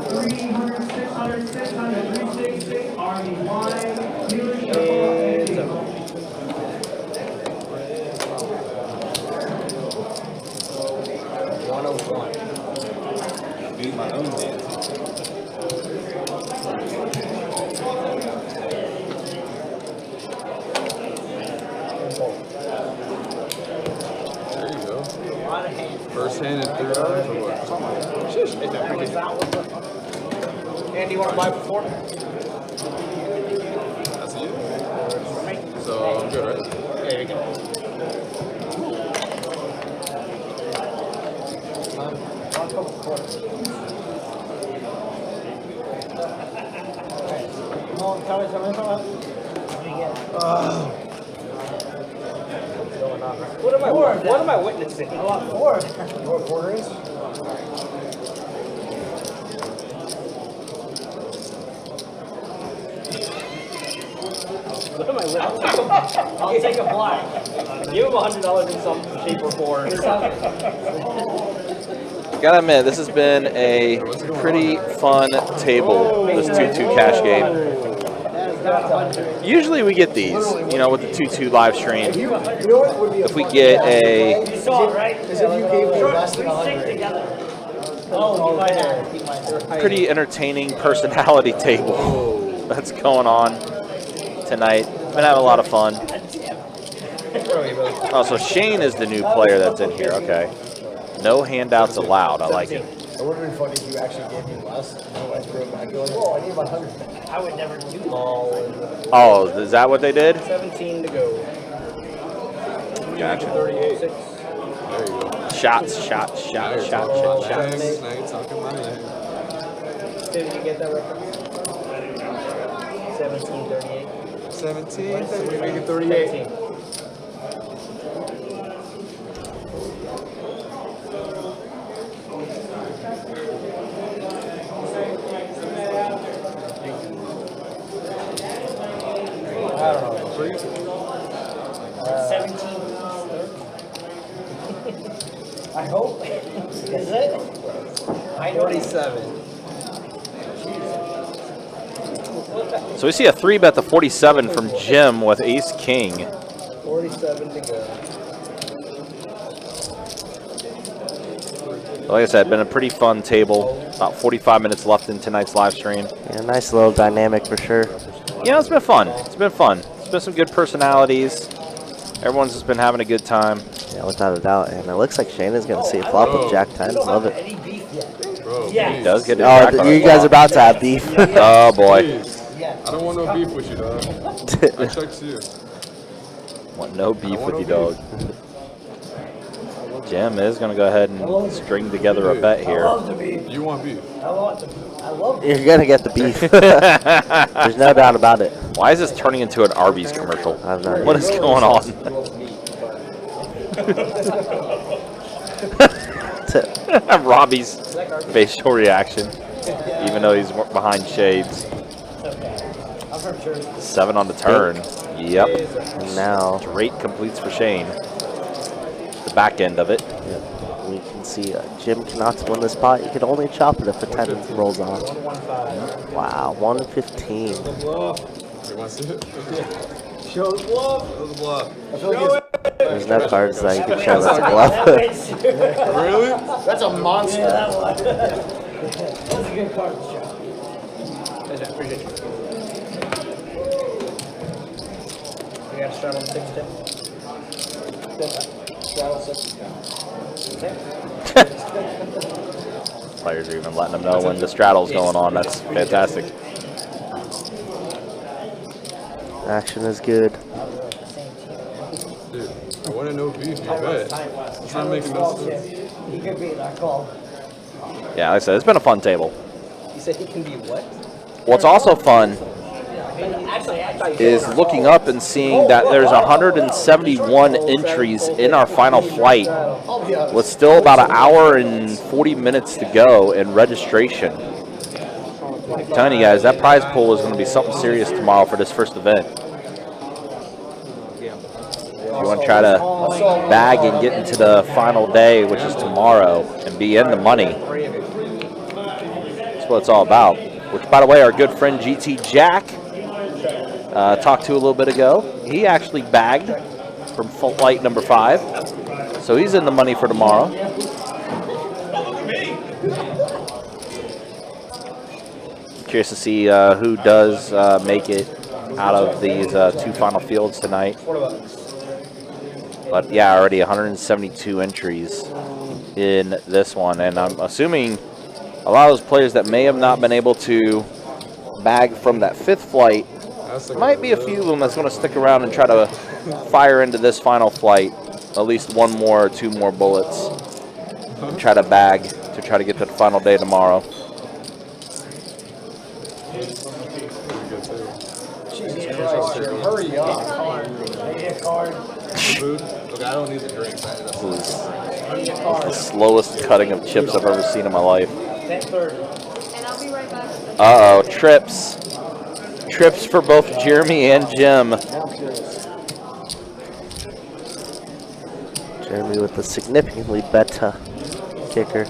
101. Beat my own dance. There you go. First hand and third eyes or what? Shush. Andy, you want to buy for 4? That's you. So I'm good, right? There you go. What am I witnessing? I want 4. You know what quarter is? What am I witnessing? I'll take a black. Give him $100 in some shape or form. Gotta admit, this has been a pretty fun table, this 2-2 cash game. Usually we get these, with the 2-2 live stream. You know what would be If we get a You saw it, right? Is if you gave me less than 100. Together. Oh, keep my hand. Keep my hand. pretty entertaining personality table that's going on tonight. Been having a lot of fun. Oh, so Shane is the new player that's in here. Okay. No handouts allowed. I like it. It would have been funny if you actually gave me less. Otherwise, bro, I'd be like, oh, I need 100. I would never do that. Oh, is that what they did? 17 to go. Gotcha. 38. There you go. Shots. Now you're talking my name. Did you get that reference? 17, 38. 17, then we make it 38. 17. Is it? 47. So we see a 3-bet to 47 from Jim with Ace King. 47 to go. Like I said, been a pretty fun table. About 45 minutes left in tonight's live stream. Yeah, nice little dynamic for sure. Yeah, it's been fun. It's been fun. It's been some good personalities. Everyone's just been having a good time. Yeah, without a doubt. And it looks like Shane is going to see a flop with Jack 10. Love it. Bro, He please. does get it. Oh, you guys are about to have beef. Oh, boy. Please. I don't want no beef with you, dog. I checked you. Want no beef want with you, no dog. Jim is going to go ahead and string together a bet here. You want beef? I love it. You're going to get the beef. There's no doubt about it. Why is this turning into an Arby's commercial? I have no idea. What is going on? Robbie's facial reaction, even though he's behind shades. 7 on the turn. Yep. And now Straight completes for Shane. The back end of it. we can see Jim cannot win this pot. You can only chop it if a 10 rolls on. Wow, 115. You want to see it? Show the bluff. Show the bluff. There's no cards that you can show that's a bluff. Really? That's a monster. Yeah, that one. That's a good card to show. Appreciate you. We got to start on 6, Tim. Straddle 6. Players are even letting them know when the straddle's going on. That's fantastic. Action is good. Dude, I want to know beef, you bet. It's not making no sense. He could be that call. Yeah, like I said, it's been a fun table. You said he can be what? What's also fun is looking up and seeing that there's 171 entries in our final flight with still about an hour and 40 minutes to go in registration. I'm telling you guys, that prize pool is going to be something serious tomorrow for this first event. If you want to try to bag and get into the final day, which is tomorrow, and be in the money, that's what it's all about. Which, by the way, our good friend GT Jack talked to a little bit ago. He actually bagged from flight number 5, so he's in the money for tomorrow. Curious to see who does make it out of these 2 final fields tonight. But yeah, already 172 entries in this one, and I'm assuming a lot of those players that may have not been able to bag from that 5th flight, might be a few of them that's going to stick around and try to fire into this final flight, at least 1 more or 2 more bullets, and try to bag to try to get to the final day tomorrow. Jesus Christ, hurry up. Food? Okay, I don't need the drinks. This is the slowest cutting of chips I've ever seen in my life. And I'll be right back. Uh-oh, trips. Trips for both Jeremy and Jim. Jeremy with the significantly better kicker.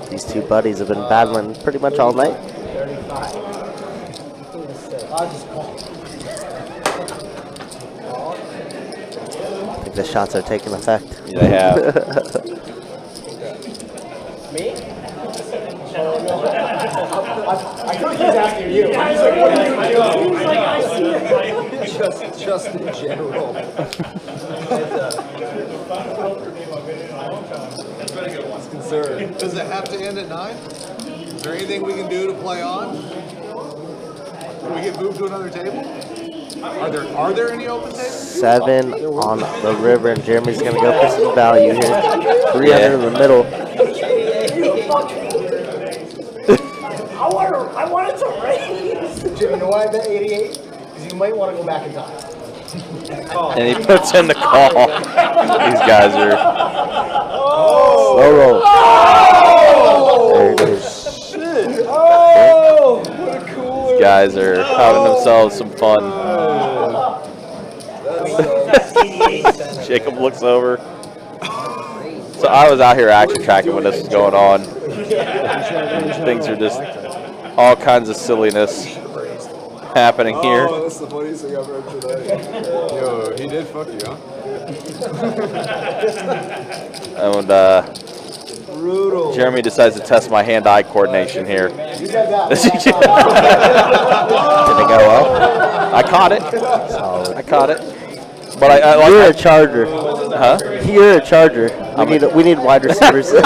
These 2 buddies have been battling pretty much all night. I think the shots are taking effect. Yeah, they have. Me? I think he's asking you. He's like, what are you doing? Just in general. It's concerned. Does it have to end at 9? Is there anything we can do to play on? Can we get moved to another table? Are there any open tables? 7 on the river, and Jeremy's going to go for some value here. 300 in the middle. I wanted to raise. Jim, you know why I bet 88? Because you might want to go back in time. And he puts in the call. These guys are... Slow roll. There it is. These guys are having themselves some fun. Jacob looks over. So I was out here action tracking when this was going on. Things are just all kinds of silliness happening here. Oh, that's the funniest thing I've heard today. Yo, he did fuck you, huh? And Brutal. Jeremy decides to test my hand-eye coordination here. Did it go well? I caught it. I caught it. But I You're a charger. Huh? You're a charger. We need wide receivers. no,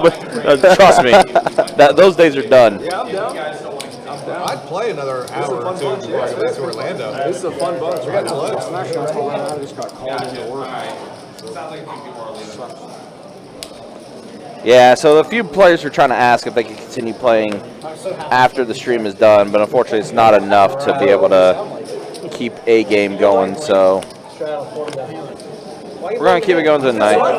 but trust me, those days are done. Yeah, I'm down. I'd play another hour or two before I get to Orlando. This is a fun bunch. We got to live. I'm actually going to I just got called into work. Yeah, so a few players were trying to ask if they could continue playing after the stream is done, but unfortunately it's not enough to be able to keep a game going, so we're going to keep it going tonight. My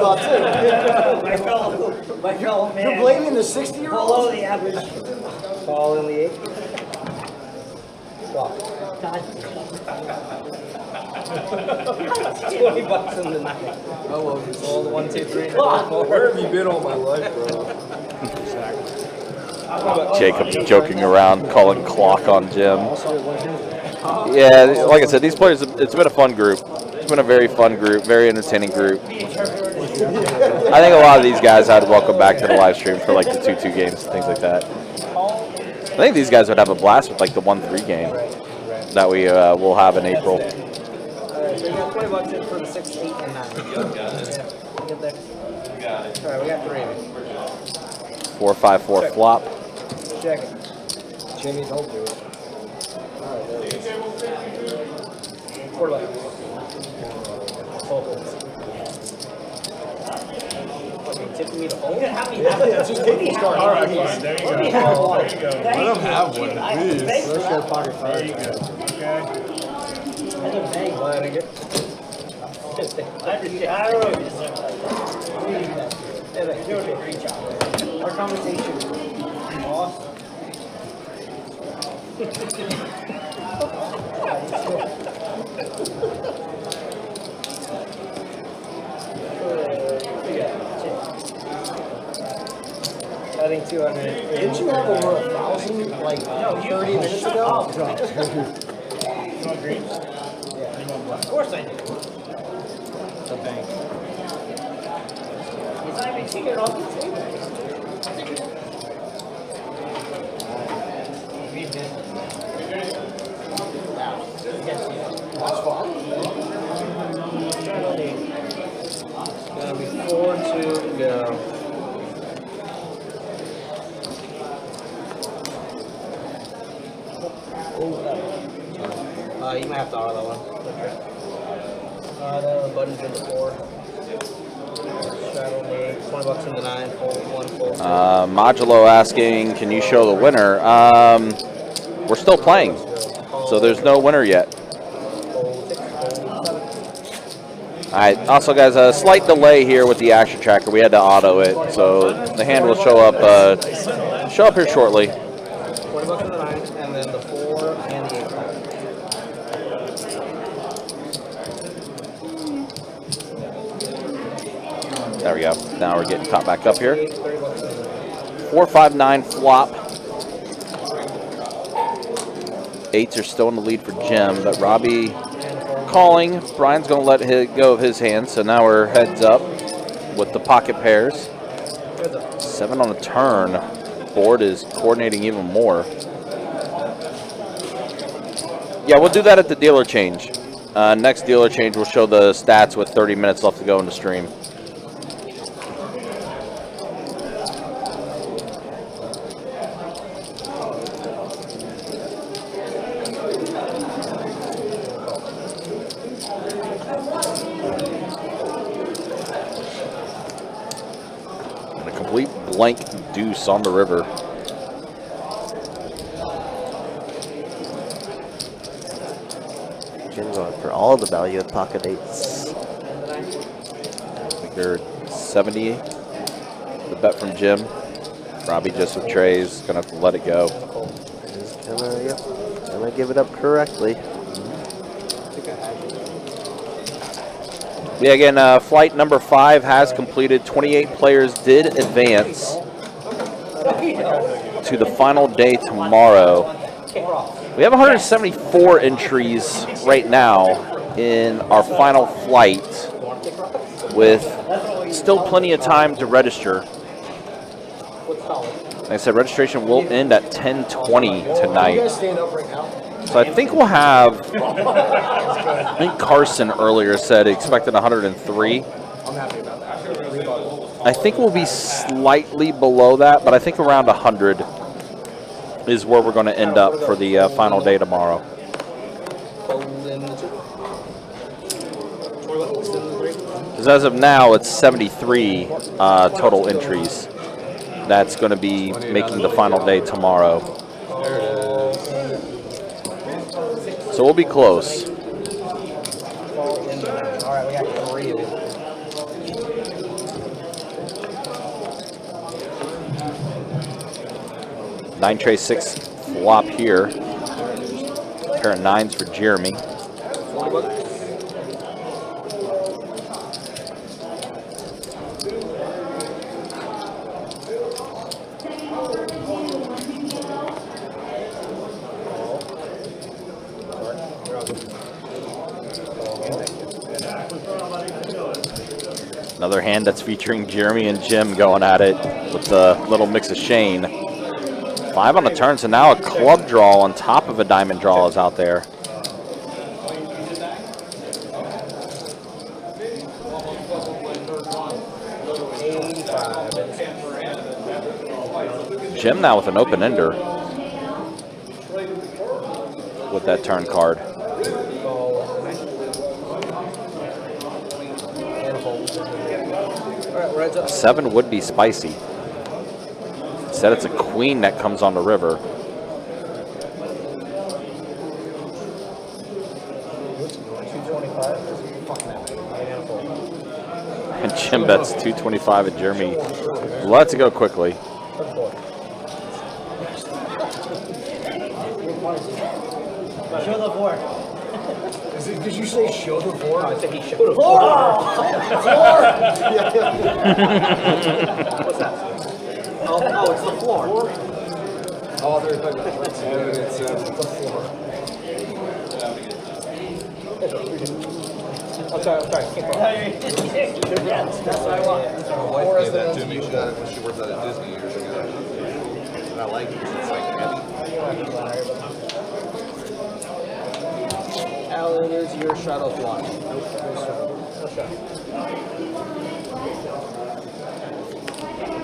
fellow man. You're blaming the 60-year-old? Below the average. Fall in the 8. $20 in the night. I love this. All the 1, 2, 3. Where have you been all my life, bro? Jacob's joking around, calling clock on Jim. Yeah, like I said, these players, it's been a fun group. It's been a very fun group, very entertaining group. I think a lot of these guys I'd welcome back to the live stream for like the 2-2 games and things like that. I think these guys would have a blast with like the 1-3 game that we will have in April. Alright, so we got $20 in for the 6, 8, and 9. Get there. Alright, we got 3. 4-5-4 flop. Check it. Jimmy, don't do it. Alright, there it is. $4. Fucking tipping me to hold? You're gonna have me have one. Just take the start. All right, fine. There you Let me go. have one. There you go. Thank Let him you. have one, Thanks please. for that. Pocket There you five. go. Okay. I didn't bang. Planning it. I don't know. Hey, look, you're doing a great job. Our conversation is awesome. I think 200. Didn't you have over 1,000 like 30 minutes ago? You want green? Of course I do. The bank. It's not even taking it off the table. That's fun. Gonna be 4 to go. You might have to auto that one. The button's in the 4. Straddle me. $20 in the 9. Fold 1, fold 2. Modulo asking, can you show the winner? We're still playing, so there's no winner yet. Fold 6, fold 7. All right. Also, guys, a slight delay here with the action tracker. We had to auto it, so the hand will show up here shortly. $20 in the 9, and then the 4 and the 8. There we go. Now we're getting caught back up here. $30 in the 4-5-9 flop. 8s are still in the lead for Jim, but Robbie calling. Brian's going to let go of his hand, so now we're heads up with the pocket pairs. 7 on the turn. Board is coordinating even more. Yeah, we'll do that at the dealer change. Next dealer change, we'll show the stats with 30 minutes left to go in the stream. And a complete blank deuce on the river. Jim's going for all the value of pocket 8s. I think they're 70. The bet from Jim. Robbie just with trays, gonna have to let it go. Gonna give it up correctly. Yeah, again, flight number 5 has completed. 28 players did advance to the final day tomorrow. We have 174 entries right now in our final flight, with still plenty of time to register. Like I said, registration will end at 10:20 tonight. So I think we'll have, I think Carson earlier said he expected 103. I think we'll be slightly below that, but I think around 100 is where we're going to end up for the final day tomorrow. Because as of now, it's 73 total entries. That's going to be making the final day tomorrow. So we'll be close. All right, we got 3 of them. Nine tray 6 flop here. Pair of 9s for Jeremy. Another hand that's featuring Jeremy and Jim going at it with the little mix of Shane. 5 on the turn, so now a club draw on top of a diamond draw is out there. Jim now with an open ender with that turn card. 7 would be spicy. Said it's a queen that comes on the river. And Jim bets 225 at Jeremy. Let's go quickly. Show the 4. Did you say show the 4? I said he showed the 4. What's that? Oh, it's the floor. Oh, they're like it's the floor. I'm sorry. Keep on. That's what I want. My wife gave that to me. She got it when she worked at Disney years ago. And I like it because it's like heavy. Alan, there's your shot of block. No shot.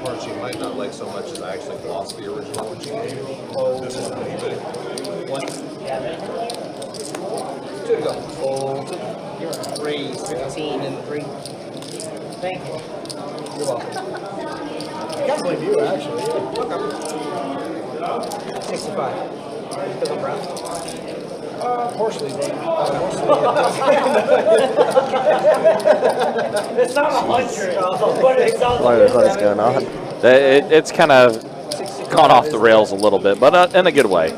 Part she might not like so much as I actually glossed the original when she gave me. Oh, this is pretty big. 1. 2 to go. Fold. 3, 16 and 3. Thank you. You're welcome. I can't blame you, actually. Yeah. Okay. 65. Because I'm brown. Partially, but It's not 100, but it sounds What is going on? It's kind of gone off the rails a little bit, but in a good way.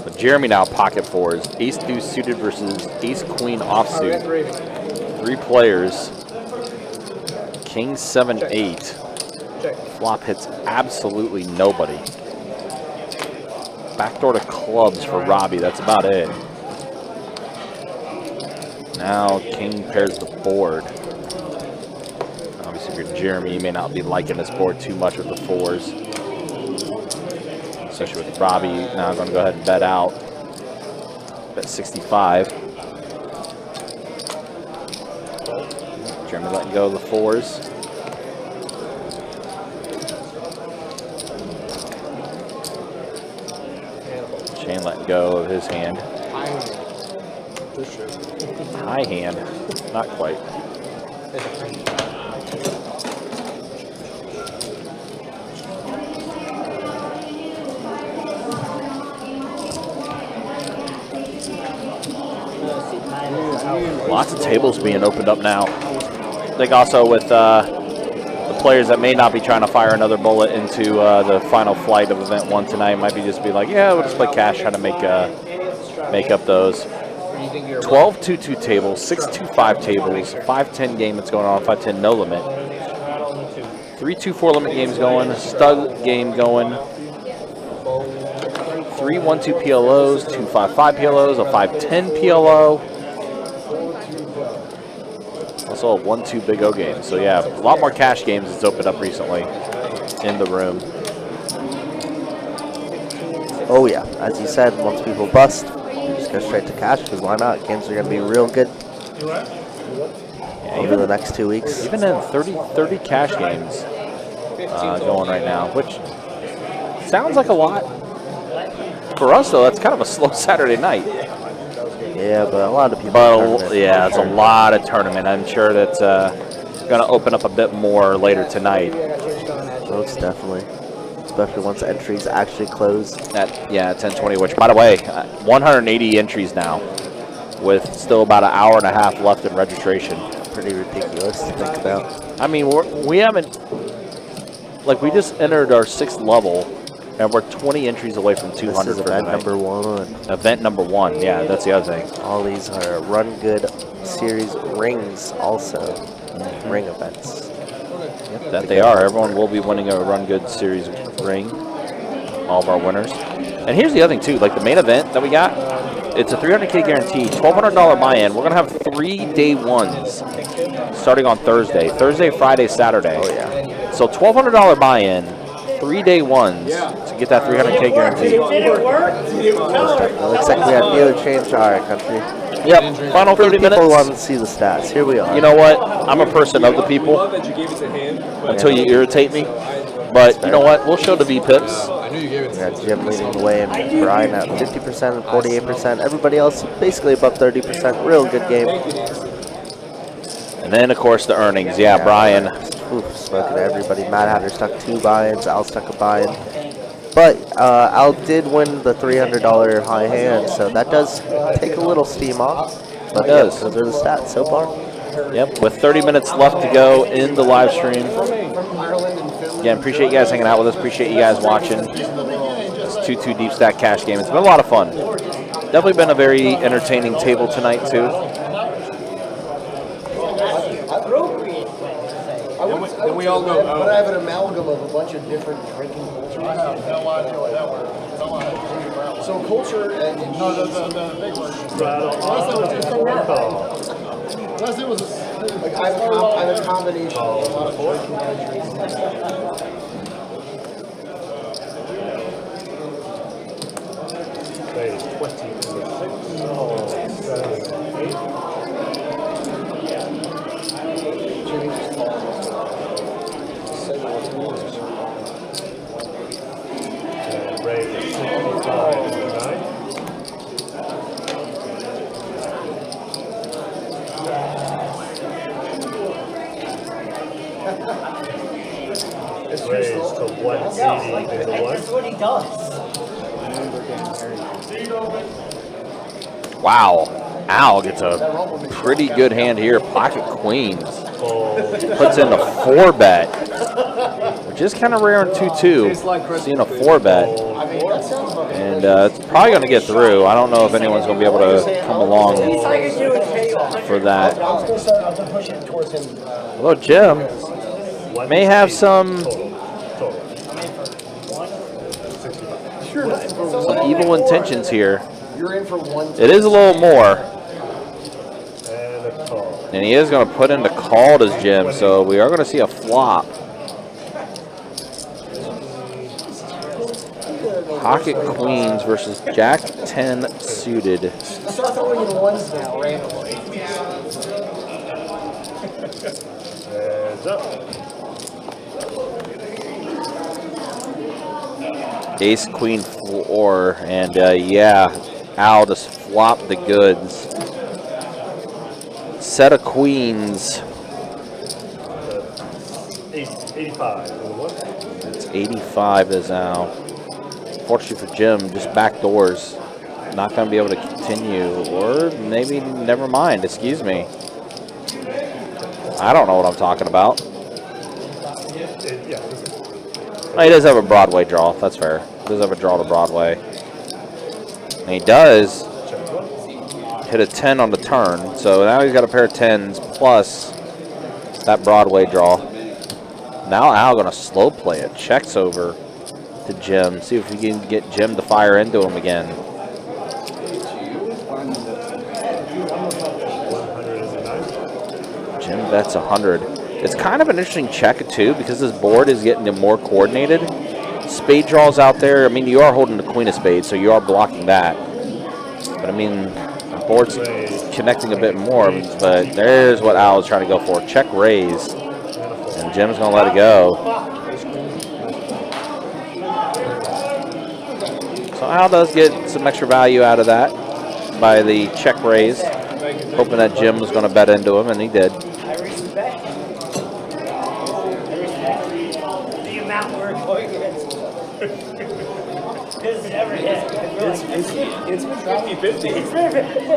But Jeremy now pocket 4s. Ace-2 suited versus Ace-Queen offsuit. 3 players. King 7-8. Flop hits absolutely nobody. Backdoor to clubs for Robbie. That's about it. Now King pairs the board. Obviously, if you're Jeremy, you may not be liking this board too much with the 4s. Especially with Robbie. Now I'm going to go ahead and bet out. Bet 65. Jeremy letting go of the 4s. Shane letting go of his hand. High hand. Not quite. Lots of tables being opened up now. I think also with the players that may not be trying to fire another bullet into the final flight of event 1 tonight might be just be like, yeah, we'll just play cash, trying to make up those. 12 2-2 tables, 6 2-5 tables, 5-10 game that's going on, 5-10 no limit. 3 2-4 limit games going, stud game going. 3 1-2 PLOs, 2 5-5 PLOs, a 5-10 PLO. Also a 1-2 Big O game. So yeah, a lot more cash games that's opened up recently in the room. Oh yeah, as you said, once people bust, you just go straight to cash, because why not? Games are going to be real good over the next 2 weeks. Even in 30 cash games going right now, which sounds like a lot. For us, though, that's kind of a slow Saturday night. Yeah, but a lot of people. But yeah, it's a lot of tournament. I'm sure that's going to open up a bit more later tonight. Most definitely. Especially once entries actually close. At 10:20, which, by the way, 180 entries now, with still about an hour and a half left in registration. Pretty ridiculous to think about. I mean, we haven't, like, we just entered our 6th level, and we're 20 entries away from 200. This is event number 1. Event number 1, yeah, that's the other thing. All these are Run Good Series rings also. Ring events. Yep, that they are. Everyone will be winning a Run Good Series ring. All of our winners. And here's the other thing, too. Like, the main event that we got, it's a $300K guarantee, $1,200 buy-in. We're going to have 3 day ones starting on Thursday. Thursday, Friday, Saturday. Oh, yeah. So $1,200 buy-in, 3 day ones to get that $300K guarantee. Looks like we have dealer change our country. Yep, final 30 minutes. People want to see the stats. Here we are. You know what? I'm a person of the people until you irritate me. But you know what? We'll show the V-pips. We got Jim leading the way and Brian at 50% and 48%. Everybody else basically above 30%. Real good game. And then, of course, the earnings. Yeah, Brian. Oof, smoking everybody. Matt Hatter stuck 2 buy-ins. Al stuck a buy-in. But Al did win the $300 high hand, so that does take a little steam off. But it does. Those are the stats so far. Yep, with 30 minutes left to go in the live stream. Again, appreciate you guys hanging out with us. Appreciate you guys watching. It's 2-2 deep stack cash game. It's been a lot of fun. Definitely been a very entertaining table tonight, too. And we all know. But I have an amalgam of a bunch of different drinking cultures. I have no idea what that word is. So culture and the big word. Unless it was like I have a combination of a lot of drinking countries. Phase 26. Ray is 65.9. Raised to 180 in the one. That's what he does. Wow. Al gets a pretty good hand here. Pocket queens. Puts in the 4-bet, which is kind of rare in 2-2. Seeing a 4-bet. And it's probably going to get through. I don't know if anyone's going to be able to come along for that. Hello, Jim. May have some evil intentions here. You're in for one. It is a little more. And he is going to put into call to Jim, so we are going to see a flop. Pocket queens versus Jack 10 suited. Start throwing in ones now, randomly. Heads up. Ace, queen, 4, and yeah, Al just flopped the goods. Set of queens. 85 in the one. It's 85 is Al. Fortunately for Jim, just back doors. Not going to be able to continue, or maybe never mind. Excuse me. I don't know what I'm talking about. He does have a Broadway draw. That's fair. He does have a draw to Broadway. And he does hit a 10 on the turn. So now he's got a pair of 10s plus that Broadway draw. Now Al going to slow play it. Checks over to Jim. See if he can get Jim to fire into him again. Jim bets 100. It's kind of an interesting check too because this board is getting more coordinated. Spade draws out there. I mean, you are holding the queen of spades, so you are blocking that. But I mean, the board's connecting a bit more. But there's what Al is trying to go for. Check raise. And Jim's going to let it go. So Al does get some extra value out of that by the check raise. Hoping that Jim was going to bet into him, and he did. The amount we're going against. This is never hit. It's been 50-50.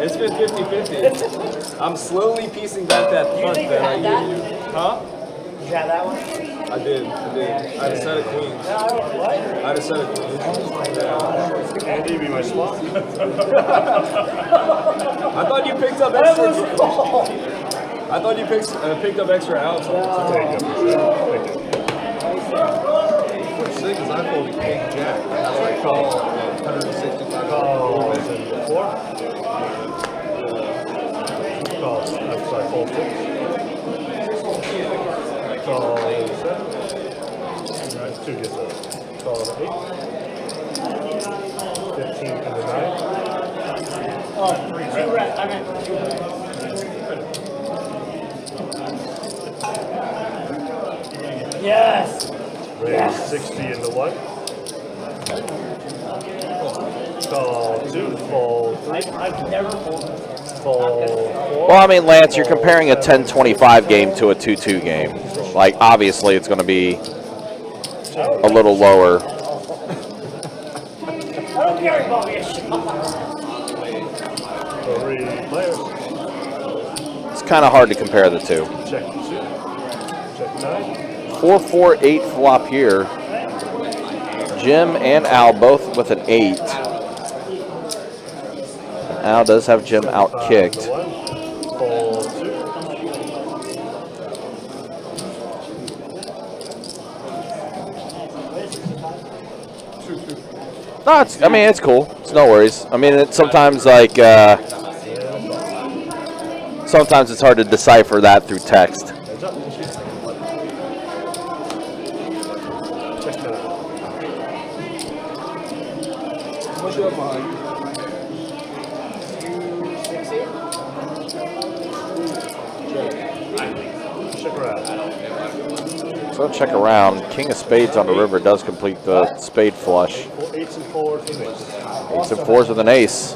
It's been 50-50. I'm slowly piecing back that punt that I gave you. Huh? You got that one? I did. I had a set of queens. I had a set of queens. Andy, be my slot. I thought you picked up extra. I thought you picked up extra outs. What's sick is I folded king jack. That's like call 165. Call is in the 4. Call, I'm sorry, fold 6. Call 7. Alright, 2 gets a call of 8. 15 and the 9. Oh, 3 rest. I meant 2 rest. Yes. Raise 60 in the 1. Call 2, fold 3. I've never folded. Fold 4. Well, I mean, Lance, you're comparing a 10-25 game to a 2-2 game. Like, obviously, it's going to be a little lower. I don't care about me a shot. 3 players. It's kind of hard to compare the two. Check 2. Check 9. 4-4-8 flop here. Jim and Al both with an 8. Al does have Jim out kicked. Fold 2. No, it's, I mean, it's cool. It's no worries. I mean, it's sometimes like, sometimes it's hard to decipher that through text. What's up behind? Check around. So check around. King of spades on the river does complete the spade flush. 8s and 4s with an ace. 8s and 4s with an ace.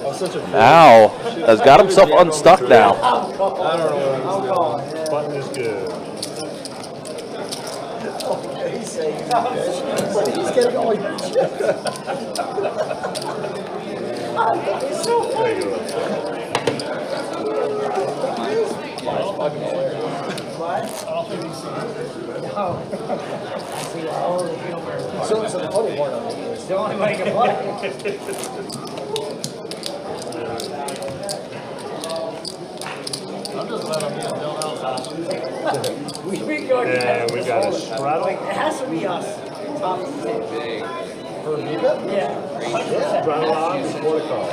Oh, such a Al has got himself unstuck now. I don't know what I'm doing. Button is good. He's getting all your There you go. So the funny part of it is The only way you can play. I'm just glad I'm getting Bill Al's house. We go And we got a straddle. It has to be us. Top of the table. For Vika? Yeah. 100%. Straddle on before the call.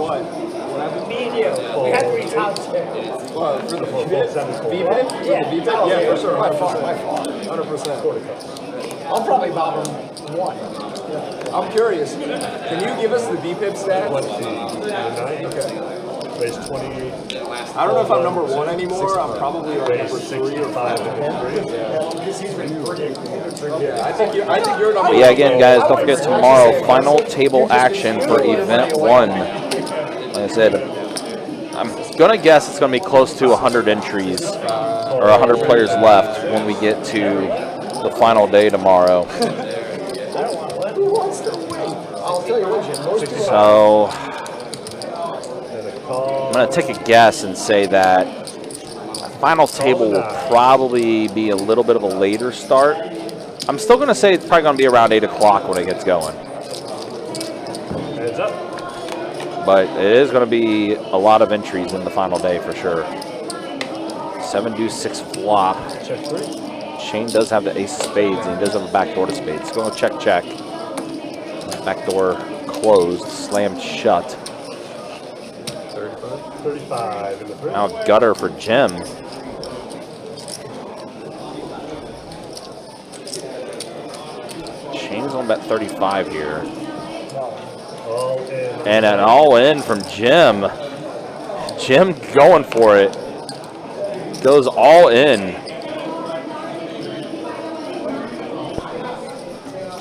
What? Me and you. We had 3 tops there. Well, for the Fold 7, fold B-bit? Yeah. For the B-bit? Yeah, for sure. My fault. 100%. I'll probably bob him 1. I'm curious. Can you give us the B-pip stats? 1 and 9. Okay. Raise 20. I don't know if I'm number 1 anymore. I'm probably like number 3 or 5. Because he's been pretty. Yeah, I think you're number But yeah, again, guys, don't forget tomorrow, final table action for event 1. Like I said, I'm going to guess it's going to be close to 100 entries or 100 players left when we get to the final day tomorrow. Who wants to win? I'll tell you what, Jim. Most people So And a call. I'm going to take a guess and say that the final table will probably be a little bit of a later start. I'm still going to say it's probably going to be around 8 o'clock when it gets going. Heads up. but it is going to be a lot of entries in the final day for sure. 7 deuce 6 flop. Check 3. Shane does have the ace of spades, and he does have a backdoor to spades. Going to check, check. Backdoor closed, slammed shut. 35 in the 3. Now gutter for Jim. Shane's on bet 35 here. All in. And an all in from Jim. Jim going for it. Goes all in.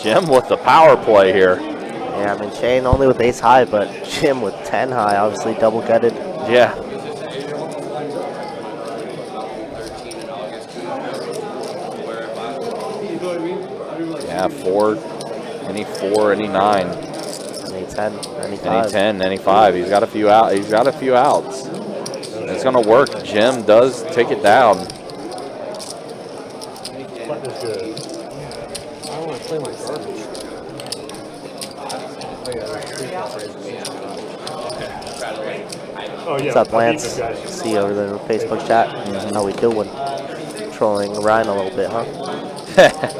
Jim with the power play here. Yeah, I mean, Shane only with ace high, but Jim with 10 high, obviously double gutted. Yeah. Yeah, 4, any 4, any 9. Any 10, any 5. Any 10, any 5. He's got a few out. He's got a few outs. It's gonna work. Jim does take it down. Button is good. I don't want to play my garbage. Oh, yeah. What's up, I'll Lance? keep it, guys. See you over there in the Facebook chat. How we doing? Trolling Ryan a little bit, huh?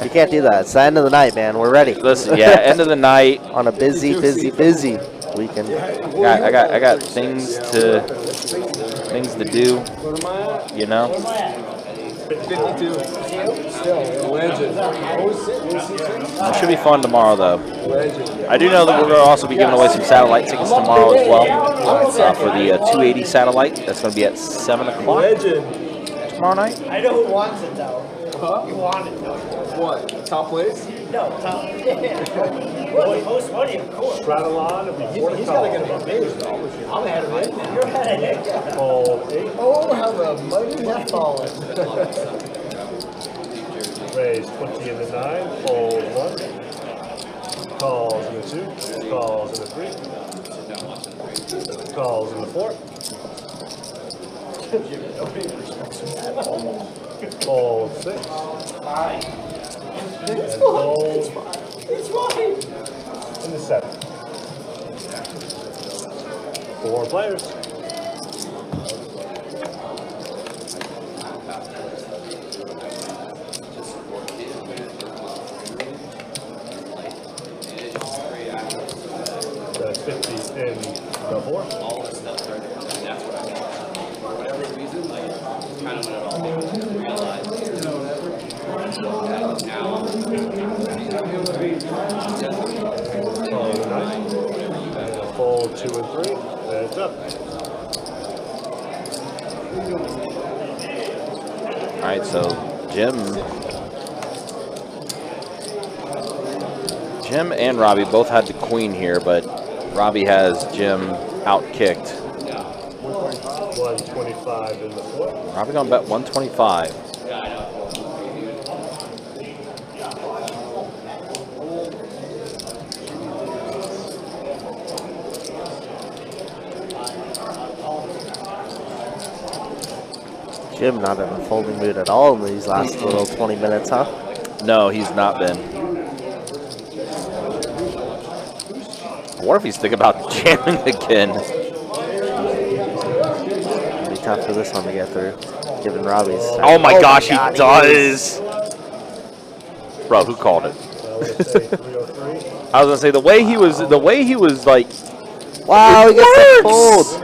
You can't do that. It's the end of the night, man. We're ready. Listen, yeah, end of the night. On a busy weekend. I got things to do, you know. 52. Legend. It should be fun tomorrow, though. I do know that we're going to also be giving away some satellite tickets tomorrow as well for the 280 satellite. That's going to be at 7 o'clock tomorrow night. I know who wants it though. Huh? You want it though. What? Top place? No, top. Well, the most money, of course. Stradalon and before the He's call. got to get him a base. I'm ahead of it. You're ahead of it. Fold 8. Oh, how the mighty have fallen. Raise 20 in the 9. Fold 1. Calls in the 2. Calls in the 3. Calls in the 4. Fold 6. And fold It's fine. in the 7. 4 players. That's 50 in the 4. Fold 2 and 3. That's up. All right, so Jim and Robbie both had the queen here, but Robbie has Jim outkicked. 125 in the 4. Robbie gonna bet 125. Jim not in a folding mood at all in these last little 20 minutes, huh? No, he's not been. I wonder if he's thinking about jamming again. It'll be tough for this one to get through, given Robbie's. Oh my gosh, he does. Bro, who called it? I was gonna say the way he was like. Wow, he gets the fold.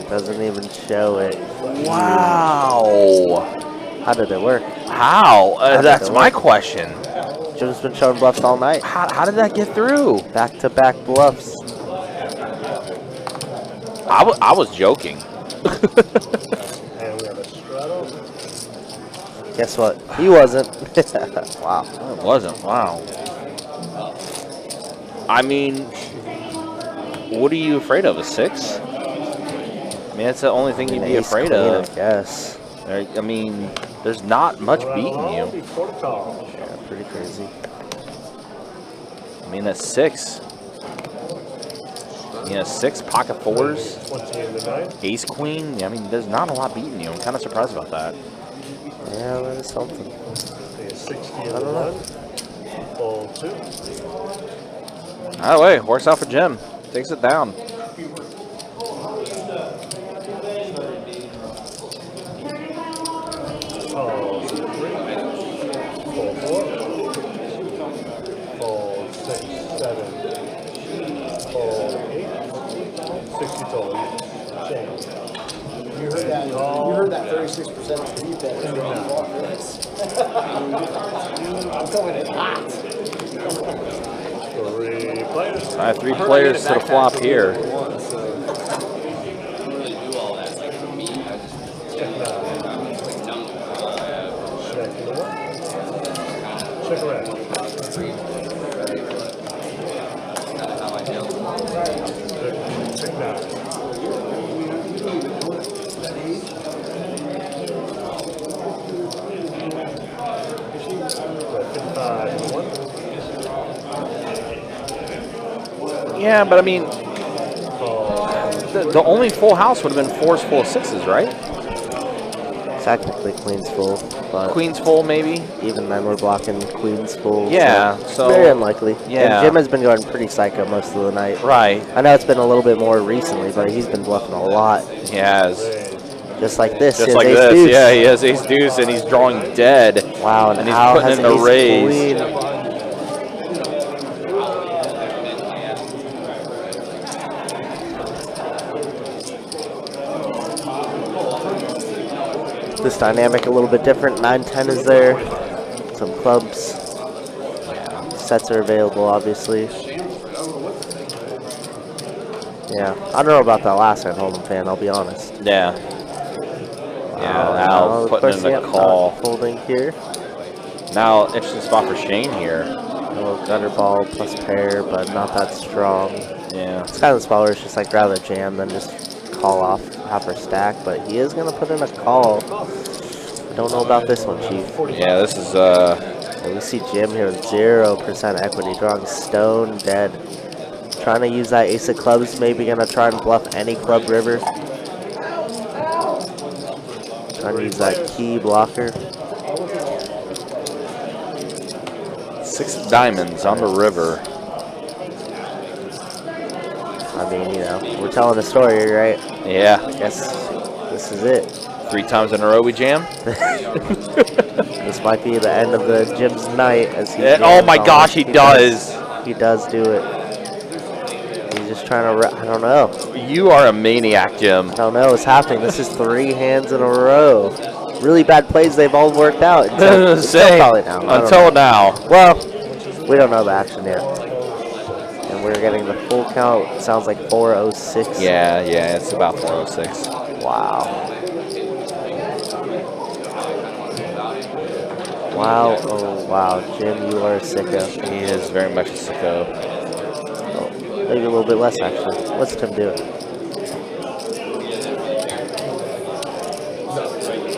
Doesn't even show it. Wow. How did it work? How? That's my question. Jim's been showing bluffs all night. How did that get through? Back-to-back bluffs. I was joking. And we have a straddle. Guess what? He wasn't. Wow. It wasn't. Wow. I mean, what are you afraid of? A 6? I mean, that's the only thing you'd be afraid of. I guess. I mean, there's not much beating you. Yeah, pretty crazy. I mean, that's 6. You know, 6 pocket 4s, ace queen. I mean, there's not a lot beating you. I'm kind of surprised about that. Yeah, that is something. I don't know. 2. By the way, works out for Jim. Takes it down. Call 3. Call 4. Call 6, 7. Call 8. 60 total. Change. You heard that 36% of the defense. I'm coming in hot. 3 players. I have 3 players to the flop here. Check around. Check 9. Yeah, but I mean, the only full house would have been 4s full of 6s, right? Technically, queen's full, but Queen's full, maybe. even then, we're blocking queen's full. Yeah, so so very unlikely. yeah. And Jim has been going pretty psycho most of the night. Right. I know it's been a little bit more recently, but he's been bluffing a lot. He has. Just like this. Just he has like ace this. deuce. Yeah, he has ace deuce and he's drawing dead. Wow, and he's Al putting has in the ace raise. queen. This dynamic a little bit different. 9-10 is there. Some clubs. Sets are available, obviously. Yeah, I don't know about that last hand, Hold'em fan, I'll be honest. Yeah. Yeah, Al of putting course, in the yep, call. Folding here. Now, interesting spot for Shane here. A little gutter ball plus pair, but not that strong. Yeah. It's kind of the spot where it's just like rather jam than just call off half our stack, but he is going to put in a call. I don't know about this one, Chief. Yeah, this is, And we see Jim here with 0% equity, drawing stone dead. Trying to use that ace of clubs, maybe going to try and bluff any club river. Trying to use that key blocker. 6 diamonds on the river. I mean, you know, we're telling a story, right? Yeah. I guess this is it. 3 times in a row we jam. This might be the end of the Jim's night as he. Oh my gosh, he does. He does do it. He's just trying to. I don't know. You are a maniac, Jim. I don't know what's happening. This is 3 hands in a row. Really bad plays. They've all worked out. Until probably now. Until now. Well, we don't know the action yet. And we're getting the full count. It sounds like 406. Yeah, it's about 406. Wow. Wow, oh wow, Jim, you are a sicko. He is very much a sicko. Oh, maybe a little bit less, actually. What's Tim doing?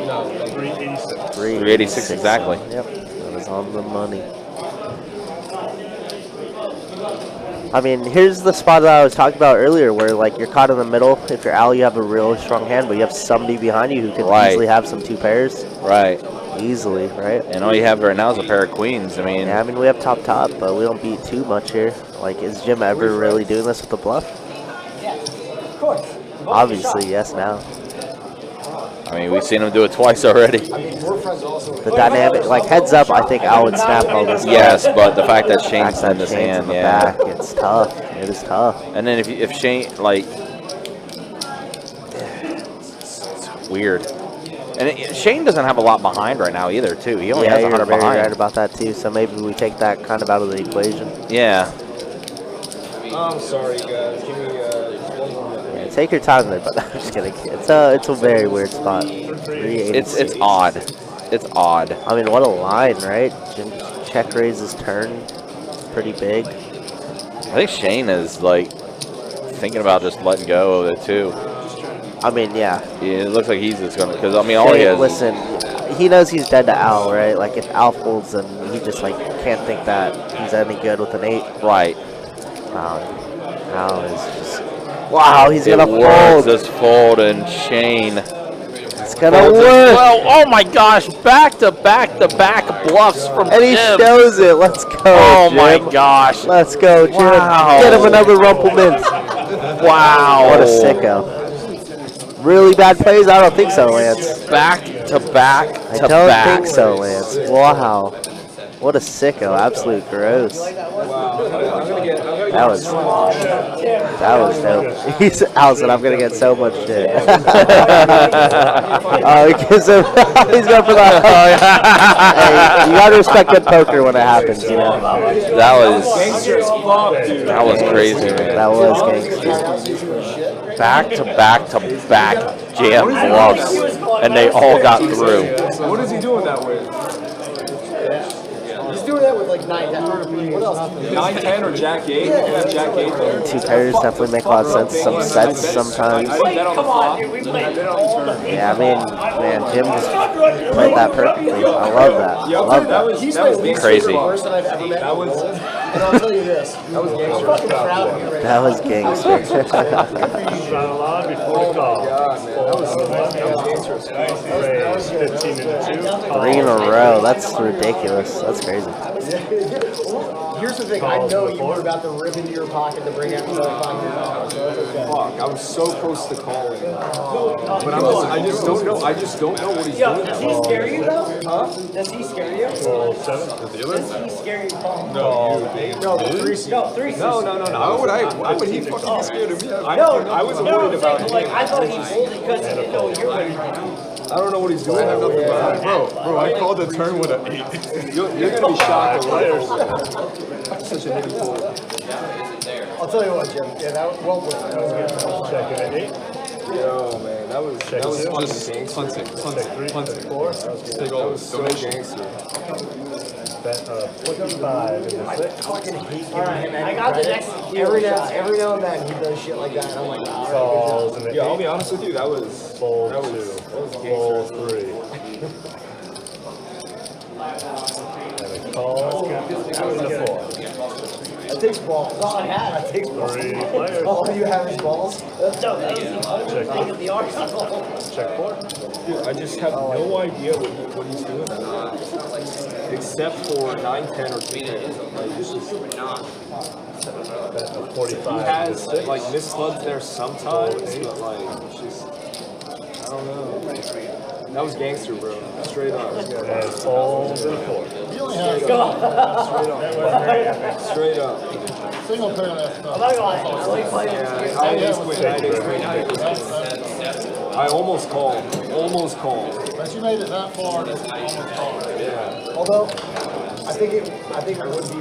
No, 386. 386 exactly. Yep, that is on the money. I mean, here's the spot that I was talking about earlier where, like, you're caught in the middle. If you're Al, you have a really strong hand, but you have somebody behind you who could easily have some 2 pairs. Right. Easily, right? And all you have right now is a pair of queens. I mean, yeah, I mean, we have top, but we don't beat too much here. Like, is Jim ever really doing this with the bluff? Yes, of course. Obviously, yes, now. I mean, we've seen him do it twice already. I mean, we're friends also. The dynamic, like, heads up, I think Al would snap all this. Yes, but the fact that Shane's in his hand, in the back, it's tough. It is tough. And then if Shane, like, it's weird. And Shane doesn't have a lot behind right now either, too. He only has 100 very behind. right about that too. So maybe we take that kind of out of the equation. Yeah. I'm sorry, guys. Give me one more minute. Yeah, take your time there, but I'm just kidding. It's a very weird spot. It's odd. It's odd. I mean, what a line, right? Jim check raises turn, pretty big. I think Shane is like thinking about just letting go of it too. I mean, yeah. It looks like he's just gonna, because I mean, all he has. Listen, he knows he's dead to Al, right? Like if Al folds, then he just like can't think that he's any good with an 8. Right. Al is just. Wow, he's gonna fold. Just fold and Shane. It's gonna work. Well, oh my gosh, back to back bluffs from And he Jim. shows it. Let's go, Oh Jim. my gosh. Let's go, Jim. Wow. Get him another Rumplemint. Wow. What a sicko. Really bad plays? I don't think so, Lance. Back to back I to don't back. think so, Lance. Wow. What a sicko. Absolute gross. That was dope. He's Allison, I'm gonna get so much shit. Oh, because he's going for the hey, you gotta respect good poker when it happens, you know. That was crazy, man. That was gangster. Back to back to back jam bluffs, and they all got through. What is he doing that with? He's doing that with like 9-10. What else? 9-10 or Jack 8? Yeah, Jack 8 there. Two pairs definitely make a lot of sense. Some sets sometimes. I bet on the flop. I bet on the turn. Yeah, I mean, man, Jim just played that perfectly. I love that. I love that. He's That my was least crazy. favorite person I've ever met. That was And I'll tell you this. that was gangster. I'm fucking proud of you right That was gangster. Shot a lot before the call. God, man, that was gangster. Raise 15 into 2. 3 in a row. That's ridiculous. That's crazy. Here's the thing. I know you were about to rip into your pocket to bring out $500. So it's okay. Fuck, I was so close to calling. But I just don't know. I just don't know what he's doing. Does he scare you though? Huh? Does he scare you? 7. Does he scare you, Paul? No, No, the 3C. No, 3C. no. Why would he fucking be scared of me? I wasn't No, worried about like, him. I thought he pulled it because he didn't know you were ready. I don't know what he's doing. I have nothing behind. Bro, I called the turn with an 8. You're gonna be shocked. Such a nigga pull. I'll tell you what, Jim. Yeah, that was well played. That was good. Second at 8. Yo, man, that was just punting. That was so gangster. Bet 45 into 6. I got the next every now and then he does shit like that, and I'm like, Calls in the Yeah, I'll 8. be honest with you. That was Fold 2. Roll 3. And a call. And a 4. That takes balls. That's all I had. That takes balls. 3 players. All you have is balls? No, that was Check the four. the arsenal. Check 4. Dude, I just have no idea what he's doing. Except for 9-10 or 3. Like, it's just Bet 45 he into has 6. like missed slugs there sometimes, but like it's just I don't know. That was gangster, bro. Straight up. And folds and 4. You only have Straight up. single pair left. I'm not gonna lie, I like playing this game. I almost called. But you made it that far, and it's almost called. Yeah. Although, I think it would be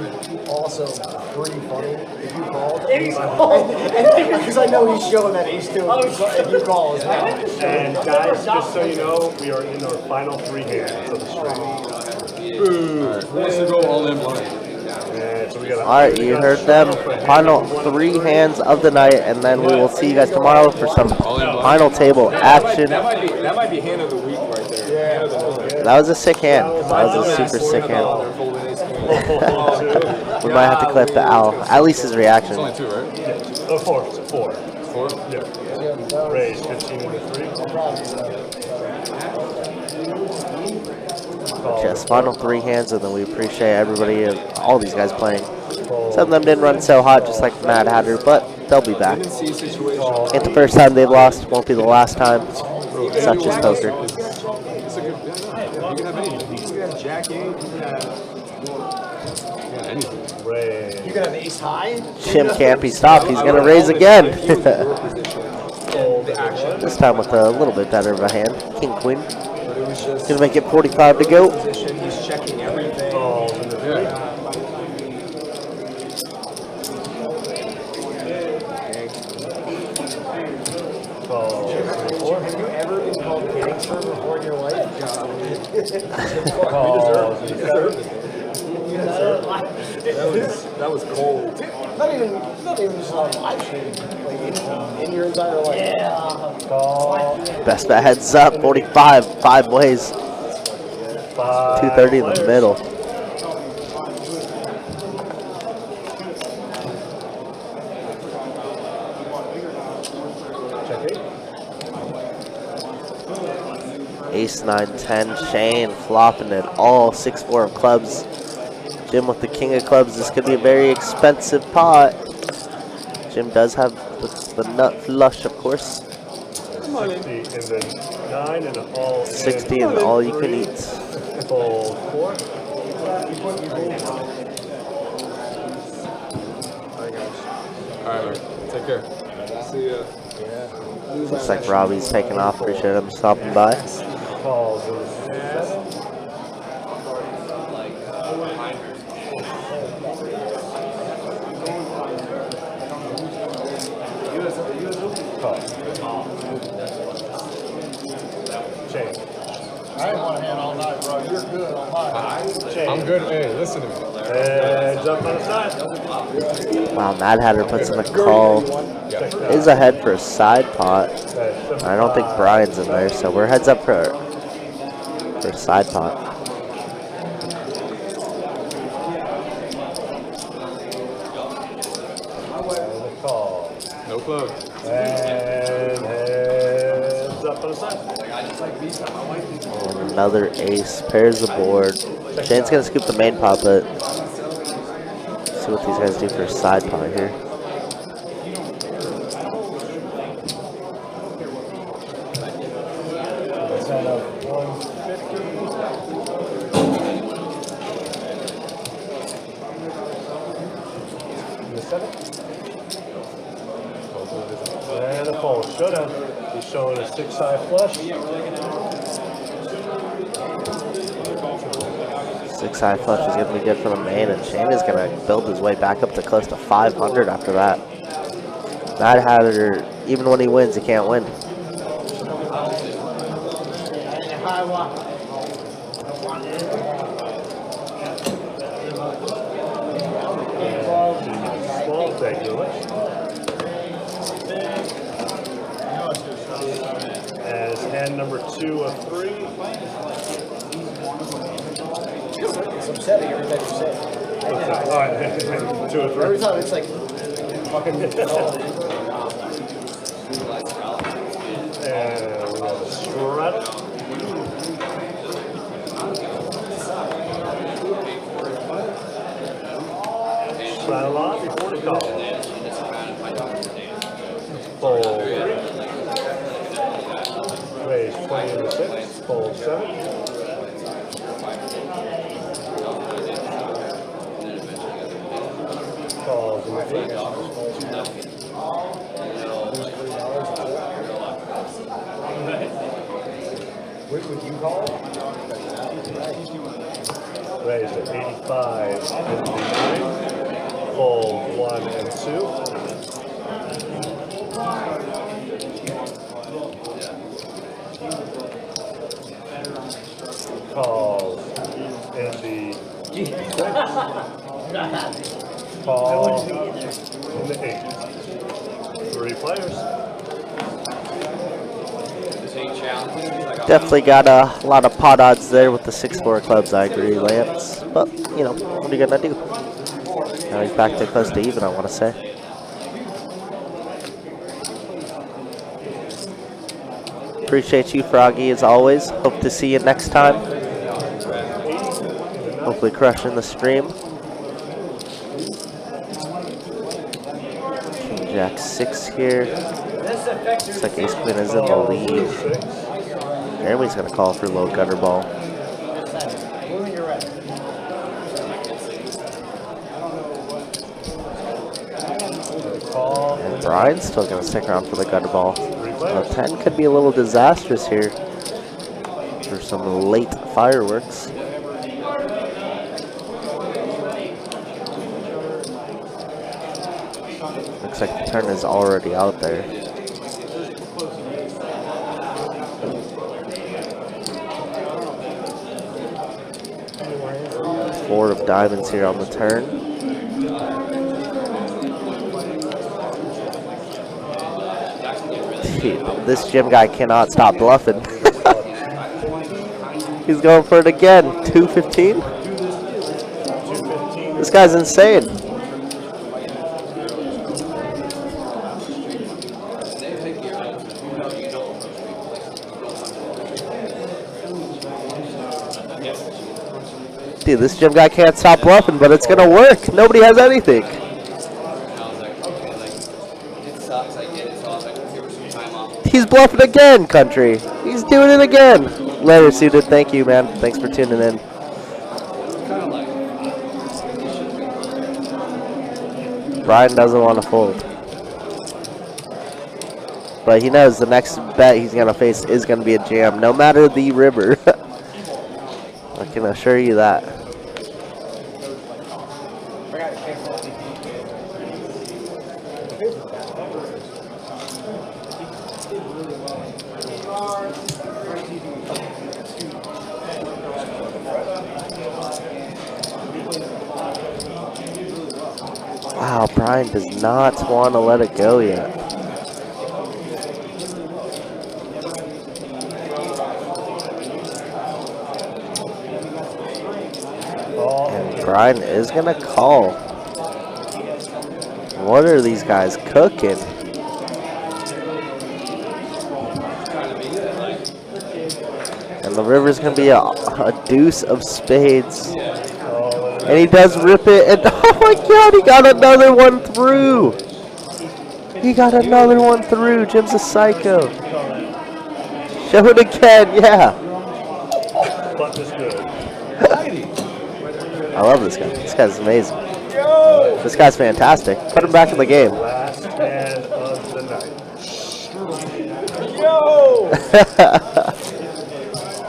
also pretty funny if you called. Because I know he's showing that ace 2 if you call as well. And guys, just so you know, we are in our final 3 hands of the stream. Who wants to go all in blind? And so we got Alright, you heard them. Final 3 hands of the night, and then we will see you guys tomorrow for some final table action. That might be hand of the week right there. Yeah. That was a sick hand. That was a super sick hand. We might have to clip the owl. At least his reaction. Only 2, right? 4. 4. 4? Yeah. Raise 15 into 3. Just final 3 hands, and then we appreciate everybody, all these guys playing. Some of them didn't run so hot, just like Mad Hatter, but they'll be back. Ain't the first time they've lost, won't be the last time. Such is poker. It's a good. You can have anything. You can have Jack 8. You can have anything. Raise. You can have ace high. Jim can't be stopped. He's going to raise again. This time with a little bit better of a hand. King, queen. Going to make it 45 to go. He's checking everything. Calls into 3. Calls into 4. Have you ever been called gangster before in your life? Calls into 7. That was cold. Not even just on live stream, like in your entire life. Yeah. Call. Best bet heads up. 45. 5 ways. 230 in the middle. Check 8. Ace 9 10. Shane flopping it all. 6-4 of clubs. Jim with the king of clubs. This could be a very expensive pot. Jim does have the nut flush, of course. 60 and then 9 and all 60 and all you can eat. Fold 4. All right, take care. See ya. Looks like Robbie's taking off. Appreciate him stopping by. Calls is 7. Change. I didn't want to hand all night, bro. You're good on mine. I'm good. Hey, listen to me. And jump on the side. Wow, Mad Hatter puts in a call. Is ahead for a side pot. I don't think Brian's in there, so we're heads up for a side pot. Call. No plug. And heads up on the side. And another ace. Pairs the board. Shane's going to scoop the main pot, but see what these guys do for a side pot here. And a fold. Showdown. He's showing a 6-high flush. 6-high flush is going to be good for the main, and Shane is going to build his way back up to close to 500 after that. Mad Hatter, even when he wins, he can't win. Small regular. As hand number 2 of 3. It's upsetting every time you say it. What's that? All right, 2 of 3. Every time it's like fucking. And we have a straddle. Straddle on before the call. Fold 3. Raise 20 into 6. Fold 7. Calls in the 8. What would you call it? Raised at 85 and 9. Fold 1 and 2. Calls in the 6. Call in the 8. 3 players. Definitely got a lot of pot odds there with the 6-4 clubs, I agree, Lance. But, you know, what are you going to do? Now he's back to close to even, I want to say. Appreciate you, Froggy, as always. Hope to see you next time. Hopefully crushing the stream. King Jack 6 here. Looks like Ace Queen is in the lead. Jeremy's going to call for low gutter ball. And Brian's still going to stick around for the gutter ball. 10 could be a little disastrous here for some late fireworks. Looks like the turn is already out there. 4 of diamonds here on the turn. Dude, this gym guy cannot stop bluffing. He's going for it again. 215? This guy's insane. you. This gym guy can't stop bluffing, but it's going to work. Nobody has anything. I was like, okay, like, it sucks, I get it, so I was like, give her some time off. He's bluffing again, country. He's doing it again. Later, Suited. Thank you, man. Thanks for tuning in. Brian doesn't want to fold. But he knows the next bet he's going to face is going to be a jam, no matter the river. I can assure you that. Wow, Brian does not want to let it go yet. And Brian is going to call. What are these guys cooking? And the river's going to be a deuce of spades. And he does rip it, and oh my god, he got another one through. He got another one through. Jim's a psycho. Show it again, yeah. Butt is good. I love this guy. This guy's amazing. This guy's fantastic. Put him back in the game. Last hand of the night.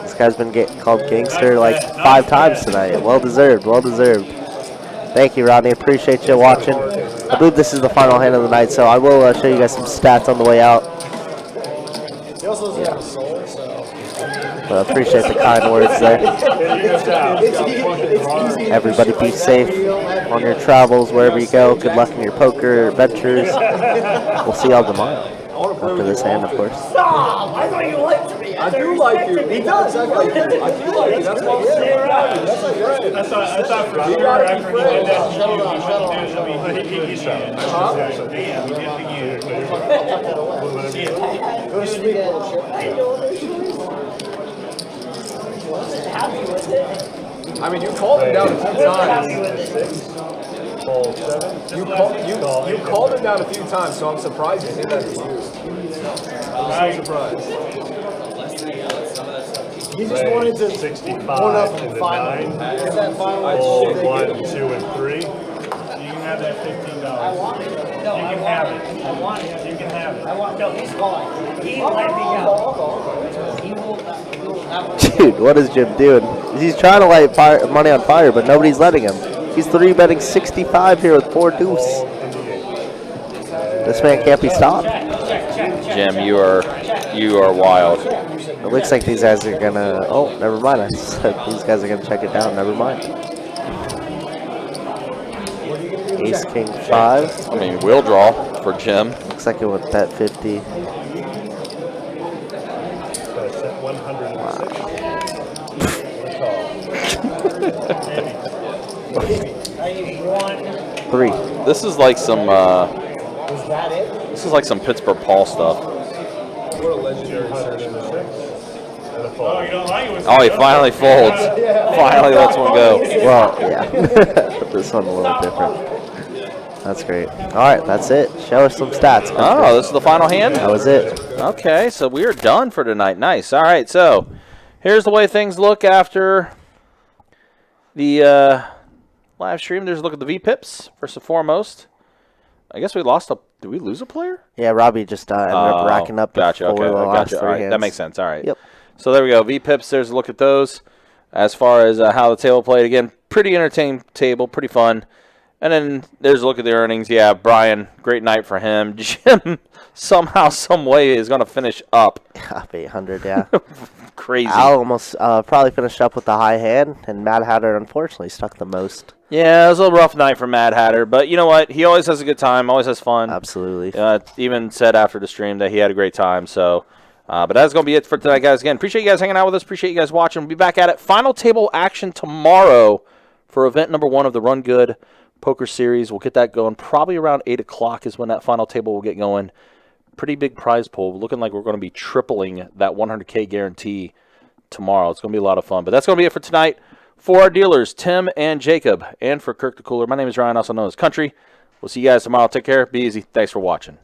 This guy's been called gangster like 5 times tonight. Well deserved, well deserved. Thank you, Rodney. Appreciate you watching. I believe this is the final hand of the night, so I will show you guys some stats on the way out. He also doesn't have a soul, so. But I appreciate the kind words there. Everybody be safe on your travels, wherever you go. Good luck in your poker adventures. We'll see y'all tomorrow. After this hand, of course. Stop! I thought you liked me. I do like you. He does. I like you. I do like you. That's why I'm saying that's my friend. I thought for You sure gotta be after he did that, friends. Shut it off, shut it off. He's out. yeah, we did think you. Go to sleep, bullshit. Happy with it. I mean, you called him down a few Happy times. with it. Fold 7. You called him down a few times, so I'm surprised you did that to you. I'm so surprised. He just wanted to 65 one up to and the final. 9. Get that final Fold shit. 1, 2, and 3. You can have that $15. You can have it. I want it. You can have it. No, he's calling. He let me go. He will not. Dude, what is Jim doing? He's trying to light money on fire, but nobody's letting him. He's 3-betting 65 here with 4 deuce. This man can't be stopped. Jim, you are wild. It looks like these guys are gonna. Oh, never mind. I said these guys are gonna check it down. Never mind. Ace King 5. I mean, we'll draw for Jim. Looks like it would bet 50. So I set 106. I need one. 3. This is like some. Is that it? This is like some Pittsburgh Paul stuff. What a legendary 106. session. And a Oh, fold. you don't like it? Oh, he finally folds. Finally lets one go. Well, yeah. This one a little different. That's great. All right, that's it. Show us some stats. Oh, this is the final hand? That was it. Okay, so we are done for tonight. Nice. All right, so here's the way things look after the live stream. There's a look at the VPIPs, first and foremost. I guess we lost a... Did we lose a player? Yeah, Robbie just ended up racking up Gotcha. before Okay, the last gotcha. 3 All right, hands. that makes sense. All right. Yep. So there we go. VPIPs, there's a look at those. As far as how the table played, again, pretty entertaining table, pretty fun. And then there's a look at the earnings. Yeah, Brian, great night for him. Jim, somehow, some way, is going to finish up. Up 800, yeah. Crazy. Al almost probably finished up with the high hand, and Mad Hatter unfortunately stuck the most. Yeah, it was a rough night for Mad Hatter, but you know what? He always has a good time, always has fun. Absolutely. Even said after the stream that he had a great time. So, but that's going to be it for tonight, guys. Again, appreciate you guys hanging out with us. Appreciate you guys watching. We'll be back at it. Final table action tomorrow for event number 1 of the Run Good Poker Series. We'll get that going probably around 8 o'clock is when that final table will get going. Pretty big prize pool. Looking like we're going to be tripling that 100K guarantee tomorrow. It's going to be a lot of fun. But that's going to be it for tonight. For our dealers, Tim and Jacob, and for Kirk the Cooler, my name is Ryan, also known as Country. We'll see you guys tomorrow. Take care. Be easy. Thanks for watching.